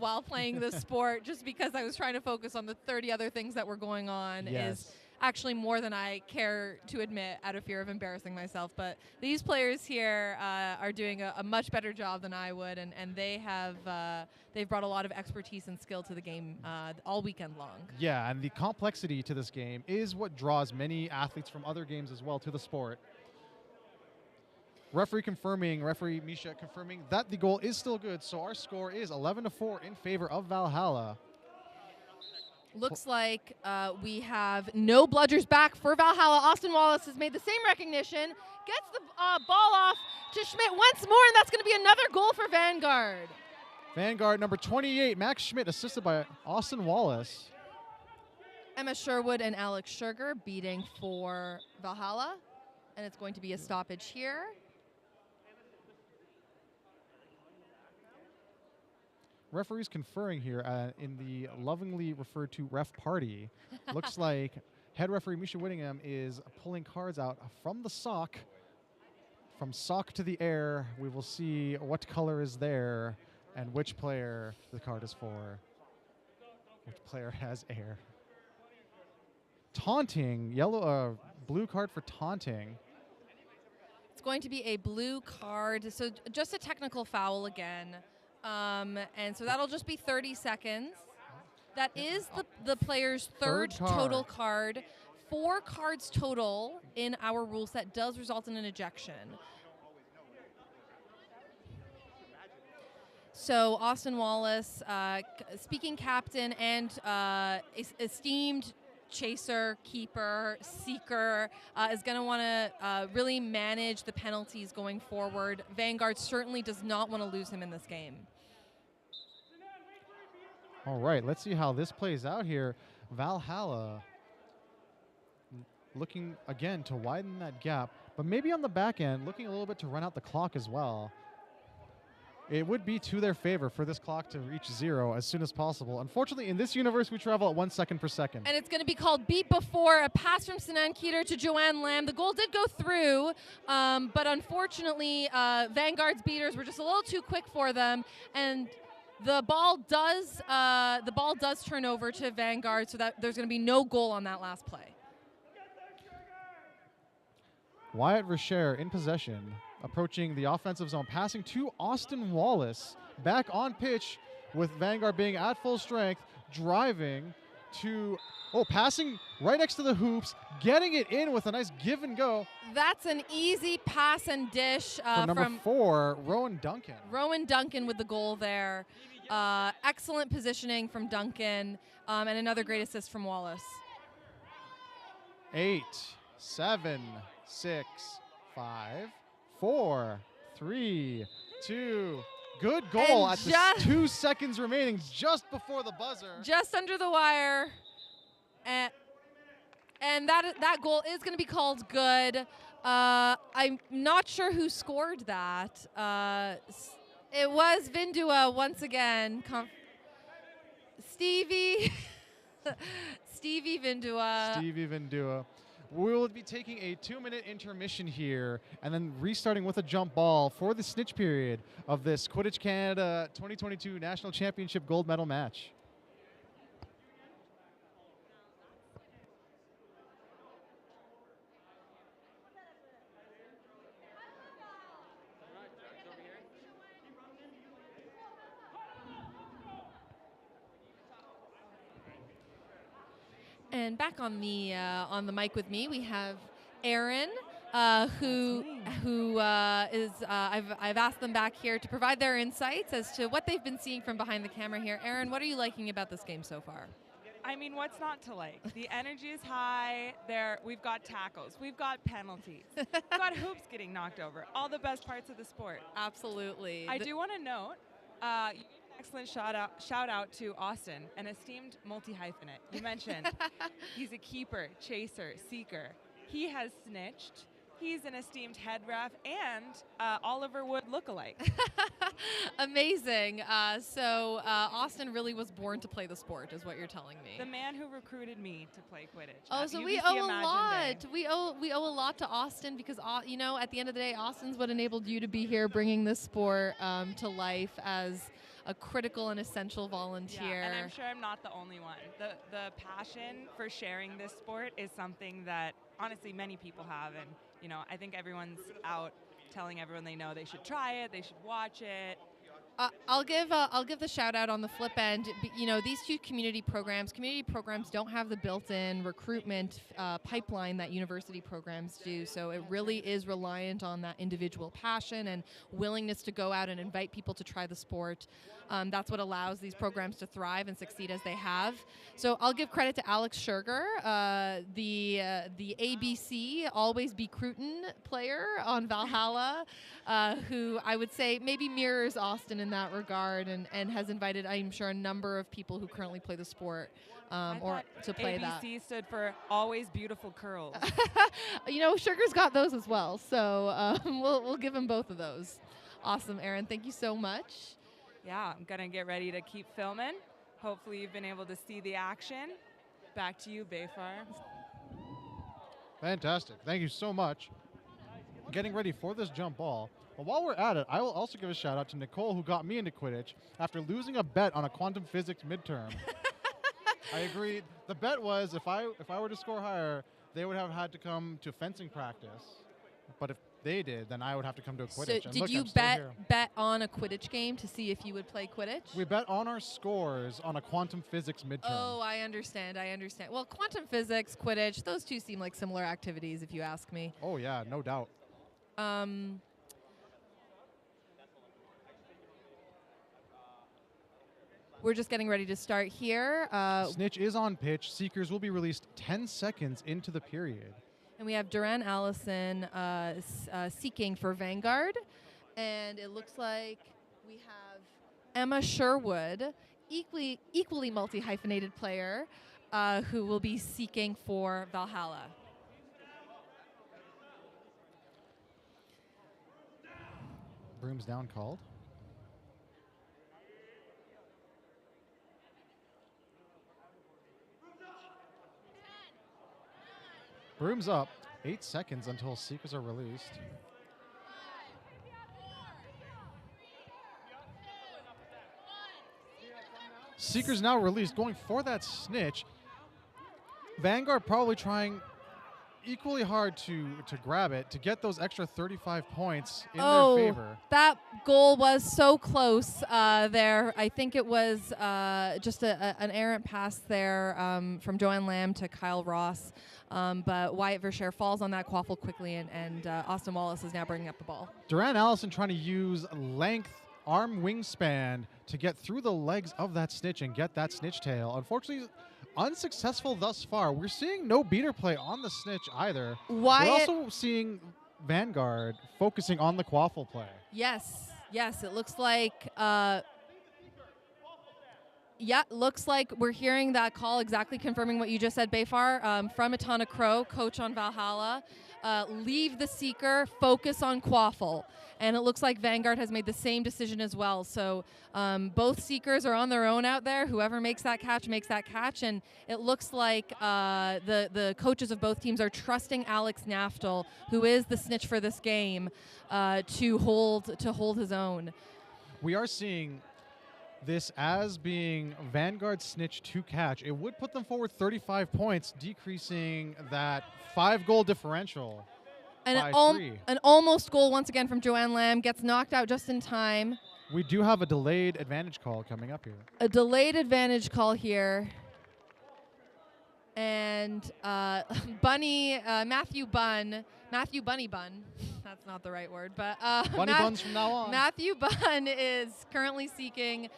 [SPEAKER 16] while playing this sport just because I was trying to focus on the 30 other things that were going on is actually more than I care to admit out of fear of embarrassing myself. But these players here are doing a much better job than I would, and they've brought a lot of expertise and skill to the game all weekend long.
[SPEAKER 11] Yeah, and the complexity to this game is what draws many athletes from other games as well to the sport. Referee Misha confirming that the goal is still good, so our score is 11-4 in favor of Valhalla.
[SPEAKER 16] Looks like we have no bludgers back for Valhalla. Austin Wallace has made the same recognition, gets the ball off to Schmidt once more, and that's going to be another goal for Vanguard.
[SPEAKER 11] Vanguard number 28, Max Schmidt, assisted by Austin Wallace.
[SPEAKER 16] Emma Sherwood and Alex Sugar beating for Valhalla, and it's going to be a stoppage here.
[SPEAKER 11] referees conferring here in the lovingly referred to ref party. Looks like head referee Misha Whittingham is pulling cards out from the sock. From sock to the air, we will see what color is there and which player the card is for. Which player has air. Taunting, blue card for taunting.
[SPEAKER 16] It's going to be a blue card, so just a technical foul again. And so that'll just be 30 seconds. That is the player's third total card. 4 cards total in our rule set does result in an ejection. So Austin Wallace, speaking captain and esteemed chaser, keeper, seeker, is going to want to really manage the penalties going forward. Vanguard certainly does not want to lose him in this game.
[SPEAKER 11] All right, let's see how this plays out here. Valhalla looking again to widen that gap, but maybe on the back end, looking a little bit to run out the clock as well. It would be to their favor for this clock to reach 0 as soon as possible. Unfortunately, in this universe, we travel at 1 second per second.
[SPEAKER 16] And it's going to be called beat before, a pass from Sinan Keeter to Joanne Lamb. The goal did go through, but unfortunately, Vanguard's beaters were just a little too quick for them, and the ball does turn over to Vanguard, so that there's going to be no goal on that last play.
[SPEAKER 11] Wyatt Richer in possession, approaching the offensive zone, passing to Austin Wallace, back on pitch with Vanguard being at full strength, driving to, passing right next to the hoops, getting it in with a nice give and go.
[SPEAKER 16] That's an easy pass and dish
[SPEAKER 11] for number 4, Rowan Duncan.
[SPEAKER 16] Rowan Duncan with the goal there. Excellent positioning from Duncan, and another great assist from Wallace.
[SPEAKER 11] 8, 7, 6, 5, 4, 3, 2. Good goal at the 2 seconds remaining, just before the buzzer.
[SPEAKER 16] Just under the wire. And that goal is going to be called good. I'm not sure who scored that. It was Vindua once again. Stevie. Stevie Vindua.
[SPEAKER 11] Stevie Vindua. We will be taking a 2-minute intermission here and then restarting with a jump ball for the snitch period of this Quidditch Canada 2022 National Championship gold medal match.
[SPEAKER 16] And back on the mic with me, we have Aaron, who is I've asked them back here to provide their insights as to what they've been seeing from behind the camera here. Aaron, what are you liking about this game so far?
[SPEAKER 14] I mean, what's not to like? The energy is high. We've got tackles. We've got penalties. We've got hoops getting knocked over. All the best parts of the sport.
[SPEAKER 16] Absolutely.
[SPEAKER 14] I do want to note, excellent shout out to Austin, an esteemed multi-hyphenate. You mentioned he's a keeper, chaser, seeker. He has snitched. He's an esteemed head ref and Oliver Wood lookalike.
[SPEAKER 16] Amazing. So Austin really was born to play the sport, is what you're telling me.
[SPEAKER 14] The man who recruited me to play Quidditch.
[SPEAKER 16] Oh, so we owe a lot. We owe a lot to Austin because at the end of the day, Austin's what enabled you to be here, bringing this sport to life as a critical and essential volunteer.
[SPEAKER 14] Yeah, and I'm sure I'm not the only one. The passion for sharing this sport is something that honestly many people have, and I think everyone's out telling everyone they know they should try it, they should watch it.
[SPEAKER 16] I'll give the shout out on the flip end. These two community programs don't have the built-in recruitment pipeline that university programs do. So it really is reliant on that individual passion and willingness to go out and invite people to try the sport. That's what allows these programs to thrive and succeed as they have. So I'll give credit to Alex Scherger, the ABC Always Be Cruton player on Valhalla, who I would say maybe mirrors Austin in that regard, and has invited, I'm sure, a number of people who currently play the sport or to play that.
[SPEAKER 14] ABC stood for Always Beautiful Curls.
[SPEAKER 16] Sugar's got those as well, so we'll give him both of those. Awesome, Aaron. Thank you so much.
[SPEAKER 14] Yeah, I'm going to get ready to keep filming. Hopefully you've been able to see the action. Back to you, Bayfar.
[SPEAKER 11] Fantastic. Thank you so much. Getting ready for this jump ball. But while we're at it, I will also give a shout out to Nicole, who got me into Quidditch after losing a bet on a quantum physics midterm. I agree. The bet was if I were to score higher, they would have had to come to fencing practice. But if they did, then I would have to come to a Quidditch.
[SPEAKER 16] So
[SPEAKER 11] And
[SPEAKER 16] did
[SPEAKER 11] look,
[SPEAKER 16] you
[SPEAKER 11] I'm still here.
[SPEAKER 16] bet on a Quidditch game to see if you would play Quidditch?
[SPEAKER 11] We bet on our scores on a quantum physics midterm.
[SPEAKER 16] Oh, I understand. Well, quantum physics, Quidditch, those two seem like similar activities, if you ask me.
[SPEAKER 11] Oh yeah, no doubt.
[SPEAKER 16] We're just getting ready to start here.
[SPEAKER 11] Snitch is on pitch. Seekers will be released 10 seconds into the period.
[SPEAKER 16] And we have Duran Allison seeking for Vanguard. And it looks like we have Emma Sherwood, equally multi-hyphenated player, who will be seeking for Valhalla.
[SPEAKER 11] Brooms down called. Brooms up. 8 seconds until Seekers are released. Seekers now released, going for that Snitch. Vanguard probably trying equally hard to grab it, to get those extra 35 points in their favor.
[SPEAKER 16] That goal was so close there. I think it was just an errant pass there from Joanne Lamb to Kyle Ross. But Wyatt Verschere falls on that Quaffle quickly, and Austin Wallace is now bringing up the ball.
[SPEAKER 11] Duran Allison trying to use length, arm wingspan to get through the legs of that Snitch and get that Snitch tail. Unfortunately, unsuccessful thus far. We're seeing no beater play on the Snitch either.
[SPEAKER 16] Wyatt,
[SPEAKER 11] we're also seeing Vanguard focusing on the Quaffle play.
[SPEAKER 16] Yes, it looks like looks like we're hearing that call, exactly confirming what you just said, Bayfar, from Etana Crow, coach on Valhalla. Leave the Seeker, focus on Quaffle. And it looks like Vanguard has made the same decision as well. So both Seekers are on their own out there. Whoever makes that catch, makes that catch. And it looks like the coaches of both teams are trusting Alex Naftel, who is the Snitch for this game, to hold his own.
[SPEAKER 11] We are seeing this as being Vanguard Snitch to catch. It would put them forward 35 points, decreasing that 5-goal differential by 3.
[SPEAKER 16] An almost goal once again from Joanne Lamb, gets knocked out just in time.
[SPEAKER 11] We do have a delayed advantage call coming up here.
[SPEAKER 16] A delayed advantage call here. And Matthew Bunny Bun, that's not the right word, but
[SPEAKER 11] Bunny Buns from now on.
[SPEAKER 16] Matthew Bunn is currently seeking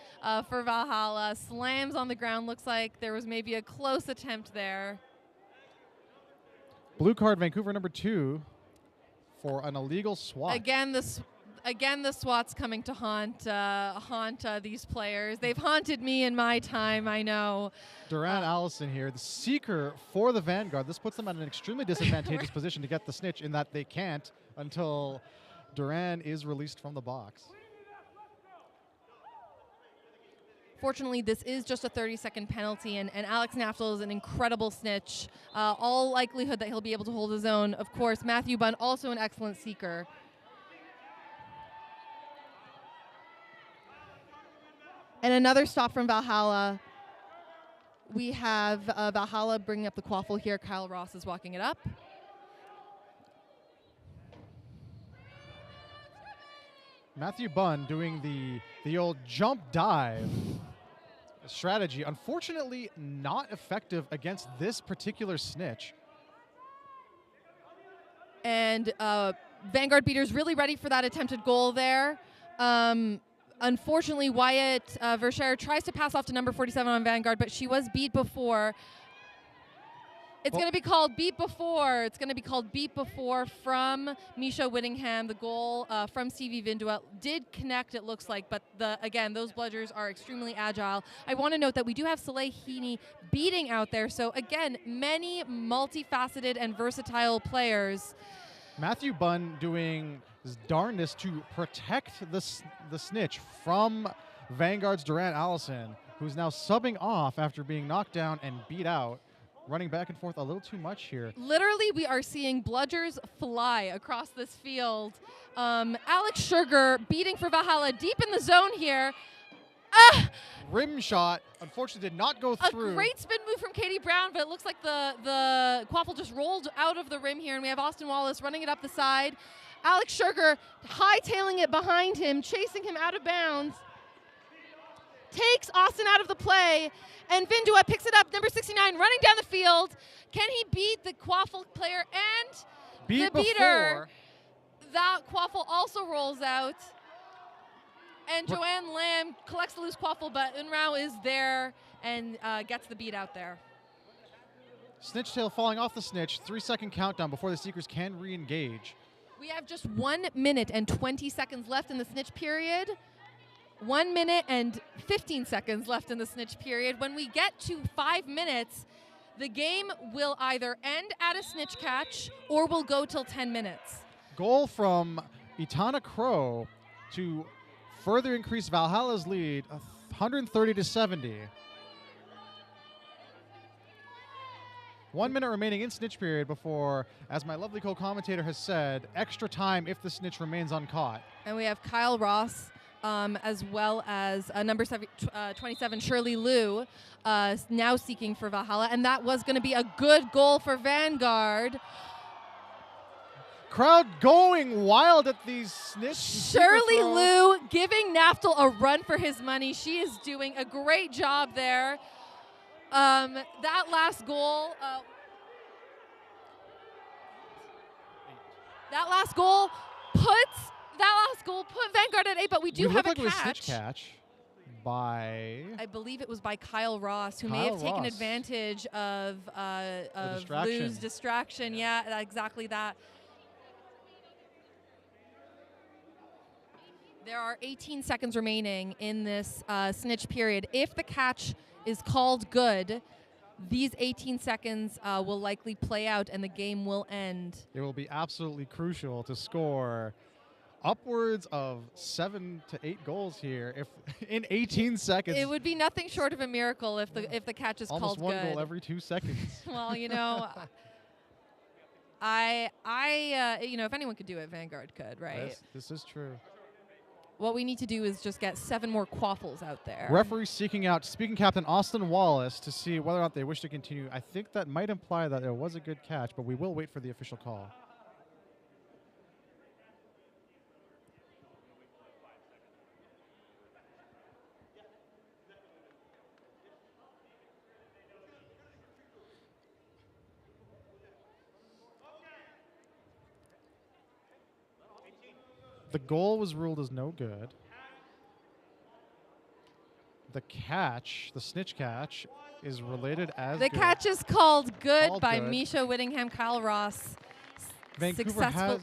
[SPEAKER 16] for Valhalla. Slams on the ground. Looks like there was maybe a close attempt there.
[SPEAKER 11] Blue card, Vancouver number 2 for an illegal swat.
[SPEAKER 16] Again, the SWAT's coming to haunt these players. They've haunted me in my time, I know.
[SPEAKER 11] Duran Allison here, the Seeker for the Vanguard. This puts them at an extremely disadvantageous position to get the Snitch, in that they can't until Duran is released from the box.
[SPEAKER 16] Fortunately, this is just a 30-second penalty, and Alex Naftel is an incredible Snitch. All likelihood that he'll be able to hold his own. Of course, Matthew Bunn, also an excellent Seeker. And another stop from Valhalla. We have Valhalla bringing up the Quaffle here. Kyle Ross is walking it up.
[SPEAKER 11] Matthew Bunn doing the old jump dive strategy. Unfortunately, not effective against this particular Snitch.
[SPEAKER 16] And Vanguard beaters really ready for that attempted goal there. Unfortunately, Wyatt Verschere tries to pass off to number 47 on Vanguard, but she was beat before. It's going to be called beat before. It's going to be called beat before from Misha Whittingham. The goal from Stevie Vindua did connect, it looks like, but again, those bludgers are extremely agile. I want to note that we do have Soleil Heaney beating out there. So again, many multifaceted and versatile players.
[SPEAKER 11] Matthew Bunn doing his darndest to protect the Snitch from Vanguard's Durant Allison, who's now subbing off after being knocked down and beat out, running back and forth a little too much here.
[SPEAKER 16] Literally, we are seeing bludgers fly across this field. Alex Sugar beating for Valhalla deep in the zone here.
[SPEAKER 11] Rim shot, unfortunately, did not go through.
[SPEAKER 16] A great spin move from Katie Brown, but it looks like the Quaffle just rolled out of the rim here, and we have Austin Wallace running it up the side. Alex Sugar hightailing it behind him, chasing him out of bounds. Takes Austin out of the play, and Vindua picks it up, number 69, running down the field. Can he beat the Quaffle player and the beater? That Quaffle also rolls out. And Joanne Lamb collects the loose Quaffle, but Unrao is there and gets the beat out there.
[SPEAKER 11] Snitch tail falling off the Snitch. 3-second countdown before the Seekers can re-engage.
[SPEAKER 16] We have just 1 minute and 20 seconds left in the Snitch period. 1 minute and 15 seconds left in the Snitch period. When we get to 5 minutes, the game will either end at a Snitch catch or will go till 10 minutes.
[SPEAKER 11] Goal from Itana Crow to further increase Valhalla's lead, 130-70. 1 minute remaining in Snitch period before, as my lovely co-commentator has said, extra time if the Snitch remains uncaught.
[SPEAKER 16] And we have Kyle Ross, as well as number 27, Shirley Liu, now seeking for Valhalla. And that was going to be a good goal for Vanguard.
[SPEAKER 11] Crowd going wild at these Snitch.
[SPEAKER 16] Shirley Liu giving Naftal a run for his money. She is doing a great job there. That last goal put Vanguard at 8, but we do have a catch.
[SPEAKER 11] It was Snitch catch by,
[SPEAKER 16] I believe it was by Kyle Ross, who may have taken advantage of Liu's distraction. Yeah, exactly that. There are 18 seconds remaining in this Snitch period. If the catch is called good, these 18 seconds will likely play out and the game will end.
[SPEAKER 11] It will be absolutely crucial to score upwards of 7 to 8 goals here if in 18 seconds.
[SPEAKER 16] It would be nothing short of a miracle if the catch is
[SPEAKER 11] almost
[SPEAKER 16] called good.
[SPEAKER 11] Almost one goal every 2 seconds.
[SPEAKER 16] Well, you know, if anyone could do it, Vanguard could, right?
[SPEAKER 11] This is true.
[SPEAKER 16] What we need to do is just get 7 more Quaffles out there.
[SPEAKER 11] Referee seeking out speaking captain Austin Wallace to see whether or not they wish to continue. I think that might imply that it was a good catch, but we will wait for the official call. The goal was ruled as no good. The catch, the Snitch catch, is related as
[SPEAKER 16] the
[SPEAKER 11] good.
[SPEAKER 16] catch is called good by Misha Whittingham, Kyle Ross.
[SPEAKER 11] Vancouver has...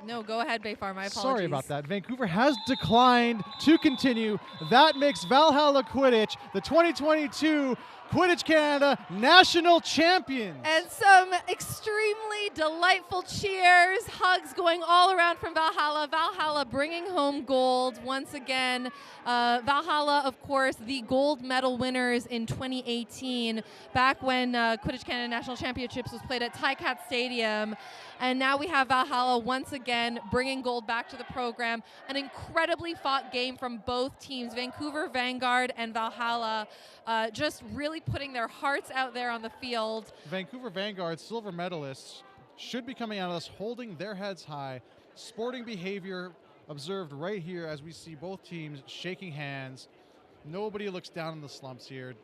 [SPEAKER 16] No, go ahead, Bayfar. My apologies.
[SPEAKER 11] Sorry about that. Vancouver has declined to continue. That makes Valhalla Quidditch the 2022 Quidditch Canada National Champions.
[SPEAKER 16] And some extremely delightful cheers, hugs going all around from Valhalla. Valhalla bringing home gold once again. Valhalla, of course, the gold medal winners in 2018, back when Quidditch Canada National Championships was played at Tycat Stadium. And now we have Valhalla once again bringing gold back to the program. An incredibly fought game from both teams, Vancouver Vanguard and Valhalla, just really putting their hearts out there on the field.
[SPEAKER 11] Vancouver Vanguard silver medalists should be coming out of this holding their heads high. Sporting behavior observed right here as we see both teams shaking hands. Nobody looks down in the slumps here.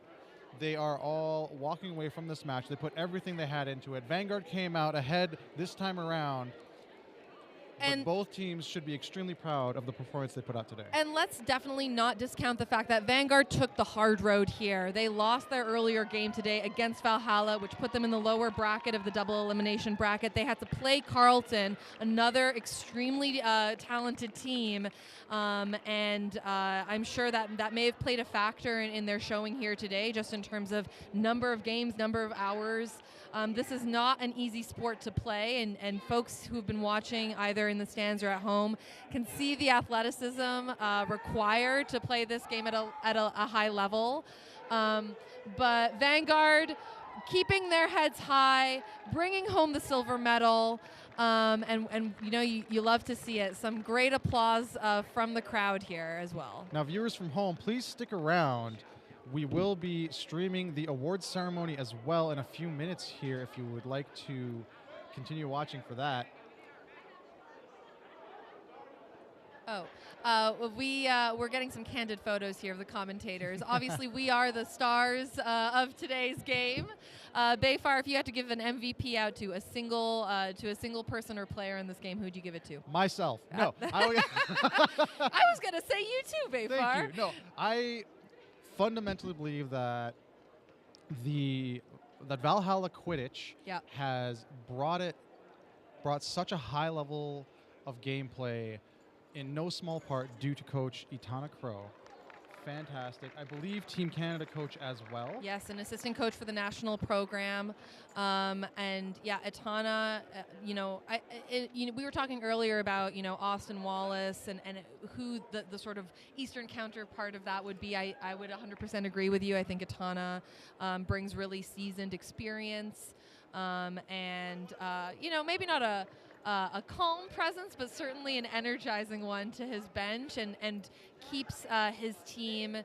[SPEAKER 11] They are all walking away from this match. They put everything they had into it. Vanguard came out ahead this time around. And both teams should be extremely proud of the performance they put out today.
[SPEAKER 16] And let's definitely not discount the fact that Vanguard took the hard road here. They lost their earlier game today against Valhalla, which put them in the lower bracket of the double elimination bracket. They had to play Carleton, another extremely talented team. I'm sure that may have played a factor in their showing here today, just in terms of number of games, number of hours. This is not an easy sport to play, and folks who've been watching either in the stands or at home can see the athleticism required to play this game at a high level. But Vanguard keeping their heads high, bringing home the silver medal, and you know, you love to see it. Some great applause from the crowd here as well.
[SPEAKER 11] Now, viewers from home, please stick around. We will be streaming the awards ceremony as well in a few minutes here if you would like to continue watching for that.
[SPEAKER 16] We're getting some candid photos here of the commentators. Obviously, we are the stars of today's game. Bayfar, if you had to give an MVP out to a single person or player in this game, who'd you give it to?
[SPEAKER 11] Myself. No.
[SPEAKER 16] I was going to say you too, Bayfar.
[SPEAKER 11] Thank you. No, I fundamentally believe that that Valhalla Quidditch has brought such a high level of gameplay in no small part due to coach Itana Crow. Fantastic. I believe Team Canada coach as well.
[SPEAKER 16] Yes, an assistant coach for the national program. And yeah, Itana, you know, we were talking earlier about, you know, Austin Wallace and who the sort of Eastern counterpart of that would be. I would 100% agree with you. I think Itana brings really seasoned experience and, you know, maybe not a calm presence, but certainly an energizing one to his bench, and keeps his team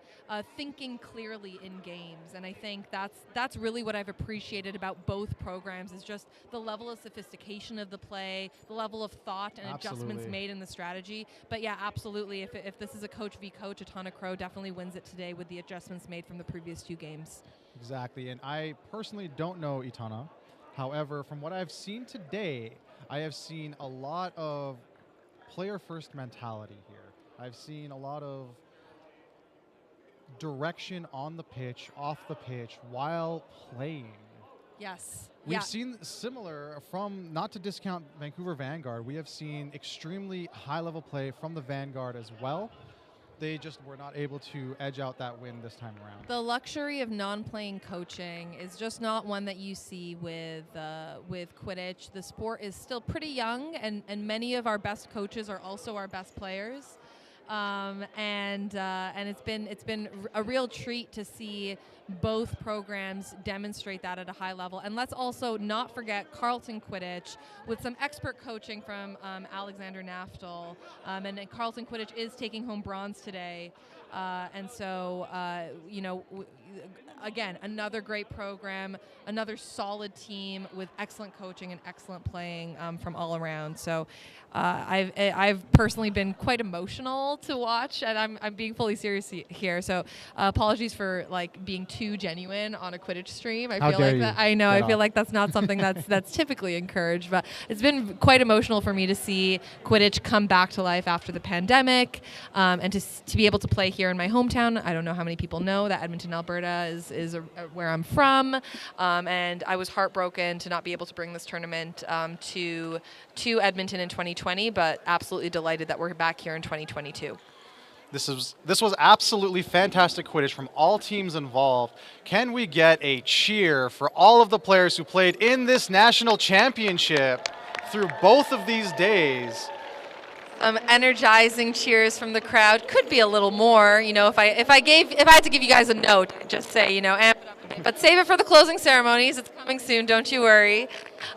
[SPEAKER 16] thinking clearly in games. And I think that's really what I've appreciated about both programs, is just the level of sophistication of the play, the level of thought and adjustments made in the strategy. But yeah, absolutely. If this is a coach v coach, Itana Crow definitely wins it today with the adjustments made from the previous 2 games.
[SPEAKER 11] Exactly. And I personally don't know Itana. However, from what I've seen today, I have seen a lot of player-first mentality here. I've seen a lot of direction on the pitch, off the pitch, while playing.
[SPEAKER 16] Yes.
[SPEAKER 11] We've seen similar from, not to discount Vancouver Vanguard, we have seen extremely high-level play from the Vanguard as well. They just were not able to edge out that win this time around.
[SPEAKER 16] The luxury of non-playing coaching is just not one that you see with Quidditch. The sport is still pretty young, and many of our best coaches are also our best players. And it's been a real treat to see both programs demonstrate that at a high level. And let's also not forget Carleton Quidditch with some expert coaching from Alexander Naftal. And Carleton Quidditch is taking home bronze today. And so, you know, again, another great program, another solid team with excellent coaching and excellent playing from all around. So I've personally been quite emotional to watch, and I'm being fully serious here. So apologies for like being too genuine on a Quidditch stream. I feel like that. I know. I feel like that's not something that's typically encouraged, but it's been quite emotional for me to see Quidditch come back to life after the pandemic, and to be able to play here in my hometown. I don't know how many people know that Edmonton, Alberta is where I'm from, and I was heartbroken to not be able to bring this tournament to Edmonton in 2020, but absolutely delighted that we're back here in 2022.
[SPEAKER 11] This was absolutely fantastic Quidditch from all teams involved. Can we get a cheer for all of the players who played in this national championship through both of these days?
[SPEAKER 16] Energizing cheers from the crowd. Could be a little more, you know, if I had to give you guys a note, I'd just say, you know, amp it up a bit. But save it for the closing ceremonies. It's coming soon, don't you worry.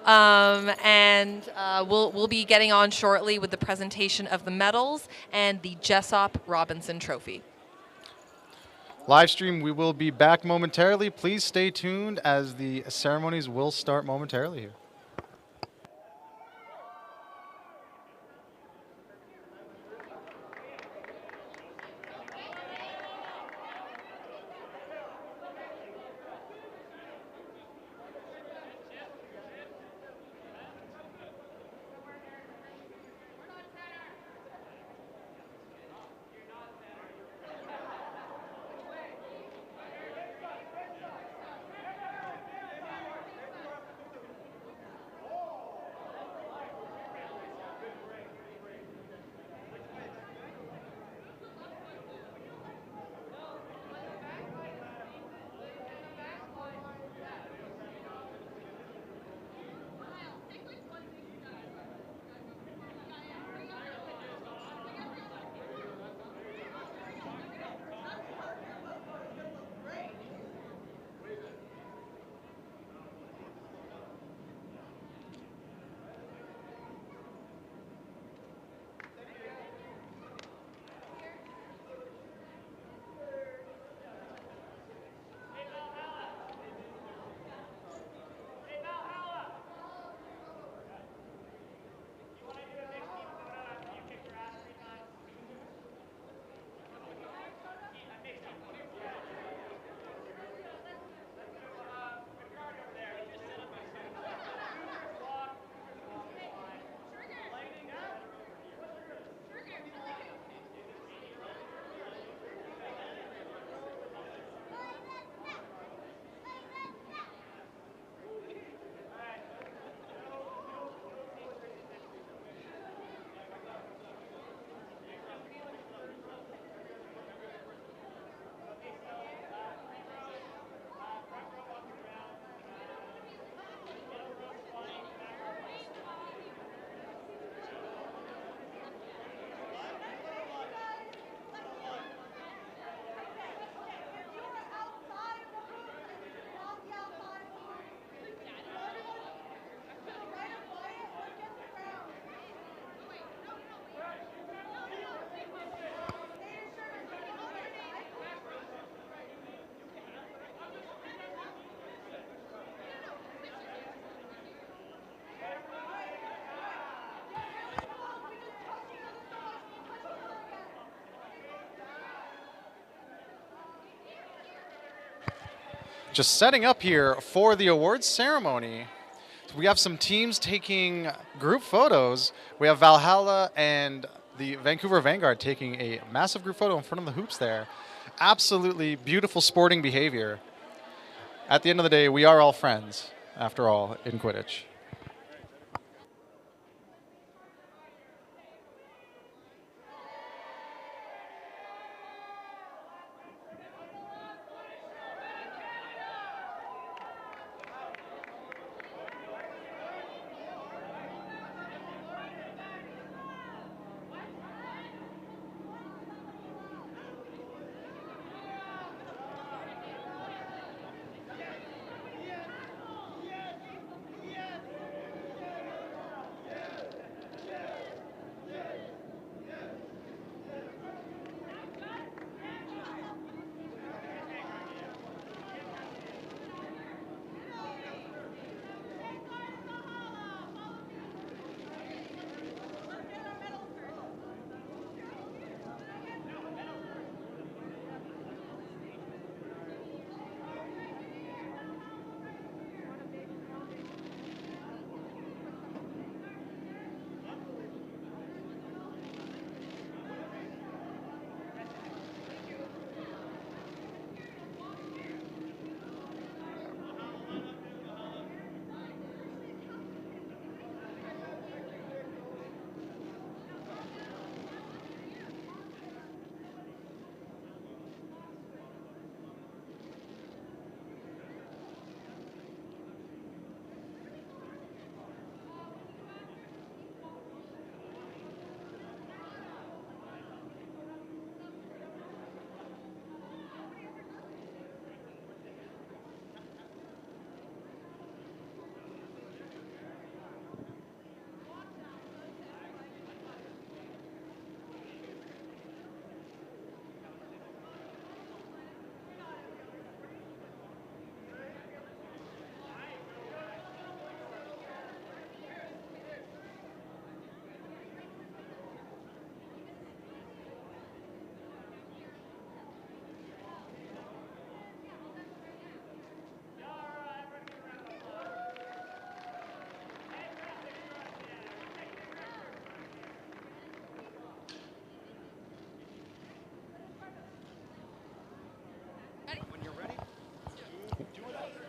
[SPEAKER 16] And we'll be getting on shortly with the presentation of the medals and the Jessop Robinson Trophy.
[SPEAKER 11] Live stream, we will be back momentarily. Please stay tuned as the ceremonies will start momentarily here. just setting up here for the awards ceremony. So we have some teams taking group photos. We have Valhalla and the Vancouver Vanguard taking a massive group photo in front of the hoops there. Absolutely beautiful sporting behavior. At the end of the day, we are all friends, after all, in Quidditch.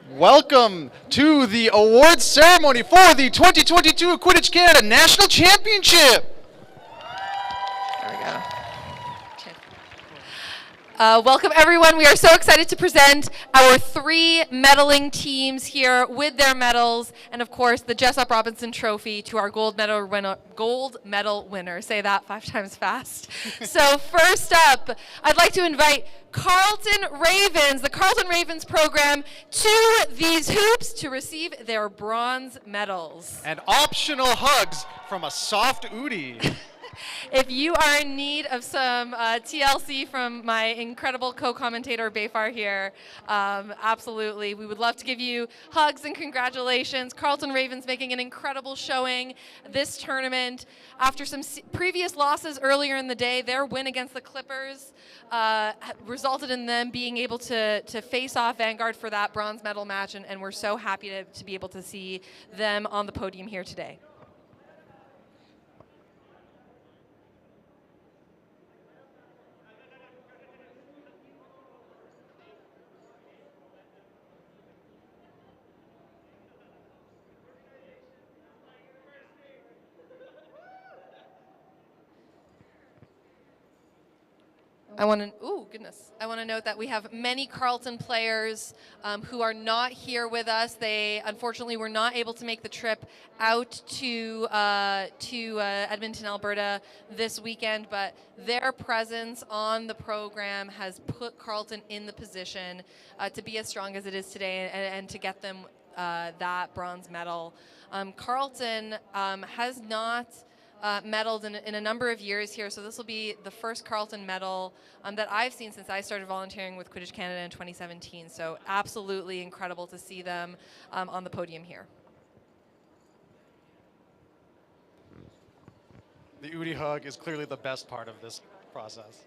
[SPEAKER 11] Welcome to the awards ceremony for the 2022 Quidditch Canada National Championship.
[SPEAKER 16] There we go. Welcome, everyone. We are so excited to present our 3 medaling teams here with their medals, and of course, the Jessup Robinson Trophy to our gold medal winner. Say that 5 times fast. So first up, I'd like to invite Carleton Ravens, the Carleton Ravens program, to these hoops to receive their bronze medals.
[SPEAKER 11] And optional hugs from a soft Udi.
[SPEAKER 16] If you are in need of some TLC from my incredible co-commentator Bayfar here, absolutely. We would love to give you hugs and congratulations. Carleton Ravens making an incredible showing this tournament. After some previous losses earlier in the day, their win against the Clippers resulted in them being able to face off Vanguard for that bronze medal match, and we're so happy to be able to see them on the podium here today. I want to note that we have many Carleton players who are not here with us. They unfortunately were not able to make the trip out to Edmonton, Alberta this weekend, but their presence on the program has put Carleton in the position to be as strong as it is today and to get them that bronze medal. Carleton has not medaled in a number of years here, so this will be the first Carleton medal that I've seen since I started volunteering with Quidditch Canada in 2017. So absolutely incredible to see them on the podium here.
[SPEAKER 11] The Udi hug is clearly the best part of this process.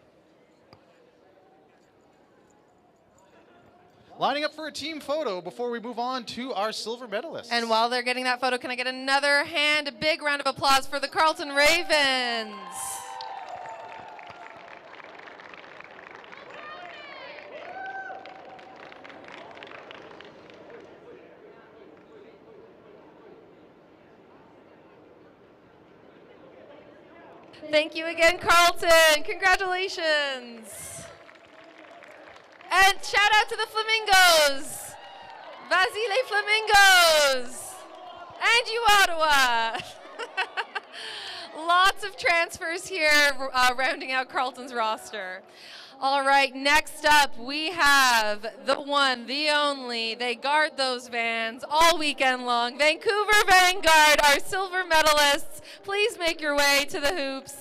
[SPEAKER 11] lining up for a team photo before we move on to our silver medalists.
[SPEAKER 16] And while they're getting that photo, can I get another hand, a big round of applause for the Carleton Ravens? Thank you again, Carleton. Congratulations. And shout out to the Flamingos. Vas-y les Flamingos. And you, Ottawa. Lots of transfers here, rounding out Carleton's roster. All right, next up we have the one, the only. They guard those vans all weekend long. Vancouver Vanguard, our silver medalists. Please make your way to the hoops.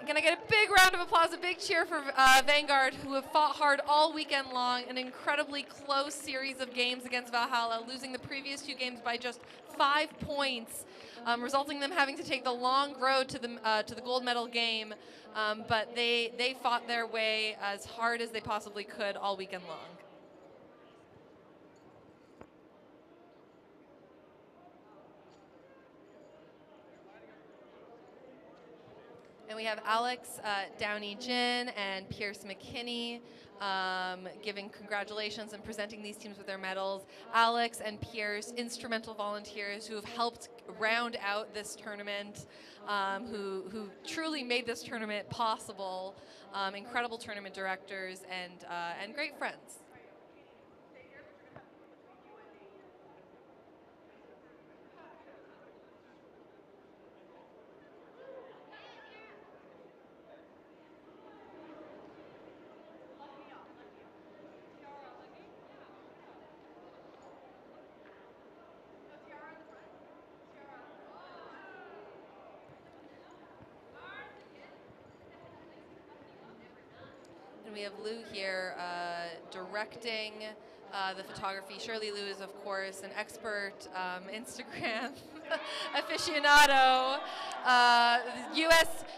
[SPEAKER 16] Can I get a big round of applause, a big cheer for Vanguard, who have fought hard all weekend long, an incredibly close series of games against Valhalla, losing the previous 2 games by just 5 points, resulting in them having to take the long road to the gold medal game. But they fought their way as hard as they possibly could all weekend long. And we have Alex Downey-Gin and Pierce McKinney giving congratulations and presenting these teams with their medals. Alex and Pierce, instrumental volunteers who have helped round out this tournament, who truly made this tournament possible. Incredible tournament directors and great friends. And we have Lou here directing the photography. Shirley Lou is, of course, an expert Instagram aficionado.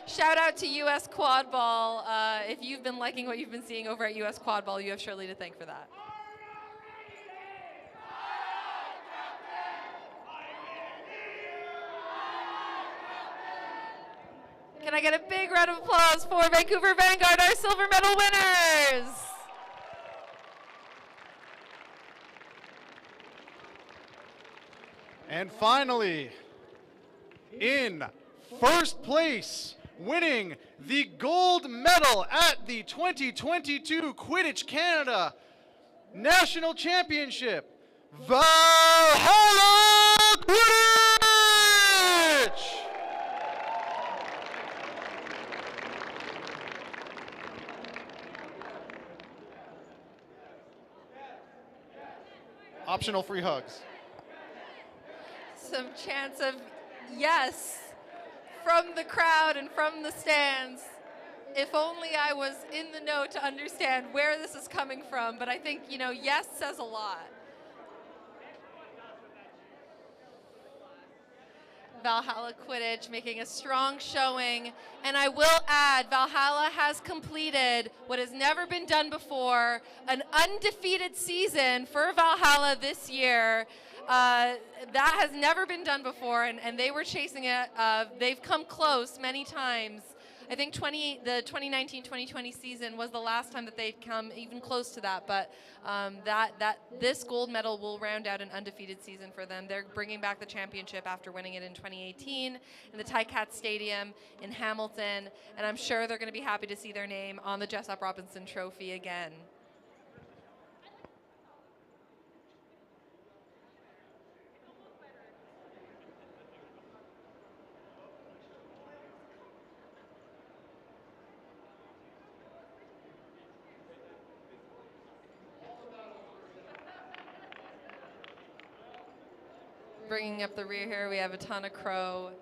[SPEAKER 16] Shout out to US Quad Ball. If you've been liking what you've been seeing over at US Quad Ball, you have Shirley to thank for that. Can I get a big round of applause for Vancouver Vanguard, our silver medal winners?
[SPEAKER 11] And finally, in first place, winning the gold medal at the 2022 Quidditch Canada National Championship, Valhalla Quidditch! Optional free hugs.
[SPEAKER 16] Some chants of yes from the crowd and from the stands. If only I was in the know to understand where this is coming from, but I think, yes says a lot. Valhalla Quidditch making a strong showing, and I will add, Valhalla has completed what has never been done before, an undefeated season for Valhalla this year. That has never been done before, and they were chasing it. They've come close many times. I think the 2019-2020 season was the last time that they'd come even close to that, but this gold medal will round out an undefeated season for them. They're bringing back the championship after winning it in 2018 in the Ticats Stadium in Hamilton, and I'm sure they're going to be happy to see their name on the Jessup Robinson Trophy again. Bringing up the rear here, we have Atana Crow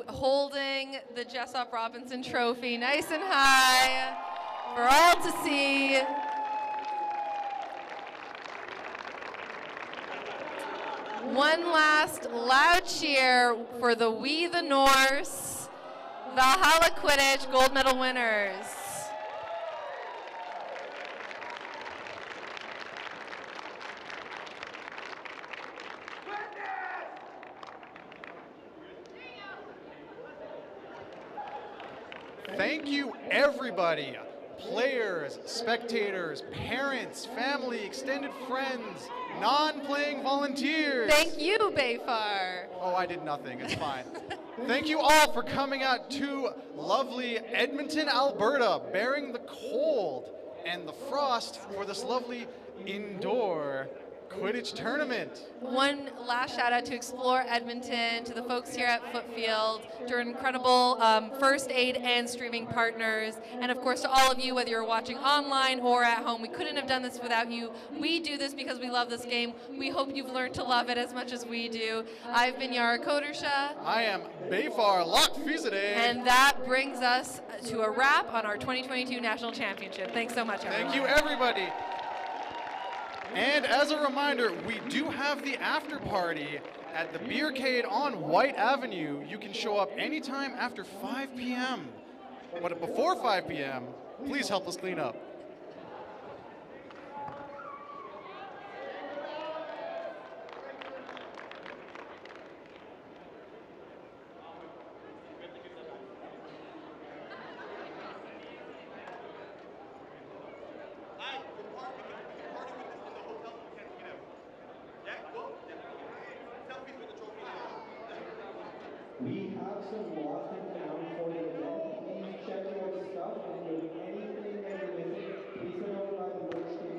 [SPEAKER 16] holding the Jessup Robinson Trophy nice and high for all to see. One last loud cheer for the We the Norse Valhalla Quidditch gold medal winners.
[SPEAKER 11] Thank you, everybody. Players, spectators, parents, family, extended friends, non-playing volunteers.
[SPEAKER 16] Thank you, Bayfar.
[SPEAKER 11] Oh, I did nothing. It's fine. Thank you all for coming out to lovely Edmonton, Alberta, bearing the cold and the frost for this lovely indoor Quidditch tournament.
[SPEAKER 16] One last shout out to Explore Edmonton, to the folks here at Footfield, to our incredible first aid and streaming partners, and of course to all of you, whether you're watching online or at home. We couldn't have done this without you. We do this because we love this game. We hope you've learned to love it as much as we do. I've been Yara Kodersha.
[SPEAKER 11] I am Bayfar Lockfizade.
[SPEAKER 16] And that brings us to a wrap on our 2022 National Championship. Thanks so much, everyone.
[SPEAKER 11] Thank you, everybody. And as a reminder, we do have the after party at the Beercade on White Avenue. You can show up anytime after 5 p.m. But before 5 p.m., please help us clean up.
[SPEAKER 1] We have some lost and found for the event. Please check your stuff and you'll be